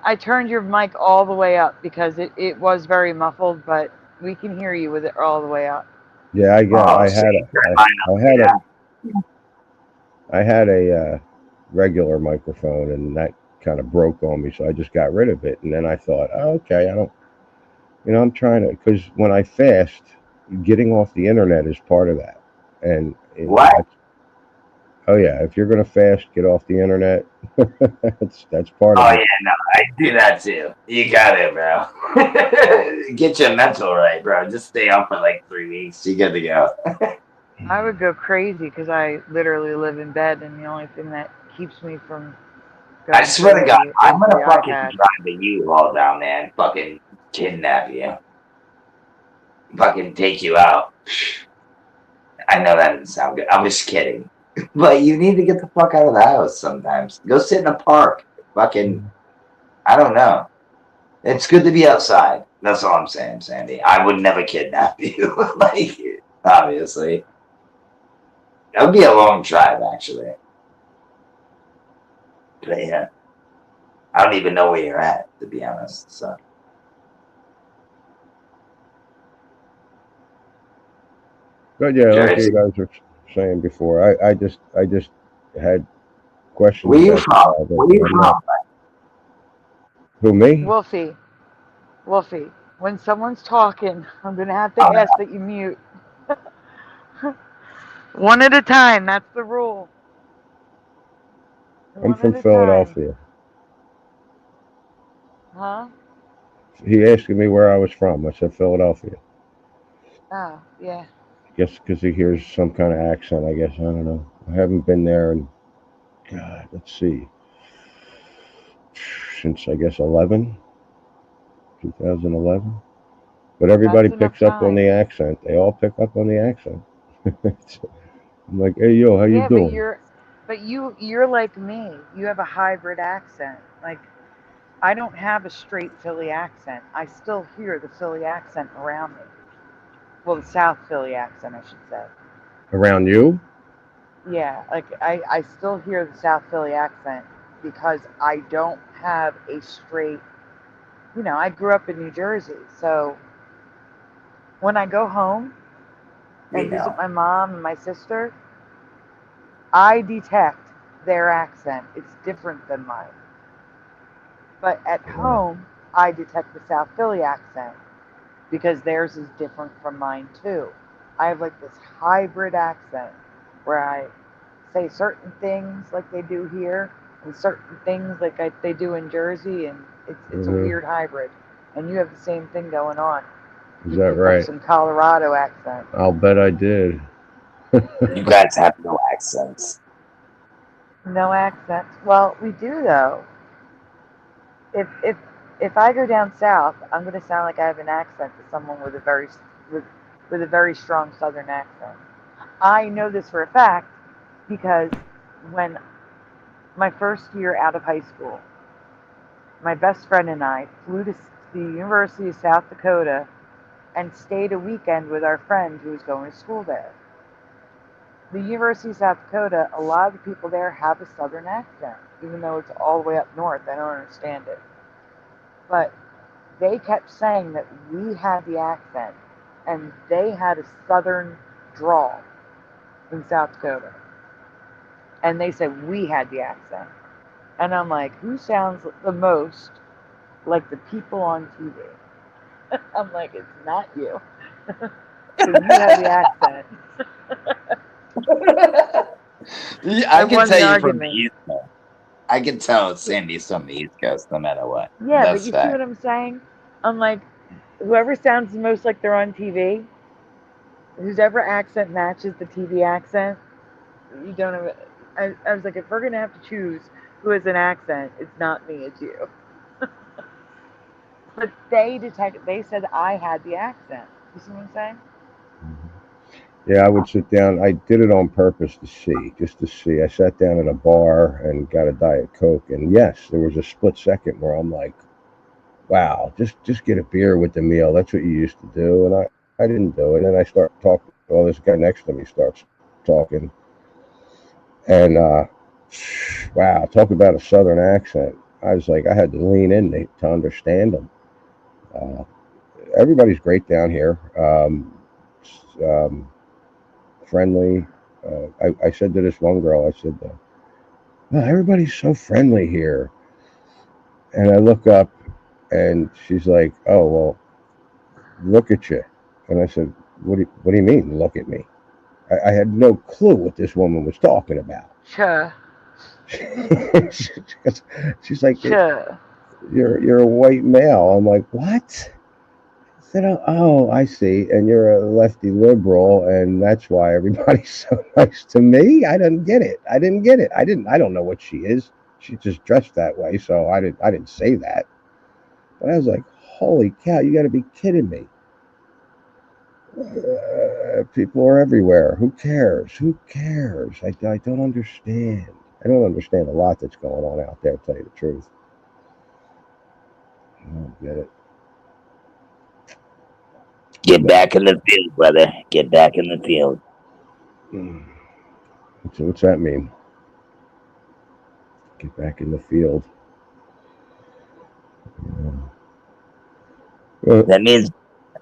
Speaker 1: I turned your mic all the way up because it was very muffled, but we can hear you with it all the way up.
Speaker 21: Yeah, I had a regular microphone, and that kind of broke on me, so I just got rid of it. And then I thought, oh, okay, I'm trying to, because when I fast, getting off the internet is part of that. And
Speaker 17: what?
Speaker 21: Oh yeah, if you're gonna fast, get off the internet. that's part of it.
Speaker 17: Oh yeah, no, I do that too. You got it, bro. Get your mental right, bro. Just stay up for like 3 weeks. You good to go.
Speaker 1: I would go crazy because I literally live in bed, and the only thing that keeps me from going
Speaker 17: I swear to God,
Speaker 1: crazy
Speaker 17: I'm
Speaker 1: is
Speaker 17: gonna
Speaker 1: the
Speaker 17: fucking
Speaker 1: iPad.
Speaker 17: drive the U-Haul down there and fucking kidnap you. Fucking take you out. I know that didn't sound good. I'm just kidding. But you need to get the fuck out of the house sometimes. Go sit in a park. Fucking I don't know. It's good to be outside. That's all I'm saying, Sandy. I would never kidnap you. Like, obviously. That would be a long drive, actually. But yeah. I don't even know where you're at, to be honest. So.
Speaker 21: But yeah, like
Speaker 17: Jersey.
Speaker 21: you guys were saying before, I just had questions
Speaker 17: Where you
Speaker 21: about the
Speaker 17: from?
Speaker 21: Bible.
Speaker 17: Where you from?
Speaker 21: Who, me?
Speaker 1: Wolfie, when someone's talking, I'm going to have to
Speaker 17: Oh,
Speaker 1: ask that you mute. One at a time. That's the rule.
Speaker 21: I'm
Speaker 1: One
Speaker 21: from
Speaker 1: at a time.
Speaker 21: Philadelphia.
Speaker 1: Huh?
Speaker 21: He asked me where I was from. I said Philadelphia.
Speaker 1: Oh, yeah.
Speaker 21: Guess because he hears some kind of accent, I guess. I don't know. I haven't been there in, God, let's see, since I guess 2011. But everybody
Speaker 1: That's enough
Speaker 21: picks up on
Speaker 1: time.
Speaker 21: the accent. They all pick up on the accent. I'm like, hey, yo, how you
Speaker 1: Yeah,
Speaker 21: doing?
Speaker 1: but you're like me. You have a hybrid accent. Like, I don't have a straight Philly accent. I still hear the Philly accent around me. Well, the South Philly accent, I should say.
Speaker 21: Around you?
Speaker 1: Yeah, like I still hear the South Philly accent because I don't have a straight, I grew up in New Jersey. So when I go home and visit my mom and my sister, I detect their accent. It's different than mine. But at home, I detect the South Philly accent because theirs is different from mine too. I have like this hybrid accent where I say certain things like they do here and certain things like they do in Jersey, and it's a weird hybrid. And you have the same thing going on.
Speaker 21: Is
Speaker 1: You
Speaker 21: that
Speaker 1: pick
Speaker 21: right?
Speaker 1: up some Colorado accent.
Speaker 21: I'll bet I did.
Speaker 17: You guys have no accents.
Speaker 1: No accents. Well, we do though. If I go down south, I'm going to sound like I have an accent to someone with with a very strong Southern accent. I know this for a fact because when my first year out of high school, my best friend and I flew to the University of South Dakota and stayed a weekend with our friend who was going to school there. The University of South Dakota, a lot of the people there have a Southern accent, even though it's all the way up north. I don't understand it. But they kept saying that we had the accent and they had a Southern drawl in South Dakota. And they said we had the accent. And I'm like, who sounds the most like the people on TV? I'm like, it's not you. So you have the accent.
Speaker 17: I can
Speaker 1: won
Speaker 17: tell
Speaker 1: the
Speaker 17: you from the
Speaker 1: argument.
Speaker 17: East Coast. I can tell Sandy's from the East Coast no matter what.
Speaker 1: Yeah, but
Speaker 17: That's
Speaker 1: you see what
Speaker 17: fact.
Speaker 1: I'm saying? I'm like, whoever sounds the most like they're on TV, whoever accent matches the TV accent, you don't have. I was like, if we're gonna have to choose who has an accent, it's not me, it's you. But they said I had the accent. You see what I'm saying?
Speaker 21: Yeah, I would sit down. I did it on purpose just to see. I sat down at a bar and got a Diet Coke, and yes, there was a split second where I'm like, "Wow, just get a beer with the meal." That's what you used to do, and I didn't do it. And then I start talking. Well, this guy next to me starts talking, and wow, talk about a Southern accent. I was like, I had to lean in to understand them. Everybody's great down here. Friendly. I said to this one girl, I said, "Wow, everybody's so friendly here." And I look up and she's like, "Oh, well, look at you." And I said, what do you mean, look at me? I had no clue what this woman was talking about.
Speaker 1: Sure.
Speaker 21: She's like,
Speaker 1: Sure.
Speaker 21: you're a white male. I'm like, what? I said, oh, I see. And you're a lefty liberal, and that's why everybody's so nice to me. I didn't get it. I don't know what she is. She's just dressed that way, so I didn't say that. But I was like, holy cow, you got to be kidding me. People are everywhere. Who cares? I don't understand. I don't understand a lot that's going on out there, to tell you the truth. don't get it.
Speaker 17: Get back in the field, brother. Get back in the field.
Speaker 21: What's that mean? Get back in the field.
Speaker 17: That means,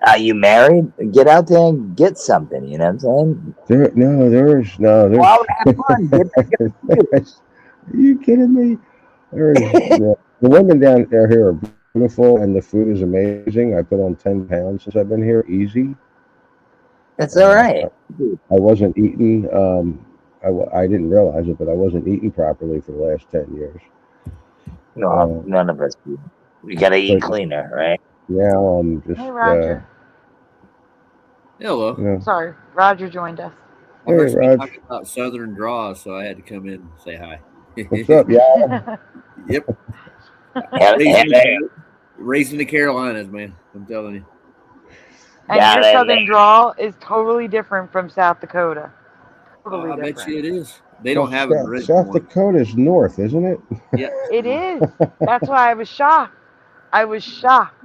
Speaker 17: are you married? Get out there and get something. You know what I'm saying?
Speaker 21: There's.
Speaker 17: Go out and have fun. Get back in the field.
Speaker 21: Are you kidding me? The women down there here are beautiful, and the food is amazing. I put on 10 pounds since I've been here, easy.
Speaker 17: That's all right.
Speaker 21: I wasn't eating. I didn't realize it, but I wasn't eating properly for the last 10 years.
Speaker 17: No, none of us do. We gotta eat cleaner, right?
Speaker 21: Now I'm just.
Speaker 1: Hey, Roger.
Speaker 5: Hello.
Speaker 21: Yeah.
Speaker 1: Sorry, Roger joined us.
Speaker 5: I heard
Speaker 21: Hey,
Speaker 5: you
Speaker 21: Raj.
Speaker 5: talking about Southern draws, so I had to come in and say hi.
Speaker 21: What's up, y'all?
Speaker 5: Yep.
Speaker 17: Hey.
Speaker 5: Raised in the Carolinas, man. I'm telling you.
Speaker 1: And your southern drawl is totally different from South Dakota. Totally
Speaker 5: I
Speaker 1: different.
Speaker 5: bet you it is. They don't have an original
Speaker 21: South
Speaker 5: one.
Speaker 21: Dakota's north, isn't it?
Speaker 5: Yeah.
Speaker 1: It is. That's why I was shocked. I was shocked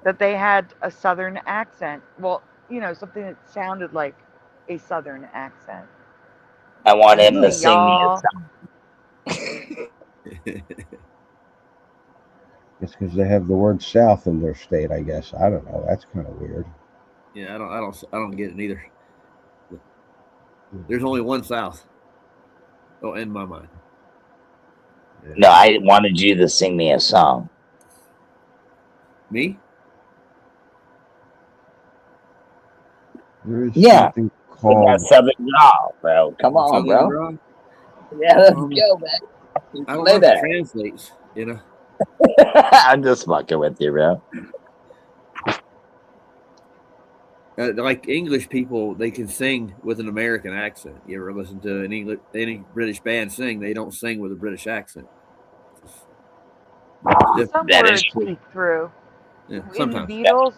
Speaker 1: that they had a southern accent. Well, you know, something that sounded like a southern accent.
Speaker 17: I want him to
Speaker 1: Hey,
Speaker 17: sing me a
Speaker 1: y'all.
Speaker 17: song.
Speaker 21: It's because they have the word south in their state, I guess. I don't know. That's kind of weird.
Speaker 5: Yeah, I don't get it either. There's only one South. Oh, in my mind.
Speaker 17: No, I wanted you to sing me a song.
Speaker 5: Me?
Speaker 21: There is
Speaker 17: Yeah.
Speaker 21: something
Speaker 17: With
Speaker 21: called.
Speaker 17: that southern drawl, bro. Come on,
Speaker 5: Southern
Speaker 17: bro.
Speaker 5: draw?
Speaker 17: Yeah, let's go, man.
Speaker 5: I don't
Speaker 17: Play
Speaker 5: know if it
Speaker 17: that.
Speaker 5: translates, you know.
Speaker 17: I'm just fucking with you, bro.
Speaker 5: Like English people, they can sing with an American accent. You ever listen to any British band sing? They don't sing with a British accent.
Speaker 1: Some
Speaker 17: That is
Speaker 1: words
Speaker 17: true.
Speaker 1: peek through.
Speaker 5: Yeah,
Speaker 1: In the
Speaker 5: sometimes.
Speaker 1: Beatles,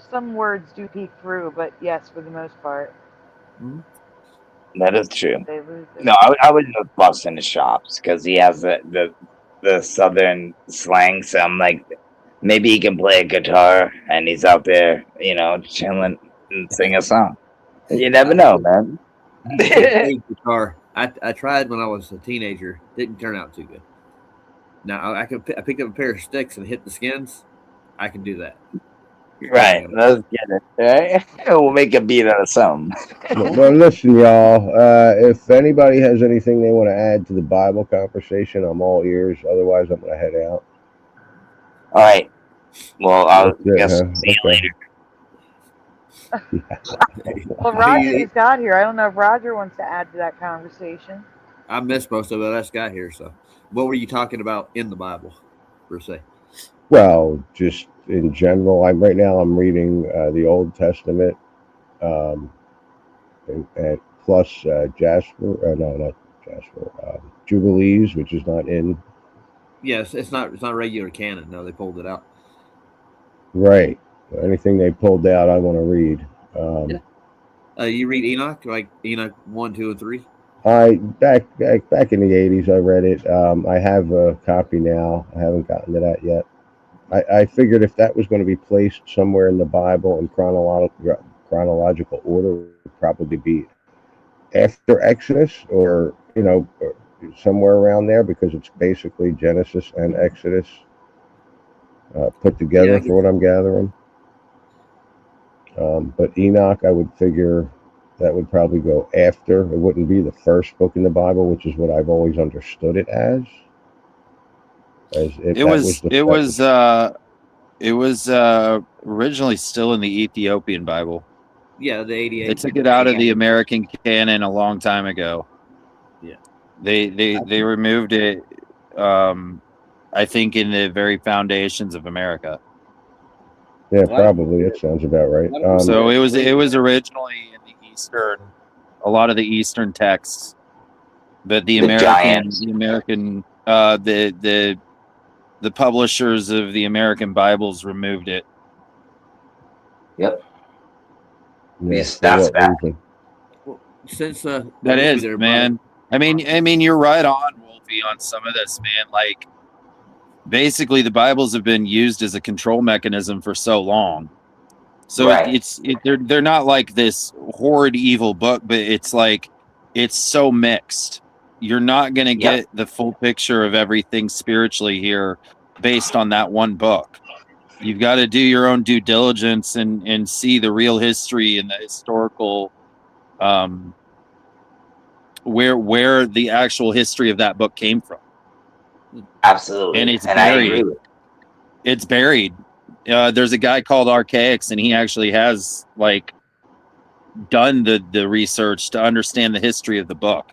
Speaker 1: some words do peek through, but yes, for the most part.
Speaker 17: That is true.
Speaker 1: They lose it.
Speaker 17: No, I was just busting the shops because he has the southern slang. So I'm like, maybe he can play a guitar and he's out there, you know, chilling and sing a song. You never know, man.
Speaker 5: I played guitar. I tried when I was a teenager. Didn't turn out too good. Now I pick up a pair of sticks and hit the skins. I can do that.
Speaker 17: Right. Let's get it. Right? We'll make a beat out of something.
Speaker 21: Well, listen, y'all. If anybody has anything they want to add to the Bible conversation, I'm all ears. Otherwise, I'm going to head out.
Speaker 17: All right. Well, I'll
Speaker 21: That's it,
Speaker 17: guess
Speaker 21: huh?
Speaker 17: see you
Speaker 21: Okay.
Speaker 17: later.
Speaker 1: Well, Roger just got here. I don't know if Roger wants to add to that conversation.
Speaker 5: I missed most of it. I just got here. So, what were you talking about in the Bible, per se?
Speaker 21: Well, just in general, right now I'm reading the Old Testament, and plus Jasper. No, not Jasper. Jubilees, which is not in.
Speaker 5: Yes, it's not regular canon. No, they pulled it out.
Speaker 21: Right. Anything they pulled out, I want to read.
Speaker 5: You read Enoch, like Enoch 1, 2, and 3.
Speaker 21: I back in the 80s, I read it. I have a copy now. I haven't gotten to that yet. I figured if that was going to be placed somewhere in the Bible in chronological order, it would probably be after Exodus, or somewhere around there, because it's basically Genesis and Exodus put together, for what I'm gathering. But Enoch, I would figure that would probably go after. It wouldn't be the first book in the Bible, which is what I've always understood it as.
Speaker 16: It was originally still in the Ethiopian Bible.
Speaker 5: Yeah, the 88.
Speaker 16: They took it out of the American canon a long time ago.
Speaker 5: Yeah,
Speaker 16: they removed it. I think in the very foundations of America.
Speaker 21: Yeah, probably. That sounds about right.
Speaker 16: So it was originally in the Eastern, a lot of the Eastern texts, but the publishers of the American Bibles removed it.
Speaker 17: Yep.
Speaker 21: Yes,
Speaker 17: that's bad.
Speaker 5: Well, since
Speaker 16: that is, man. I mean, you're right on, Wolfie, on some of this, man. Like, basically the Bibles have been used as a control mechanism for so long. So
Speaker 17: Right.
Speaker 16: they're not like this horrid evil book, but it's like it's so mixed. You're not going to
Speaker 17: Yep.
Speaker 16: get the full picture of everything spiritually here based on that one book. You've got to do your own due diligence and see the real history and the historical where the actual history of that book came from.
Speaker 17: Absolutely.
Speaker 16: And it's
Speaker 17: I
Speaker 16: buried.
Speaker 17: agree with
Speaker 16: It's buried. There's a guy called Archaics, and he actually has like done the research to understand the history of the book.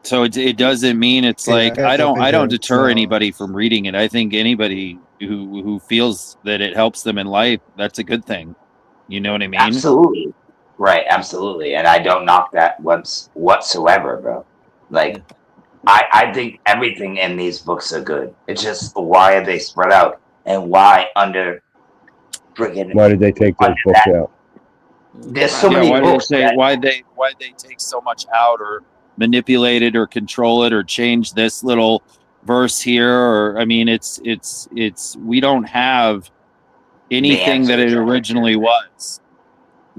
Speaker 16: So it doesn't mean it's
Speaker 19: Yeah,
Speaker 16: like
Speaker 19: I got
Speaker 16: I don't
Speaker 19: something here.
Speaker 16: deter
Speaker 19: No.
Speaker 16: anybody from reading it. I think anybody who feels that it helps them in life, that's a good thing. You know what I mean?
Speaker 17: Absolutely. Right, absolutely. And I don't knock that once whatsoever, bro. Like I think everything in these books are good. It's just why are they spread out and why under friggin'
Speaker 21: Why did they take those
Speaker 17: under
Speaker 21: books
Speaker 17: that
Speaker 21: out?
Speaker 17: there's so many books that
Speaker 16: why they take so much out or manipulate it or control it or change this little verse here, or I mean it's we don't have anything that it
Speaker 17: answers.
Speaker 16: originally was.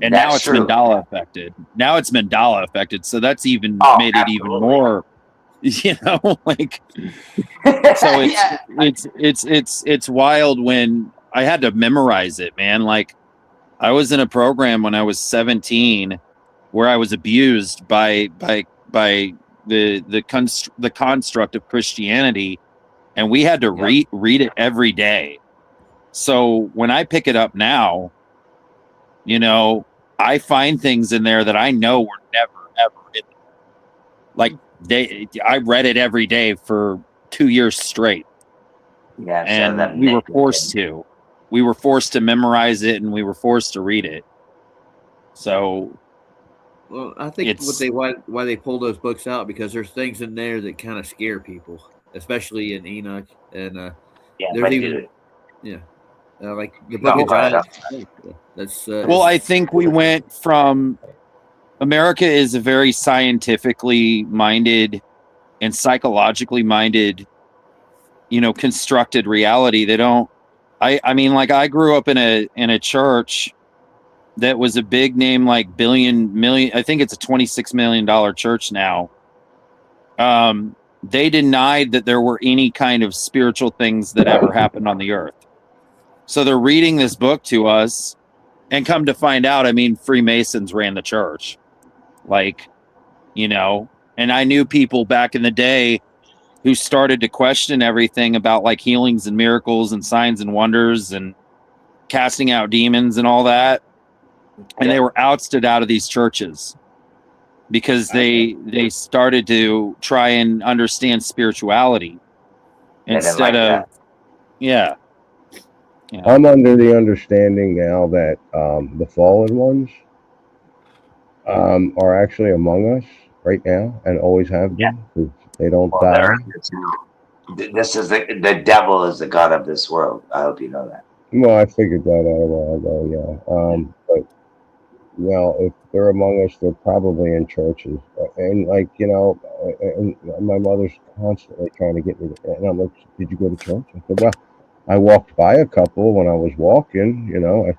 Speaker 16: And
Speaker 17: That's
Speaker 16: now it's
Speaker 17: true.
Speaker 16: Mandela affected. Now it's Mandela affected. So that's even
Speaker 17: Oh,
Speaker 16: made it even
Speaker 17: absolutely.
Speaker 16: more, you know, like so it's wild when I had to memorize it, man. Like I was in a program when I was 17 where I was abused by the construct of Christianity, and we had to read it every day. So when I pick it up now, you know, I find things in there that I know were never ever in there. Like I read it every day for 2 years straight.
Speaker 17: Yeah,
Speaker 16: and we were forced to. We were forced to memorize it, and we were forced to read it. So,
Speaker 5: well, I think why they pull those books out because there's things in there that kind of scare people, especially in Enoch and there's even like the Book of John. That's
Speaker 16: well, I think we went from America is a very scientifically minded and psychologically minded, you know, constructed reality. They don't. I mean, like I grew up in a church that was a big name, like million. I think it's a $26 million church now. They denied that there were any kind of spiritual things that ever happened on the earth. So they're reading this book to us, and come to find out, I mean, Freemasons ran the church. Like, you know, and I knew people back in the day who started to question everything about like healings and miracles and signs and wonders and casting out demons and all that. And they were ousted out of these churches because they started to try and understand spirituality instead of yeah.
Speaker 21: I'm under the understanding now that the fallen ones are actually among us right now and always have been. They don't die.
Speaker 17: This is the devil is the god of this world. I hope you know that.
Speaker 21: Well, I figured that out a while ago, yeah. But well, if they're among us, they're probably in churches. And like, you know, and my mother's constantly trying to get me to, and I'm like, did you go to church? I said, well, I walked by a couple when I was walking, you know.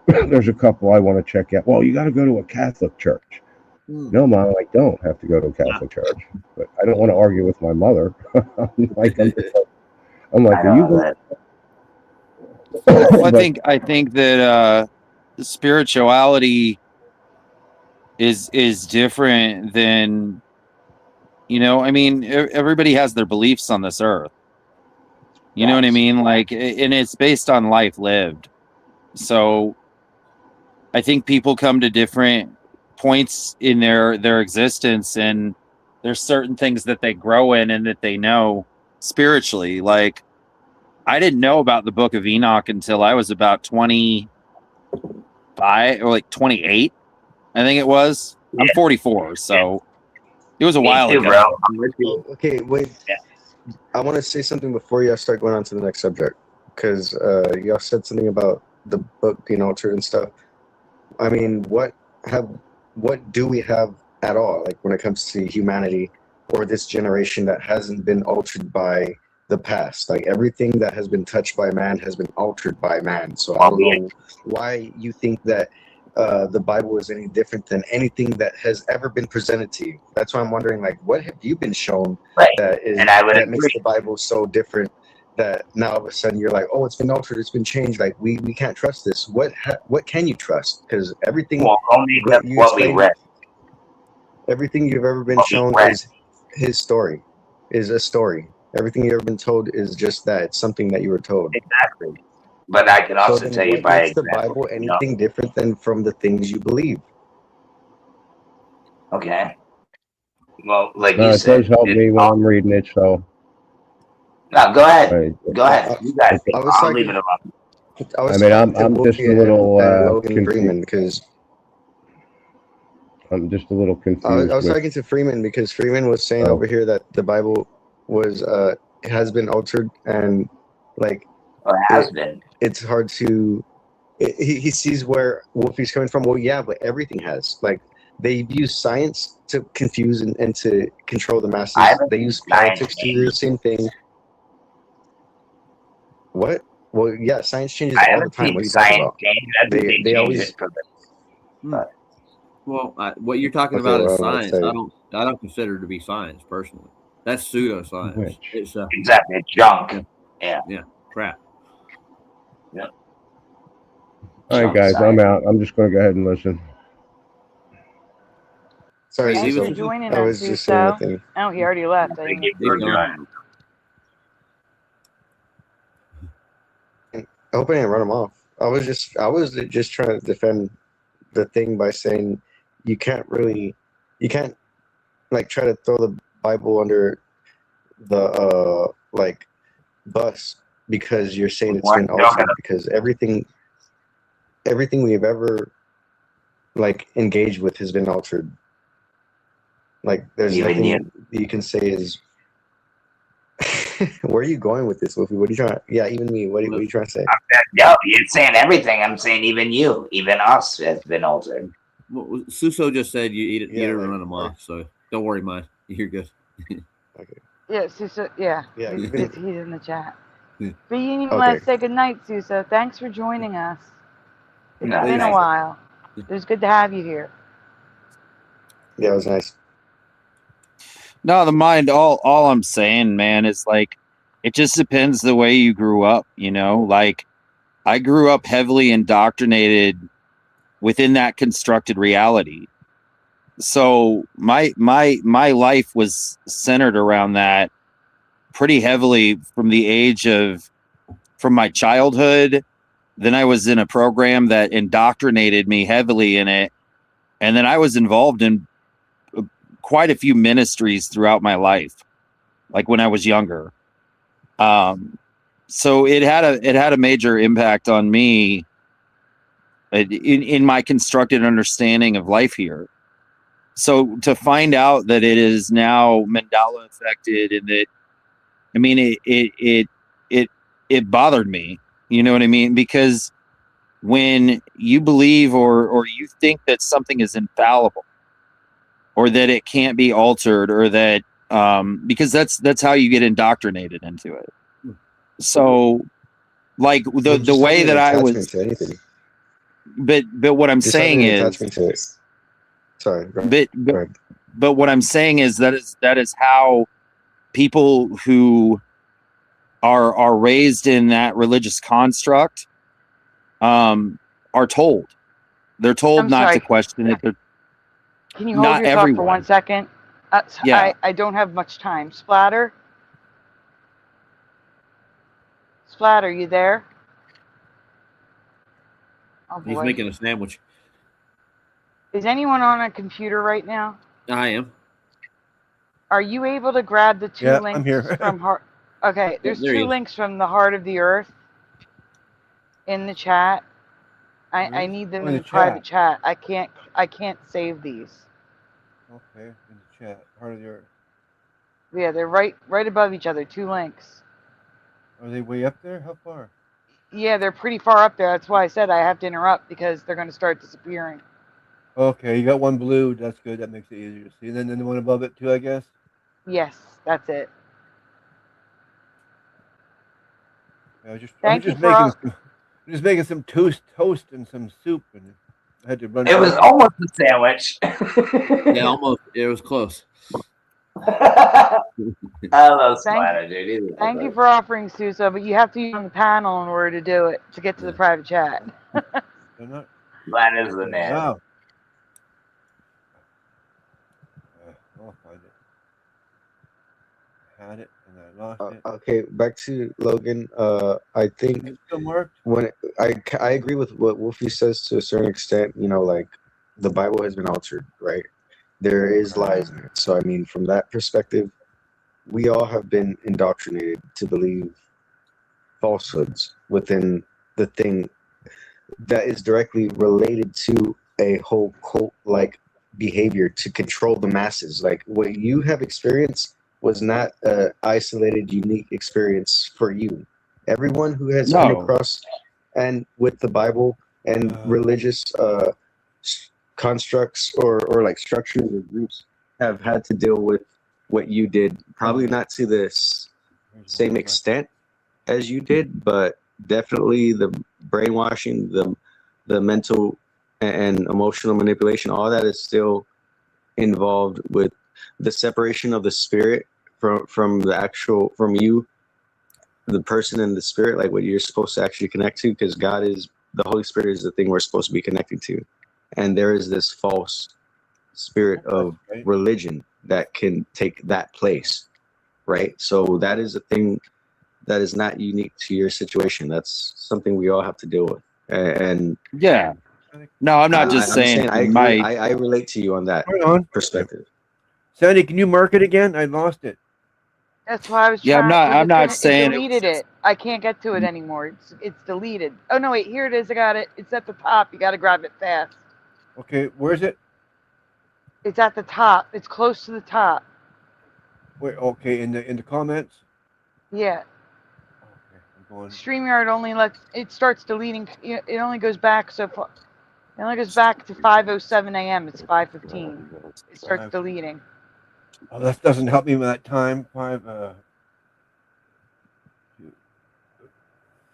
Speaker 21: There's a couple I want to check out. Well, you got to go to a Catholic church. No, Mom, I don't have to go to a Catholic church. But I don't want to argue with my mother. I'm like, are you going?
Speaker 16: Well, I think that spirituality is different than, you know, I mean, everybody has their beliefs on this earth. You know what I mean? Like, and it's based on life lived. So I think people come to different points in their existence, and there's certain things that they grow in and that they know spiritually. Like, I didn't know about the Book of Enoch until I was about 25 or like 28, I think it was. I'm 44, so it was a while ago.
Speaker 20: Okay, wait. I want to say something before y'all start going on to the next subject, because y'all said something about the book being altered and stuff. I mean, what do we have at all, like when it comes to humanity or this generation that hasn't been altered by the past. Like everything that has been touched by man has been altered by man. So I don't know why you think that the Bible is any different than anything that has ever been presented to you. That's why I'm wondering, like, what have you been shown that makes the Bible so different that now all of a sudden you're like, oh, it's been altered, it's been changed. Like we can't trust this. What can you trust? Because everything everything you've ever been shown is his story, is a story. Everything you've ever been told is just that. It's something that you were told.
Speaker 17: Exactly. But I can also tell you by
Speaker 20: makes the Bible anything different than from the things you believe?
Speaker 17: Okay. Well, like you
Speaker 21: It
Speaker 17: said,
Speaker 21: does help me when I'm reading it. So.
Speaker 17: No, go ahead. Go ahead. You guys. I'll leave it alone.
Speaker 21: I mean, I'm just a little
Speaker 20: Freeman because
Speaker 21: I'm just a little confused.
Speaker 20: I was talking to Freeman because Freeman was saying over here that the Bible was has been altered and like it's hard to. He sees where Wolfie's coming from. Well, yeah, but everything has. Like they use science to confuse and to control the masses. They use politics to do the same thing. What? Well, yeah, science changes all the time. What are you talking about? They always.
Speaker 5: Well, what you're talking about is science. I don't consider it to be science personally. That's pseudoscience. It's
Speaker 17: exactly it's junk. Yeah,
Speaker 5: crap.
Speaker 17: Yeah.
Speaker 21: All right, guys, I'm out. I'm just going to go ahead and listen.
Speaker 20: Sorry,
Speaker 1: thanks for joining us, Suso. Oh, he already left.
Speaker 20: I hope I didn't run him off. I was just trying to defend the thing by saying you can't like try to throw the Bible under the like bus because you're saying it's been altered, because everything we've ever like engaged with has been altered. Like there's nothing you can say is. Where are you going with this, Wolfie? What are you trying? Yeah, even me. What are you trying to say?
Speaker 17: No, you're saying everything. I'm saying even you, even us, has been altered.
Speaker 5: Well, Suso just said you didn't run him off, so don't worry, man. You're good.
Speaker 20: Okay.
Speaker 1: Yeah, Suso. Yeah,
Speaker 20: Yeah,
Speaker 1: he's in the chat.
Speaker 5: Yeah.
Speaker 1: But you didn't even want to say goodnight, Suso. Thanks for joining us. It's been a while. It was good to have you here.
Speaker 20: Yeah, it was nice.
Speaker 16: No, the mind. All I'm saying, man, is like it just depends the way you grew up. You know, like I grew up heavily indoctrinated within that constructed reality. So my life was centered around that pretty heavily from my childhood. Then I was in a program that indoctrinated me heavily in it, and then I was involved in quite a few ministries throughout my life, like when I was younger. So it had a major impact on me in my constructed understanding of life here. So to find out that it is now Mandela affected, and that, I mean, it bothered me. You know what I mean? Because when you believe or you think that something is infallible, or that it can't be altered, or that because that's how you get indoctrinated into it. So like the way that I was
Speaker 20: to anything.
Speaker 16: But what I'm saying is
Speaker 20: attachment to it. Sorry.
Speaker 16: But what I'm saying is that is how people who are raised in that religious construct are told. They're told not to question it.
Speaker 1: Can you hold your thought for 1 second?
Speaker 16: Yeah.
Speaker 1: I don't have much time. Splatter, you there? Oh boy.
Speaker 5: He's making a sandwich.
Speaker 1: Is anyone on a computer right now?
Speaker 5: I am.
Speaker 1: Are you able to grab the two links
Speaker 19: I'm here.
Speaker 1: from Heart? Okay, there's two links from the Heart of the Earth in the chat. I need them in the private chat. I can't save these.
Speaker 19: Okay, in the chat. Heart of the Earth.
Speaker 1: Yeah, they're right above each other. Two links.
Speaker 19: Are they way up there? How far?
Speaker 1: Yeah, they're pretty far up there. That's why I said I have to interrupt, because they're going to start disappearing.
Speaker 19: Okay, you got one blue. That's good. That makes it easier to see. And then the one above it too, I guess.
Speaker 1: Yes, that's it.
Speaker 19: I was
Speaker 1: Thank you
Speaker 19: just
Speaker 1: for
Speaker 19: making just making some toast and some soup, and I had to run.
Speaker 17: It was almost a sandwich.
Speaker 5: Yeah, almost. It was close.
Speaker 17: I love Splatter, dude.
Speaker 1: Thank you for offering, Suso, but you have to be on the panel in order to do it, to get to the private chat.
Speaker 19: They're not.
Speaker 17: Splatter's the man.
Speaker 19: Wow. I'll find it. Had it and I lost it.
Speaker 20: Okay, back to Logan. I think
Speaker 19: It still worked.
Speaker 20: when I agree with what Wolfie says to a certain extent. You know, like the Bible has been altered, right? There is lies in it. So I mean, from that perspective, we all have been indoctrinated to believe falsehoods within the thing that is directly related to a whole cult-like behavior to control the masses. Like what you have experienced was not an isolated, unique experience for you. Everyone who has come across and with the Bible and religious constructs or like structures or groups have had to deal with what you did. Probably not to the same extent as you did, but definitely the brainwashing, the mental and emotional manipulation, all that is still involved with the separation of the spirit from the actual, from you, the person and the spirit, like what you're supposed to actually connect to, because God is, the Holy Spirit is the thing we're supposed to be connected to. And there is this false spirit of religion that can take that place, right? So that is a thing that is not unique to your situation. That's something we all have to deal with. And
Speaker 16: yeah, no, I'm not just saying.
Speaker 20: I agree. I relate to you on that perspective.
Speaker 19: Sandy, can you mark it again? I lost it.
Speaker 1: That's why I was
Speaker 16: Yeah,
Speaker 1: trying.
Speaker 16: I'm not
Speaker 1: It
Speaker 16: saying
Speaker 1: deleted it. I can't get to it anymore. It's deleted. Oh no, wait, here it is. I got it. It's at the top. You got to grab it fast.
Speaker 19: Okay, where's it?
Speaker 1: It's at the top. It's close to the top.
Speaker 19: Wait, okay, in the comments.
Speaker 1: Yeah.
Speaker 19: I'm going.
Speaker 1: StreamYard only lets it starts deleting. It only goes back so far. It only goes back to 5:07 a.m. It's 5:15. It starts deleting.
Speaker 19: Oh, that doesn't help me with that time. 5, 2,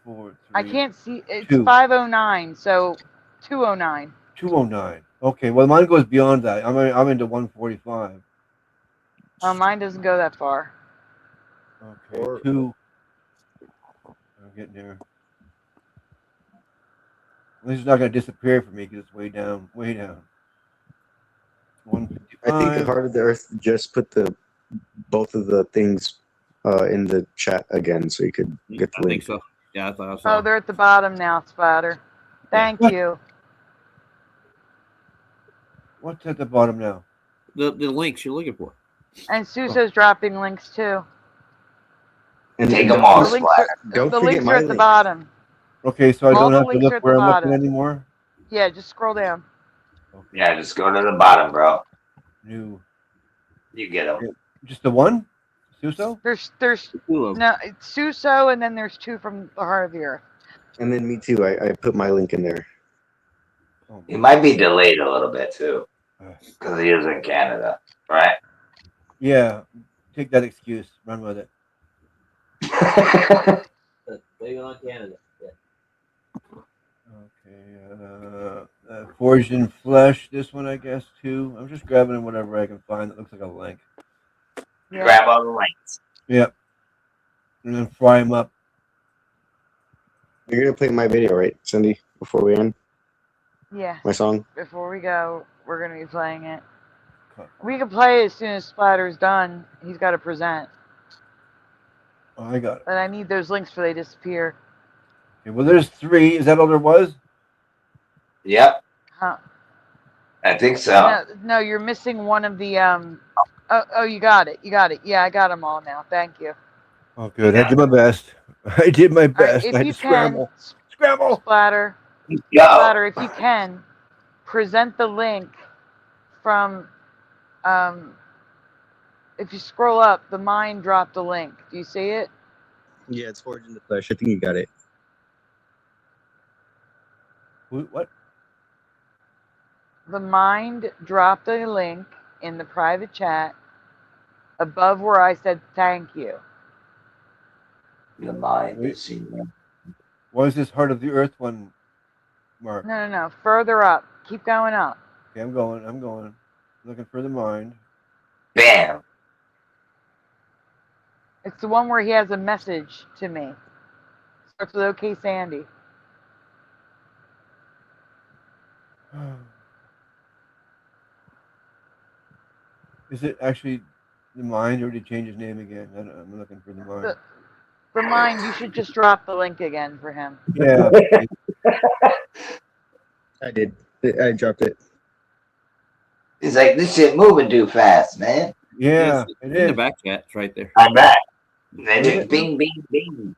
Speaker 19: 4, 3.
Speaker 1: I can't see. It's
Speaker 19: 2.
Speaker 1: 5:09. So 2:09.
Speaker 19: 2:09. Okay, well mine goes beyond that. I'm into 1:45.
Speaker 1: Oh, mine doesn't go that far.
Speaker 19: Okay, 2. I'm getting there. This is not going to disappear for me because it's way down, way down. 155.
Speaker 20: I think Heart of the Earth just put both of the things in the chat again, so you could get the link.
Speaker 5: I think so. Yeah, I thought so.
Speaker 1: Oh, they're at the bottom now, Spider. Thank you.
Speaker 19: What's at the bottom now?
Speaker 5: The links you're looking for.
Speaker 1: And Suso's dropping links too.
Speaker 20: And
Speaker 17: take them all,
Speaker 1: The
Speaker 20: Don't
Speaker 1: links
Speaker 20: forget
Speaker 1: are at the bottom.
Speaker 19: Okay, so I
Speaker 1: All
Speaker 19: don't
Speaker 1: the
Speaker 19: have to
Speaker 1: links
Speaker 19: look
Speaker 1: are at
Speaker 19: where
Speaker 1: the
Speaker 19: I'm looking
Speaker 1: bottom.
Speaker 19: anymore.
Speaker 1: Yeah, just scroll down.
Speaker 17: Yeah, just go to the bottom, bro.
Speaker 19: New.
Speaker 17: You get them.
Speaker 19: Just the one? Suso?
Speaker 1: There's no, it's Suso, and then there's 2 from the Heart of the Earth.
Speaker 20: And then me too. I put my link in there.
Speaker 17: He might be delayed a little bit too, because he is in Canada, right?
Speaker 19: Yeah, take that excuse. Run with it.
Speaker 5: Blame it on Canada. Yeah.
Speaker 19: Okay, Forged in Flesh. This one, I guess, too. I'm just grabbing whatever I can find that looks like a link.
Speaker 1: Yeah.
Speaker 17: Grab all the links.
Speaker 19: Yep. And then fry them up.
Speaker 20: You're gonna play my video, right, Cindy? Before we end.
Speaker 1: Yeah.
Speaker 20: My song.
Speaker 1: Before we go, we're gonna be playing it. We can play as soon as Splatter's done. He's got to present.
Speaker 19: Oh, I got it.
Speaker 1: But I need those links before they disappear.
Speaker 19: Okay, well, there's 3. Is that all there was?
Speaker 17: Yep.
Speaker 1: Huh?
Speaker 17: I think so.
Speaker 1: No, you're missing one of the Oh, you got it. You got it. Yeah, I got them all now. Thank you.
Speaker 19: Oh, good. I did my best. I did my best.
Speaker 1: If
Speaker 19: I had
Speaker 1: you
Speaker 19: to scramble. Scramble!
Speaker 1: Splatter.
Speaker 17: Go.
Speaker 1: Splatter, if you can, present the link from, if you scroll up, the Mind dropped a link. Do you see it?
Speaker 20: Yeah, it's Forged in the Flesh. I think you got it.
Speaker 19: What?
Speaker 1: The Mind dropped a link in the private chat above where I said thank you.
Speaker 17: The Mind is seen.
Speaker 19: What is this heart of the earth one, Mark?
Speaker 1: No. Further up. Keep going up.
Speaker 19: Okay, I'm going. Looking for the mind.
Speaker 17: Bam.
Speaker 1: It's the one where he has a message to me. Starts with OK Sandy.
Speaker 19: Is it actually the mind, or did he change his name again? I'm looking for the mind.
Speaker 1: For mine, you should just drop the link again for him.
Speaker 19: Yeah.
Speaker 20: I did. I dropped it.
Speaker 17: He's like, this shit moving too fast, man.
Speaker 19: Yeah,
Speaker 5: it is. In the back chat, it's right there.
Speaker 17: I'm back. Bing, bing, bing.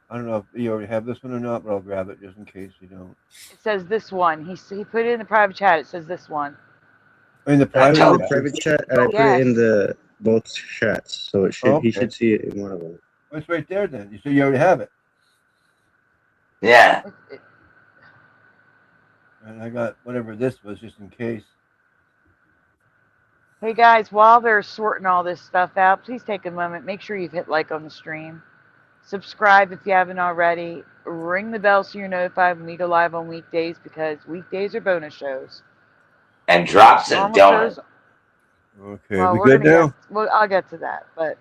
Speaker 19: I don't know if you already have this one or not, but I'll grab it just in case you don't.
Speaker 1: It says this one. He put it in the private chat. It says this one.
Speaker 19: In the
Speaker 20: private
Speaker 19: chat,
Speaker 20: and I put it in the both chats, so it should he should see it in one of them.
Speaker 19: Oh, it's right there then. So you already have it.
Speaker 17: Yeah.
Speaker 19: And I got whatever this was just in case.
Speaker 1: Hey guys, while they're sorting all this stuff out, please take a moment. Make sure you've hit like on the stream. Subscribe if you haven't already. Ring the bell so you're notified when we go live on weekdays, because weekdays are bonus shows.
Speaker 17: And drop some donuts.
Speaker 19: Okay,
Speaker 1: Well,
Speaker 19: we
Speaker 1: we're
Speaker 19: good
Speaker 1: gonna
Speaker 19: now?
Speaker 1: I'll get to that. But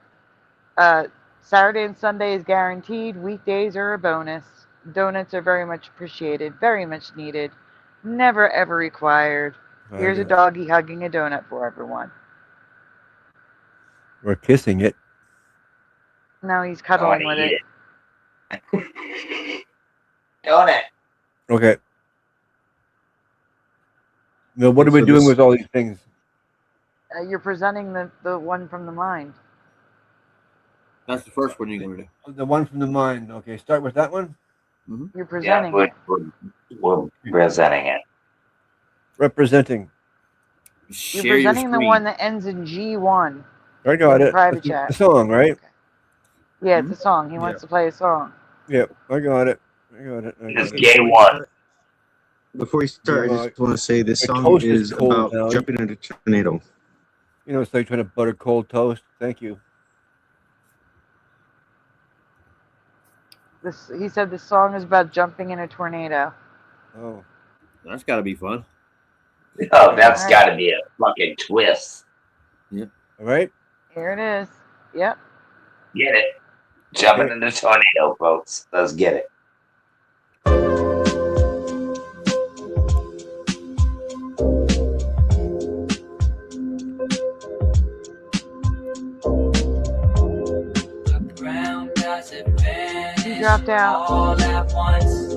Speaker 1: Saturday and Sunday is guaranteed. Weekdays are a bonus. Donuts are very much appreciated, very much needed. Never ever required. Here's a doggy hugging a donut for everyone.
Speaker 19: We're kissing it.
Speaker 1: No, he's cuddling with it.
Speaker 17: Donut.
Speaker 19: Okay. Now, what are we doing with all these things?
Speaker 1: You're presenting the one from the mind.
Speaker 5: That's the first one you're going to do.
Speaker 19: The one from the mind. Okay, start with that one.
Speaker 1: You're presenting
Speaker 17: Yeah,
Speaker 1: it.
Speaker 17: we're presenting it.
Speaker 19: Representing.
Speaker 1: You're presenting the one that ends in G1.
Speaker 19: I got it.
Speaker 1: Private
Speaker 19: It's
Speaker 1: chat.
Speaker 19: the song, right?
Speaker 1: Yeah, it's a song. He wants to play a song.
Speaker 19: Yep, I got it.
Speaker 17: It's gay one.
Speaker 20: Before you start, I just want to say this
Speaker 19: my
Speaker 20: song
Speaker 19: toast
Speaker 20: is
Speaker 19: cold
Speaker 20: about
Speaker 19: now.
Speaker 20: jumping in a tornado.
Speaker 19: You know, it's like trying to butter cold toast. Thank you.
Speaker 1: He said the song is about jumping in a tornado.
Speaker 19: Oh.
Speaker 5: That's got to be fun.
Speaker 17: Oh, that's got to be a fucking twist.
Speaker 5: Yeah.
Speaker 19: All right.
Speaker 1: Here it is. Yep.
Speaker 17: Get it. Jumping in the tornado, folks. Let's get it.
Speaker 1: He dropped out.
Speaker 6: All at once.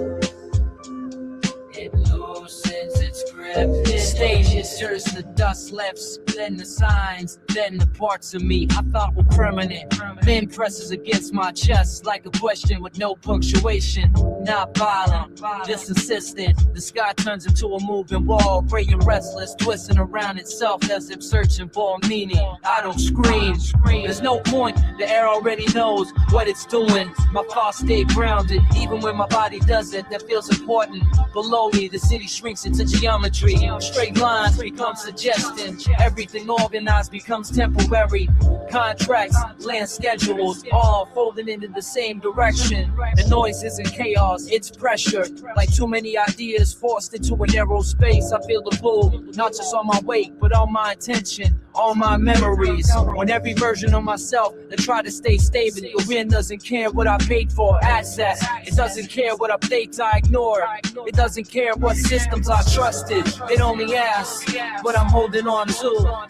Speaker 6: It loosens its grip. Stage stirs the dust left, then the signs, then the parts of me I thought were permanent. Then presses against my chest like a question with no punctuation. Not violent, just insistent. The sky turns into a moving wall, praying restless, twisting around itself as if searching for meaning. I don't scream. There's no point. The air already knows what it's doing. My thoughts stay grounded, even when my body does it. That feels important. Below me, the city shrinks into geometry. Straight lines become suggestion. Everything organized becomes temporary. Contracts, land schedules, all folding into the same direction. The noise isn't chaos, it's pressure. Like too many ideas forced into a narrow space. I feel the pull, not just on my weight, but on my attention, all my memories. On every version of myself that try to stay stable. The wind doesn't care what I paid for access. It doesn't care what updates I ignore. It doesn't care what systems I trusted. It only asks what I'm holding on to.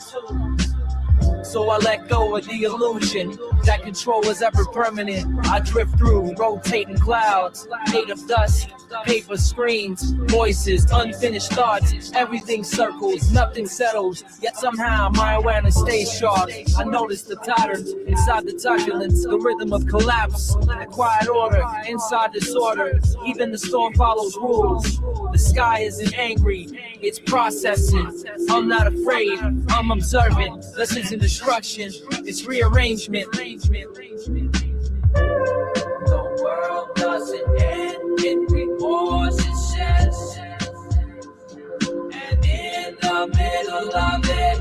Speaker 6: So I let go of the illusion that control is ever permanent. I drift through rotating clouds, made of dust, paper screens, voices, unfinished thoughts. Everything circles, nothing settles. Yet somehow my awareness stays sharp. I notice the patterns inside the turbulence, the rhythm of collapse, the quiet order inside disorder. Even the storm follows rules. The sky isn't angry, it's processing. I'm not afraid, I'm observant. This isn't destruction, it's rearrangement. The world doesn't end, it rewards its chance. And in the middle of it,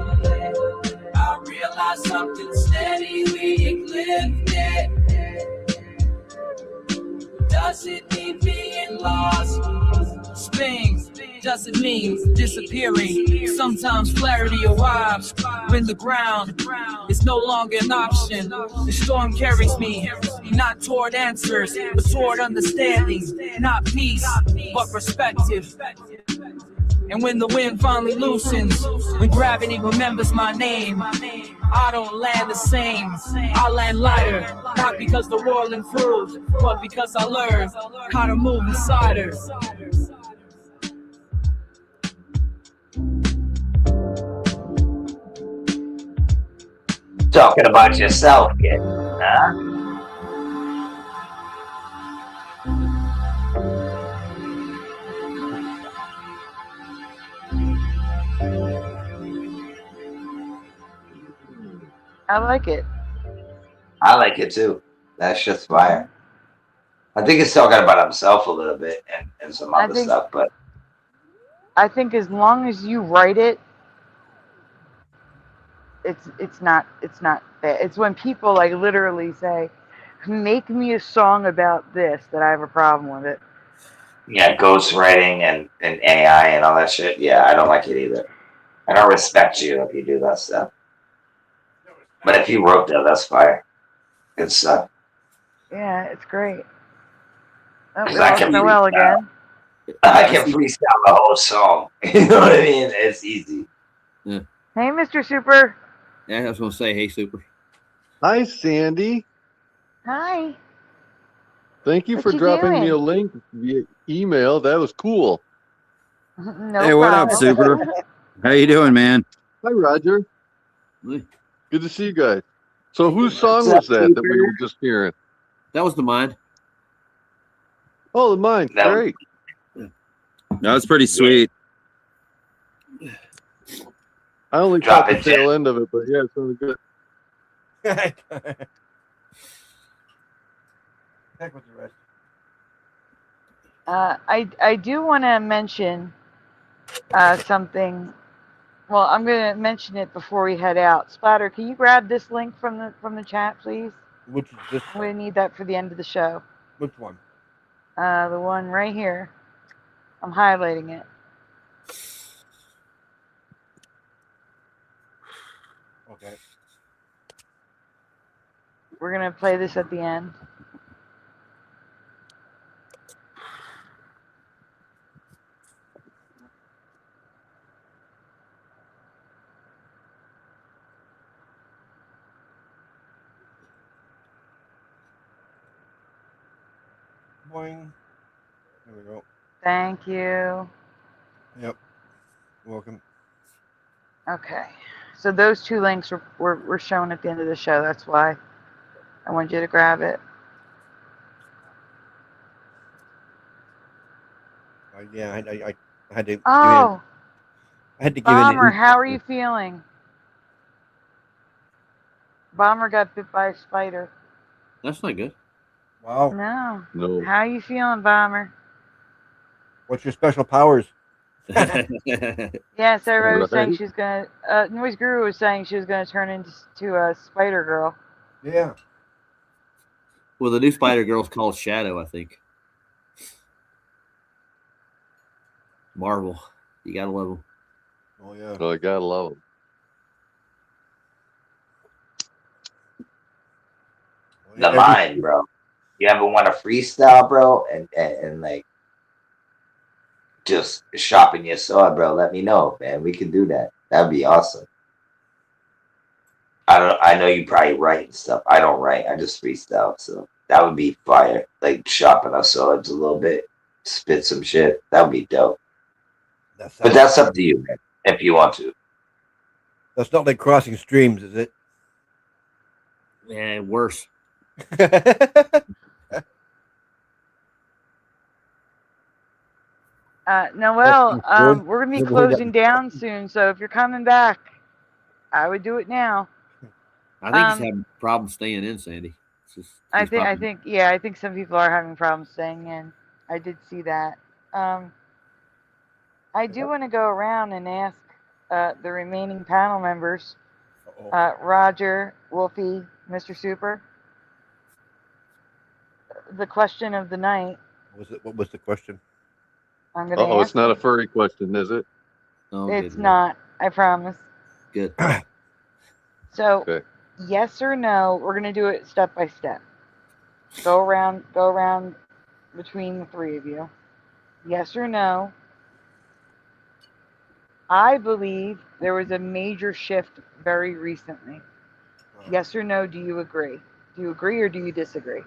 Speaker 6: I realize something steady we eclipsed it. doesn't mean being lost. Spins doesn't mean disappearing. Sometimes clarity arrives when the ground is no longer an option. The storm carries me, not toward answers, but toward understanding. Not peace, but perspective. And when the wind finally loosens, when gravity remembers my name, I don't land the same. I land lighter, not because the world improved, but because I learned how to move inside her.
Speaker 17: Talking about yourself, kid, huh?
Speaker 1: I like it.
Speaker 17: I like it too. That's just fire. I think he's talking about himself a little bit and some other stuff, but
Speaker 1: I think as long as you write it, it's not bad. It's when people like literally say, "Make me a song about this," that I have a problem with it.
Speaker 17: yeah, ghostwriting and AI and all that shit. Yeah, I don't like it either. I don't respect you if you do that stuff. But if you wrote that, that's fire. Good stuff.
Speaker 1: Yeah, it's great. Oh, we
Speaker 17: I
Speaker 1: lost
Speaker 17: can
Speaker 1: Noel again.
Speaker 17: I can freestyle the whole song. You know what I mean? It's easy.
Speaker 5: Yeah.
Speaker 1: Hey, Mr. Super.
Speaker 5: Yeah, I was gonna say, hey, Super.
Speaker 9: Hi, Sandy.
Speaker 1: Hi.
Speaker 9: Thank you
Speaker 1: What
Speaker 9: for
Speaker 1: you
Speaker 9: dropping me a
Speaker 1: doing?
Speaker 9: link via email. That was cool.
Speaker 1: No
Speaker 16: Hey, what up,
Speaker 1: problem.
Speaker 16: Super? How you doing, man?
Speaker 9: Hi, Roger. Good to see you guys. So whose song
Speaker 5: What's up,
Speaker 9: was that we
Speaker 5: Super?
Speaker 9: were just hearing?
Speaker 5: That was the mine.
Speaker 9: Oh, the mine. Great.
Speaker 16: That was pretty sweet.
Speaker 9: I only
Speaker 17: Drop
Speaker 9: caught the
Speaker 17: it,
Speaker 9: tail end of it, but yeah, it's really good.
Speaker 19: Heck with the rest.
Speaker 1: I do want to mention something. Well, I'm going to mention it before we head out. Splatter, can you grab this link from the chat, please?
Speaker 19: Which is this?
Speaker 1: I'm going to need that for the end of the show.
Speaker 19: Which one?
Speaker 1: The one right here. I'm highlighting it.
Speaker 19: Okay.
Speaker 1: We're going to play this at the end.
Speaker 19: Boing. There we go.
Speaker 1: Thank you.
Speaker 19: Yep. Welcome.
Speaker 1: Okay. So those two links were shown at the end of the show. That's why I wanted you to grab it.
Speaker 19: Yeah, I had to.
Speaker 1: Oh,
Speaker 19: I had to give
Speaker 1: Bomber,
Speaker 19: it.
Speaker 1: how are you feeling? Bomber got bit by a spider.
Speaker 5: That's not good.
Speaker 19: Wow.
Speaker 1: No.
Speaker 9: No.
Speaker 1: How are you feeling, Bomber?
Speaker 19: What's your special powers?
Speaker 1: Yes, everybody was saying
Speaker 9: Right.
Speaker 1: she was gonna. Noise Guru was saying she was gonna turn into a Spider Girl.
Speaker 19: Yeah.
Speaker 5: Well, the new Spider Girl's called Shadow, I think. Marvel. You gotta love them.
Speaker 19: Oh yeah.
Speaker 9: Oh, I gotta love them.
Speaker 17: The mind, bro. You ever want to freestyle, bro, and like just sharpen your sword, bro? Let me know, man. We can do that. That'd be awesome. I know you probably write and stuff. I don't write. I just freestyle. So that would be fire. Like sharpen our swords a little bit, spit some shit. That would be dope. But that's up to you, man. If you want to.
Speaker 19: That's not like crossing streams, is it?
Speaker 5: Yeah, worse.
Speaker 1: Noelle,
Speaker 19: Oh,
Speaker 1: we're gonna be
Speaker 19: never heard that
Speaker 1: closing down soon, so if you're coming back, I would do it now.
Speaker 5: I think he's having problems staying in, Sandy. It's just,
Speaker 1: I
Speaker 5: he's probably-
Speaker 1: think some people are having problems staying in. I did see that. I do want to go around and ask the remaining panel members, Roger, Wolfie, Mr. Super. the question of the night.
Speaker 19: What was the question?
Speaker 1: I'm going to
Speaker 9: Oh, it's
Speaker 1: ask
Speaker 9: not a
Speaker 1: it.
Speaker 9: furry question, is it?
Speaker 5: Oh,
Speaker 1: It's not. I promise.
Speaker 5: Good.
Speaker 1: So,
Speaker 9: Okay.
Speaker 1: yes or no? We're going to do it step by step. Go around between the three of you. Yes or no? I believe there was a major shift very recently. Yes or no? Do you agree? Do you agree or do you disagree?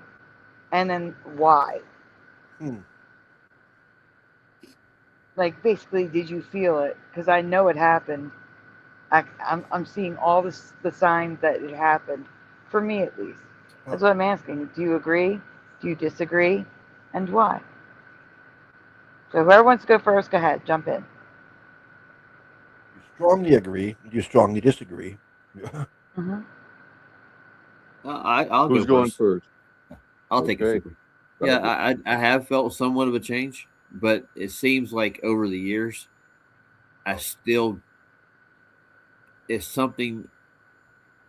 Speaker 1: And then why? Like, basically, did you feel it? Because I know it happened. I'm seeing all the signs that it happened, for me at least. That's what I'm asking. Do you agree? Do you disagree? And why? So whoever wants to go first, go ahead. Jump in.
Speaker 19: You strongly agree. You strongly disagree.
Speaker 1: Mm-hmm.
Speaker 5: I'll
Speaker 9: Who's
Speaker 5: go
Speaker 9: going first?
Speaker 5: I'll take it,
Speaker 9: Okay.
Speaker 5: Super. Yeah, I have felt somewhat of a change, but it seems like over the years, I still it's something.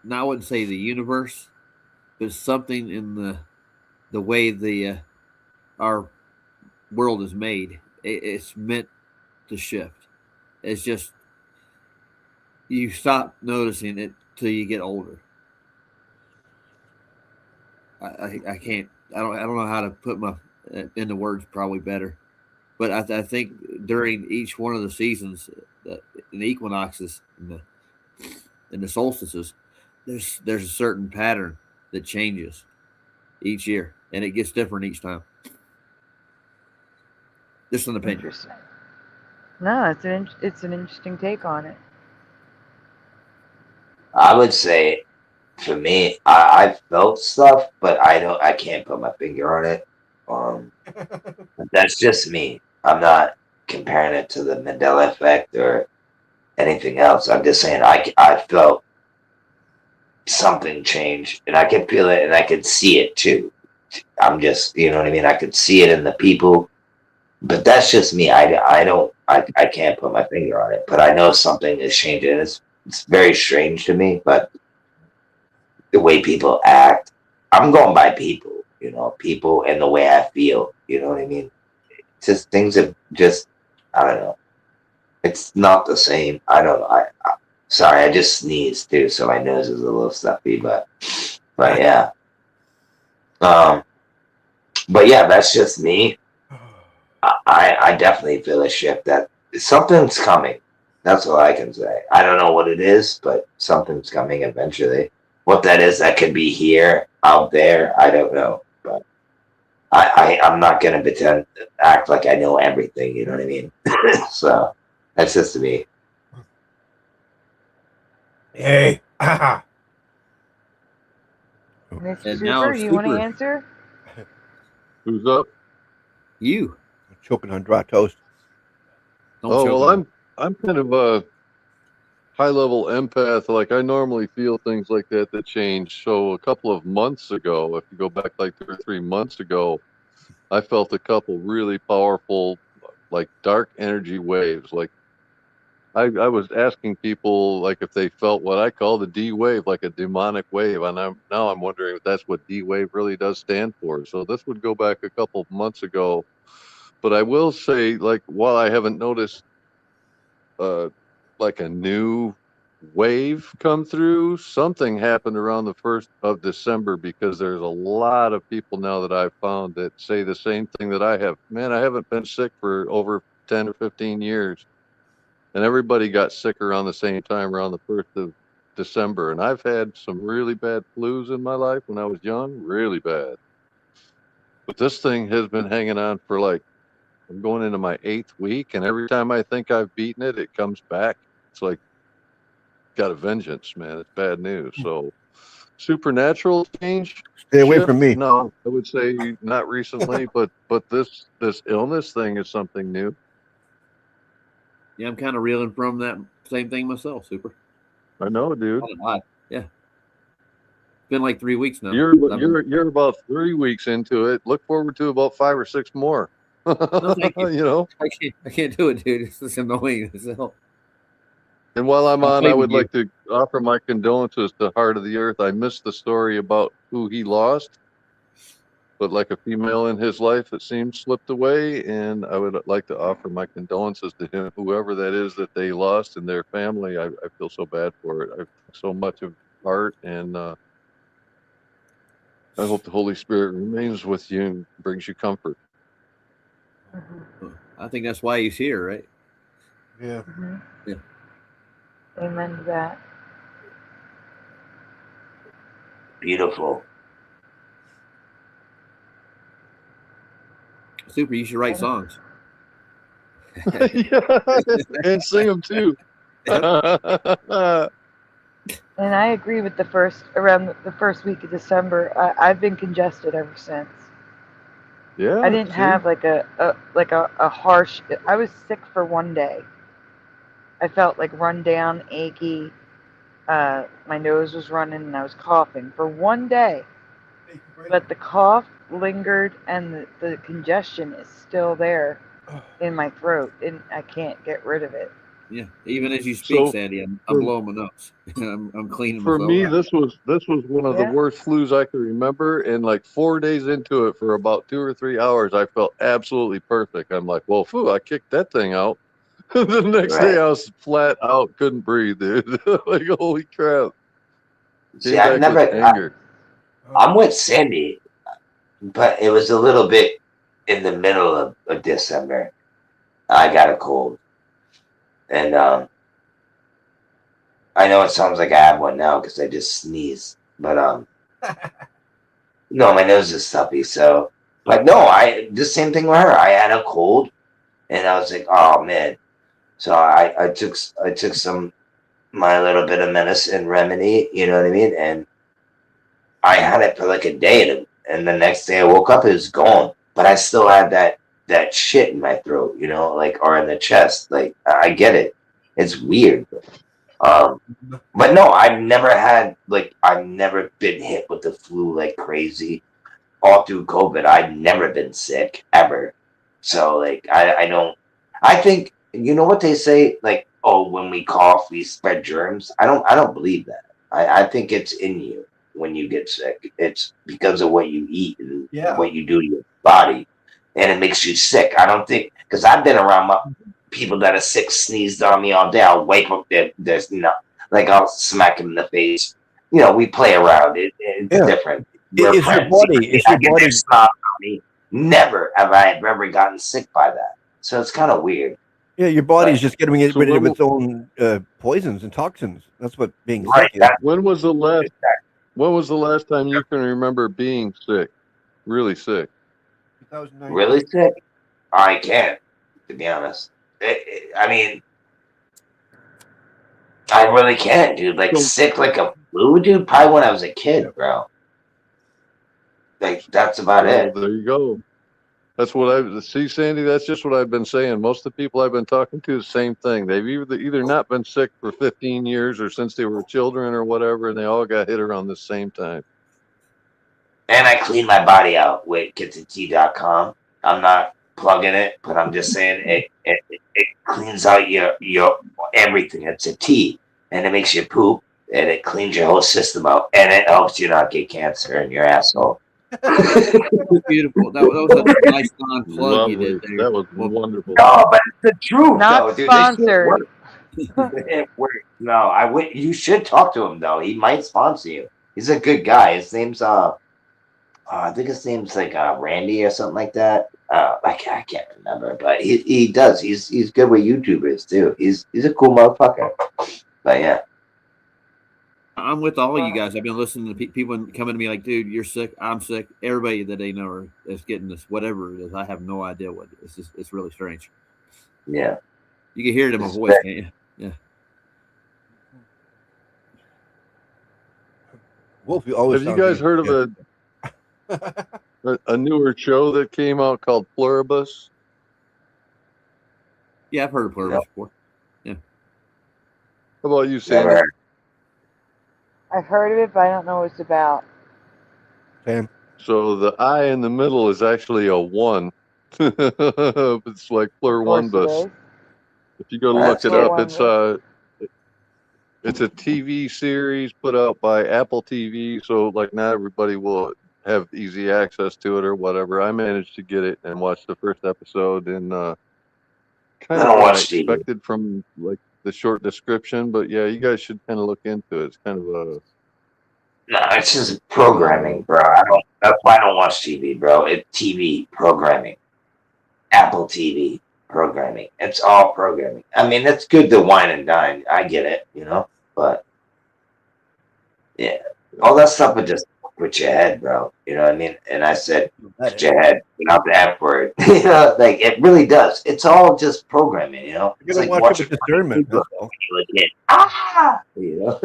Speaker 5: Now I wouldn't say the universe, but something in the way our world is made. It's meant to shift. It's just you stop noticing it till you get older. I can't. I don't know how to put my into words probably better, but I think during each one of the seasons, in the equinoxes and the solstices, there's a certain pattern that changes each year, and it gets different each time. Just an opinion.
Speaker 1: Interesting. No, it's an interesting take on it.
Speaker 17: I would say, for me, I felt stuff, but I can't put my finger on it. But that's just me. I'm not comparing it to the Mandela effect or anything else. I'm just saying I felt something change, and I can feel it, and I can see it too. I'm just, you know what I mean? I could see it in the people, but that's just me. I can't put my finger on it, but I know something is changing. It's very strange to me, but the way people act, I'm going by people, people and the way I feel, you know what I mean? Just things have just, I don't know. It's not the same. I don't know. Sorry, I just sneezed too, so my nose is a little stuffy, but yeah. But yeah, that's just me. I definitely feel a shift that something's coming. That's all I can say. I don't know what it is, but something's coming eventually. What that is, that could be here, out there. I don't know, but I'm not gonna act like I know everything. You know what I mean? So that's just me.
Speaker 19: Hey.
Speaker 1: Mr.
Speaker 5: And now
Speaker 1: Super, do you want to
Speaker 5: Super.
Speaker 1: answer?
Speaker 9: Who's up?
Speaker 5: You.
Speaker 19: I'm choking on dry toast.
Speaker 9: I'm kind of a high level empath. Like I normally feel things like that change. So a couple of months ago, if you go back like 2 or 3 months ago, I felt a couple really powerful, like dark energy waves. Like I was asking people like if they felt what I call the D wave, like a demonic wave, and I'm wondering if that's what D wave really does stand for. So this would go back a couple of months ago, but I will say, like, while I haven't noticed like a new wave come through, something happened around the 1st of December, because there's a lot of people now that I've found that say the same thing that I have. Man, I haven't been sick for over 10 or 15 years. And everybody got sick around the same time, around the 1st of December. And I've had some really bad flus in my life when I was young, really bad. But this thing has been hanging on for like, I'm going into my 8th week, and every time I think I've beaten it, it comes back. It's like, got a vengeance, man. It's bad news. So, supernatural change.
Speaker 19: Stay away from me.
Speaker 9: No, I would say not recently, but this illness thing is something new.
Speaker 5: Yeah, I'm kind of reeling from that same thing myself, Super.
Speaker 9: I know, dude.
Speaker 5: Yeah. It's been like 3 weeks now.
Speaker 9: You're about 3 weeks into it. Look forward to about 5 or 6 more.
Speaker 5: No, thank you.
Speaker 9: You know,
Speaker 5: I can't do it, dude. It's just annoying as hell.
Speaker 9: and while I'm on,
Speaker 5: play
Speaker 9: I
Speaker 5: with
Speaker 9: would
Speaker 5: you.
Speaker 9: like to offer my condolences to Heart of the Earth. I missed the story about who he lost. but like a female in his life, it seems slipped away. And I would like to offer my condolences to him, whoever that is that they lost, and their family. I feel so bad for it. I think so much of heart, and I hope the Holy Spirit remains with you and brings you comfort.
Speaker 5: I think that's why he's here, right?
Speaker 19: Yeah.
Speaker 1: Mm-hmm.
Speaker 5: Yeah.
Speaker 1: Amen to that.
Speaker 17: Beautiful.
Speaker 5: Super. You should write songs.
Speaker 9: Yeah, and sing them too.
Speaker 1: And I agree with around the first week of December. I've been congested ever since.
Speaker 9: Yeah.
Speaker 1: I didn't have like a harsh. I was sick for one day. I felt like run down, achy. My nose was running, and I was coughing for one day. But the cough lingered, and the congestion is still there in my throat, and I can't get rid of it.
Speaker 5: Yeah, even as you speak,
Speaker 9: So,
Speaker 5: Sandy, I'm blowing my nose. I'm cleaning
Speaker 9: For
Speaker 5: myself
Speaker 9: me,
Speaker 5: out.
Speaker 9: this was one of the worst flus I could remember. And like 4 days into it, for about 2 or 3 hours, I felt absolutely perfect. I'm like, well, I kicked that thing out. The next day, I was flat out, couldn't breathe, dude. Like, holy crap!
Speaker 17: See, I've
Speaker 9: back with
Speaker 17: never.
Speaker 9: anger.
Speaker 17: I'm with Sandy, but it was a little bit in the middle of December. I got a cold, and I know it sounds like I have one now because I just sneezed, but no, my nose is stuffy. So, but no, the same thing with her. I had a cold, and I was like, oh man. So I took some my little bit of medicine remedy, you know what I mean, and I had it for like a day, and the next day I woke up, it was gone, but I still had that shit in my throat, you know, like, or in the chest. Like, I get it, it's weird. But no, I've never been hit with the flu like crazy all through COVID. I've never been sick ever. So like, I don't, I think, you know what they say, like, oh, when we cough, we spread germs. I don't believe that. I think it's in you when you get sick. It's because of what you eat and what you do to your body, and it makes you sick. I don't think, because I've been around people that are sick, sneezed on me all day. I'll wake up, there's like, I'll smack him in the face. You know, we play around. It's different. We're
Speaker 19: It's your
Speaker 17: friends.
Speaker 19: body. It's your
Speaker 17: I get
Speaker 19: body.
Speaker 17: their snot on me. Never have I ever gotten sick by that. So it's kind of weird.
Speaker 19: Yeah, your body's
Speaker 17: Right.
Speaker 19: just getting rid of its own poisons and toxins. That's what being sick is.
Speaker 9: When was the last time you can remember being sick, really sick?
Speaker 19: 2009.
Speaker 17: Really sick? I can't, to be honest. I mean, I really can't, dude. Like, sick like a flu, dude. Probably when I was a kid, bro. Like, that's about it.
Speaker 9: There you go. That's what I see, Sandy. That's just what I've been saying. Most of the people I've been talking to, the same thing. They've either not been sick for 15 years or since they were children or whatever, and they all got hit around the same time.
Speaker 17: And I clean my body out with kittentea.com. I'm not plugging it, but I'm just saying it cleans out your everything. It's a tea, and it makes you poop, and it cleans your whole system out, and it helps you not get cancer in your asshole.
Speaker 5: Beautiful. That was a nice non-plug you did there.
Speaker 9: That was wonderful.
Speaker 17: No, but it's the truth,
Speaker 1: Not
Speaker 17: though, dude.
Speaker 1: sponsored.
Speaker 17: It works. No, you should talk to him though. He might sponsor you. He's a good guy. His name's I think his name's like Randy or something like that. I can't remember, but he does. He's good with YouTubers too. He's a cool motherfucker. But yeah.
Speaker 5: I'm with all you guys. I've been listening to people coming to me like, dude, you're sick. I'm sick. Everybody that they know is getting this, whatever it is. I have no idea what it is. It's really strange.
Speaker 17: Yeah.
Speaker 5: You can hear it in my voice, can't you? Yeah.
Speaker 19: Wolf, you always
Speaker 9: Have you guys heard of a newer show that came out called Pluribus?
Speaker 5: Yeah, I've heard of Pluribus before. Yeah.
Speaker 9: How about you, Sam?
Speaker 1: I've heard of it, but I don't know what it's about.
Speaker 19: Sam.
Speaker 9: So the I in the middle is actually a 1. It's like Pluribus. If you go to look it up, it's a TV series put out by Apple TV. So like not everybody will have easy access to it or whatever. I managed to get it and watch the first episode, and kind
Speaker 17: I
Speaker 9: of
Speaker 17: don't
Speaker 9: what I
Speaker 17: watch TV.
Speaker 9: expected from like the short description. But yeah, you guys should kind of look into it. It's kind of a
Speaker 17: No, it's just programming, bro. That's why I don't watch TV, bro. It's TV programming. Apple TV programming. It's all programming. I mean, it's good to wine and dine. I get it, you know, but yeah, all that stuff would just with your head, bro. You know what I mean? And I said, put your head without the F word. You know, like it really does. It's all just programming, you know?
Speaker 19: You
Speaker 17: It's
Speaker 19: gotta
Speaker 17: like
Speaker 19: watch it
Speaker 17: watching
Speaker 19: with discernment. That's all.
Speaker 17: you know?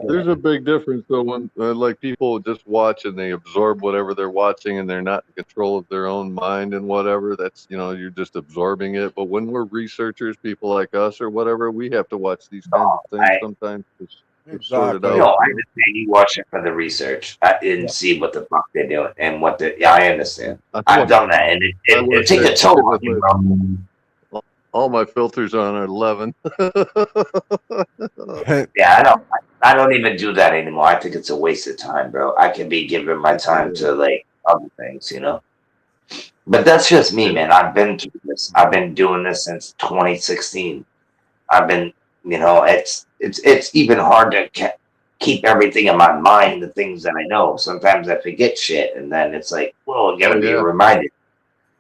Speaker 9: There's a big difference though when like people just watch and they absorb whatever they're watching and they're not in control of their own mind and whatever. That's, you know, you're just absorbing it. But when we're researchers, people like us or whatever, we have to watch these kinds of things sometimes to sort it out.
Speaker 17: No, I understand you watch it for the research. I didn't see what the fuck they're doing and what the. Yeah, I understand. I've done that, and it takes a toll on you, bro.
Speaker 9: All my filters on are 11.
Speaker 17: Yeah, I don't even do that anymore. I think it's a waste of time, bro. I can be giving my time to like other things, you know. But that's just me, man. I've been through this. I've been doing this since 2016. I've been, you know, it's even hard to keep everything in my mind, the things that I know. Sometimes I forget shit, and then it's like, well, you gotta be reminded.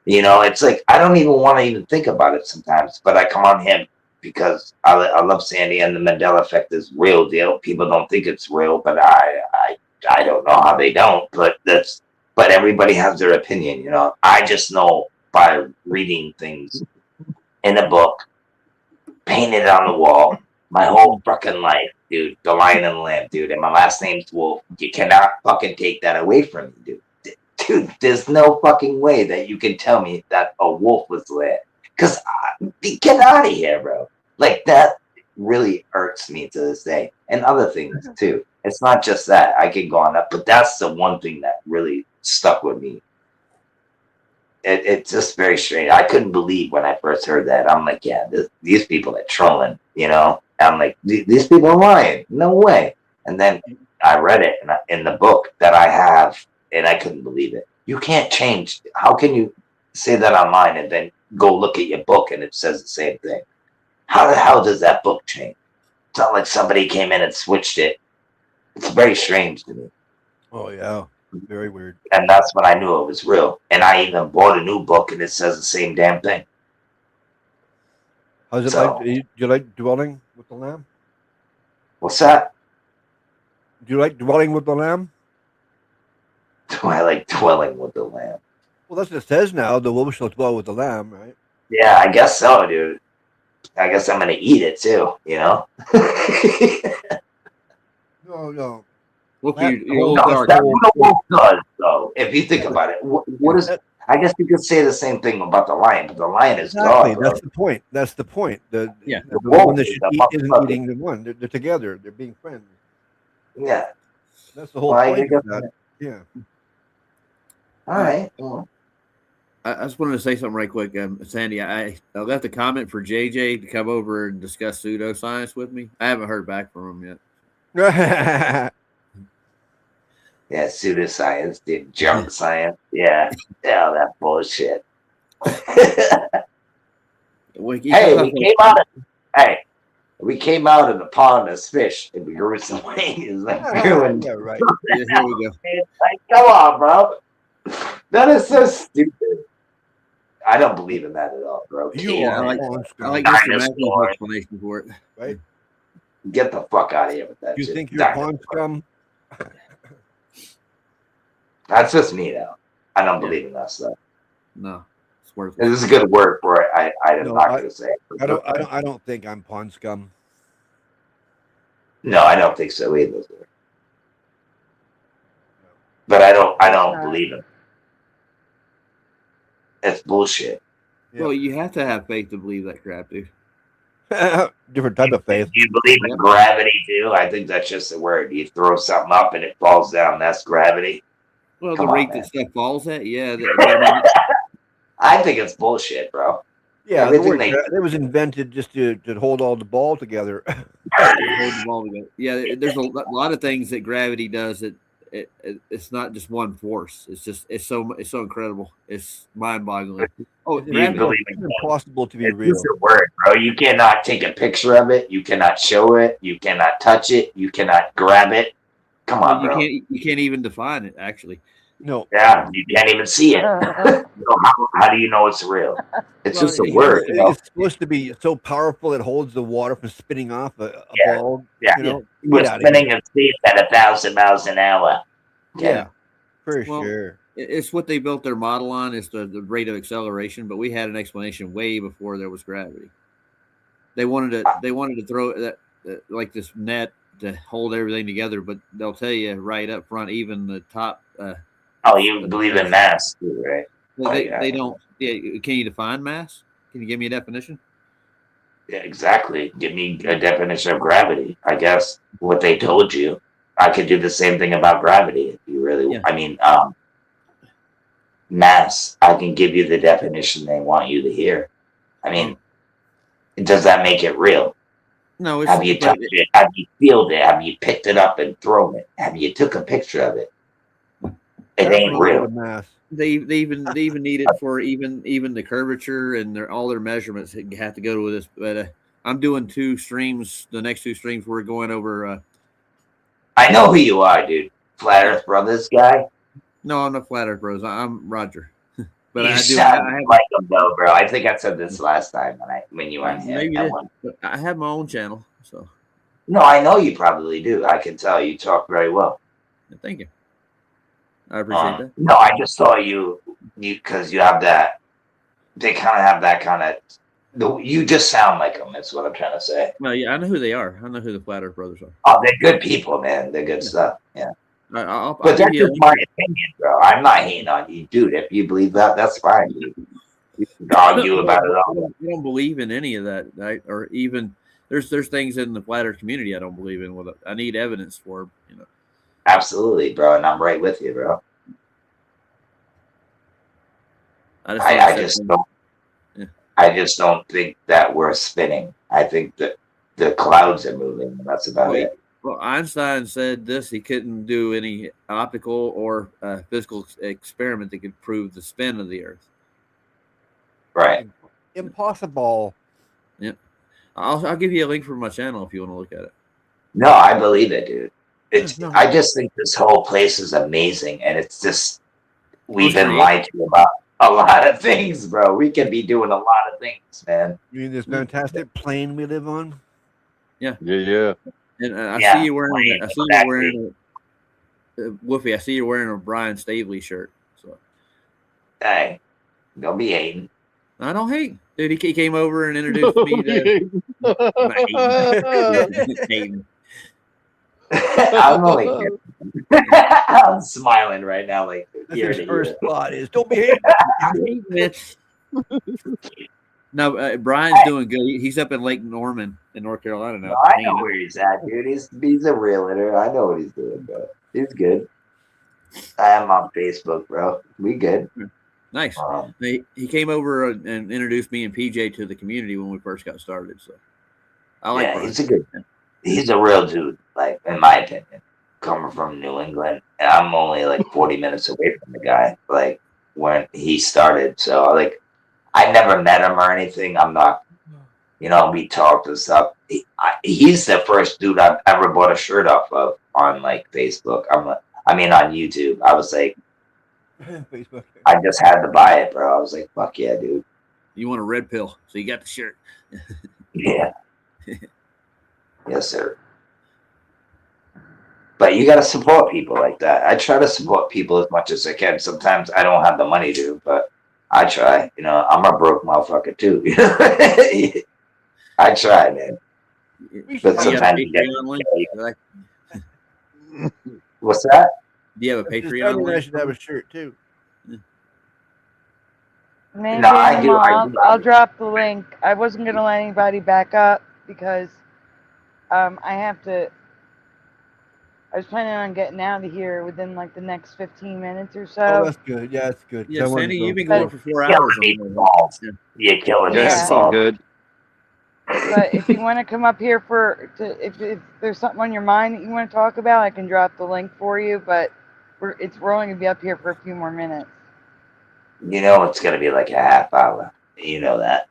Speaker 17: You know, it's like I don't even want to even think about it sometimes, but I come on him because I love Sandy, and the Mandela effect is real deal. People don't think it's real, but I don't know how they don't, but everybody has their opinion, you know. I just know by reading things in a book, painted on the wall, my whole fucking life, dude. The Lion and the Lamb, dude, and my last name's Wolf. You cannot fucking take that away from me, dude. Dude, there's no fucking way that you can tell me that a wolf was there. Because get out of here, bro. Like, that really irks me to this day. And other things, too. It's not just that. I can go on that. But that's the one thing that really stuck with me. It's just very strange. I couldn't believe when I first heard that. I'm like, yeah, these people are trolling, you know? I'm like, these people are lying. No way. And then I read it in the book that I have. And I couldn't believe it. You can't change. How can you say that online and then go look at your book and it says the same thing? How the hell does that book change? It's not like somebody came in and switched it. It's very strange to me.
Speaker 19: Oh, yeah. Very weird.
Speaker 17: And that's when I knew it was real. And I even bought a new book and it says the same damn thing.
Speaker 19: How's it like? Do you like dwelling with the Lamb?
Speaker 17: What's that?
Speaker 19: Do you like dwelling with the Lamb?
Speaker 17: Do I like dwelling with the Lamb?
Speaker 19: Well, that's what it says now. The wolf shall dwell with the Lamb, right?
Speaker 17: Yeah, I guess so, dude. I guess I'm gonna eat it too. You know.
Speaker 19: No.
Speaker 5: Look,
Speaker 17: the wolf does though. If you think about it, what is? I guess you could say the same thing about the lion, but the lion is
Speaker 19: exactly.
Speaker 17: God.
Speaker 19: That's the point. That's the point. The
Speaker 17: wolf
Speaker 19: one that
Speaker 17: is
Speaker 19: should
Speaker 17: the
Speaker 19: eat isn't
Speaker 17: motherfucker.
Speaker 19: eating the one. They're together. They're being friends.
Speaker 17: Yeah.
Speaker 19: That's the whole
Speaker 17: Well,
Speaker 19: point of that. Yeah.
Speaker 17: All right.
Speaker 5: I just wanted to say something right quick, Sandy. I left a comment for JJ to come over and discuss pseudoscience with me. I haven't heard back from him yet.
Speaker 17: Yeah, pseudoscience, dude. Junk science. Yeah. Yeah, that bullshit. We came out of the pond as fish and we grew some wings. Like,
Speaker 19: yeah, right.
Speaker 5: Yeah, here we go.
Speaker 17: Like, come on, bro. That is so stupid. I don't believe in that at all, bro.
Speaker 5: I like Mr. Matthew's explanation for it.
Speaker 19: Right?
Speaker 17: Get the fuck out of here with that
Speaker 19: You
Speaker 17: shit.
Speaker 19: think you're pond scum?
Speaker 17: That's just me, though. I don't believe in that stuff.
Speaker 5: No, it's worthless.
Speaker 17: This is a good word for it. I'm not going to say it.
Speaker 19: I don't think I'm pond scum.
Speaker 17: No, I don't think so either. But I don't believe it. It's bullshit.
Speaker 5: Well, you have to have faith to believe that crap, dude.
Speaker 19: Different type of faith.
Speaker 17: Do you believe in gravity too? I think that's just a word. You throw something up and it falls down. That's gravity.
Speaker 5: Well,
Speaker 17: Come
Speaker 5: the
Speaker 17: on,
Speaker 5: rate
Speaker 17: man.
Speaker 5: that stuff falls at, yeah.
Speaker 17: I think it's bullshit, bro.
Speaker 19: Yeah,
Speaker 17: Everything
Speaker 19: it was invented just to hold all the ball together.
Speaker 5: Hold the ball together. Yeah, there's a lot of things that gravity does that it's not just one force. It's so incredible. It's mind-boggling. Oh,
Speaker 17: Do you believe
Speaker 19: It's impossible to be
Speaker 17: it's
Speaker 19: real.
Speaker 17: just a word, bro? You cannot take a picture of it. You cannot show it. You cannot touch it. You cannot grab it. Come on, bro.
Speaker 5: You can't even define it. Actually,
Speaker 19: No.
Speaker 17: Yeah, you can't even see it. So how do you know it's real? It's just a word. You know?
Speaker 19: It's supposed to be so powerful it holds the water from spitting off a ball.
Speaker 17: Yeah,
Speaker 19: You know,
Speaker 17: we're
Speaker 19: get outta
Speaker 17: spinning
Speaker 19: here.
Speaker 17: and speed at 1,000 miles an hour.
Speaker 19: Yeah, for
Speaker 5: Well,
Speaker 19: sure.
Speaker 5: it's what they built their model on. It's the rate of acceleration, but we had an explanation way before there was gravity. They wanted to throw that like this net to hold everything together, but they'll tell you right up front, even the top.
Speaker 17: Oh, you believe in mass, too, right?
Speaker 5: They don't. Yeah, can you define mass? Can you give me a definition?
Speaker 17: Yeah, exactly. Give me a definition of gravity. I guess what they told you. I could do the same thing about gravity if you really.
Speaker 5: Yeah.
Speaker 17: I mean, mass. I can give you the definition they want you to hear. I mean, does that make it real?
Speaker 5: No.
Speaker 17: Have you touched it? Have you felt it? Have you picked it up and thrown it? Have you took a picture of it? It ain't real.
Speaker 5: They even need it for even the curvature and all their measurements have to go to this. But I'm doing 2 streams. The next 2 streams we're going over.
Speaker 17: I know who you are, dude. Flat Earth Brothers guy.
Speaker 5: No, I'm not Flat Earth Bros. I'm Roger. But
Speaker 17: You
Speaker 5: I
Speaker 17: sound
Speaker 5: have
Speaker 17: like them though, bro. I think I said this last time when you were on here.
Speaker 5: maybe
Speaker 17: That
Speaker 5: did.
Speaker 17: one.
Speaker 5: But I have my own channel, so
Speaker 17: No, I know you probably do. I can tell you talk very well.
Speaker 5: thank you. I appreciate that.
Speaker 17: No, I just saw you because you have that. They kind of have that kind of. You just sound like them. That's what I'm trying to say.
Speaker 5: Well, yeah, I know who they are. I know who the Flat Earth Brothers are.
Speaker 17: Oh, they're good people, man. They're good stuff. Yeah.
Speaker 5: I'll
Speaker 17: But
Speaker 5: give
Speaker 17: that's
Speaker 5: you
Speaker 17: just my opinion, bro. I'm not hating on you, dude. If you believe that, that's fine. You can argue about it all.
Speaker 5: I don't believe in any of that, or even there's things in the Flat Earth community I don't believe in. I need evidence for, you know.
Speaker 17: Absolutely, bro, and I'm right with you, bro. I just don't think that we're spinning. I think that the clouds are moving, and that's about it.
Speaker 5: Well, Einstein said this: he couldn't do any optical or physical experiment that could prove the spin of the Earth.
Speaker 17: Right.
Speaker 19: Impossible.
Speaker 5: Yeah, I'll give you a link for my channel if you want to look at it.
Speaker 17: No, I believe it, dude. I just think this whole place is amazing, and it's just we've been lied to about a lot of things, bro. We could be doing a lot of things, man.
Speaker 19: You mean this fantastic plane we live on?
Speaker 5: Yeah.
Speaker 9: Yeah.
Speaker 5: And I see you wearing. Woofy. I see you wearing a Brian Stavely shirt. So.
Speaker 17: Hey, don't be hating.
Speaker 5: I don't hate, dude. He came over and introduced me to. Hating.
Speaker 17: I'm only kidding. I'm smiling right now, like
Speaker 19: That's his first thought is don't be hating.
Speaker 5: No, Brian's doing good. He's up in Lake Norman in North Carolina now.
Speaker 17: No, I know where he's at, dude. He's a realtor. I know what he's doing, bro. He's good. I am on Facebook, bro. We good.
Speaker 5: Nice. He came over and introduced me and PJ to the community when we first got started. So I like Brian.
Speaker 17: He's a real dude, like in my opinion. Coming from New England, and I'm only like 40 minutes away from the guy, like when he started. So like I never met him or anything. I'm not, we talked and stuff. He's the first dude I've ever bought a shirt off of on like Facebook. on YouTube. I was like,
Speaker 19: Facebook.
Speaker 17: I just had to buy it, bro. I was like, fuck yeah, dude.
Speaker 5: You want a red pill, so you got the shirt.
Speaker 17: Yeah. Yes, sir. But you got to support people like that. I try to support people as much as I can. Sometimes I don't have the money to, but I try. I'm a broke motherfucker too. I try, man. But sometimes you get. What's that?
Speaker 5: Do you have a Patreon link?
Speaker 19: I should have a shirt too.
Speaker 1: Maybe
Speaker 17: No, I do.
Speaker 1: I'll drop the link. I wasn't gonna let anybody back up because I was planning on getting out of here within like the next 15 minutes or so.
Speaker 19: Oh, that's good. Yeah, that's good.
Speaker 5: Yeah, Sandy, you've been going for 4 hours.
Speaker 17: You're killing me.
Speaker 16: Yeah, so good.
Speaker 1: But if you want to come up here if there's something on your mind that you want to talk about, I can drop the link for you. But We're only gonna be up here for a few more minutes.
Speaker 17: You know it's gonna be like a half hour. You know that.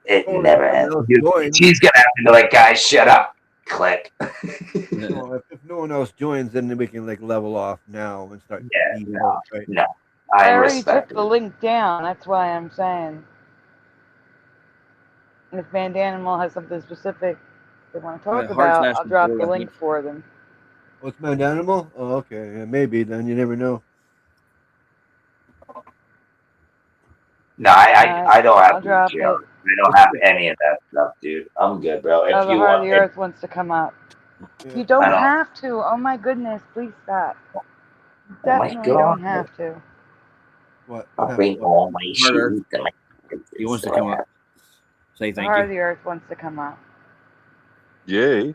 Speaker 17: It
Speaker 19: Oh,
Speaker 17: never
Speaker 19: if
Speaker 17: ends.
Speaker 19: no one else joins,
Speaker 17: She's gonna have to be like, guys, shut up. Click.
Speaker 19: well, if no one else joins, then we can like level off now and start.
Speaker 17: Yeah,
Speaker 19: eating
Speaker 17: no,
Speaker 19: out, right?
Speaker 17: no.
Speaker 1: I
Speaker 17: I
Speaker 1: already
Speaker 17: respect
Speaker 1: took the link down. That's why I'm saying. And if Van Danimal has something specific they want to talk
Speaker 5: Heart's
Speaker 1: about, I'll
Speaker 5: asking
Speaker 1: drop
Speaker 5: for
Speaker 1: the
Speaker 5: it, I
Speaker 1: link
Speaker 5: think.
Speaker 1: for them.
Speaker 19: Oh, it's my animal? Oh, okay. Yeah, maybe. Then you never know.
Speaker 17: No, I don't
Speaker 1: I'll
Speaker 17: have
Speaker 1: drop
Speaker 17: to.
Speaker 1: it.
Speaker 17: I don't have any of that stuff, dude. I'm good, bro. If
Speaker 1: The
Speaker 17: you
Speaker 1: Heart of
Speaker 17: want,
Speaker 1: the Earth wants to come up. You don't
Speaker 17: I don't.
Speaker 1: have to. Oh my goodness, please stop. You
Speaker 17: Oh my
Speaker 1: definitely don't
Speaker 17: God.
Speaker 1: have to.
Speaker 19: What?
Speaker 17: I'll bring all my
Speaker 5: Harder.
Speaker 17: shoes.
Speaker 5: He wants to come up. Say
Speaker 1: The
Speaker 5: thank
Speaker 1: Heart of
Speaker 5: you.
Speaker 1: the Earth wants to come up.
Speaker 9: Yay.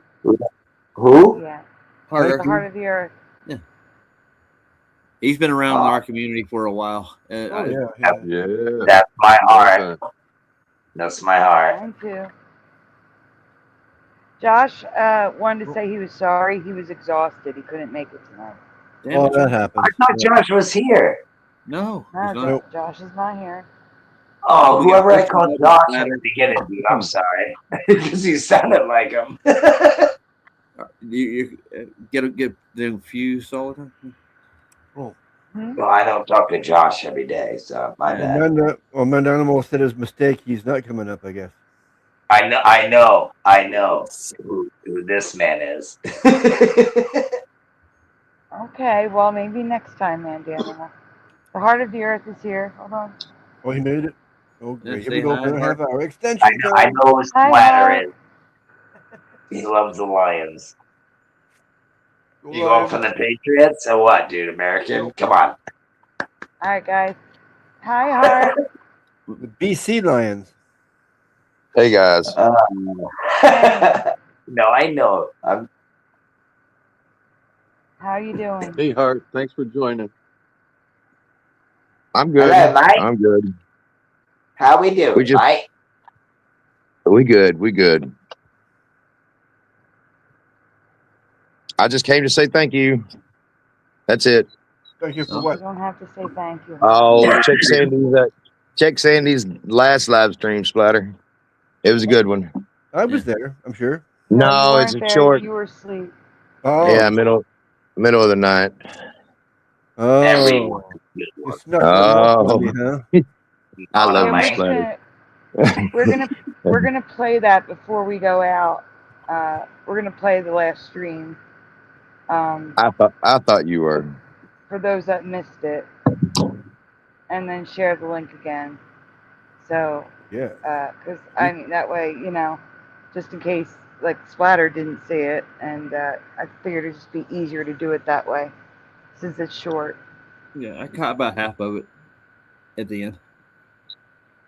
Speaker 17: Who?
Speaker 1: Yeah.
Speaker 5: Harder.
Speaker 1: The Heart of the Earth.
Speaker 5: Yeah. He's been around in our community for a while.
Speaker 19: Yeah.
Speaker 17: That's my heart. That's my heart.
Speaker 1: Mine too. Josh wanted to say he was sorry. He was exhausted. He couldn't make it tonight.
Speaker 5: Damn
Speaker 19: Oh,
Speaker 5: it,
Speaker 19: that
Speaker 5: Josh.
Speaker 19: happens.
Speaker 17: I thought Josh was here.
Speaker 5: No.
Speaker 1: No,
Speaker 5: he's not.
Speaker 1: Josh is not here.
Speaker 17: Oh,
Speaker 5: We got
Speaker 17: whoever I
Speaker 5: Christian
Speaker 17: called
Speaker 5: Bible
Speaker 17: Josh at
Speaker 5: Splatter.
Speaker 17: the beginning, dude, I'm sorry. Because you sounded like him.
Speaker 5: You get the fuse all the time.
Speaker 19: Oh.
Speaker 17: Well, I don't talk to Josh every day, so my bad.
Speaker 19: My animal said his mistake. He's not coming up, I guess.
Speaker 17: I know who this man is.
Speaker 1: Okay, well, maybe next time, man, Daniel. The Heart of the Earth is here. Hold on.
Speaker 19: Oh, he made it. Oh, great. Here
Speaker 5: say
Speaker 19: we go
Speaker 5: hi,
Speaker 19: for a
Speaker 5: Mark.
Speaker 19: half hour extension.
Speaker 17: I know who
Speaker 1: Hi,
Speaker 17: Splatter
Speaker 1: Mark.
Speaker 17: is. He loves the Lions.
Speaker 19: Go
Speaker 17: You going
Speaker 19: Lions.
Speaker 17: for the Patriots or what, dude? American? Come on.
Speaker 1: All right, guys. Hi, Heart.
Speaker 19: The BC Lions.
Speaker 8: Hey guys.
Speaker 17: No, I know.
Speaker 1: How you doing?
Speaker 9: Hey, Hart. Thanks for joining.
Speaker 8: I'm good.
Speaker 17: Hello, Mike.
Speaker 8: I'm good.
Speaker 17: How we doing, Mike?
Speaker 8: We good. We good. I just came to say thank you. That's it.
Speaker 19: Thank you for
Speaker 1: You
Speaker 19: what?
Speaker 1: don't have to say thank you.
Speaker 8: Oh, check Sandy's last live stream, Splatter. It was a good one.
Speaker 19: I was there, I'm sure.
Speaker 8: No,
Speaker 1: you
Speaker 8: it's
Speaker 1: weren't
Speaker 8: a
Speaker 1: there.
Speaker 8: short.
Speaker 1: You were asleep.
Speaker 19: Oh.
Speaker 8: Yeah, middle of the night.
Speaker 19: Oh. It's not
Speaker 8: Oh,
Speaker 19: me, huh?
Speaker 8: I love you,
Speaker 1: Yeah,
Speaker 8: Splatter.
Speaker 1: we're gonna play that before we go out. We're gonna play the last stream.
Speaker 8: I thought you were.
Speaker 1: For those that missed it, and then share the link again. So
Speaker 19: yeah,
Speaker 1: because I mean that way, just in case like Splatter didn't see it, and I figured it'd just be easier to do it that way since it's short.
Speaker 5: Yeah, I caught about half of it at the end.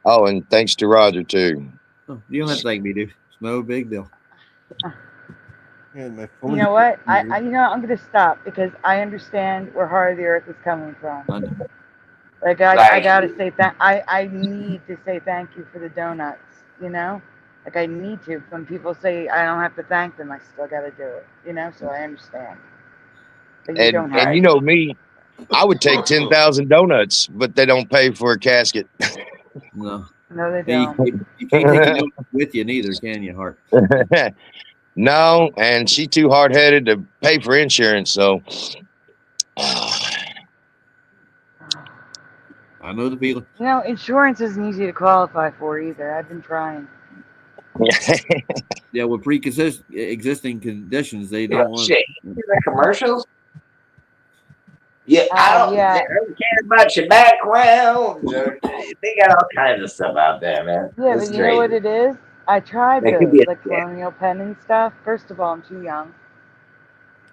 Speaker 8: Oh, and thanks to Roger too.
Speaker 5: Oh, you don't have to thank me, dude. It's no big deal.
Speaker 19: Man, my
Speaker 1: You
Speaker 19: phone.
Speaker 1: know what? I'm gonna stop because I understand where Heart of the Earth is coming from. Like I gotta say I need to say thank you for the donuts. Like I need to. When people say I don't have to thank them, I still gotta do it. So I understand. But you don't have
Speaker 8: And you know me, I would take 10,000 donuts, but they don't pay for a casket.
Speaker 5: No.
Speaker 1: No, they
Speaker 5: You
Speaker 1: don't.
Speaker 5: can't take your notes with you neither, can you, Hart?
Speaker 8: No, and she's too hard headed to pay for insurance. So
Speaker 5: I know the feeling.
Speaker 1: Insurance isn't easy to qualify for either. I've been trying.
Speaker 5: Yeah, with existing conditions, they don't want.
Speaker 17: Shit, you see the commercials? Yeah, I don't care about your background. They got all kinds of stuff out there, man.
Speaker 1: Yeah,
Speaker 17: It's
Speaker 1: but you know what
Speaker 17: crazy.
Speaker 1: it is? I tried
Speaker 17: That could
Speaker 1: those,
Speaker 17: be a
Speaker 1: like
Speaker 17: scam.
Speaker 1: Colonial Penn and stuff. First of all, I'm too young.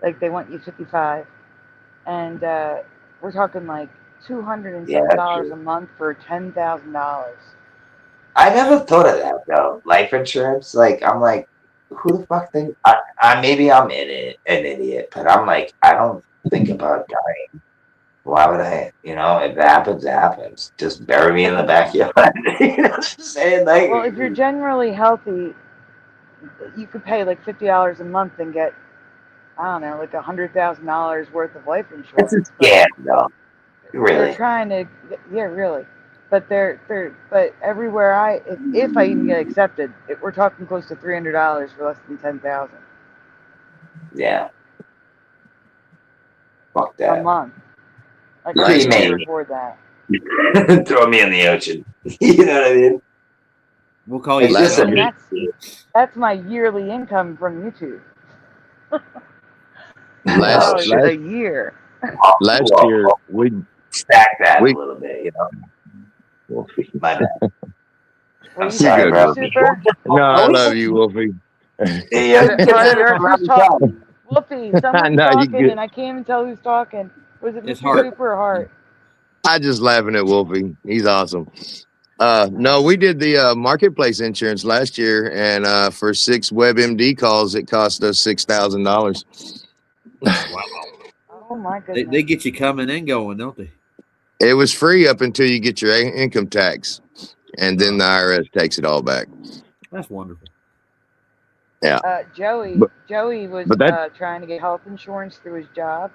Speaker 1: Like they want you 55, and we're talking like $207 a month for $10,000.
Speaker 17: I never thought of that though. Life insurance, like I'm like, who the fuck think? I maybe I'm an idiot, but I'm like, I don't think about dying. Why would I? If it happens, it happens. Just bury me in the backyard. Just saying, like.
Speaker 1: Well, if you're generally healthy, you could pay like $50 a month and get I don't know, like $100,000 worth of life
Speaker 17: It's
Speaker 1: insurance.
Speaker 17: a scam, though.
Speaker 1: They're
Speaker 17: Really.
Speaker 1: trying to, yeah, really. But but everywhere if I even get accepted, we're talking close to $300 for less than 10,000
Speaker 17: Yeah. Fuck
Speaker 1: a
Speaker 17: that.
Speaker 1: month. Like I
Speaker 17: Free
Speaker 1: could never
Speaker 17: me.
Speaker 1: afford that.
Speaker 17: Throw me in the ocean. You know what I mean?
Speaker 5: We'll call
Speaker 17: It's
Speaker 5: you.
Speaker 17: just a
Speaker 1: And
Speaker 17: meat.
Speaker 1: that's my yearly income from YouTube.
Speaker 8: Last
Speaker 1: $100 a year.
Speaker 8: last
Speaker 17: Well,
Speaker 8: year we
Speaker 17: stack that
Speaker 8: we
Speaker 17: a little bit, you know. My bad.
Speaker 1: Were
Speaker 17: I'm
Speaker 1: you
Speaker 17: sorry,
Speaker 1: saying,
Speaker 17: bro.
Speaker 1: Super?
Speaker 8: no, I love you, Wolfie.
Speaker 17: Yeah,
Speaker 1: Who's talking? Wolfie, someone's
Speaker 8: No, you
Speaker 1: talking,
Speaker 8: good.
Speaker 1: and I can't even tell who's talking. Was it
Speaker 5: It's
Speaker 1: Mr.
Speaker 5: Hart.
Speaker 1: Super or Hart?
Speaker 8: I just laughing at Wolfie. He's awesome. No, we did the marketplace insurance last year, and for 6 WebMD calls, it cost us $6,000.
Speaker 5: Wow.
Speaker 1: Oh my goodness.
Speaker 5: They get you coming and going, don't they?
Speaker 8: It was free up until you get your income tax, and then the IRS takes it all back.
Speaker 5: That's wonderful.
Speaker 8: Yeah.
Speaker 1: Joey was
Speaker 8: but that-
Speaker 1: trying to get health insurance through his job.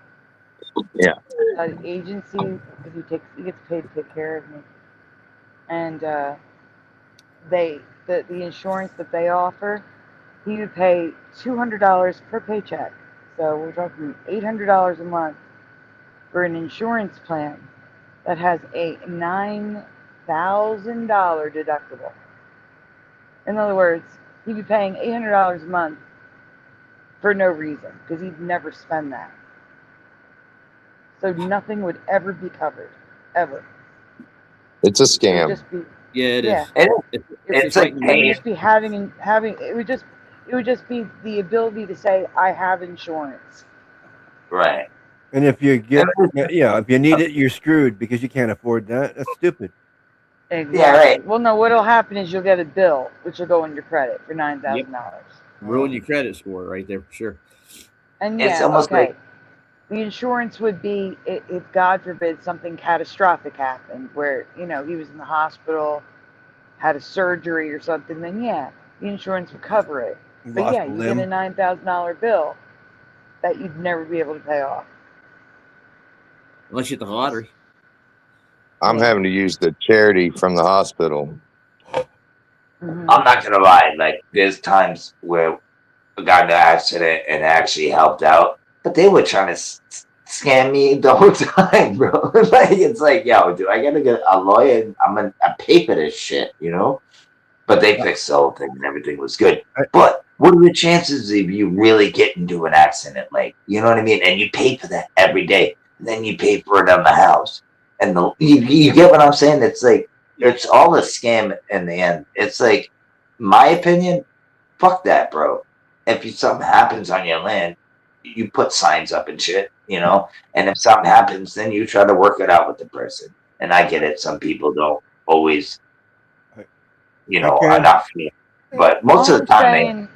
Speaker 8: Yeah.
Speaker 1: Agency, because he gets paid to take care of me. And the insurance that they offer, he would pay $200 per paycheck. So we're talking $800 a month for an insurance plan that has a $9,000 deductible. In other words, he'd be paying $800 a month for no reason because he'd never spend that. So nothing would ever be covered, ever.
Speaker 8: It's a
Speaker 1: It would
Speaker 8: scam.
Speaker 1: just be
Speaker 5: Yeah, it
Speaker 1: yeah.
Speaker 5: is.
Speaker 17: It's like
Speaker 1: It would
Speaker 17: paying.
Speaker 1: just be having it would just be the ability to say I have insurance.
Speaker 17: Right.
Speaker 19: And if you get, if you need it, you're screwed because you can't afford that. That's stupid.
Speaker 1: Exactly.
Speaker 17: Yeah, right.
Speaker 1: Well, no. What'll happen is you'll get a bill, which will go on your credit for $9,000.
Speaker 5: Ruin your credit score right there for sure.
Speaker 1: And
Speaker 17: It's
Speaker 1: yeah,
Speaker 17: almost
Speaker 1: okay.
Speaker 17: like
Speaker 1: The insurance would be if God forbid something catastrophic happened, where he was in the hospital, had a surgery or something. Then yeah, the insurance would cover it. But
Speaker 19: Lost
Speaker 1: yeah,
Speaker 19: a
Speaker 1: you get a
Speaker 19: limb.
Speaker 1: $9,000 bill that you'd never be able to pay off.
Speaker 5: Unless you hit the lottery.
Speaker 8: I'm having to use the charity from the hospital.
Speaker 1: Mhm.
Speaker 17: I'm not gonna lie. Like there's times where I got in an accident and actually helped out, but they were trying to scam me the whole time, bro. Like it's like, yo, dude, I gotta get a lawyer. And I'm gonna pay for this shit, you know. But they fixed the whole thing and everything was good. But what are the chances of you really getting into an accident? Like, you know what I mean? And you pay for that every day. And then you pay for it on the house. And you get what I'm saying? It's like, it's all a scam in the end. It's like, my opinion, fuck that, bro. If something happens on your land, you put signs up and shit, you know? And if something happens, then you try to work it out with the person. And I get it. Some people don't always, enough. But most of the time,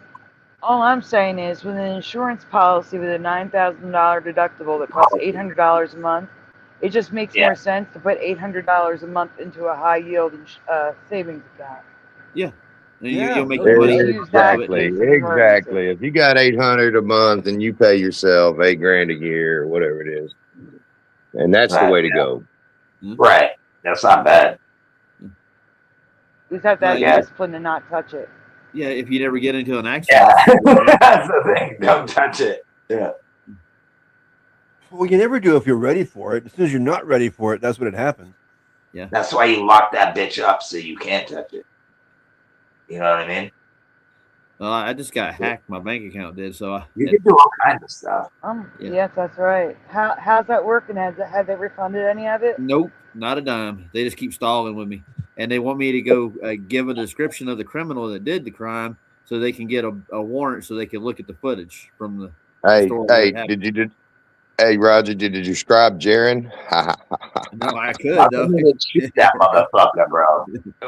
Speaker 1: all I'm saying is, with an insurance policy with a $9,000 deductible that costs $800 a month, it just makes more sense to put $800 a month into a high yield savings account.
Speaker 5: Yeah. And
Speaker 1: Yeah.
Speaker 5: you'll make your money.
Speaker 8: Exactly. If you got $800 a month and you pay yourself $8,000 a year or whatever it is, and that's the way to go.
Speaker 17: Right. That's not bad.
Speaker 1: You just have to have the discipline to not touch it.
Speaker 5: Yeah, if you never get into an accident.
Speaker 17: That's the thing. Don't touch it. Yeah.
Speaker 19: Well, you never do if you're ready for it. As soon as you're not ready for it, that's when it happens.
Speaker 5: Yeah.
Speaker 17: That's why you lock that bitch up so you can't touch it. You know what I mean?
Speaker 5: Well, I just got hacked. My bank account did. So
Speaker 17: you can do all kinds of stuff.
Speaker 1: Yes, that's right. How's that working? Have they refunded any of it?
Speaker 5: Nope, not a dime. They just keep stalling with me, and they want me to go give a description of the criminal that did the crime, so they can get a warrant, so they can look at the footage from the store.
Speaker 8: Hey, Roger, did you describe Jaron?
Speaker 5: No, I could though.
Speaker 17: Shoot that motherfucker, bro.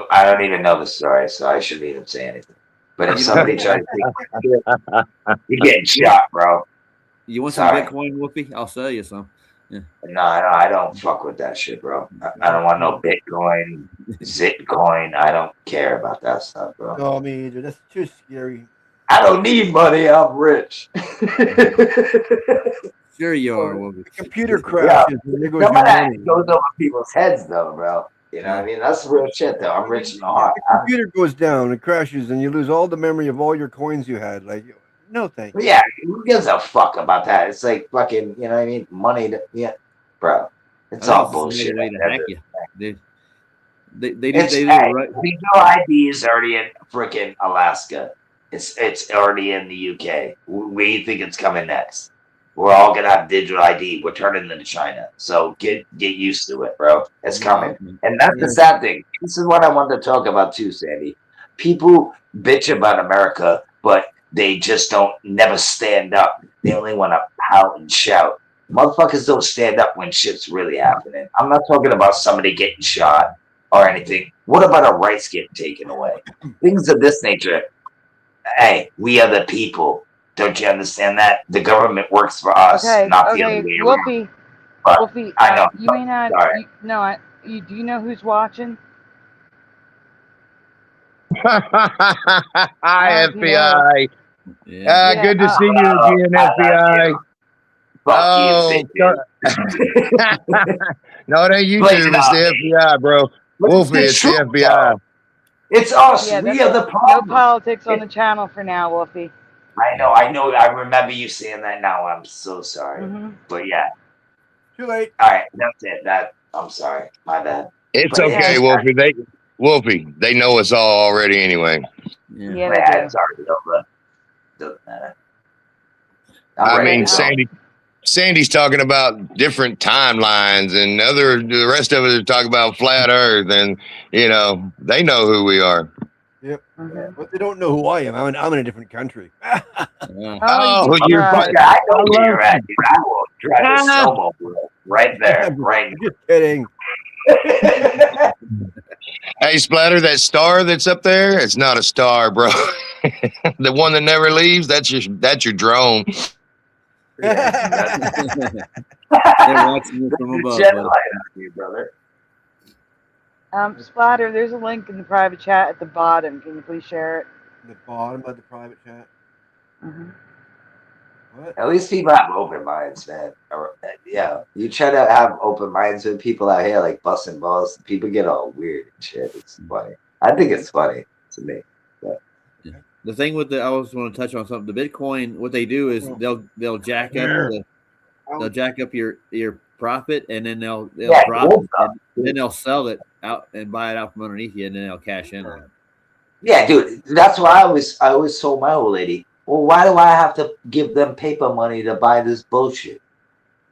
Speaker 17: I don't even know the story, so I shouldn't even say anything. But if somebody tries to take my shit, you're getting shot, bro.
Speaker 5: You want some Bitcoin, Whoopi? I'll sell you some. Yeah.
Speaker 17: No, I don't fuck with that shit, bro. I don't want no Bitcoin, Zitcoin. I don't care about that stuff, bro.
Speaker 19: No, me either. That's too scary.
Speaker 17: I don't need money. I'm rich.
Speaker 5: Sure you are.
Speaker 19: The computer
Speaker 17: Yeah,
Speaker 19: crashes and there goes
Speaker 17: some
Speaker 19: your
Speaker 17: of that
Speaker 19: money.
Speaker 17: goes over people's heads, though, bro. You know what I mean? That's real shit, though. I'm rich in the heart.
Speaker 19: The computer goes down and crashes, and you lose all the memory of all your coins you had. Like, no, thank you.
Speaker 17: Yeah, who gives a fuck about that? It's like fucking, you know what I mean? Money, yeah, bro. It's
Speaker 5: I
Speaker 17: all
Speaker 5: think it's
Speaker 17: bullshit.
Speaker 5: another way to hack you. They
Speaker 17: It's
Speaker 5: do
Speaker 17: hey,
Speaker 5: right.
Speaker 17: digital ID is already in freaking Alaska. It's already in the UK. Where do you think it's coming next? We're all gonna have digital ID. We're turning into China. So get used to it, bro. It's coming. And that's the sad thing. This is what I wanted to talk about too, Sandy. People bitch about America, but they just don't never stand up. They only want to pout and shout. Motherfuckers don't stand up when shit's really happening. I'm not talking about somebody getting shot or anything. What about our rights getting taken away? Things of this nature. Hey, we are the people. Don't you understand that? The government works for us, not the other way around.
Speaker 1: Wolfie,
Speaker 17: But
Speaker 1: Wolfie,
Speaker 17: I know.
Speaker 1: you may not.
Speaker 17: Sorry.
Speaker 1: Do you know who's watching?
Speaker 8: Hi,
Speaker 1: you know.
Speaker 8: FBI. Good to see you again, FBI. Oh, no, it ain't YouTube. It's the FBI, bro. Wolfie, it's the FBI.
Speaker 17: It's us.
Speaker 1: Yeah,
Speaker 17: We are the
Speaker 1: no
Speaker 17: problem.
Speaker 1: politics on the channel for now, Wolfie.
Speaker 17: I know. I remember you saying that now. I'm so sorry. But yeah.
Speaker 19: Too late.
Speaker 17: All right. That's it. I'm sorry. My bad.
Speaker 8: It's
Speaker 17: But
Speaker 8: okay,
Speaker 17: just-
Speaker 8: Wolfie. They know us all already anyway.
Speaker 1: Yeah,
Speaker 17: it's already over. Doesn't matter.
Speaker 8: I mean, Sandy's talking about different timelines, and the rest of us are talking about flat Earth, and they know who we are.
Speaker 19: Yep. But they don't know who I am. I'm in a different country.
Speaker 8: Oh, you're
Speaker 17: fucking. I know where you're at, dude. I will drive a snowmobile right there, right now.
Speaker 19: Just kidding.
Speaker 8: Hey, Splatter, that star that's up there, it's not a star, bro. The one that never leaves, that's your drone.
Speaker 5: They're watching you from above.
Speaker 17: Shed light on you, brother.
Speaker 1: Splatter, there's a link in the private chat at the bottom. Can you please share it?
Speaker 19: The bottom of the private chat.
Speaker 17: At least people have open minds, man. Yeah, you try to have open minds with people out here, like busting balls. People get all weird and shit. It's funny. I think it's funny to me. But.
Speaker 5: The thing with I always want to touch on something. The Bitcoin, what they do is they'll jack up your profit, and then they'll drop it, and then they'll sell it out and buy it out from underneath you, and then they'll cash in on it.
Speaker 17: Yeah, dude. That's why I always told my old lady, well, why do I have to give them paper money to buy this bullshit?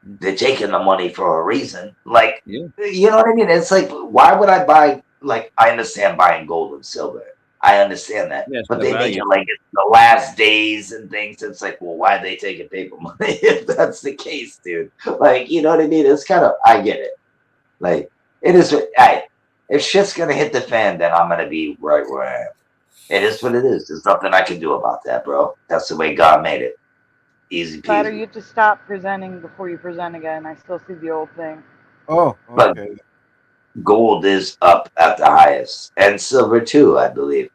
Speaker 17: They're taking the money for a reason. Like, you know what I mean? It's like, why would I buy? Like, I understand buying gold and silver. I understand that, but they make it like it's the last days and things. It's like, well, why are they taking paper money if that's the case, dude? Like, you know what I mean? It's kind of, I get it. Like, it is. If shit's gonna hit the fan, then I'm gonna be right where I am. It is what it is. There's nothing I can do about that, bro. That's the way God made it. Easy
Speaker 1: Splatter,
Speaker 17: peasy.
Speaker 1: you have to stop presenting before you present again. I still see the old thing.
Speaker 19: Oh, okay.
Speaker 17: But gold is up at the highest, and silver too, I believe.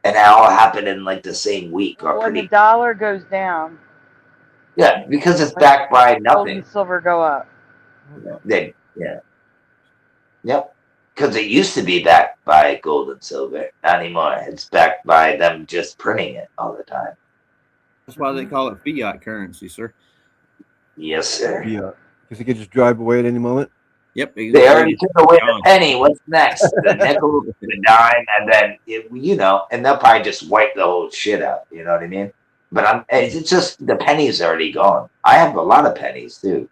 Speaker 17: And that all happened in like the same week, or
Speaker 1: When
Speaker 17: pretty.
Speaker 1: the dollar goes down,
Speaker 17: Yeah, because it's backed by
Speaker 1: gold
Speaker 17: nothing.
Speaker 1: and silver go up.
Speaker 17: Then yep. Because it used to be backed by gold and silver. Not anymore. It's backed by them just printing it all the time.
Speaker 5: That's why they call it fiat currency, sir.
Speaker 17: Yes, sir.
Speaker 19: Yeah, because it could just drive away at any moment.
Speaker 5: Yep.
Speaker 17: They already took away the penny. What's next? The nickel, the dime, and then and they'll probably just wipe the whole shit out. You know what I mean? But it's just the penny's already gone. I have a lot of pennies too.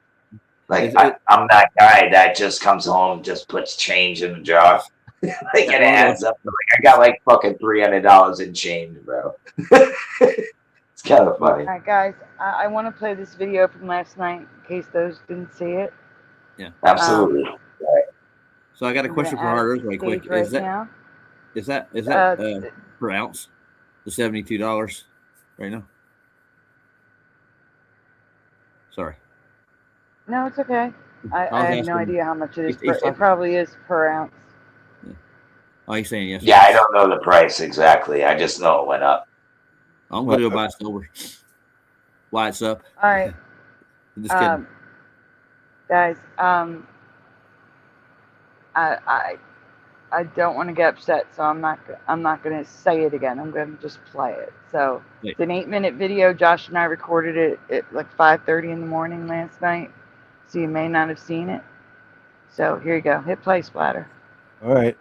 Speaker 17: Like I'm that guy that just comes home, just puts change in the jar, like and it adds up. Like I got like fucking $300 in change, bro. It's kind of funny.
Speaker 1: All right, guys, I want to play this video from last night in case those didn't see it.
Speaker 5: Yeah,
Speaker 17: absolutely.
Speaker 5: So I got a question for Hard Earth right quick.
Speaker 1: Is that
Speaker 5: per ounce? The $72 right now? Sorry.
Speaker 1: No, it's okay. I have no idea how much it is.
Speaker 5: He's
Speaker 1: It probably is per ounce.
Speaker 5: Oh, he's saying yes.
Speaker 17: Yeah, I don't know the price exactly. I just know it went up.
Speaker 5: I'm going to go buy silver. Lights up.
Speaker 1: All right.
Speaker 5: I'm just kidding.
Speaker 1: Guys, I don't want to get upset, so I'm not going to say it again. I'm going to just play it. So it's an 8-minute video. Josh and I recorded it at like 5:30 in the morning last night, so you may not have seen it. So here you go. Hit play, Splatter.
Speaker 19: All right.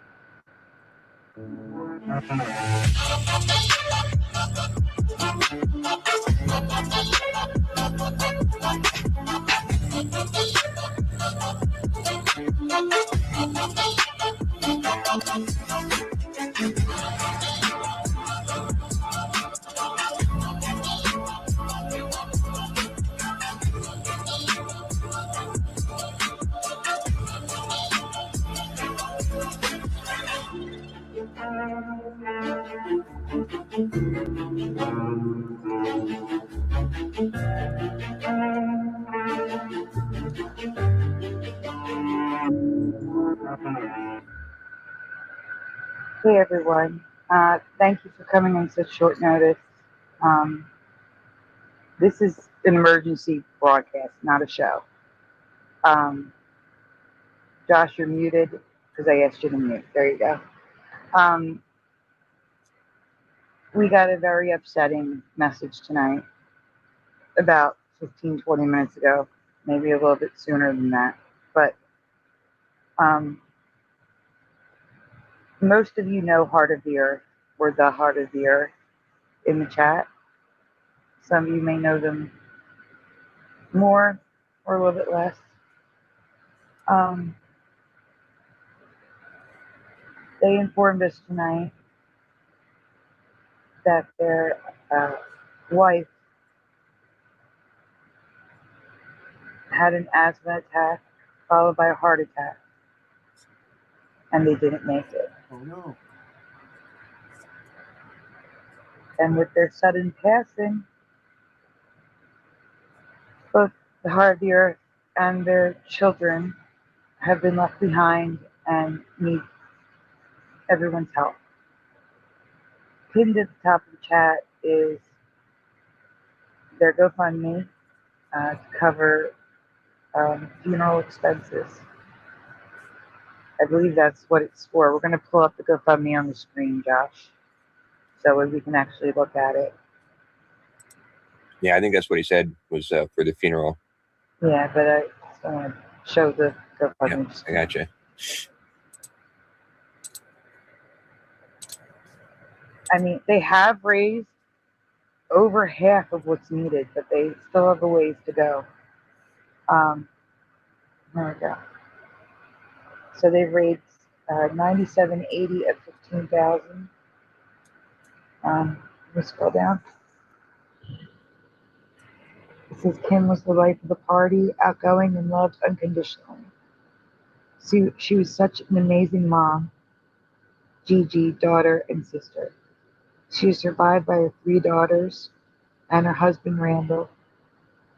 Speaker 1: Hey everyone. Thank you for coming on such short notice. This is an emergency broadcast, not a show. Josh, you're muted because I asked you to mute. There you go. We got a very upsetting message tonight about 15-20 minutes ago, maybe a little bit sooner than that. But most of you know Heart of the Earth or the Heart of the Earth in the chat. Some of you may know them more or a little bit less. They informed us tonight that their wife had an asthma attack followed by a heart attack, and they didn't make it.
Speaker 19: Oh no.
Speaker 1: And with their sudden passing, both the Heart of the Earth and their children have been left behind and need everyone's help. Pinned at the top of the chat is their GoFundMe to cover funeral expenses. I believe that's what it's for. We're going to pull up the GoFundMe on the screen, Josh, so we can actually look at it.
Speaker 7: Yeah, I think that's what he said was for the funeral.
Speaker 1: Yeah, but I just want to show the GoFundMe.
Speaker 7: Yeah, I gotcha.
Speaker 1: I mean, they have raised over half of what's needed, but they still have a ways to go. There we go. So they've raised $97.80 at $15,000. Let me scroll down. It says Kim was the life of the party, outgoing and loved unconditionally. She was such an amazing mom, Gigi, daughter, and sister. She is survived by her 3 daughters and her husband, Randall.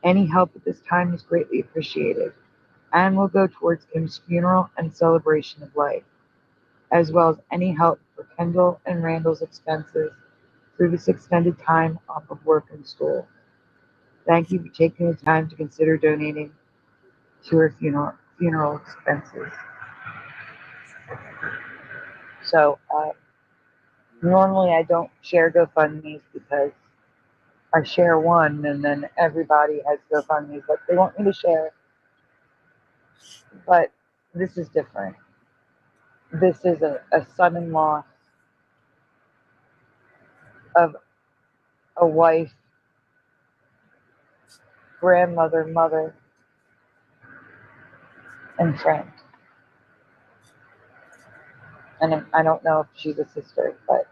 Speaker 1: Any help at this time is greatly appreciated and will go towards Kim's funeral and celebration of life, as well as any help for Kendall and Randall's expenses through this extended time off of work and school. Thank you for taking the time to consider donating to her funeral expenses. So normally I don't share GoFundMes because I share one and then everybody has GoFundMes that they want me to share. But this is different. This is a son-in-law of a wife, grandmother, mother, and friend. And I don't know if she's a sister, but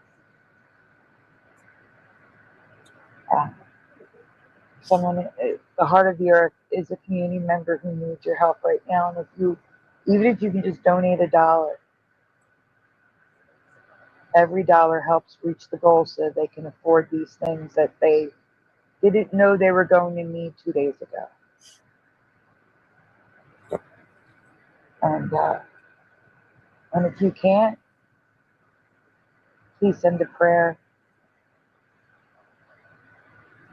Speaker 1: the Heart of the Earth is a community member who needs your help right now. And even if you can just donate $1, every dollar helps reach the goal so they can afford these things that they didn't know they were going to need 2 days ago. And if you can't, please send a prayer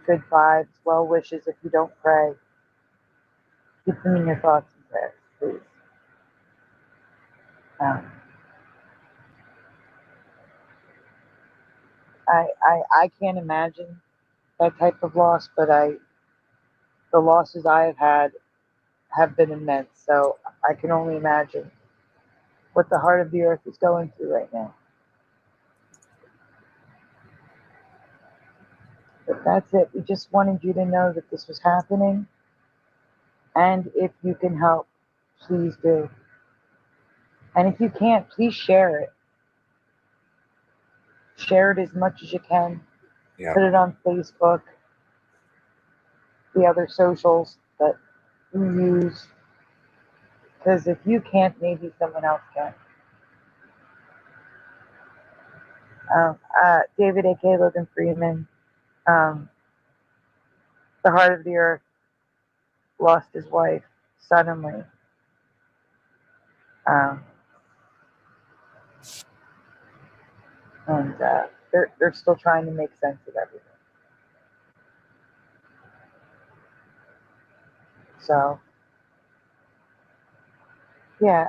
Speaker 1: good vibes, well wishes if you don't pray. Keep them in your thoughts and prayers, please. I can't imagine that type of loss, but the losses I have had have been immense, so I can only imagine what the heart of the earth is going through right now. But that's it. We just wanted you to know that this was happening, and if you can help, please do. And if you can't, please share it. Share it as much as you can.
Speaker 7: Yeah.
Speaker 1: Put it on Facebook, the other socials that you use. Because if you can't, maybe someone else can. David A.K. Logan Freeman, the heart of the earth, lost his wife suddenly. And they're still trying to make sense of everything. So, yeah,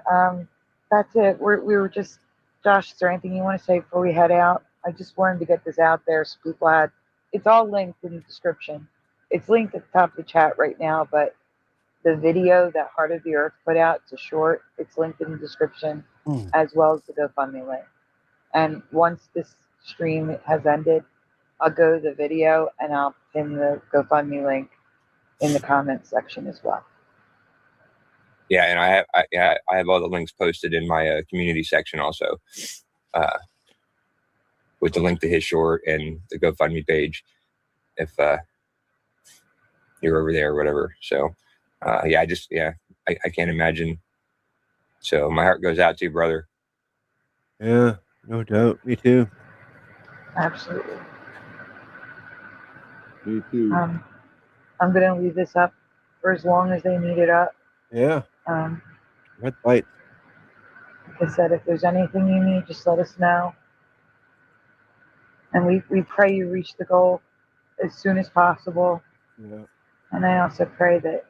Speaker 1: that's it. We were just, Josh, is there anything you want to say before we head out? I just wanted to get this out there so people had, it's all linked in the description. It's linked at the top of the chat right now, but the video that Heart of the Earth put out, it's a short, it's linked in the description, as well as the GoFundMe link. And once this stream has ended, I'll go to the video and I'll pin the GoFundMe link in the comments section as well.
Speaker 7: Yeah, and I have all the links posted in my community section also, with the link to his short and the GoFundMe page, if you're over there or whatever. So, I can't imagine. So my heart goes out to you, brother.
Speaker 19: Yeah, no doubt. Me too.
Speaker 1: Absolutely.
Speaker 19: Me too.
Speaker 1: I'm gonna leave this up for as long as they need it up.
Speaker 19: Yeah. Red light.
Speaker 1: Like I said, if there's anything you need, just let us know. And we pray you reach the goal as soon as possible.
Speaker 19: Yeah.
Speaker 1: And I also pray that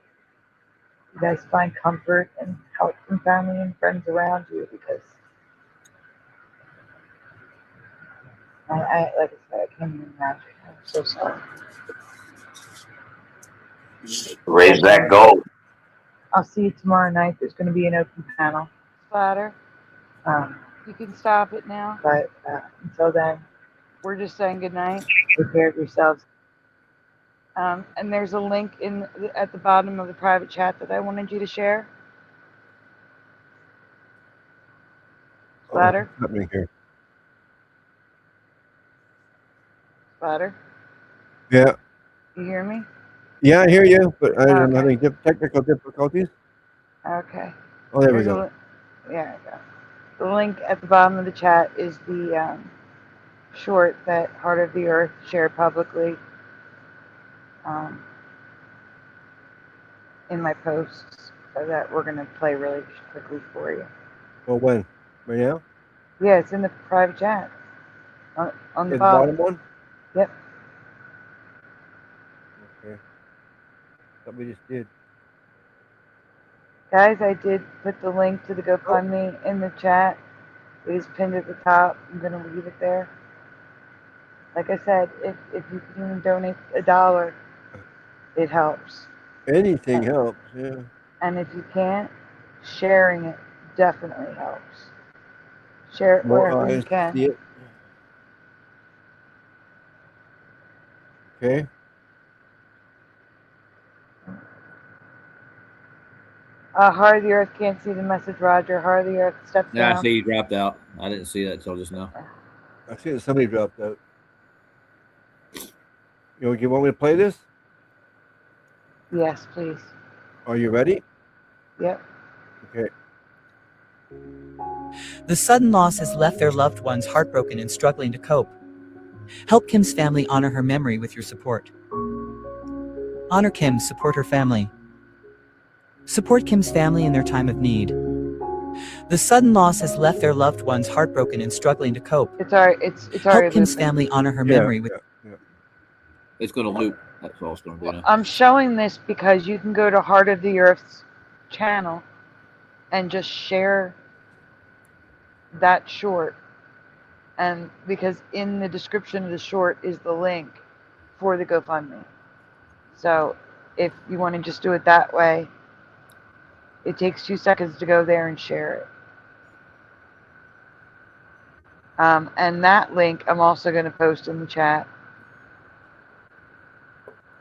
Speaker 1: you guys find comfort and help from family and friends around you, because I like I said, I can't even imagine. I'm so sorry.
Speaker 17: Raise that goal.
Speaker 1: I'll see you tomorrow night. There's going to be an open panel. Splatter. You can stop it now. But until then, we're just saying good night. Prepare yourselves. And there's a link at the bottom of the private chat that I wanted you to share. Splatter.
Speaker 19: What's happening here?
Speaker 1: Splatter.
Speaker 19: Yeah.
Speaker 1: You hear me?
Speaker 19: Yeah, I hear you, but I'm
Speaker 1: Okay.
Speaker 19: having technical difficulties.
Speaker 1: Okay.
Speaker 19: Oh, there we
Speaker 1: There's
Speaker 19: go.
Speaker 1: Yeah, there we go. The link at the bottom of the chat is the short that Heart of the Earth shared publicly in my posts that we're going to play really quickly for you.
Speaker 19: Well, when? Right now?
Speaker 1: Yeah, it's in the private chat on the
Speaker 19: The
Speaker 1: bottom.
Speaker 19: bottom one?
Speaker 1: Yep.
Speaker 19: Okay. That we just did.
Speaker 1: Guys, I did put the link to the GoFundMe in the chat. It is pinned at the top. I'm going to leave it there. Like I said, if you can donate $1, it helps.
Speaker 19: Anything helps, yeah.
Speaker 1: And if you can't, sharing it definitely helps. Share it
Speaker 19: More
Speaker 1: wherever you
Speaker 19: eyes
Speaker 1: can.
Speaker 19: see it. Okay.
Speaker 1: Heart of the Earth can't see the message, Roger. Heart of the Earth, step
Speaker 5: Yeah, I
Speaker 1: down.
Speaker 5: see you dropped out. I didn't see that until just now.
Speaker 19: I see that somebody dropped out. You want me to play this?
Speaker 1: Yes, please.
Speaker 19: Are you ready?
Speaker 1: Yep.
Speaker 19: Okay.
Speaker 11: The sudden loss has left their loved ones heartbroken and struggling to cope. Help Kim's family honor her memory with your support. Honor Kim, support her family. Support Kim's family in their time of need. The sudden loss has left their loved ones heartbroken and struggling to cope.
Speaker 1: It's already
Speaker 11: Help Kim's
Speaker 1: looping.
Speaker 11: family honor her memory with.
Speaker 5: It's going to loop. That's all it's going to do now.
Speaker 1: I'm showing this because you can go to Heart of the Earth's channel and just share that short. And because in the description of the short is the link for the GoFundMe. So if you want to just do it that way, it takes 2 seconds to go there and share it. And that link I'm also going to post in the chat.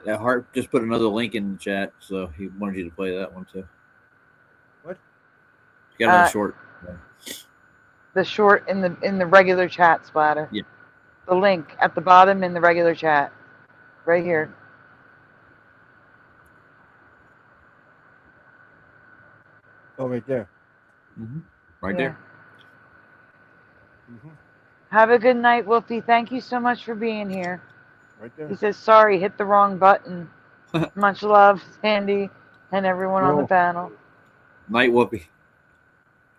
Speaker 5: Yeah, Hart just put another link in the chat, so he wanted you to play that one too.
Speaker 19: What?
Speaker 5: Got another short.
Speaker 1: The short in the regular chat, Splatter.
Speaker 5: Yeah.
Speaker 1: The link at the bottom in the regular chat. Right here.
Speaker 19: Oh, right there.
Speaker 5: Right
Speaker 1: Yeah.
Speaker 5: there.
Speaker 1: Have a good night, Wolfie. Thank you so much for being here.
Speaker 19: Right there.
Speaker 1: He says, sorry, hit the wrong button. Much love, Sandy, and everyone on the
Speaker 19: Cool.
Speaker 1: panel.
Speaker 5: Night Whoopi.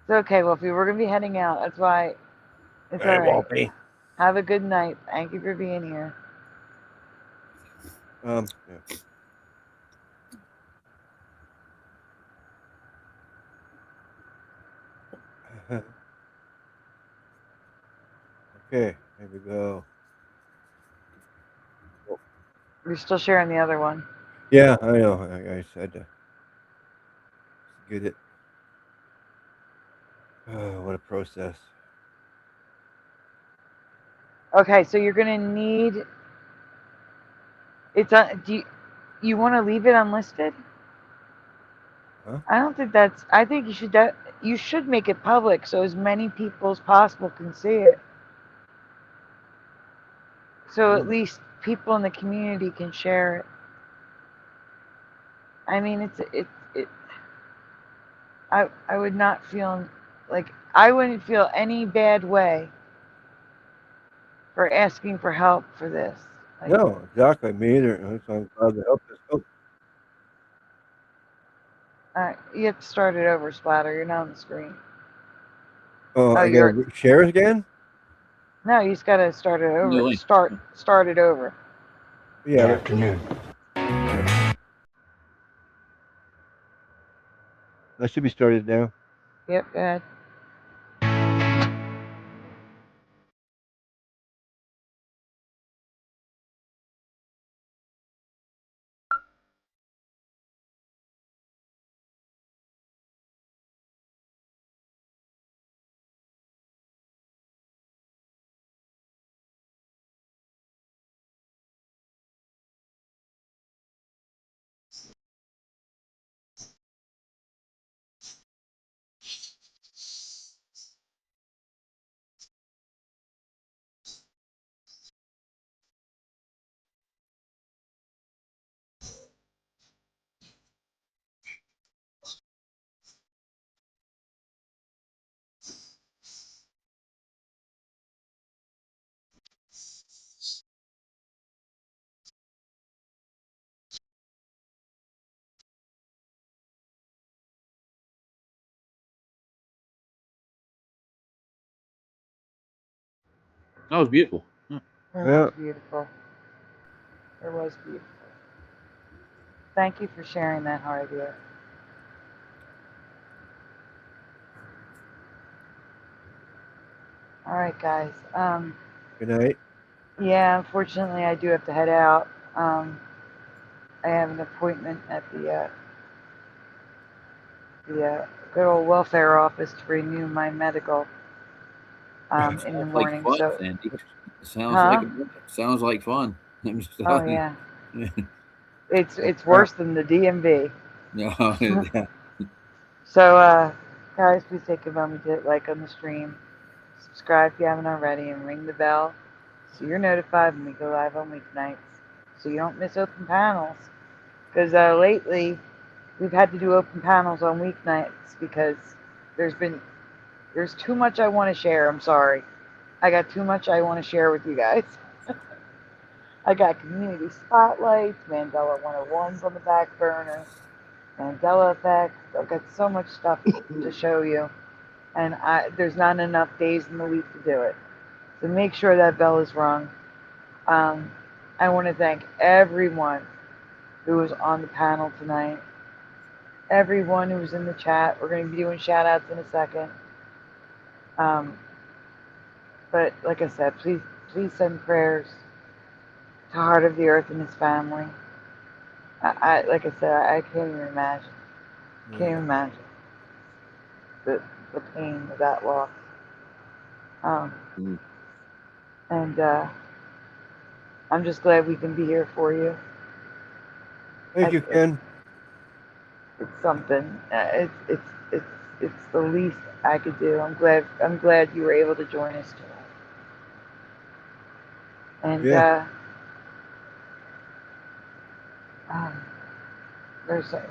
Speaker 1: It's okay, Wolfie. We're going to be heading out. That's why it's
Speaker 19: Hey,
Speaker 1: all right.
Speaker 19: Wolfie.
Speaker 1: Have a good night. Thank you for being here.
Speaker 19: Yeah. Okay, here we go.
Speaker 1: You're still sharing the other one.
Speaker 19: Yeah, I know. I said to get it. Oh, what a process.
Speaker 1: Okay, so you're going to need... It's do you want to leave it unlisted?
Speaker 19: Huh?
Speaker 1: I don't think that's... I think you should make it public so as many people as possible can see it. So at least people in the community can share it. I mean, I would not feel like... I wouldn't feel any bad way for asking for help for this. Like,
Speaker 19: No, exactly. Me either. So I'm glad to help this. Oh,
Speaker 1: you have to start it over, Splatter. You're not on the screen.
Speaker 19: I gotta share it again?
Speaker 1: No, you just gotta start it over.
Speaker 19: No.
Speaker 1: Start it over.
Speaker 19: Yeah.
Speaker 21: Afternoon.
Speaker 19: That should be started now.
Speaker 1: Yep, go ahead.
Speaker 5: That was beautiful.
Speaker 1: It was beautiful. It was beautiful. Thank you for sharing that, Harvey. All right, guys.
Speaker 19: Good night.
Speaker 1: Yeah, unfortunately, I do have to head out. I have an appointment at the good old welfare office to renew my medical in the morning.
Speaker 5: Like fun,
Speaker 1: So,
Speaker 5: Sandy. Sounds like fun. I'm just
Speaker 1: oh
Speaker 5: telling you.
Speaker 1: yeah, it's worse than the DMV.
Speaker 5: No, yeah.
Speaker 1: So, guys, please take a moment to hit like on the stream, subscribe if you haven't already, and ring the bell so you're notified when we go live on weeknights, so you don't miss open panels. Because lately, we've had to do open panels on weeknights because there's too much I want to share. I'm sorry. I got too much I want to share with you guys. I got community spotlights, Mandela 101s on the back burner, Mandela effect. I've got so much stuff to show you, and there's not enough days in the week to do it. So make sure that bell is rung. I want to thank everyone who was on the panel tonight. Everyone who was in the chat. We're going to be doing shout outs in a second. But like I said, please send prayers to Heart of the Earth and his family. Like I said, I can't even imagine. Can't even imagine the pain of that loss. And I'm just glad we can be here for you.
Speaker 19: Thank you, Ken.
Speaker 1: It's something. It's the least I could do. I'm glad you were able to join us today. And
Speaker 19: Yeah.
Speaker 1: there's it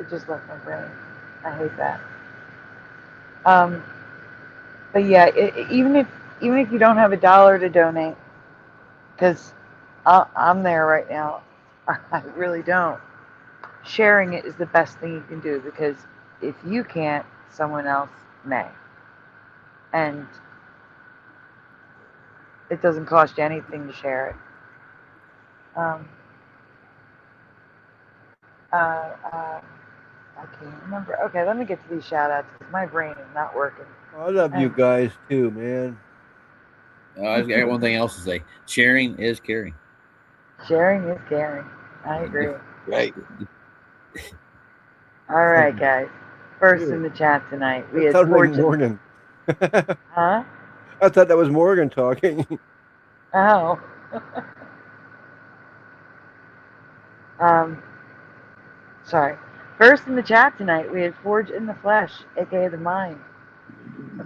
Speaker 1: just left my brain. I hate that. But yeah, even if you don't have $1 to donate, because I'm there right now, I really don't. Sharing it is the best thing you can do, because if you can't, someone else may. And it doesn't cost you anything to share it. I can't remember. Okay, let me get to these shout outs because my brain is not working.
Speaker 19: I love you guys too, man.
Speaker 5: I got one thing else to say. Sharing is caring.
Speaker 1: Sharing is caring. I agree.
Speaker 8: Right.
Speaker 1: All right, guys. First in the chat tonight, we
Speaker 19: That
Speaker 1: had
Speaker 19: sounded like
Speaker 1: Fortune.
Speaker 19: Morgan.
Speaker 1: Huh?
Speaker 19: I thought that was Morgan talking.
Speaker 1: Oh. Sorry. First in the chat tonight, we had Forge in the Flesh, aka the Mind,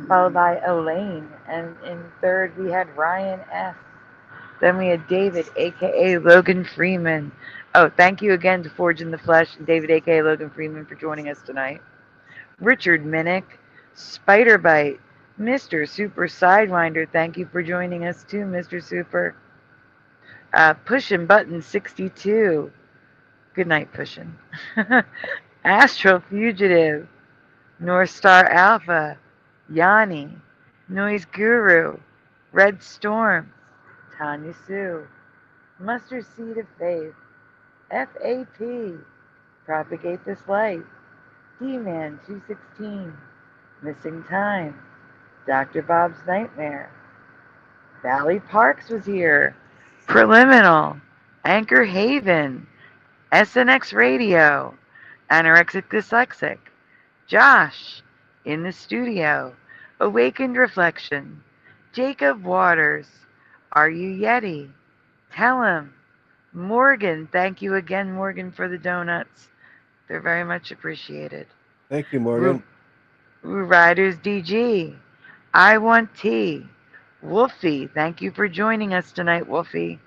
Speaker 1: followed by Elaine, and in third we had Ryan S. Then we had David, aka Logan Freeman. Oh, thank you again to Forge in the Flesh and David, aka Logan Freeman, for joining us tonight. Richard Minnick, Spiderbite, Mr. Super Sidewinder, thank you for joining us too, Mr. Super. Pushin' Button 62. Good night, Pushin'. Astro Fugitive, North Star Alpha, Yanni, Noise Guru, Red Storm, Tanya Sue, Mustard Seed of Faith, FAP, Propagate This Light, D-Man 216, Missing Time, Dr. Bob's Nightmare, Valley Parks was here, Preliminal, Anchor Haven, SNX Radio, Anorexic Dyslexic, Josh, In the Studio, Awakened Reflection, Jacob Waters, Are You Yeti, Tell Him, Morgan, thank you again, Morgan, for the donuts. They're very much appreciated.
Speaker 19: Thank you, Morgan.
Speaker 1: Riders DG, I Want Tea, Wolfie, thank you for joining us tonight, Wolfie.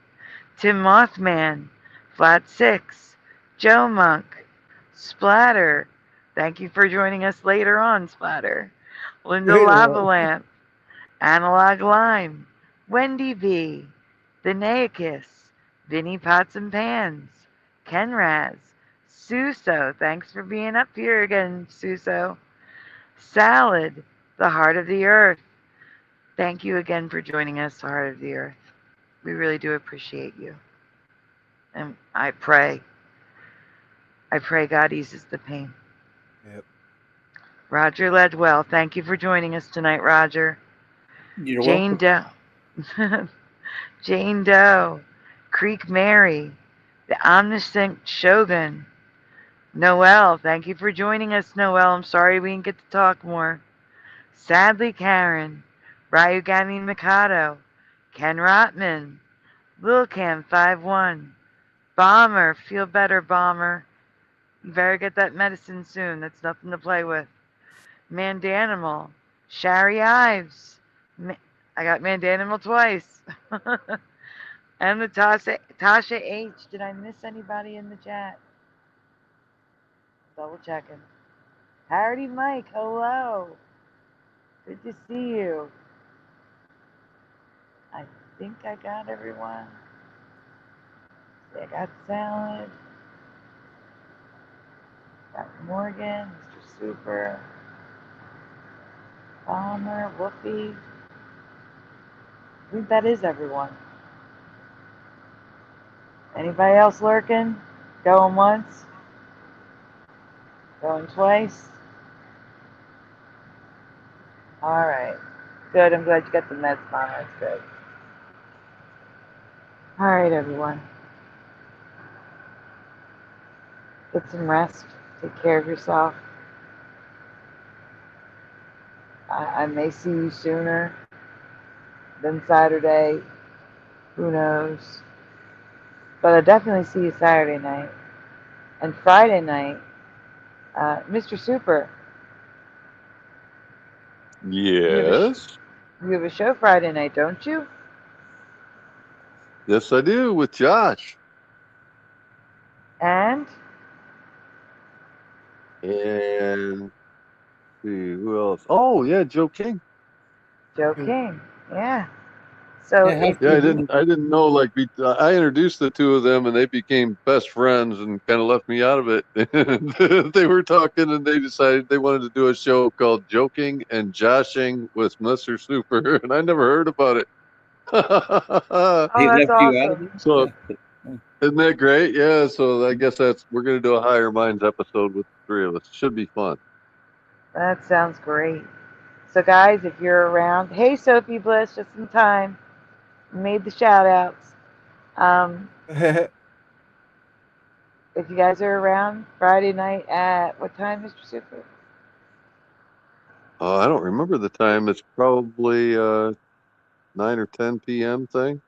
Speaker 1: Tim Mothman, Flat 6, Joe Monk, Splatter, thank you for joining us later on, Splatter. Linda
Speaker 19: Later
Speaker 1: Lava
Speaker 19: on.
Speaker 1: Lamp, Analog Lime, Wendy V, The Naikis, Vinny Pots and Pans, Ken Raz, Suso, thanks for being up here again, Suso. Salad, The Heart of the Earth, thank you again for joining us, The Heart of the Earth. We really do appreciate you. And I pray God eases the pain.
Speaker 19: Yep.
Speaker 1: Roger Ledwell, thank you for joining us tonight, Roger.
Speaker 5: You're
Speaker 1: Jane Doe. Jane Doe. Creek Mary. The Omniscient Shogun. Noel, thank you for joining us, Noel. I'm sorry we didn't get to talk more. Sadly Karen. Ryugami Mikado. Ken Rotman. Lil Cam 51. Bomber, feel better, Bomber. You better get that medicine soon. That's nothing to play with. Mandanimal, Shari Ives. I got Mandanimal twice. And the Tasha H. Did I miss anybody in the chat? Double checking. Howdy Mike, hello. Good to see you. I think I got everyone. I got Salad. Got Morgan, Mr. Super. Bomber, Whoopi. I think that is everyone. Anybody else lurking? Going once? Going twice? All right. Good. I'm glad you got the meds, Mom. That's good. All right, everyone. Get some rest. Take care of yourself. I may see you sooner than Saturday. Who knows? But I'll definitely see you Saturday night. And Friday night, Mr. Super,
Speaker 9: Yes.
Speaker 1: you have a show Friday night, don't you?
Speaker 9: Yes, I do, with Josh.
Speaker 1: And?
Speaker 9: And let's see who else? Oh yeah, Joe King.
Speaker 1: Joe King. Yeah. So
Speaker 9: Yeah, I didn't know. Like, I introduced the two of them, and they became best friends, and kind of left me out of it. And they were talking, and they decided they wanted to do a show called "Joking and Joshing with Mr. Super," and I never heard about it.
Speaker 1: Oh, that's awesome.
Speaker 9: So, isn't that great? Yeah. So I guess we're gonna do a Higher Minds episode with the three of us. Should be fun.
Speaker 1: That sounds great. So, guys, if you're around, hey, Sophie Bliss, just in time. Made the shout outs. If you guys are around Friday night at what time, Mr. Super?
Speaker 9: I don't remember the time. It's probably 9 or 10 p.m. thing.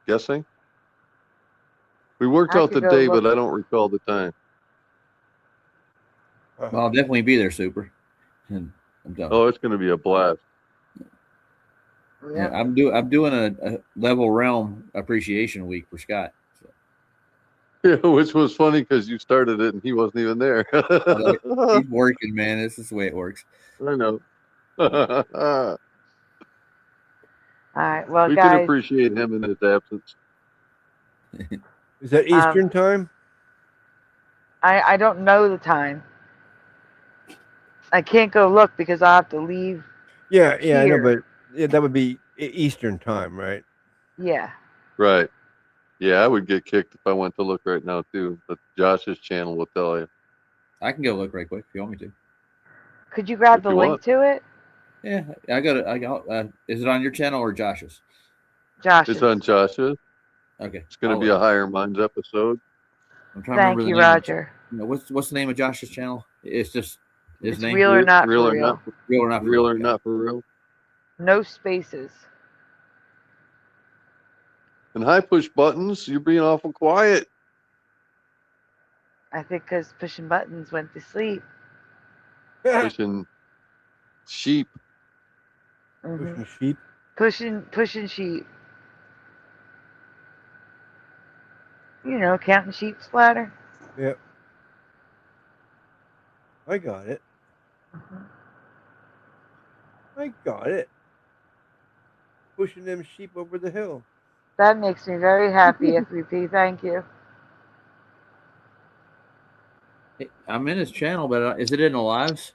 Speaker 9: Guessing. We worked
Speaker 1: I
Speaker 9: out
Speaker 1: could
Speaker 9: the
Speaker 1: go
Speaker 9: day,
Speaker 1: look.
Speaker 9: but I don't recall the time.
Speaker 5: Well, I'll definitely be there, Super. And I'm done.
Speaker 9: Oh, it's going to be a blast.
Speaker 5: Yeah, I'm doing a level realm appreciation week for Scott. So.
Speaker 9: Yeah, which was funny because you started it and he wasn't even there.
Speaker 5: He's working, man. This is the way it works.
Speaker 9: I know.
Speaker 1: All right, well,
Speaker 9: we
Speaker 1: guys,
Speaker 9: can appreciate him in his absence.
Speaker 19: Is that Eastern time?
Speaker 1: I don't know the time. I can't go look because I have to leave.
Speaker 19: Yeah, I know,
Speaker 1: here.
Speaker 19: but yeah, that would be Eastern time, right?
Speaker 1: Yeah.
Speaker 9: Right. Yeah, I would get kicked if I went to look right now too. But Josh's channel will tell you.
Speaker 5: I can go look right quick if you want me to.
Speaker 1: Could you grab
Speaker 9: If
Speaker 1: the
Speaker 9: you
Speaker 1: link
Speaker 9: want.
Speaker 1: to it?
Speaker 5: Yeah, I got it. Is it on your channel or Josh's?
Speaker 1: Josh's.
Speaker 9: It's on Josh's.
Speaker 5: Okay.
Speaker 9: It's going to be a Higher Minds episode.
Speaker 5: I'm trying to remember
Speaker 1: Thank you,
Speaker 5: the name.
Speaker 1: Roger.
Speaker 5: What's the name of Josh's channel? It's just his
Speaker 1: It's
Speaker 5: name.
Speaker 1: Real or Not
Speaker 9: Real
Speaker 1: for
Speaker 9: or
Speaker 1: Real.
Speaker 9: not?
Speaker 5: Real or not for
Speaker 9: Real
Speaker 5: real.
Speaker 9: or
Speaker 5: Okay.
Speaker 9: not for real.
Speaker 1: No spaces.
Speaker 9: And hi, Push Buttons. You're being awful quiet.
Speaker 1: I think because Pushing Buttons went to sleep.
Speaker 9: Pushing sheep.
Speaker 19: Pushing sheep.
Speaker 1: Pushing sheep. You know, counting sheep splatter.
Speaker 19: Yep. I got it. I got it. Pushing them sheep over the hill.
Speaker 1: That makes me very happy, FVP. Thank you.
Speaker 5: Hey, I'm in his channel, but is it in the lives?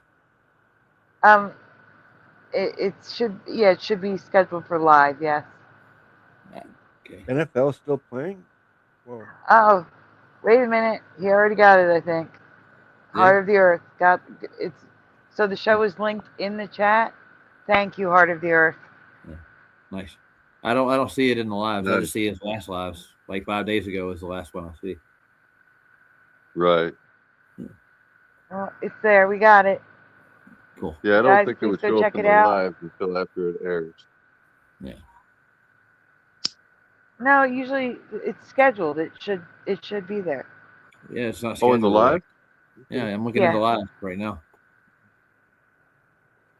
Speaker 1: It should be scheduled for live. Yes.
Speaker 5: Okay.
Speaker 19: NFL still playing? Whoa.
Speaker 1: Oh, wait a minute. He already got it. I think. Heart of the Earth got it's. So the show is linked in the chat. Thank you, Heart of the Earth.
Speaker 5: Yeah. Nice. I don't see it in the lives. I
Speaker 9: Nice.
Speaker 5: just see his last lives. Like 5 days ago was the last one I see.
Speaker 9: Right.
Speaker 1: Well, it's there. We got it.
Speaker 5: Cool.
Speaker 9: Yeah, I don't
Speaker 1: Guys,
Speaker 9: think it
Speaker 1: please
Speaker 9: would
Speaker 1: go
Speaker 9: show up
Speaker 1: check
Speaker 9: in
Speaker 1: it
Speaker 9: the
Speaker 1: out.
Speaker 9: live until after it airs.
Speaker 5: Yeah.
Speaker 1: No, usually it's scheduled. It should be there.
Speaker 5: Yeah, it's not
Speaker 9: Oh,
Speaker 5: scheduled.
Speaker 9: in the live?
Speaker 5: Yeah, I'm looking
Speaker 1: Yeah.
Speaker 5: in the live right now.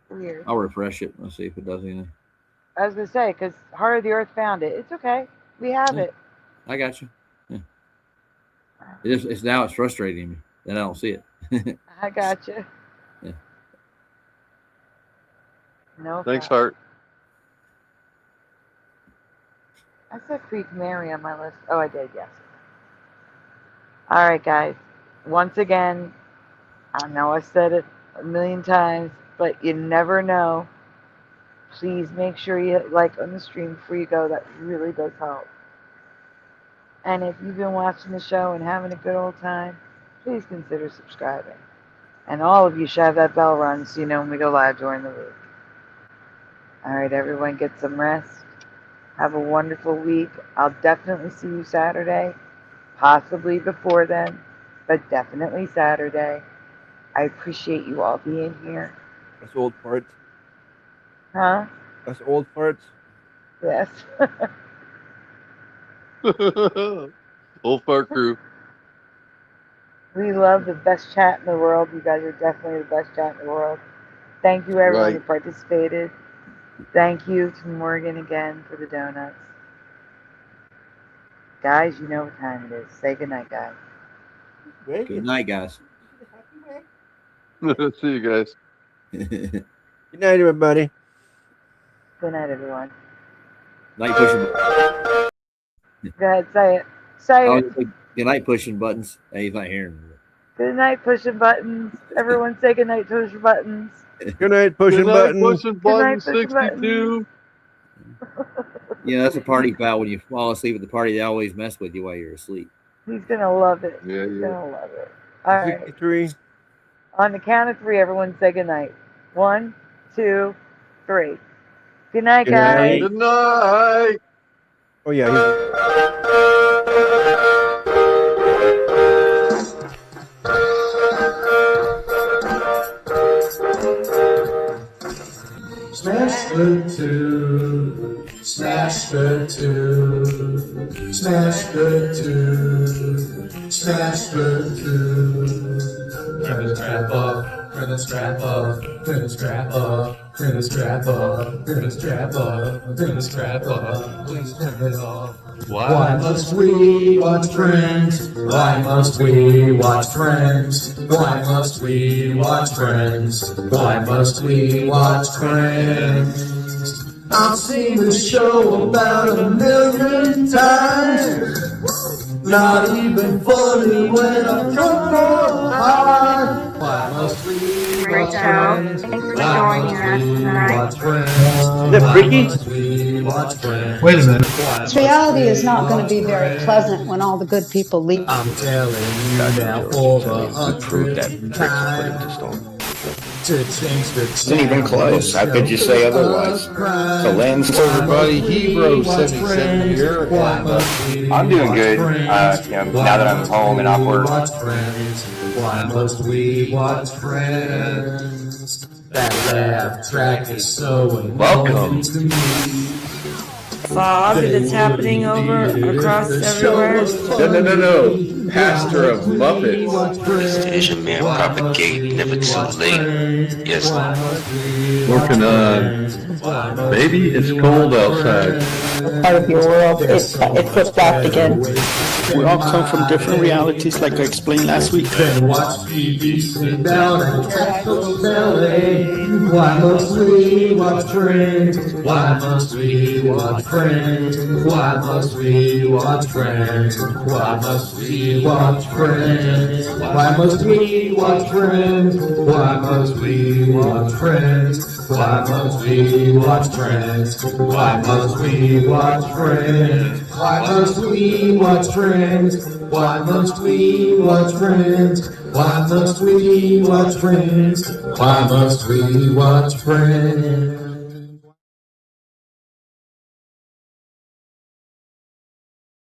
Speaker 1: Weird.
Speaker 5: I'll refresh it. Let's see if it does anything.
Speaker 1: I was gonna say because Heart of the Earth found it. It's okay. We have
Speaker 5: Yeah.
Speaker 1: it.
Speaker 5: I got you. Yeah. It's now it's frustrating me that I don't see it.
Speaker 1: I got you.
Speaker 5: Yeah.
Speaker 1: No.
Speaker 9: Thanks,
Speaker 1: problem.
Speaker 9: Hart.
Speaker 1: I said Creek Mary on my list. Oh, I did. Yes. All right, guys. Once again, I know I said it a million times, but you never know. Please make sure you hit like on the stream before you go. That really does help. And if you've been watching the show and having a good old time, please consider subscribing. And all of you should have that bell run so you know when we go live during the week. All right, everyone, get some rest. Have a wonderful week. I'll definitely see you Saturday, possibly before then, but definitely Saturday. I appreciate you all being here.
Speaker 19: That's old farts.
Speaker 1: Huh?
Speaker 19: That's old farts.
Speaker 1: Yes.
Speaker 9: Old fart crew.
Speaker 1: We love the best chat in the world. You guys are definitely the best chat in the world. Thank you, everyone who participated. Thank you to Morgan again for the donuts. Guys, you know what time it is. Say goodnight, guys.
Speaker 5: Good night, guys.
Speaker 9: See you guys.
Speaker 19: Good night, everybody.
Speaker 1: Good night, everyone.
Speaker 5: Night pushing.
Speaker 1: Go ahead, say it. Say
Speaker 5: Oh,
Speaker 1: it.
Speaker 5: good night pushing buttons. Hey, he's not hearing me.
Speaker 1: Good night, pushing buttons. Everyone say good night, push buttons.
Speaker 19: Good night, pushing buttons.
Speaker 9: Pushing
Speaker 1: Good night,
Speaker 9: button
Speaker 1: pushing buttons.
Speaker 9: 62.
Speaker 5: Yeah, that's a party foul. When you fall asleep at the party, they always mess with you while you're asleep.
Speaker 1: He's gonna love it.
Speaker 9: Yeah,
Speaker 1: He's
Speaker 9: yeah.
Speaker 1: gonna love it. All right.
Speaker 19: 63.
Speaker 1: On the count of three, everyone say good night. 1, 2, 3. Good night,
Speaker 19: Good
Speaker 1: guys.
Speaker 19: night.
Speaker 9: Good night.
Speaker 19: Oh, yeah.
Speaker 6: Smash the two, smash the two, smash the two, smash the two. Turn the strap up, turn the strap up, turn the strap up, turn the strap up, turn the strap up, turn the strap up, please turn it off. Why must we watch Friends? Why must we watch Friends? Why must we watch Friends? Why must we watch Friends? I've seen the show about 1,000,000 times. Not even funny when I'm drunk or high. Why must we watch Friends? Why must we watch Friends?
Speaker 19: Is that Ricky?
Speaker 6: Why must we watch Friends?
Speaker 10: Wait a minute.
Speaker 6: Why
Speaker 10: Reality
Speaker 6: must
Speaker 10: is not
Speaker 6: we
Speaker 10: going to
Speaker 6: watch
Speaker 10: be very
Speaker 6: Friends?
Speaker 10: pleasant when all the good people leave.
Speaker 6: I'm telling you now for the 100th time to change the
Speaker 22: Isn't even close. How could you say otherwise? The land's
Speaker 6: everybody.
Speaker 22: Hebrew 77 here. I'm doing good. Now that I'm home and off work.
Speaker 6: Why must we watch Friends? That laugh track is so
Speaker 22: Welcome.
Speaker 6: to me.
Speaker 23: Fog that's happening over across everywhere.
Speaker 22: No. Pastor of Muppets.
Speaker 24: Asian man propagate, never too late. Yes,
Speaker 9: Working on. Baby, it's cold outside.
Speaker 23: Part of your world, it flipped back again.
Speaker 10: We all come from different realities, like I explained last week.
Speaker 6: Then watch TV, sit down and catch those belly. Why must we watch Friends? Why must we watch Friends? Why must we watch Friends? Why must we watch Friends? Why must we watch Friends? Why must we watch Friends? Why must we watch Friends? Why must we watch Friends? Why must we watch Friends? Why must we watch Friends? Why must we watch Friends? Why must we watch Friends?